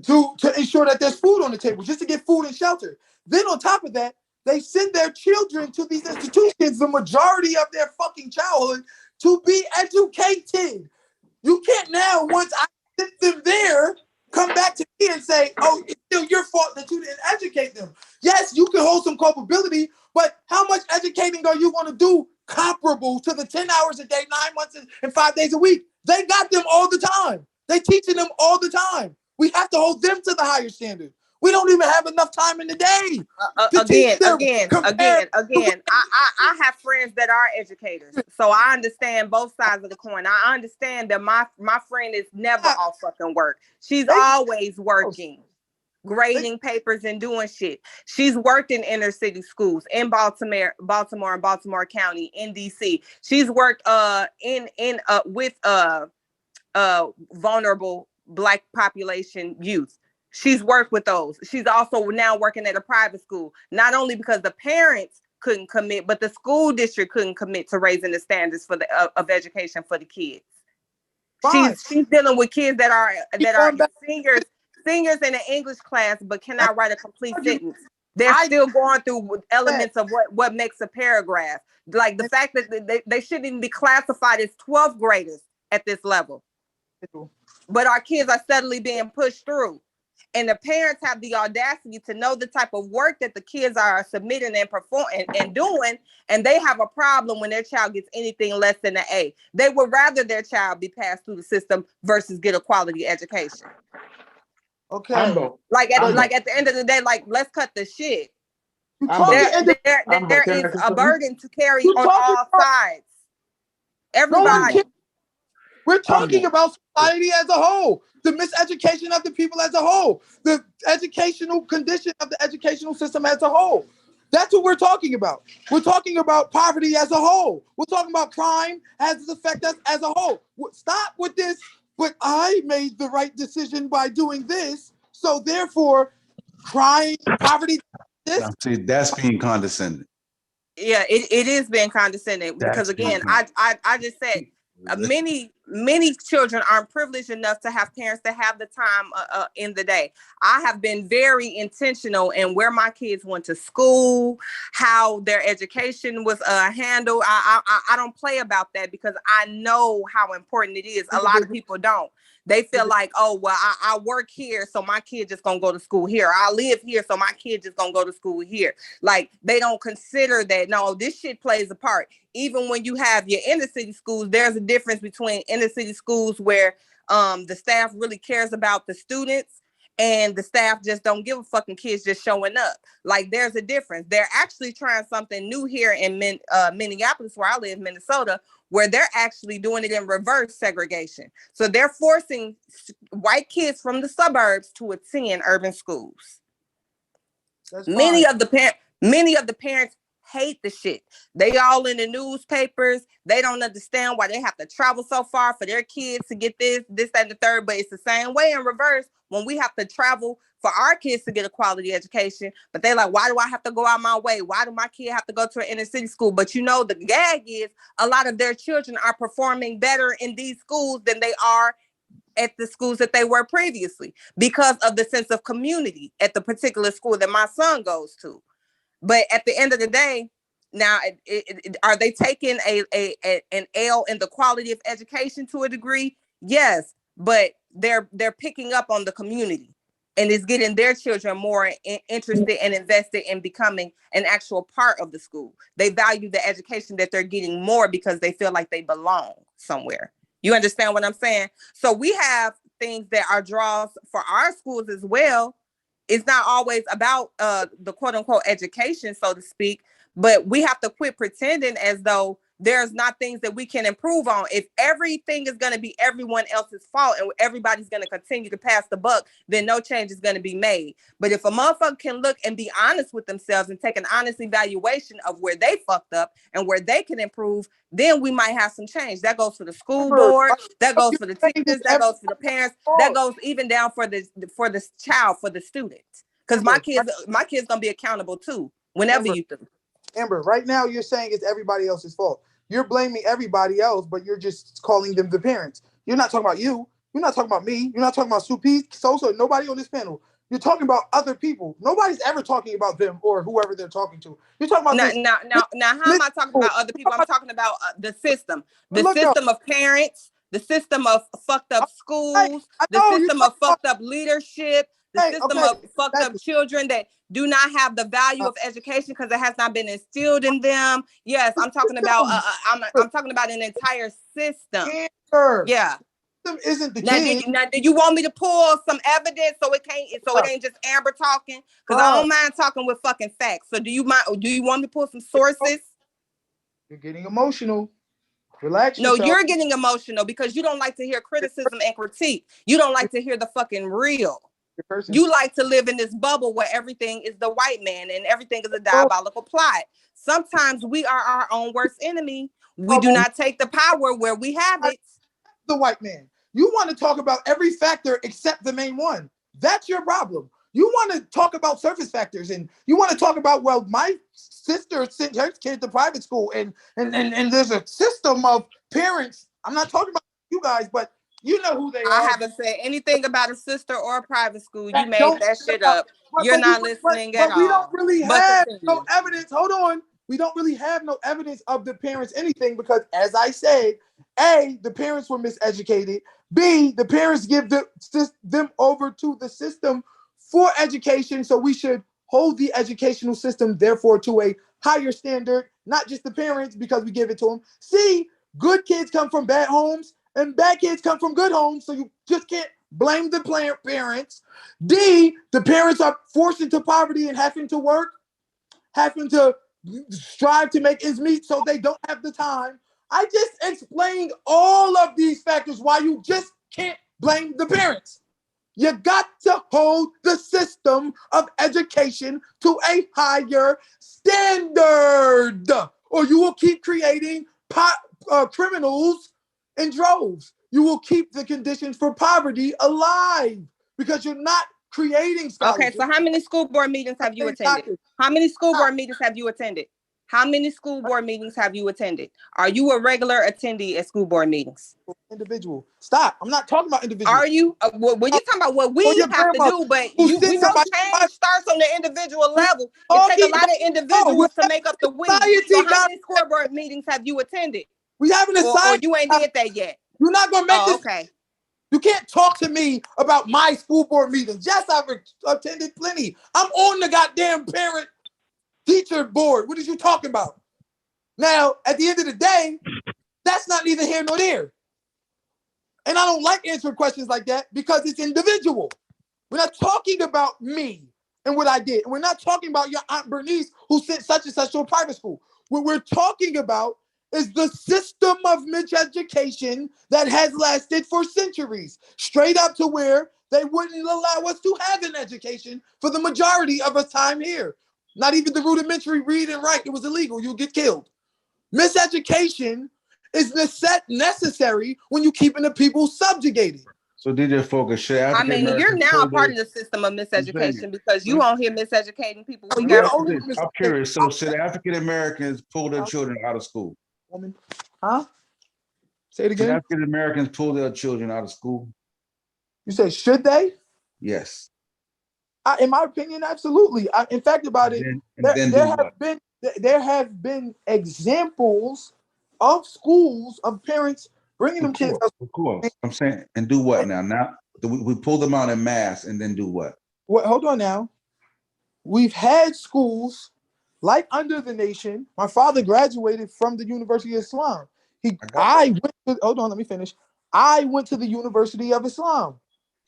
Speaker 3: to ensure that there's food on the table, just to get food and shelter. Then on top of that, they send their children to these institutions the majority of their fucking childhood to be educated. You can't now, once I sent them there, come back to me and say, oh, it's still your fault that you didn't educate them. Yes, you can hold some culpability, but how much educating are you going to do comparable to the 10 hours a day, 9 months and 5 days a week? They got them all the time. They teaching them all the time. We have to hold them to the higher standard. We don't even have enough time in the day.
Speaker 5: Again. I have friends that are educators, so I understand both sides of the coin. I understand that my friend is never off fucking work. She's always working, grading papers and doing shit. She's worked in inner city schools in Baltimore and Baltimore County, in DC. She's worked with vulnerable Black population youth. She's worked with those. She's also now working at a private school, not only because the parents couldn't commit, but the school district couldn't commit to raising the standards for of education for the kids. She's dealing with kids that are seniors in an English class, but cannot write a complete sentence. They're still going through elements of what makes a paragraph. Like the fact that they shouldn't even be classified as 12th graders at this level. But our kids are steadily being pushed through. And the parents have the audacity to know the type of work that the kids are submitting and performing and doing, and they have a problem when their child gets anything less than an A. They would rather their child be passed through the system versus get a quality education.
Speaker 3: Okay.
Speaker 5: Like at the end of the day, like, let's cut the shit. There is a burden to carry on all sides. Everybody.
Speaker 3: We're talking about society as a whole, the miseducation of the people as a whole, the educational condition of the educational system as a whole. That's what we're talking about. We're talking about poverty as a whole. We're talking about crime as it affects us as a whole. Stop with this, but I made the right decision by doing this, so therefore crime, poverty,
Speaker 7: See, that's being condescending.
Speaker 5: Yeah, it is being condescending because, again, I just said, many children aren't privileged enough to have parents that have the time in the day. I have been very intentional in where my kids went to school, how their education was handled. I don't play about that because I know how important it is. A lot of people don't. They feel like, oh, well, I work here, so my kid just gonna go to school here. I live here, so my kid just gonna go to school here. Like, they don't consider that, no, this shit plays a part. Even when you have your inner city schools, there's a difference between inner city schools where the staff really cares about the students and the staff just don't give a fucking kids just showing up. Like, there's a difference. They're actually trying something new here in Minneapolis, where I live, Minnesota, where they're actually doing it in reverse segregation. So they're forcing white kids from the suburbs to attend urban schools. Many of the parents hate the shit. They all in the newspapers. They don't understand why they have to travel so far for their kids to get this, and the third. But it's the same way in reverse when we have to travel for our kids to get a quality education. But they're like, why do I have to go out my way? Why do my kid have to go to an inner city school? But you know, the gag is a lot of their children are performing better in these schools than they are at the schools that they were previously because of the sense of community at the particular school that my son goes to. But at the end of the day, now, are they taking an L in the quality of education to a degree? Yes, but they're picking up on the community and it's getting their children more interested and invested in becoming an actual part of the school. They value the education that they're getting more because they feel like they belong somewhere. You understand what I'm saying? So we have things that are draws for our schools as well. It's not always about the quote unquote education, so to speak, but we have to quit pretending as though there's not things that we can improve on. If everything is going to be everyone else's fault and everybody's going to continue to pass the buck, then no change is going to be made. But if a motherfucker can look and be honest with themselves and take an honest evaluation of where they fucked up and where they can improve, then we might have some change. That goes for the school board, that goes for the teachers, that goes for the parents, that goes even down for the child, for the student. Because my kids gonna be accountable too whenever you do.
Speaker 3: Amber, right now you're saying it's everybody else's fault. You're blaming everybody else, but you're just calling them the parents. You're not talking about you. You're not talking about me. You're not talking about Supi, Sosa, nobody on this panel. You're talking about other people. Nobody's ever talking about them or whoever they're talking to. You're talking about
Speaker 5: Now, how am I talking about other people? I'm talking about the system of parents, the system of fucked up schools, the system of fucked up leadership, the system of fucked up children that do not have the value of education because it has not been instilled in them. Yes, I'm talking about. I'm talking about an entire system. Yeah.
Speaker 3: Isn't the
Speaker 5: now, do you want me to pull some evidence so it ain't just Amber talking? Because I don't mind talking with fucking facts. So do you want me to pull some sources?
Speaker 3: You're getting emotional. Relax
Speaker 5: yourself. No, you're getting emotional because you don't like to hear criticism and critique. You don't like to hear the fucking real. You like to live in this bubble where everything is the white man and everything is a diabolical plot. Sometimes we are our own worst enemy. We do not take the power where we have it.
Speaker 3: The white man. You want to talk about every factor except the main one. That's your problem. You want to talk about surface factors, and you want to talk about, well, my sister sent her kid to private school, and there's a system of parents. I'm not talking about you guys, but you know who they are.
Speaker 5: I haven't said anything about a sister or a private school. You made that shit up. You're not listening at all.
Speaker 3: But we don't really have no evidence. Hold on. We don't really have no evidence of the parents anything because, as I said, A, the parents were miseducated. B, the parents give them over to the system for education. So we should hold the educational system, therefore, to a higher standard, not just the parents because we give it to them. C, good kids come from bad homes and bad kids come from good homes. So you just can't blame the parents. D, the parents are forced into poverty and having to work, having to strive to make ends meet so they don't have the time. I just explained all of these factors why you just can't blame the parents. You got to hold the system of education to a higher standard, or you will keep creating criminals in droves. You will keep the conditions for poverty alive because you're not creating scholarships.
Speaker 5: Okay, so how many school board meetings have you attended? How many school board meetings have you attended? How many school board meetings have you attended? Are you a regular attendee at school board meetings?
Speaker 3: Individual. Stop. I'm not talking about individual.
Speaker 5: Are you? Well, you're talking about what we have to do, but we know change starts on the individual level. It takes a lot of individuals to make up the we. So how many school board meetings have you attended?
Speaker 3: We haven't decided.
Speaker 5: Or you ain't did that yet?
Speaker 3: You're not going to make this.
Speaker 5: Okay.
Speaker 3: You can't talk to me about my school board meetings. Yes, I've attended plenty. I'm on the goddamn parent teacher board. What are you talking about? Now, at the end of the day, that's not neither here nor there. And I don't like answering questions like that because it's individual. We're not talking about me and what I did. And we're not talking about your Aunt Bernice who sent such and such to a private school. What we're talking about is the system of miseducation that has lasted for centuries, straight up to where they wouldn't allow us to have an education for the majority of us time here. Not even the rudimentary read and write. It was illegal. You'll get killed. Miseducation is necessary when you're keeping the people subjugated.
Speaker 7: So DJ Focus,
Speaker 5: I mean, you're now a part of the system of miseducation because you on here miseducating people.
Speaker 7: I'm curious. So should African Americans pull their children out of school?
Speaker 3: Woman, huh? Say it again.
Speaker 7: Should African Americans pull their children out of school?
Speaker 3: You say should they?
Speaker 7: Yes.
Speaker 3: In my opinion, absolutely. In fact, about it, there have been examples of schools of parents bringing them kids.
Speaker 7: Of course, I'm saying, and do what now? Now we pull them out en masse, and then do what?
Speaker 3: Well, hold on now. We've had schools like Under the Nation. My father graduated from the University of Islam. Hold on, let me finish. I went to the University of Islam.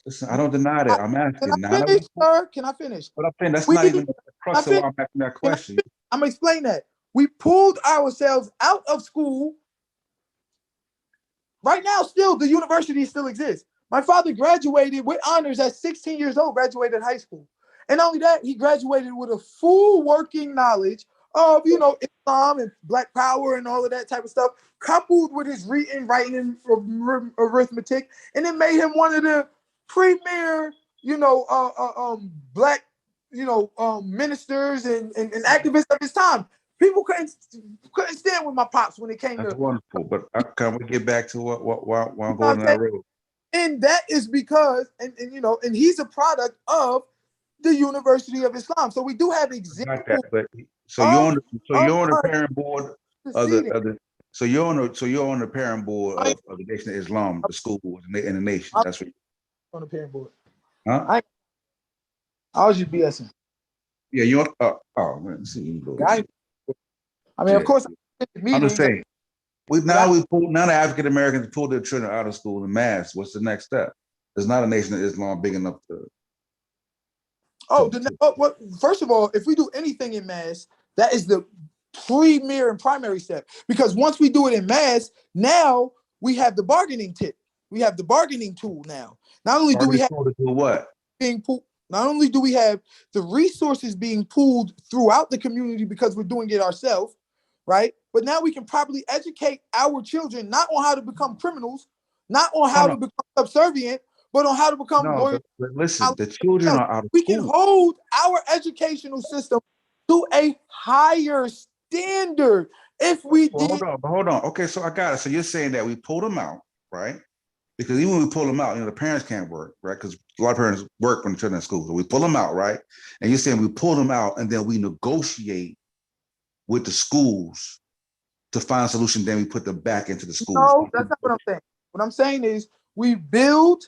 Speaker 7: Listen, I don't deny that. I'm asking.
Speaker 3: Can I finish, sir? Can I finish?
Speaker 7: But I'm saying that's not even the crux of why I'm asking that question.
Speaker 3: I'm gonna explain that. We pulled ourselves out of school. Right now, still, the university still exists. My father graduated with honors at 16 years old, graduated high school. And not only that, he graduated with a full working knowledge of, Islam and Black Power and all of that type of stuff, coupled with his reading, writing, and arithmetic. And it made him one of the premier, Black, ministers and activists of his time. People couldn't stand with my pops when it came
Speaker 7: That's
Speaker 3: to.
Speaker 7: wonderful, but can we get back to what I'm going down that road?
Speaker 3: And that is because, and he's a product of the University of Islam. So we do have
Speaker 7: Not
Speaker 3: examples
Speaker 7: that, but so
Speaker 3: of-
Speaker 7: you're on the
Speaker 3: of
Speaker 7: parent board of the so you're on the parent board of the Nation of Islam, the school and the nation. That's what.
Speaker 3: on the parent board.
Speaker 7: Huh?
Speaker 3: I was just BSing.
Speaker 7: Yeah, you're. Oh man, see you go.
Speaker 3: I mean, of course,
Speaker 7: I'm just saying. Now the African Americans pulled their children out of school in mass. What's the next step? There's not a Nation of Islam big enough to.
Speaker 3: Well, first of all, if we do anything in mass, that is the premier and primary step. Because once we do it in mass, now we have the bargaining tip. We have the bargaining tool now. Not only do we have
Speaker 7: to do what?
Speaker 3: Not only do we have the resources being pooled throughout the community because we're doing it ourselves, right? But now we can properly educate our children not on how to become criminals, not on how to become subservient, but on how to become loyal.
Speaker 7: But listen, the children are out of
Speaker 3: We
Speaker 7: school.
Speaker 3: can hold our educational system to a higher standard if we did.
Speaker 7: Hold on. Okay, so I got it. So you're saying that we pulled them out, right? Because even when we pull them out, the parents can't work, right? Because a lot of parents work when the children are in school. So we pull them out, right? And you're saying we pull them out and then we negotiate with the schools to find a solution. Then we put them back into the schools.
Speaker 3: No, that's not what I'm saying. What I'm saying is we build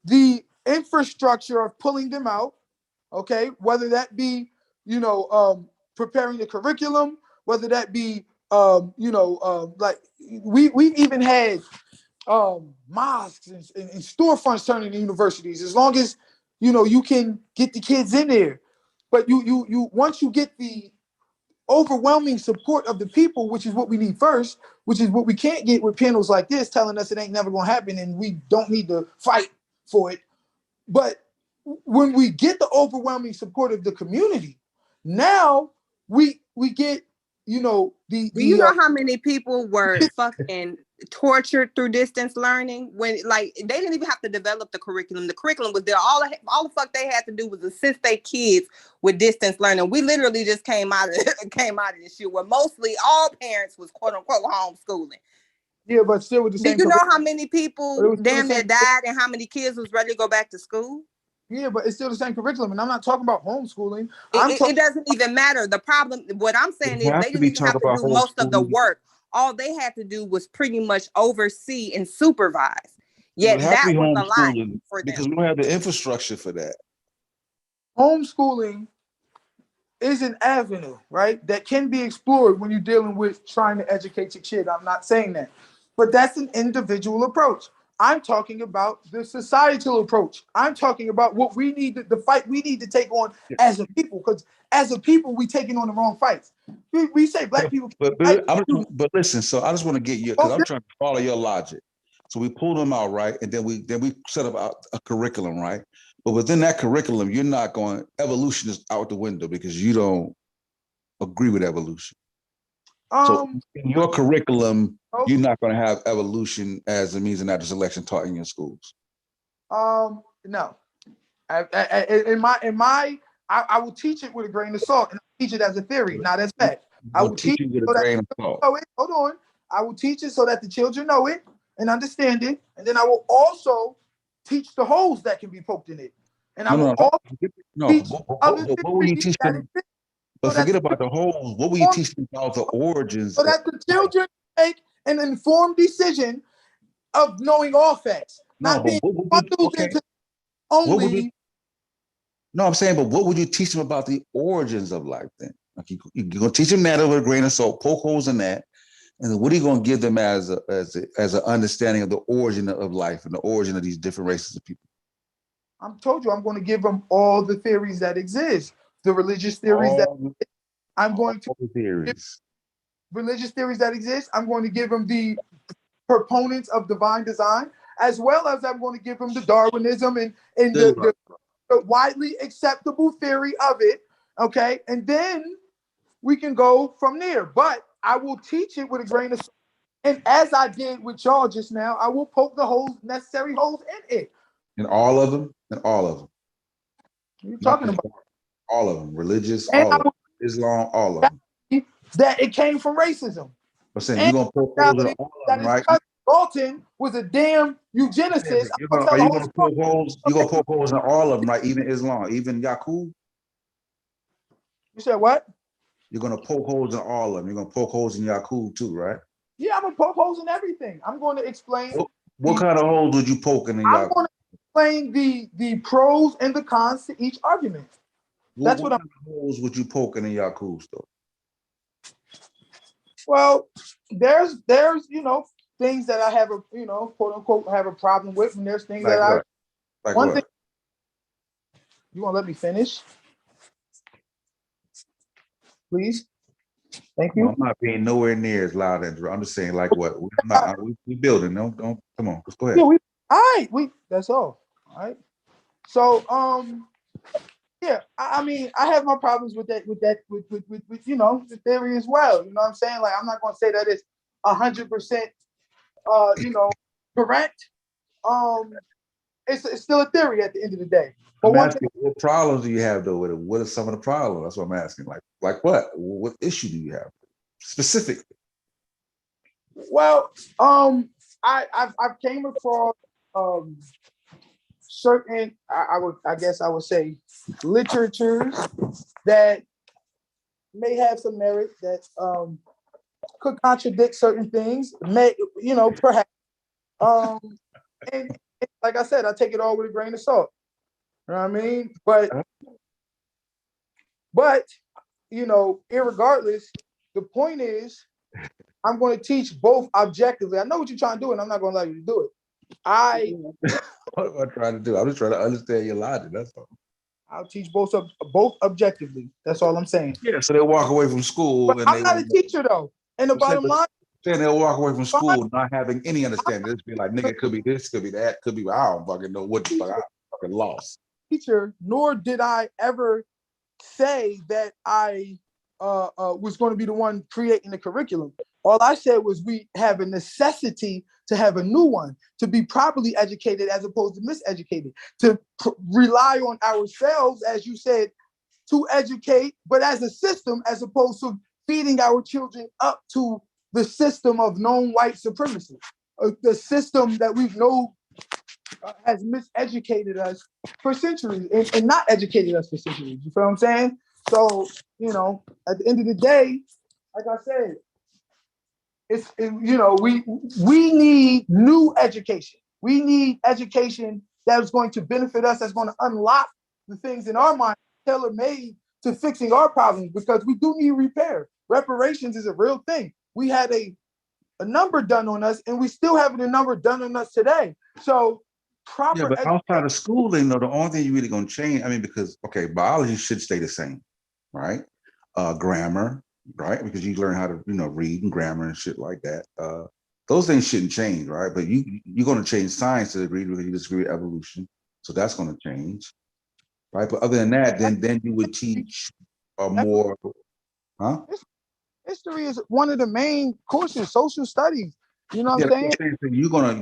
Speaker 3: the infrastructure of pulling them out, okay? Whether that be, preparing the curriculum, whether that be, like we've even had mosques and storefronts turning into universities, as long as you can get the kids in there. But you once you get the overwhelming support of the people, which is what we need first, which is what we can't get with panels like this telling us it ain't never gonna happen and we don't need to fight for it. But when we get the overwhelming support of the community, now we get
Speaker 5: Do you know how many people were fucking tortured through distance learning when they didn't even have to develop the curriculum. The curriculum was there. All the fuck they had to do was assist their kids with distance learning. We literally just came out of this shit where mostly all parents was quote unquote homeschooling.
Speaker 3: Yeah, but still with the same.
Speaker 5: Do you know how many people damn near died and how many kids was ready to go back to school?
Speaker 3: Yeah, but it's still the same curriculum, and I'm not talking about homeschooling.
Speaker 5: It doesn't even matter. The problem, what I'm saying is, they didn't even have to do most of the work. All they had to do was pretty much oversee and supervise. Yet that was a lot for them
Speaker 6: because we don't have the infrastructure for that.
Speaker 3: Homeschooling is an avenue, right, that can be explored when you're dealing with trying to educate your kid. I'm not saying that, but that's an individual approach. I'm talking about the societal approach. I'm talking about what we need, the fight we need to take on as a people, because as a people, we taking on the wrong fights. We say black people.
Speaker 6: But listen, so I just want to get you, because I'm trying to follow your logic. So we pulled them out, right? And then we set up a curriculum, right? But within that curriculum, you're not going, evolution is out the window because you don't agree with evolution. So in your curriculum, you're not going to have evolution as a means of natural selection taught in your schools.
Speaker 3: No, I will teach it with a grain of salt, and I teach it as a theory, not as fact. I will teach it with a grain of salt. Hold on, I will teach it so that the children know it and understand it, and then I will also teach the holes that can be poked in it, and I will also teach
Speaker 6: what will you teach them? But forget about the holes. What will you teach them about the origins?
Speaker 3: So that the children make an informed decision of knowing all facts, not being bundled into only.
Speaker 6: No, I'm saying, but what would you teach them about the origins of life then? Like you're gonna teach them that with a grain of salt, poke holes in that, and then what are you gonna give them as an understanding of the origin of life and the origin of these different races of people?
Speaker 3: I'm told you, I'm going to give them all the theories that exist. The religious theories I'm going to religious theories that exist. I'm going to give them the proponents of divine design, as well as I'm going to give them the Darwinism and the widely acceptable theory of it. Okay, and then we can go from there. But I will teach it with a grain of salt, and as I did with y'all just now, I will poke the necessary holes in it.
Speaker 7: In all of them,
Speaker 3: What are you talking about?
Speaker 7: All of them, religious, all of them, Islam, all of them.
Speaker 3: That it came from racism.
Speaker 7: But saying you're gonna poke holes in all of them, right?
Speaker 3: Galton was a damn eugenicist.
Speaker 7: You're gonna poke holes in all of them, right? Even Islam, even Yaqub.
Speaker 3: You said what?
Speaker 7: You're gonna poke holes in all of them. You're gonna poke holes in Yakub too, right?
Speaker 3: Yeah, I'm gonna poke holes in everything. I'm going to explain.
Speaker 7: What kind of holes would you poke in
Speaker 3: I'm
Speaker 7: Yakub?
Speaker 3: going to explain the pros and the cons to each argument. That's what I'm.
Speaker 7: Kind of holes would you poke in Yakub's though?
Speaker 3: Well, there's things that I have a quote unquote have a problem with, and there's things
Speaker 7: Like
Speaker 3: that
Speaker 7: what? Like
Speaker 3: one
Speaker 7: what?
Speaker 3: thing. You want to let me finish, please? Thank you.
Speaker 7: I'm not being nowhere near as loud as I'm just saying, like what? We building. Don't come on. Let's go ahead.
Speaker 3: Yeah, all right. That's all. All right. So yeah, I mean, I have my problems with the theory as well. You know what I'm saying? Like, I'm not gonna say that it's 100% correct. It's still a theory at the end of the day. But
Speaker 7: I'm
Speaker 3: one
Speaker 7: asking, what problems do you have though with it? What are some of the problems? That's what I'm asking. Like what? What issue do you have specifically?
Speaker 3: well, I've came across certain I guess I would say literatures that may have some merit that could contradict certain things, may perhaps and like I said, I take it all with a grain of salt. You know what I mean? But irregardless, the point is I'm going to teach both objectively. I know what you're trying to do, and I'm not going to allow you to do it.
Speaker 7: What am I trying to do? I'm just trying to understand your logic. That's all.
Speaker 3: I'll teach both objectively. That's all I'm saying.
Speaker 7: Yeah, so they'll walk away from school.
Speaker 3: But
Speaker 7: and
Speaker 3: I'm not a teacher though. And the bottom line,
Speaker 7: saying they'll walk away from school not having any understanding. Just be like, nigga, it could be this, could be that, could be I don't fucking know what the fuck. I fucking lost.
Speaker 3: Teacher, nor did I ever say that I was going to be the one creating the curriculum. All I said was we have a necessity to have a new one, to be properly educated as opposed to miseducated, to rely on ourselves, as you said, to educate, but as a system, as opposed to feeding our children up to the system of known white supremacy, the system that we know has miseducated us for centuries and not educated us for centuries. You feel what I'm saying? So, at the end of the day, like I said, we need new education. We need education that is going to benefit us, that's going to unlock the things in our mind, tailor-made to fixing our problems, because we do need repair. Reparations is a real thing. We had a number done on us, and we still having a number done on us today. So proper.
Speaker 7: Yeah, but outside of schooling, though, the only thing you're really going to change, I mean, because, okay, biology should stay the same, right? Grammar, right? Because you learn how to, read and grammar and shit like that. Those things shouldn't change, right? But you're going to change science to a degree because you disagree with evolution. So that's going to change, right? But other than that, then you would teach more, huh?
Speaker 3: History is one of the main courses, social studies. You know what I'm saying?
Speaker 7: You're gonna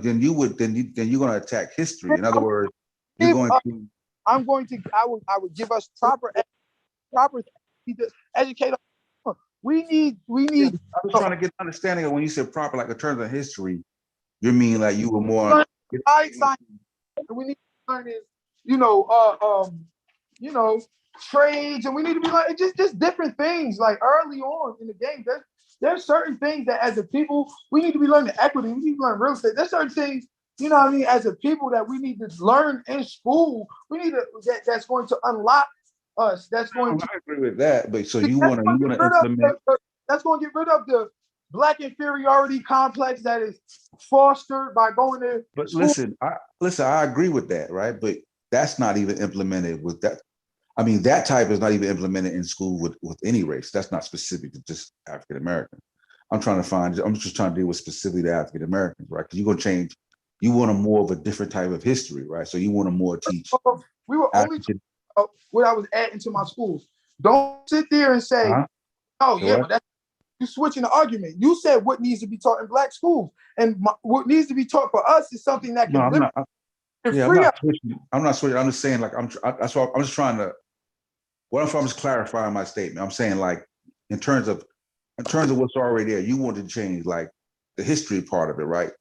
Speaker 7: attack history. In other words, you're going to.
Speaker 3: I would give us proper to educate. We need.
Speaker 7: I was trying to get an understanding of when you said proper, like in terms of history, you mean like you were more.
Speaker 3: Science. We need to learn is, trades, and we need to be like just different things. Like early on in the game, there's certain things that as a people we need to be learning equity. We need to learn real estate. There's certain things, as a people that we need to learn in school. We need to that's going to unlock us. That's going to.
Speaker 7: I agree with that, but so you want to implement.
Speaker 3: That's going to get rid of the Black inferiority complex that is fostered by going to.
Speaker 7: But school. I agree with that, right? But that's not even implemented with that. I mean, that type is not even implemented in school with any race. That's not specific to just African Americans. I'm just trying to deal with specifically the African Americans, right? Because you're going to change. You want a more of a different type of history, right? So you want to more teach.
Speaker 3: We were only what I was adding to my schools. Don't sit there and say, but you're switching the argument. You said what needs to be taught in Black schools, and what needs to be taught for us is something that can.
Speaker 7: I'm not switching. I'm just saying, like, that's why I'm just trying to. What if I'm just clarifying my statement? I'm saying, like, in terms of what's already there, you want to change like the history part of it, right?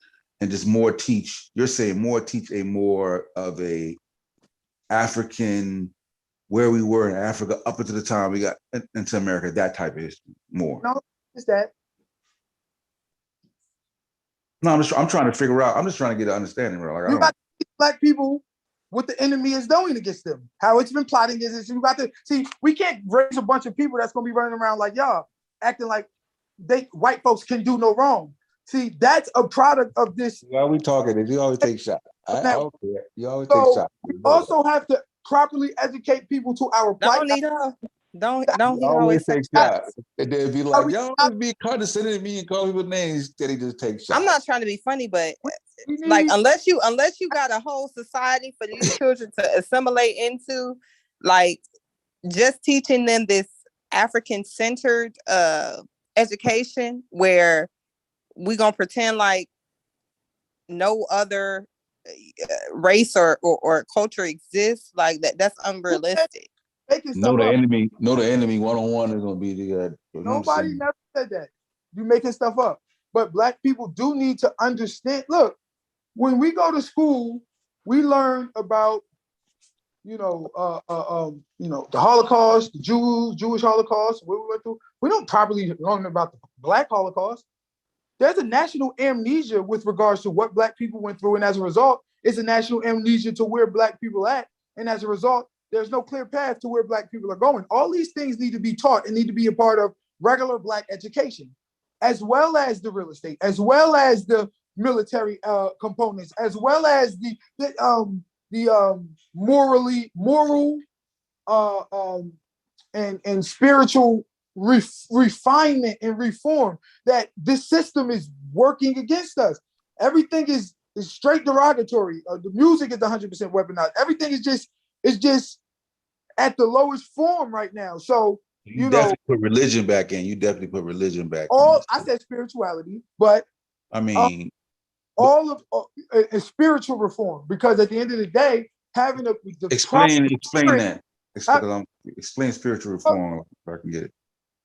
Speaker 7: And just more teach. You're saying more teach a more of a African where we were in Africa up until the time we got into America, that type of history more.
Speaker 3: No, it's that.
Speaker 7: No, I'm trying to figure out. I'm just trying to get an understanding. Like, I
Speaker 3: You
Speaker 7: don't,
Speaker 3: got black people what the enemy is doing against them. How it's been plotting against us. You got to see, we can't raise a bunch of people that's gonna be running around like y'all, acting like white folks can do no wrong. See, that's a product of this.
Speaker 6: While we talking, you always take shots. I
Speaker 3: Now,
Speaker 6: don't care. You always take
Speaker 3: So
Speaker 6: shots.
Speaker 3: we also have to properly educate people to our plight.
Speaker 5: Don't need her. Don't
Speaker 6: You
Speaker 5: he
Speaker 6: always
Speaker 5: always
Speaker 6: take
Speaker 5: say
Speaker 6: shots. And then be like, y'all just be condescending to me and call people names that he just take shots.
Speaker 5: I'm not trying to be funny, but
Speaker 3: We need-
Speaker 5: like unless you got a whole society for these children to assimilate into, like just teaching them this African-centered education where we gonna pretend like no other race or culture exists, like that's unrealistic.
Speaker 3: making
Speaker 6: Know
Speaker 3: stuff
Speaker 6: the
Speaker 3: up.
Speaker 6: enemy. Know the enemy. One-on-one is gonna be the. You know what I'm
Speaker 3: Nobody
Speaker 6: saying?
Speaker 3: never said that. You making stuff up. But black people do need to understand. Look, when we go to school, we learn about, the Holocaust, the Jewish Holocaust, what we went through. We don't properly learn about the Black Holocaust. There's a national amnesia with regards to what black people went through, and as a result, it's a national amnesia to where black people at. And as a result, there's no clear path to where black people are going. All these things need to be taught and need to be a part of regular black education, as well as the real estate, as well as the military components, as well as the moral and spiritual refinement and reform that this system is working against us. Everything is straight derogatory. The music is 100% weaponized. Everything is just at the lowest form right now. So
Speaker 6: You definitely put religion back in. You definitely put religion back in.
Speaker 3: I said spirituality, but
Speaker 6: I mean,
Speaker 3: all of spiritual reform, because at the end of the day, having
Speaker 6: explain that.
Speaker 3: Explain
Speaker 6: spiritual reform if I can get it.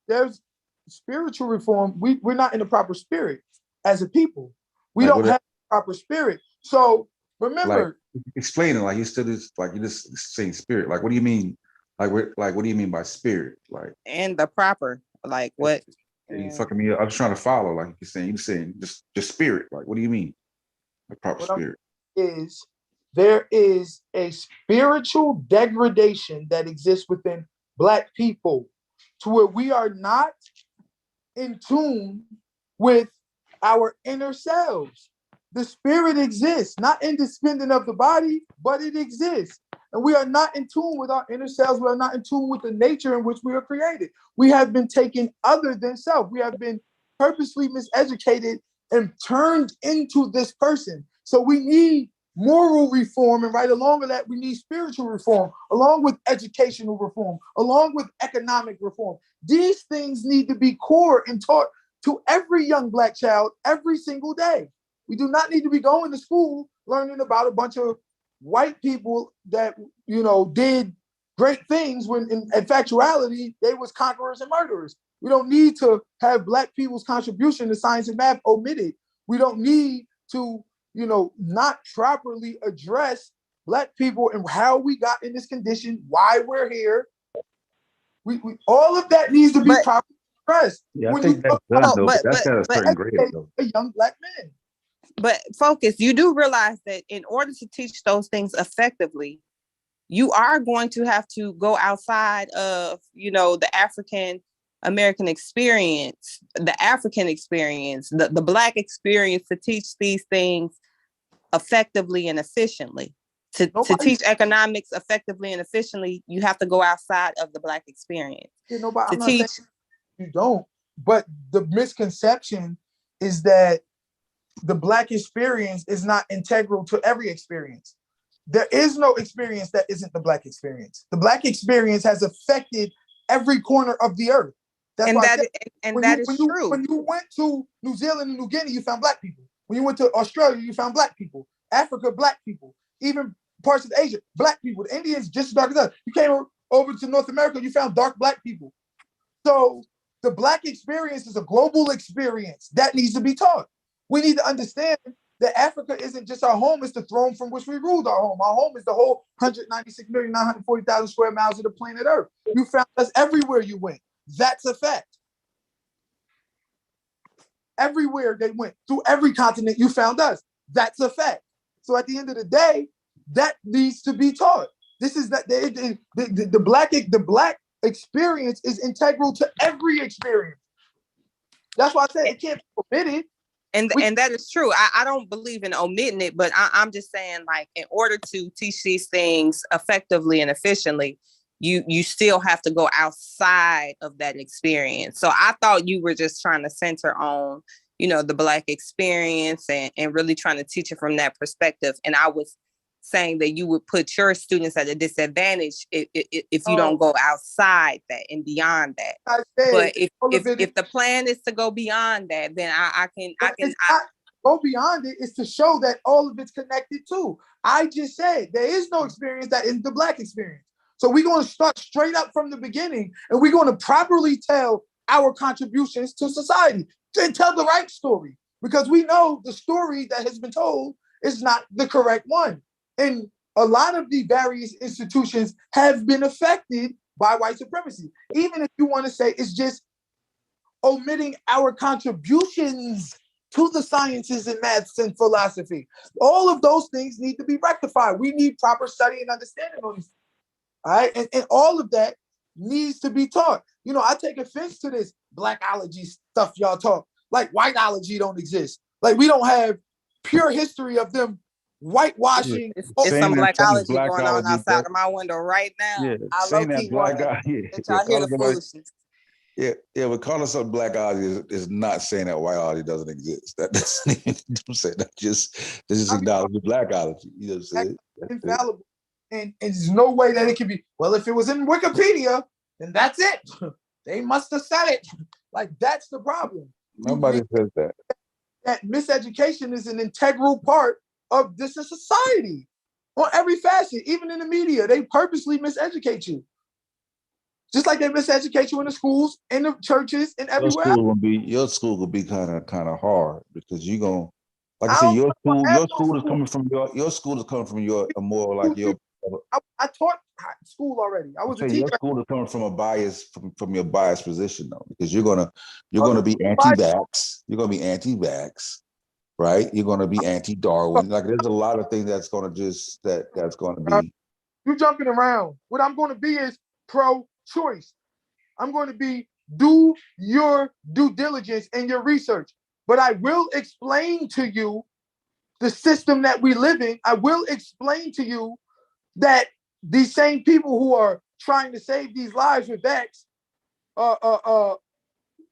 Speaker 3: There's spiritual reform. We're not in the proper spirit as a people. We
Speaker 6: Like,
Speaker 3: don't have the proper spirit. So remember,
Speaker 6: explain it like you still just like you just saying spirit. Like what do you mean? Like what do you mean by spirit? Like
Speaker 5: And the proper, like what?
Speaker 6: you fucking me up. I was trying to follow. Like you're saying just spirit. Like what do you mean? The proper
Speaker 3: What
Speaker 6: spirit.
Speaker 3: there is a spiritual degradation that exists within black people to where we are not in tune with our inner selves. The spirit exists, not independent of the body, but it exists. And we are not in tune with our inner selves. We are not in tune with the nature in which we are created. We have been taken other than self. We have been purposely miseducated and turned into this person. So we need moral reform, and right along with that, we need spiritual reform, along with educational reform, along with economic reform. These things need to be core and taught to every young black child every single day. We do not need to be going to school learning about a bunch of white people that did great things when in factuality they was conquerors and murderers. We don't need to have black people's contribution to science and math omitted. We don't need to not properly address black people and how we got in this condition, why we're here. We all of that needs to be properly addressed.
Speaker 6: Yeah, I think that's done though. But that's at a certain grade though.
Speaker 3: A young black man.
Speaker 5: But focus, you do realize that in order to teach those things effectively, you are going to have to go outside of, the African American experience, the African experience, the Black experience to teach these things effectively and efficiently. To teach economics effectively and efficiently, you have to go outside of the Black experience.
Speaker 3: To teach, you don't. But the misconception is that the Black experience is not integral to every experience. There is no experience that isn't the Black experience. The Black experience has affected every corner of the earth. That's
Speaker 5: that is true.
Speaker 3: When you went to New Zealand and New Guinea, you found Black people. When you went to Australia, you found Black people. Africa, Black people. Even parts of Asia, Black people. The Indians just as dark as us. You came over to North America, you found dark Black people. So the Black experience is a global experience that needs to be taught. We need to understand that Africa isn't just our home, it's the throne from which we ruled our home. Our home is the whole 196,940,000 square miles of the planet Earth. You found us everywhere you went. That's a fact. Everywhere they went, through every continent, you found us. That's a fact. So at the end of the day, that needs to be taught. This is that the black experience is integral to every experience. That's why I said it can't be omitted.
Speaker 5: And that is true. I don't believe in omitting it, but I'm just saying, like, in order to teach these things effectively and efficiently, you still have to go outside of that experience. So I thought you were just trying to center on, the Black experience and really trying to teach it from that perspective. And I was saying that you would put your students at a disadvantage if you don't go outside that and beyond that. But if the plan is to go beyond that, then I can
Speaker 3: go beyond it. Is to show that all of it's connected too. I just said there is no experience that is the Black experience. So we're going to start straight up from the beginning, and we're going to properly tell our contributions to society and tell the right story, because we know the story that has been told is not the correct one. And a lot of the various institutions have been affected by white supremacy. Even if you want to say it's just omitting our contributions to the sciences and maths and philosophy, all of those things need to be rectified. We need proper study and understanding on these. All right. And all of that needs to be taught. I take offense to this Blackology stuff y'all talk. Like, whiteology don't exist. Like, we don't have pure history of them whitewashing.
Speaker 5: It's some Blackology going on outside of my window right now.
Speaker 7: Yeah,
Speaker 5: I
Speaker 7: saying
Speaker 5: low-key
Speaker 7: that black guy.
Speaker 5: that y'all hear the foolishness.
Speaker 7: Yeah, but calling something Blackology is not saying that whiteology doesn't exist. That doesn't even say that. Just acknowledge the Blackology. You know what I'm saying?
Speaker 3: Infallible. And there's no way that it can be. Well, if it was in Wikipedia, then that's it. They must have said it. Like, that's the problem.
Speaker 7: Nobody says that.
Speaker 3: That miseducation is an integral part of this society on every facet. Even in the media, they purposely miseducate you. Just like they miseducate you in the schools, in the churches, and everywhere.
Speaker 7: Your school will be kind of hard, because you're gonna, like I said, your school is coming from a more like your.
Speaker 3: I taught school already. I was a teacher.
Speaker 7: Your school is coming from a bias from your biased position, though, because you're gonna be anti-vax. You're gonna be anti-vax, right? You're gonna be anti-Darwin. Like, there's a lot of things that's gonna that's gonna be.
Speaker 3: You're jumping around. What I'm going to be is pro-choice. I'm going to be do your due diligence and your research, but I will explain to you the system that we live in. I will explain to you that these same people who are trying to save these lives with vax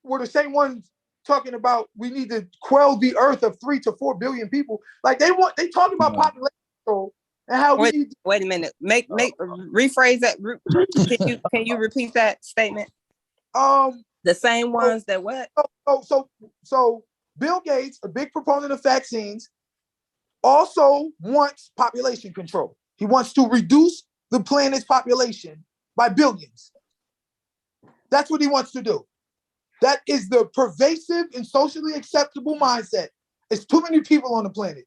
Speaker 3: were the same ones talking about we need to quell the earth of 3 to 4 billion people. Like, they talk about population control and how
Speaker 5: wait a minute. Rephrase that. Can you repeat that statement? The same ones that what?
Speaker 3: So Bill Gates, a big proponent of vaccines, also wants population control. He wants to reduce the planet's population by billions. That's what he wants to do. That is the pervasive and socially acceptable mindset. It's too many people on the planet.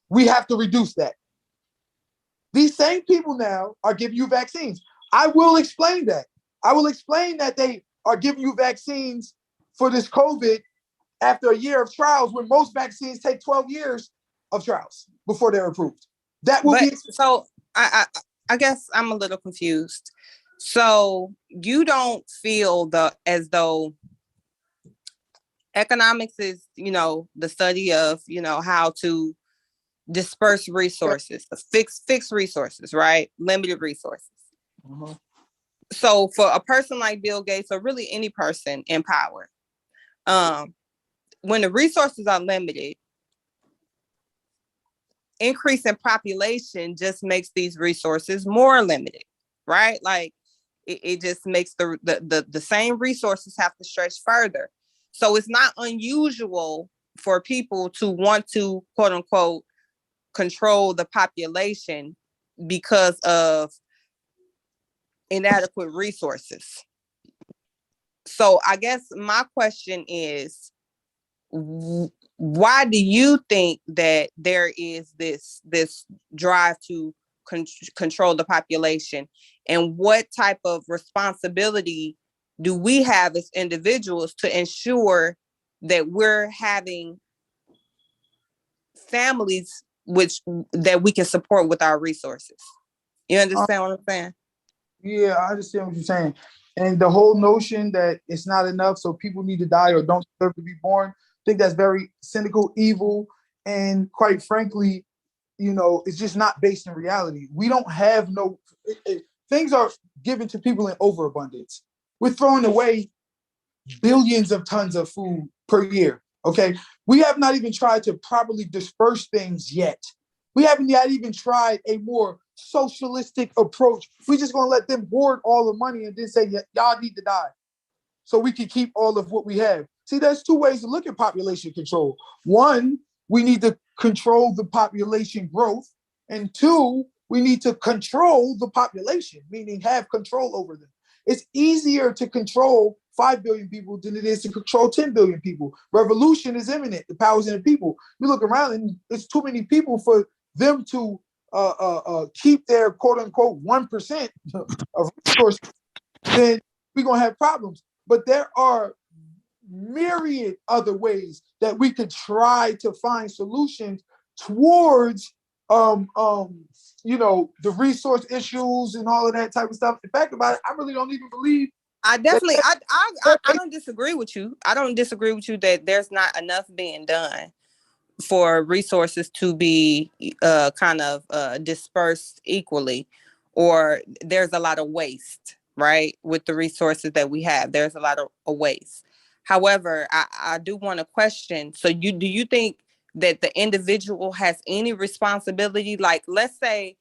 Speaker 3: We have to reduce that. These same people now are giving you vaccines. I will explain that. I will explain that they are giving you vaccines for this COVID after a year of trials, when most vaccines take 12 years of trials before they're approved. That will be.
Speaker 5: So I guess I'm a little confused. So you don't feel as though economics is, the study of, how to disperse resources, fix resources, right? Limited resources.
Speaker 3: Mm-hmm.
Speaker 5: So for a person like Bill Gates, or really any person in power, when the resources are limited, increase in population just makes these resources more limited, right? Like, it just makes the same resources have to stretch further. So it's not unusual for people to want to, quote unquote, control the population because of inadequate resources. So I guess my question is, why do you think that there is this drive to control the population, and what type of responsibility do we have as individuals to ensure that we're having families that we can support with our resources? You understand what I'm saying?
Speaker 3: Yeah, I understand what you're saying. And the whole notion that it's not enough, so people need to die or don't deserve to be born, I think that's very cynical, evil, and quite frankly, it's just not based in reality. We don't have things are given to people in overabundance. We're throwing away billions of tons of food per year. Okay. We have not even tried to properly disperse things yet. We haven't yet even tried a more socialistic approach. We're just going to let them hoard all the money and then say, y'all need to die so we can keep all of what we have. See, there's two ways to look at population control. One, we need to control the population growth. And two, we need to control the population, meaning have control over them. It's easier to control 5 billion people than it is to control 10 billion people. Revolution is imminent. The power's in the people. You look around and it's too many people for them to keep their quote unquote 1% of resources, then we're going to have problems. But there are myriad other ways that we could try to find solutions towards the resource issues and all of that type of stuff. In fact about it, I really don't even believe
Speaker 5: I don't disagree with you. I don't disagree with you that there's not enough being done for resources to be dispersed equally, or there's a lot of waste, right? With the resources that we have, there's a lot of waste. However, I do want to question. So do you think that the individual has any responsibility? Like, let's say,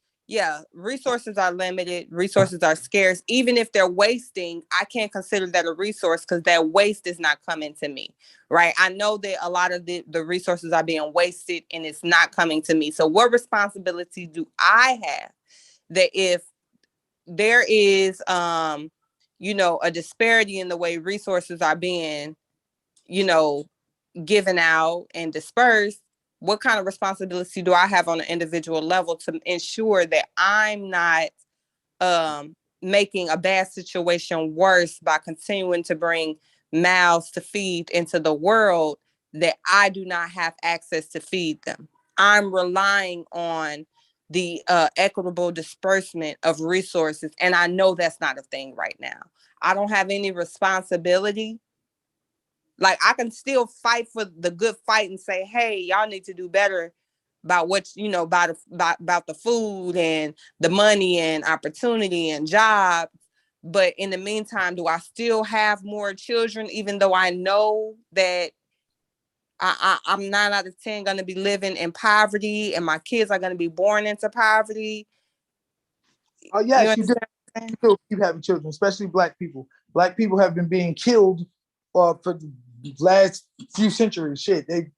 Speaker 5: resources are limited, resources are scarce. Even if they're wasting, I can't consider that a resource because that waste is not coming to me, right? I know that a lot of the resources are being wasted and it's not coming to me. So what responsibility do I have that if there is, a disparity in the way resources are being, given out and dispersed, what kind of responsibility do I have on an individual level to ensure that I'm not making a bad situation worse by continuing to bring mouths to feed into the world that I do not have access to feed them? I'm relying on the equitable disbursement of resources, and I know that's not a thing right now. I don't have any responsibility. Like, I can still fight for the good fight and say, hey, y'all need to do better about what, about the food and the money and opportunity and jobs. But in the meantime, do I still have more children, even though I know that I'm 9 out of 10 going to be living in poverty and my kids are going to be born into poverty?
Speaker 3: Oh, yes, you do. Still keep having children, especially Black people. Black people have been being killed for the last few centuries. Shit, they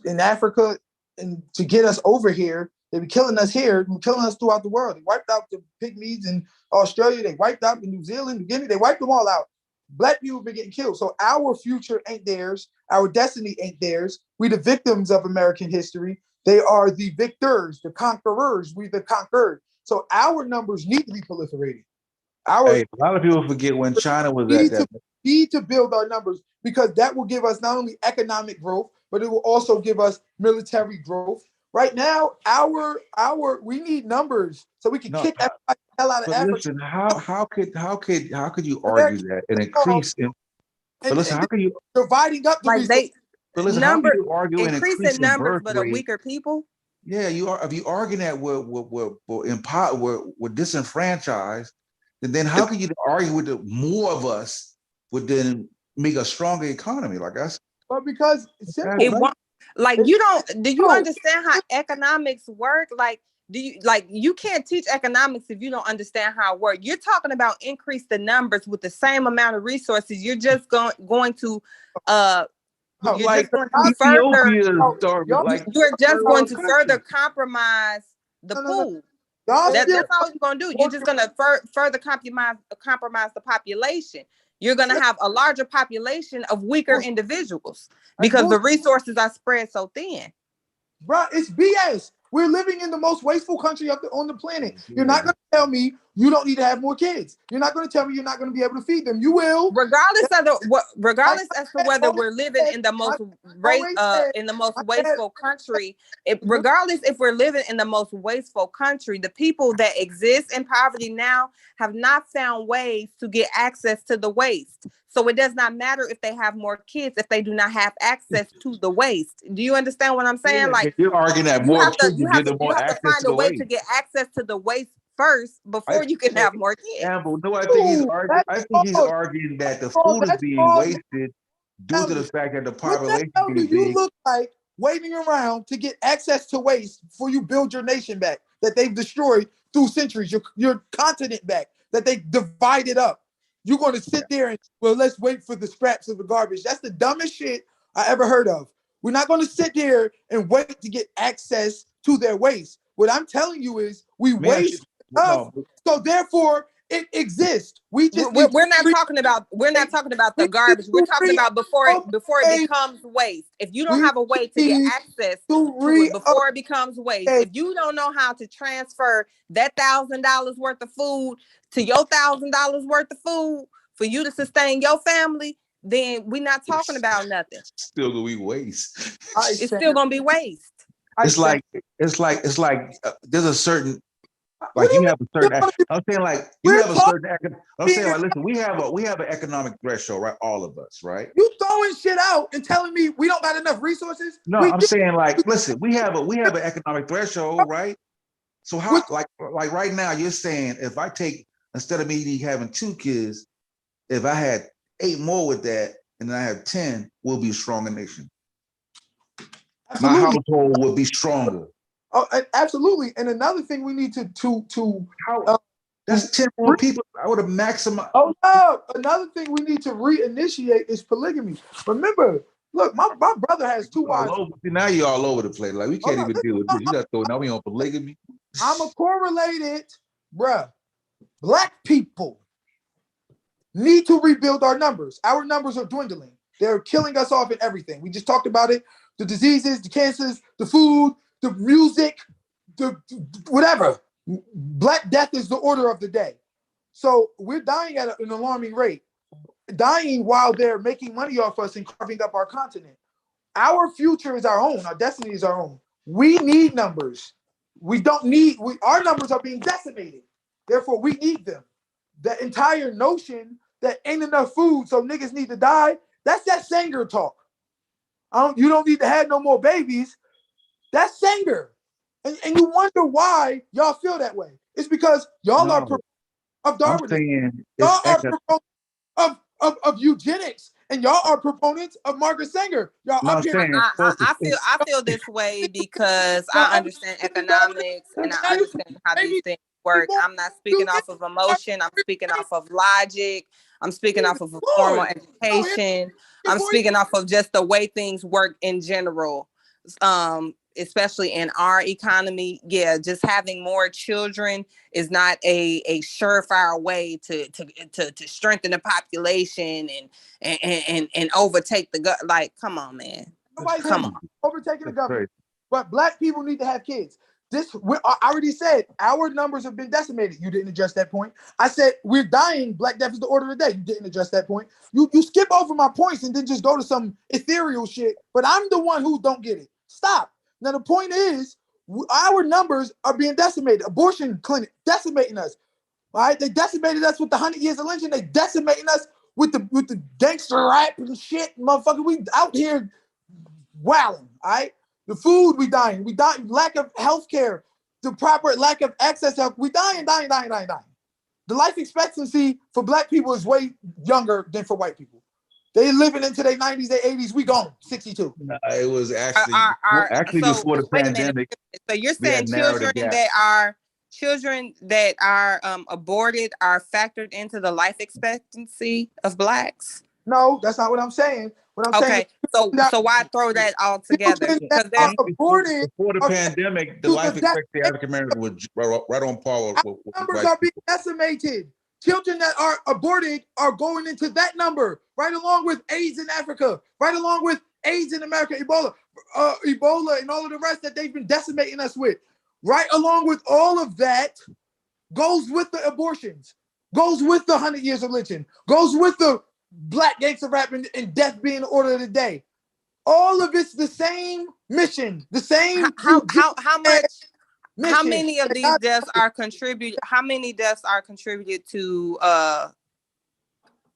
Speaker 3: in Africa, and to get us over here, they be killing us here and killing us throughout the world. They wiped out the pygmies in Australia. They wiped out in New Zealand, New Guinea. They wiped them all out. Black people have been getting killed. So our future ain't theirs. Our destiny ain't theirs. We the victims of American history. They are the victors, the conquerors. We the conquered. So our numbers need to be proliferating.
Speaker 7: A lot of people forget when China was at that.
Speaker 3: We need to build our numbers because that will give us not only economic growth, but it will also give us military growth. Right now, we need numbers so we can kick everybody the hell out of Africa.
Speaker 7: Listen, how could you argue that and increase it? But listen, how can you
Speaker 3: dividing up the resources?
Speaker 7: But listen, how can you argue and
Speaker 5: increasing numbers, but a weaker people?
Speaker 7: Yeah, you are. If you arguing that we're disenfranchised, then how can you argue with the more of us would then make a stronger economy? Like us?
Speaker 3: Well, because it's simple.
Speaker 5: Do you understand how economics work? You can't teach economics if you don't understand how it works. You're talking about increase the numbers with the same amount of resources. You're just going to further compromise the pool. That's all you're going to do. You're just going to further compromise the population. you're going to have a larger population of weaker individuals
Speaker 3: That's
Speaker 5: because the
Speaker 3: bullshit.
Speaker 5: resources are spread so thin.
Speaker 3: Bro, it's BS. We're living in the most wasteful country on the planet. You're not going to tell me you don't need to have more kids. You're not going to tell me you're not going to be able to feed them. You will.
Speaker 5: Regardless as to whether we're living in the most wasteful country, regardless if we're living in the most wasteful country, the people that exist in poverty now have not found ways to get access to the waste. So it does not matter if they have more kids if they do not have access to the waste. Do you understand what I'm saying?
Speaker 7: Yeah,
Speaker 5: like
Speaker 7: you're arguing that more kids
Speaker 5: you
Speaker 7: give
Speaker 5: have
Speaker 7: them
Speaker 5: to
Speaker 7: more access
Speaker 5: find
Speaker 7: to
Speaker 5: a
Speaker 7: the
Speaker 5: way
Speaker 7: waste.
Speaker 5: to get access to the waste first before you can have more kids.
Speaker 7: Yeah, but no, I think he's arguing. I think he's arguing that the food is being wasted due to the fact that the population
Speaker 3: What the hell
Speaker 7: is
Speaker 3: do you
Speaker 7: big.
Speaker 3: look like waiting around to get access to waste before you build your nation back that they've destroyed through centuries, your continent back that they divided up? You're going to sit there and, well, let's wait for the scraps of the garbage. That's the dumbest shit I ever heard of. We're not going to sit here and wait to get access to their waste. What I'm telling you is we waste enough, so therefore it exists. We just
Speaker 5: we're not talking about the garbage. We're talking about before it becomes waste. If you don't have a way to get access to it before it becomes waste, if you don't know how to transfer that $1,000 worth of food to your $1,000 worth of food for you to sustain your family, then we're not talking about nothing.
Speaker 7: Still gonna be waste.
Speaker 5: It's still gonna be waste.
Speaker 7: It's like there's a certain, like you have a certain. I'm saying like you have a certain. I'm saying like, listen, we have an economic threshold, right? All of us, right?
Speaker 3: You throwing shit out and telling me we don't got enough resources?
Speaker 7: No, I'm saying like, listen, we have an economic threshold, right? So how, like right now, you're saying if I take, instead of me having 2 kids, if I had 8 more with that, and then I have 10, we'll be a stronger nation.
Speaker 3: Absolutely.
Speaker 7: My household would be stronger.
Speaker 3: Oh, absolutely. And another thing we need to
Speaker 7: that's 10 more people. I would have maximized.
Speaker 3: Oh no! Another thing we need to reinitiate is polygamy. Remember, look, my brother has 2 wives.
Speaker 7: Now you're all over the place. Like we can't even deal with this. You got to throw now we on polygamy.
Speaker 3: I'm a correlated, bruh. Black people need to rebuild our numbers. Our numbers are dwindling. They're killing us off in everything. We just talked about it. The diseases, the cancers, the food, the music, the whatever. Black death is the order of the day. So we're dying at an alarming rate. Dying while they're making money off us and carving up our continent. Our future is our own. Our destiny is our own. We need numbers. We don't need, our numbers are being decimated. Therefore, we need them. The entire notion that ain't enough food, so niggas need to die, that's that Sanger talk. You don't need to have no more babies. That's Sanger. And you wonder why y'all feel that way. It's because y'all are of Darwinism. Y'all are proponents of eugenics, and y'all are proponents of Margaret Sanger. Y'all up here.
Speaker 5: I feel this way because I understand economics and I understand how these things work. I'm not speaking off of emotion. I'm speaking off of logic. I'm speaking off of formal education. I'm speaking off of just the way things work in general. Especially in our economy, just having more children is not a surefire way to strengthen the population and overtake the gut. Like, come on, man. Come on.
Speaker 3: Overtaking the government. But Black people need to have kids. I already said our numbers have been decimated. You didn't address that point. I said we're dying. Black death is the order of the day. You didn't address that point. You skip over my points and then just go to some ethereal shit. But I'm the one who don't get it. Stop. Now the point is, our numbers are being decimated. Abortion clinic decimating us. All right, they decimated us with the 100 years of lynching. They decimating us with the gangster rap and shit, motherfucker. We out here wilding. All right, the food we dying. We dying. Lack of health care, the proper lack of access to health. We dying. The life expectancy for Black people is way younger than for white people. They living into their 90s, their 80s. We gone 62.
Speaker 7: No, it was actually before the pandemic.
Speaker 5: So you're saying children that are aborted are factored into the life expectancy of Blacks?
Speaker 3: No, that's not what I'm saying. What I'm saying.
Speaker 5: So why throw that all together? Because
Speaker 7: before the pandemic, the life expectancy of African Americans was right on par with
Speaker 3: numbers are being decimated. children that are aborted are going into that number, right along with AIDS in Africa, right along with AIDS in America, Ebola, and all of the rest that they've been decimating us with. Right along with all of that goes with the abortions, goes with the 100 years of lynching, goes with the black gangster rap and death being the order of the day. All of it's the same mission, the same.
Speaker 5: How much?
Speaker 3: Mission.
Speaker 5: How many of these deaths are contributed? How many deaths are contributed to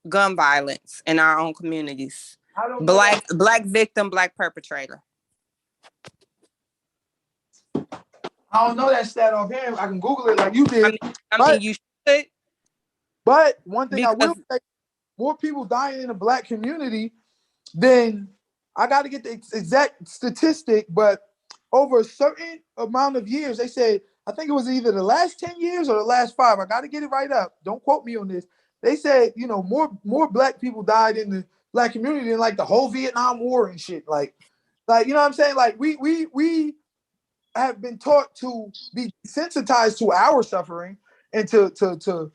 Speaker 5: gun violence in our own communities? Black victim, black perpetrator.
Speaker 3: I don't know that stat offhand. I can Google it like you did.
Speaker 5: I mean, you should.
Speaker 3: But one thing I will say, more people dying in the black community than, I got to get the exact statistic, but over a certain amount of years, they said, I think it was either the last 10 years or the last 5. I got to get it right up. Don't quote me on this. They said, you know, more black people died in the black community than like the whole Vietnam War and shit. Like, you know what I'm saying? Like we have been taught to be sensitized to our suffering and to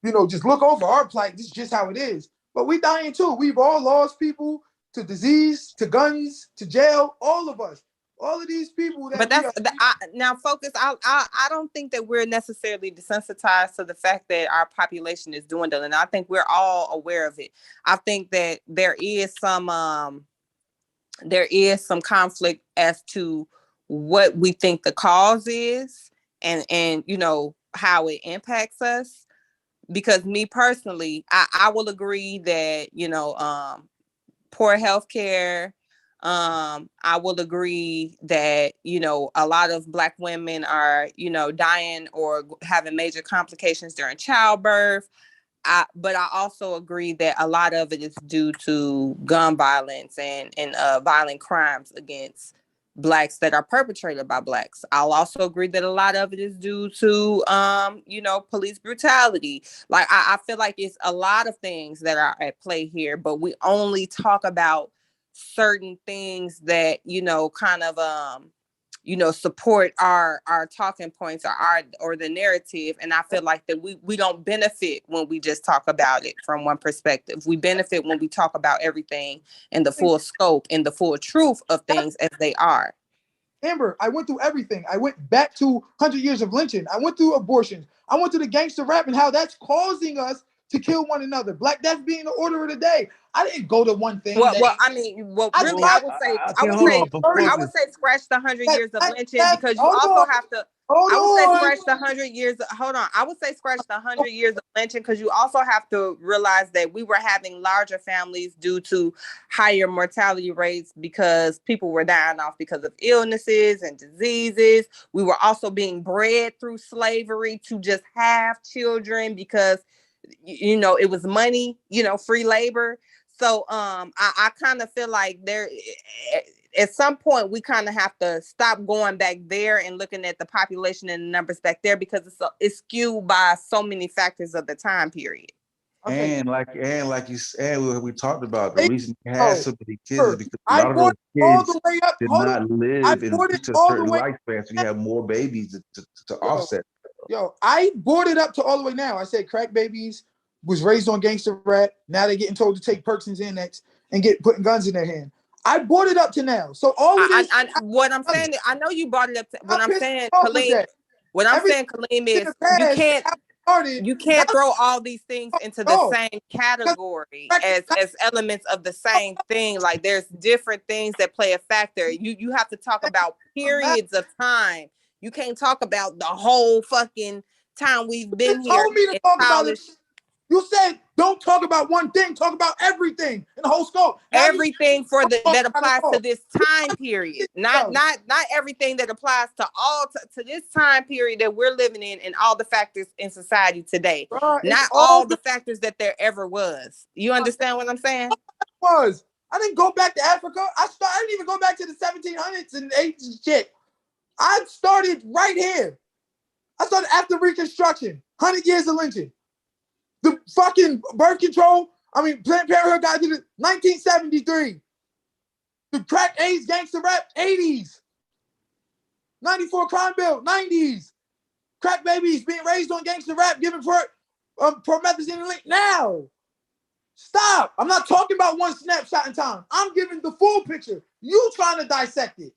Speaker 3: you know, just look over our plight. This is just how it is. But we dying too. We've all lost people to disease, to guns, to jail. All of us. All of these people.
Speaker 5: But that's now focus. I don't think that we're necessarily desensitized to the fact that our population is dwindling. I think we're all aware of it. I think that there is some conflict as to what we think the cause is and you know how it impacts us. Because me personally, I will agree that, you know, poor healthcare. I will agree that, you know, a lot of Black women are, you know, dying or having major complications during childbirth. But I also agree that a lot of it is due to gun violence and violent crimes against Blacks that are perpetrated by Blacks. I'll also agree that a lot of it is due to, you know, police brutality. Like, I feel like it's a lot of things that are at play here, but we only talk about certain things that, you know, kind of, you know, support our talking points or the narrative. And I feel like that we don't benefit when we just talk about it from one perspective. We benefit when we talk about everything in the full scope and the full truth of things as they are.
Speaker 3: Amber, I went through everything. I went back to 100 years of lynching. I went through abortions. I went to the gangster rap and how that's causing us to kill one another. Black death being the order of the day. I didn't go to one thing.
Speaker 5: Well, really, I would say scratch the 100 years of lynching, because you also have to. I would say scratch the 100 years. Hold on. I would say scratch the 100 years of lynching, because you also have to realize that we were having larger families due to higher mortality rates because people were dying off because of illnesses and diseases. We were also being bred through slavery to just have children because, you know, it was money, you know, free labor. So I kind of feel like there, at some point, we kind of have to stop going back there and looking at the population and the numbers back there, because it's skewed by so many factors of the time period.
Speaker 3: Okay.
Speaker 7: And like you said, we talked about the reason we had so many kids is because a lot of
Speaker 3: all
Speaker 7: those
Speaker 3: the way up.
Speaker 7: kids did not live in
Speaker 3: brought it
Speaker 7: to a
Speaker 3: all
Speaker 7: certain
Speaker 3: the way.
Speaker 7: lifespan, so you have more babies to offset.
Speaker 3: Yo, I brought it up to all the way now. I said crack babies was raised on gangster rap. Now they're getting told to take Perks and Xanax and putting guns in their hand. I brought it up to now. So all of this.
Speaker 5: What I'm saying, I know you brought it up. What I'm saying, Kaleem, is you can't throw all these things into the same category as elements of the same thing. Like, there's different things that play a factor. You have to talk about periods of time. You can't talk about the whole fucking time we've been here.
Speaker 3: Told me to talk about it. You said don't talk about one thing, talk about everything in the whole scope.
Speaker 5: Everything that applies to this time period. Not everything that applies to to this time period that we're living in and all the factors in society today. Not all the factors that there ever was. You understand what I'm saying?
Speaker 3: I didn't go back to Africa. I didn't even go back to the 1700s and 80s and shit. I started right here. I started after Reconstruction, 100 years of lynching. The fucking birth control, Planned Parenthood got to the 1973. The crack AIDS gangster rap, 80s. 94 crime bill, 90s. Crack babies being raised on gangster rap, given for promethazine link now. Stop. I'm not talking about one snapshot in time. I'm giving the full picture. You trying to dissect it.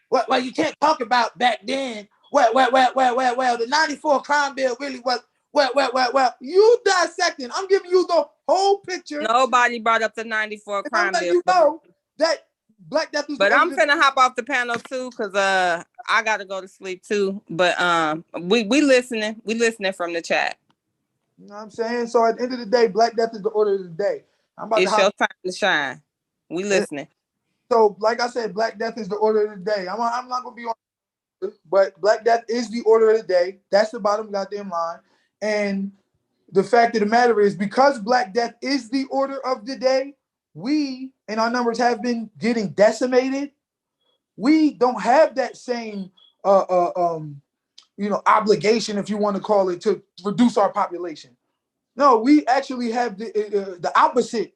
Speaker 3: Well, you can't talk about back then. Well, the 94 crime bill really was, well, you dissecting. I'm giving you the whole picture.
Speaker 5: Nobody brought up the 94
Speaker 3: And
Speaker 5: crime
Speaker 3: I'm letting
Speaker 5: bill.
Speaker 3: you know that Black Death is
Speaker 5: But
Speaker 3: the
Speaker 5: I'm
Speaker 3: order of
Speaker 5: finna hop off the panel too, cause I gotta go to sleep too. But we listening. We listening from the chat.
Speaker 3: You know what I'm saying? So at the end of the day, Black Death is the order of the day. I'm about
Speaker 5: It's
Speaker 3: to
Speaker 5: your time to shine. We listening.
Speaker 3: So, like I said, Black Death is the order of the day. I'm not gonna be on, but Black Death is the order of the day. That's the bottom goddamn line. And the fact of the matter is, because Black Death is the order of the day, we and our numbers have been getting decimated. We don't have that same obligation, if you want to call it, to reduce our population. No, we actually have the opposite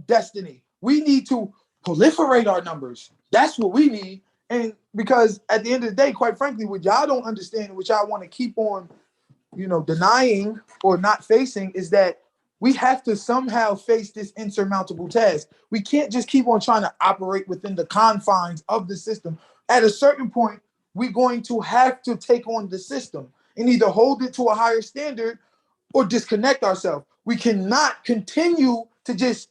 Speaker 3: destiny. We need to proliferate our numbers. That's what we need. And because at the end of the day, quite frankly, what y'all don't understand, which y'all want to keep on, denying or not facing, is that we have to somehow face this insurmountable task. We can't just keep on trying to operate within the confines of the system. At a certain point, we're going to have to take on the system and either hold it to a higher standard or disconnect ourselves. We cannot continue to just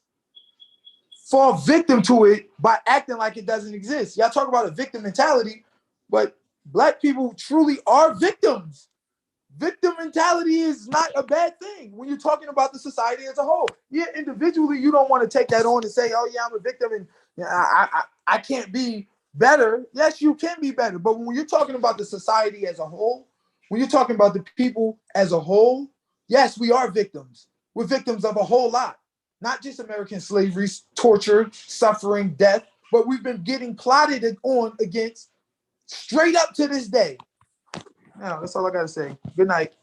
Speaker 3: fall victim to it by acting like it doesn't exist. Y'all talk about a victim mentality, but Black people truly are victims. Victim mentality is not a bad thing when you're talking about the society as a whole. Yeah, individually, you don't want to take that on and say, oh yeah, I'm a victim and I can't be better. Yes, you can be better. But when you're talking about the society as a whole, when you're talking about the people as a whole, yes, we are victims. We're victims of a whole lot. Not just American slavery, torture, suffering, death, but we've been getting plotted on against straight up to this day. Now, that's all I got to say. Good night.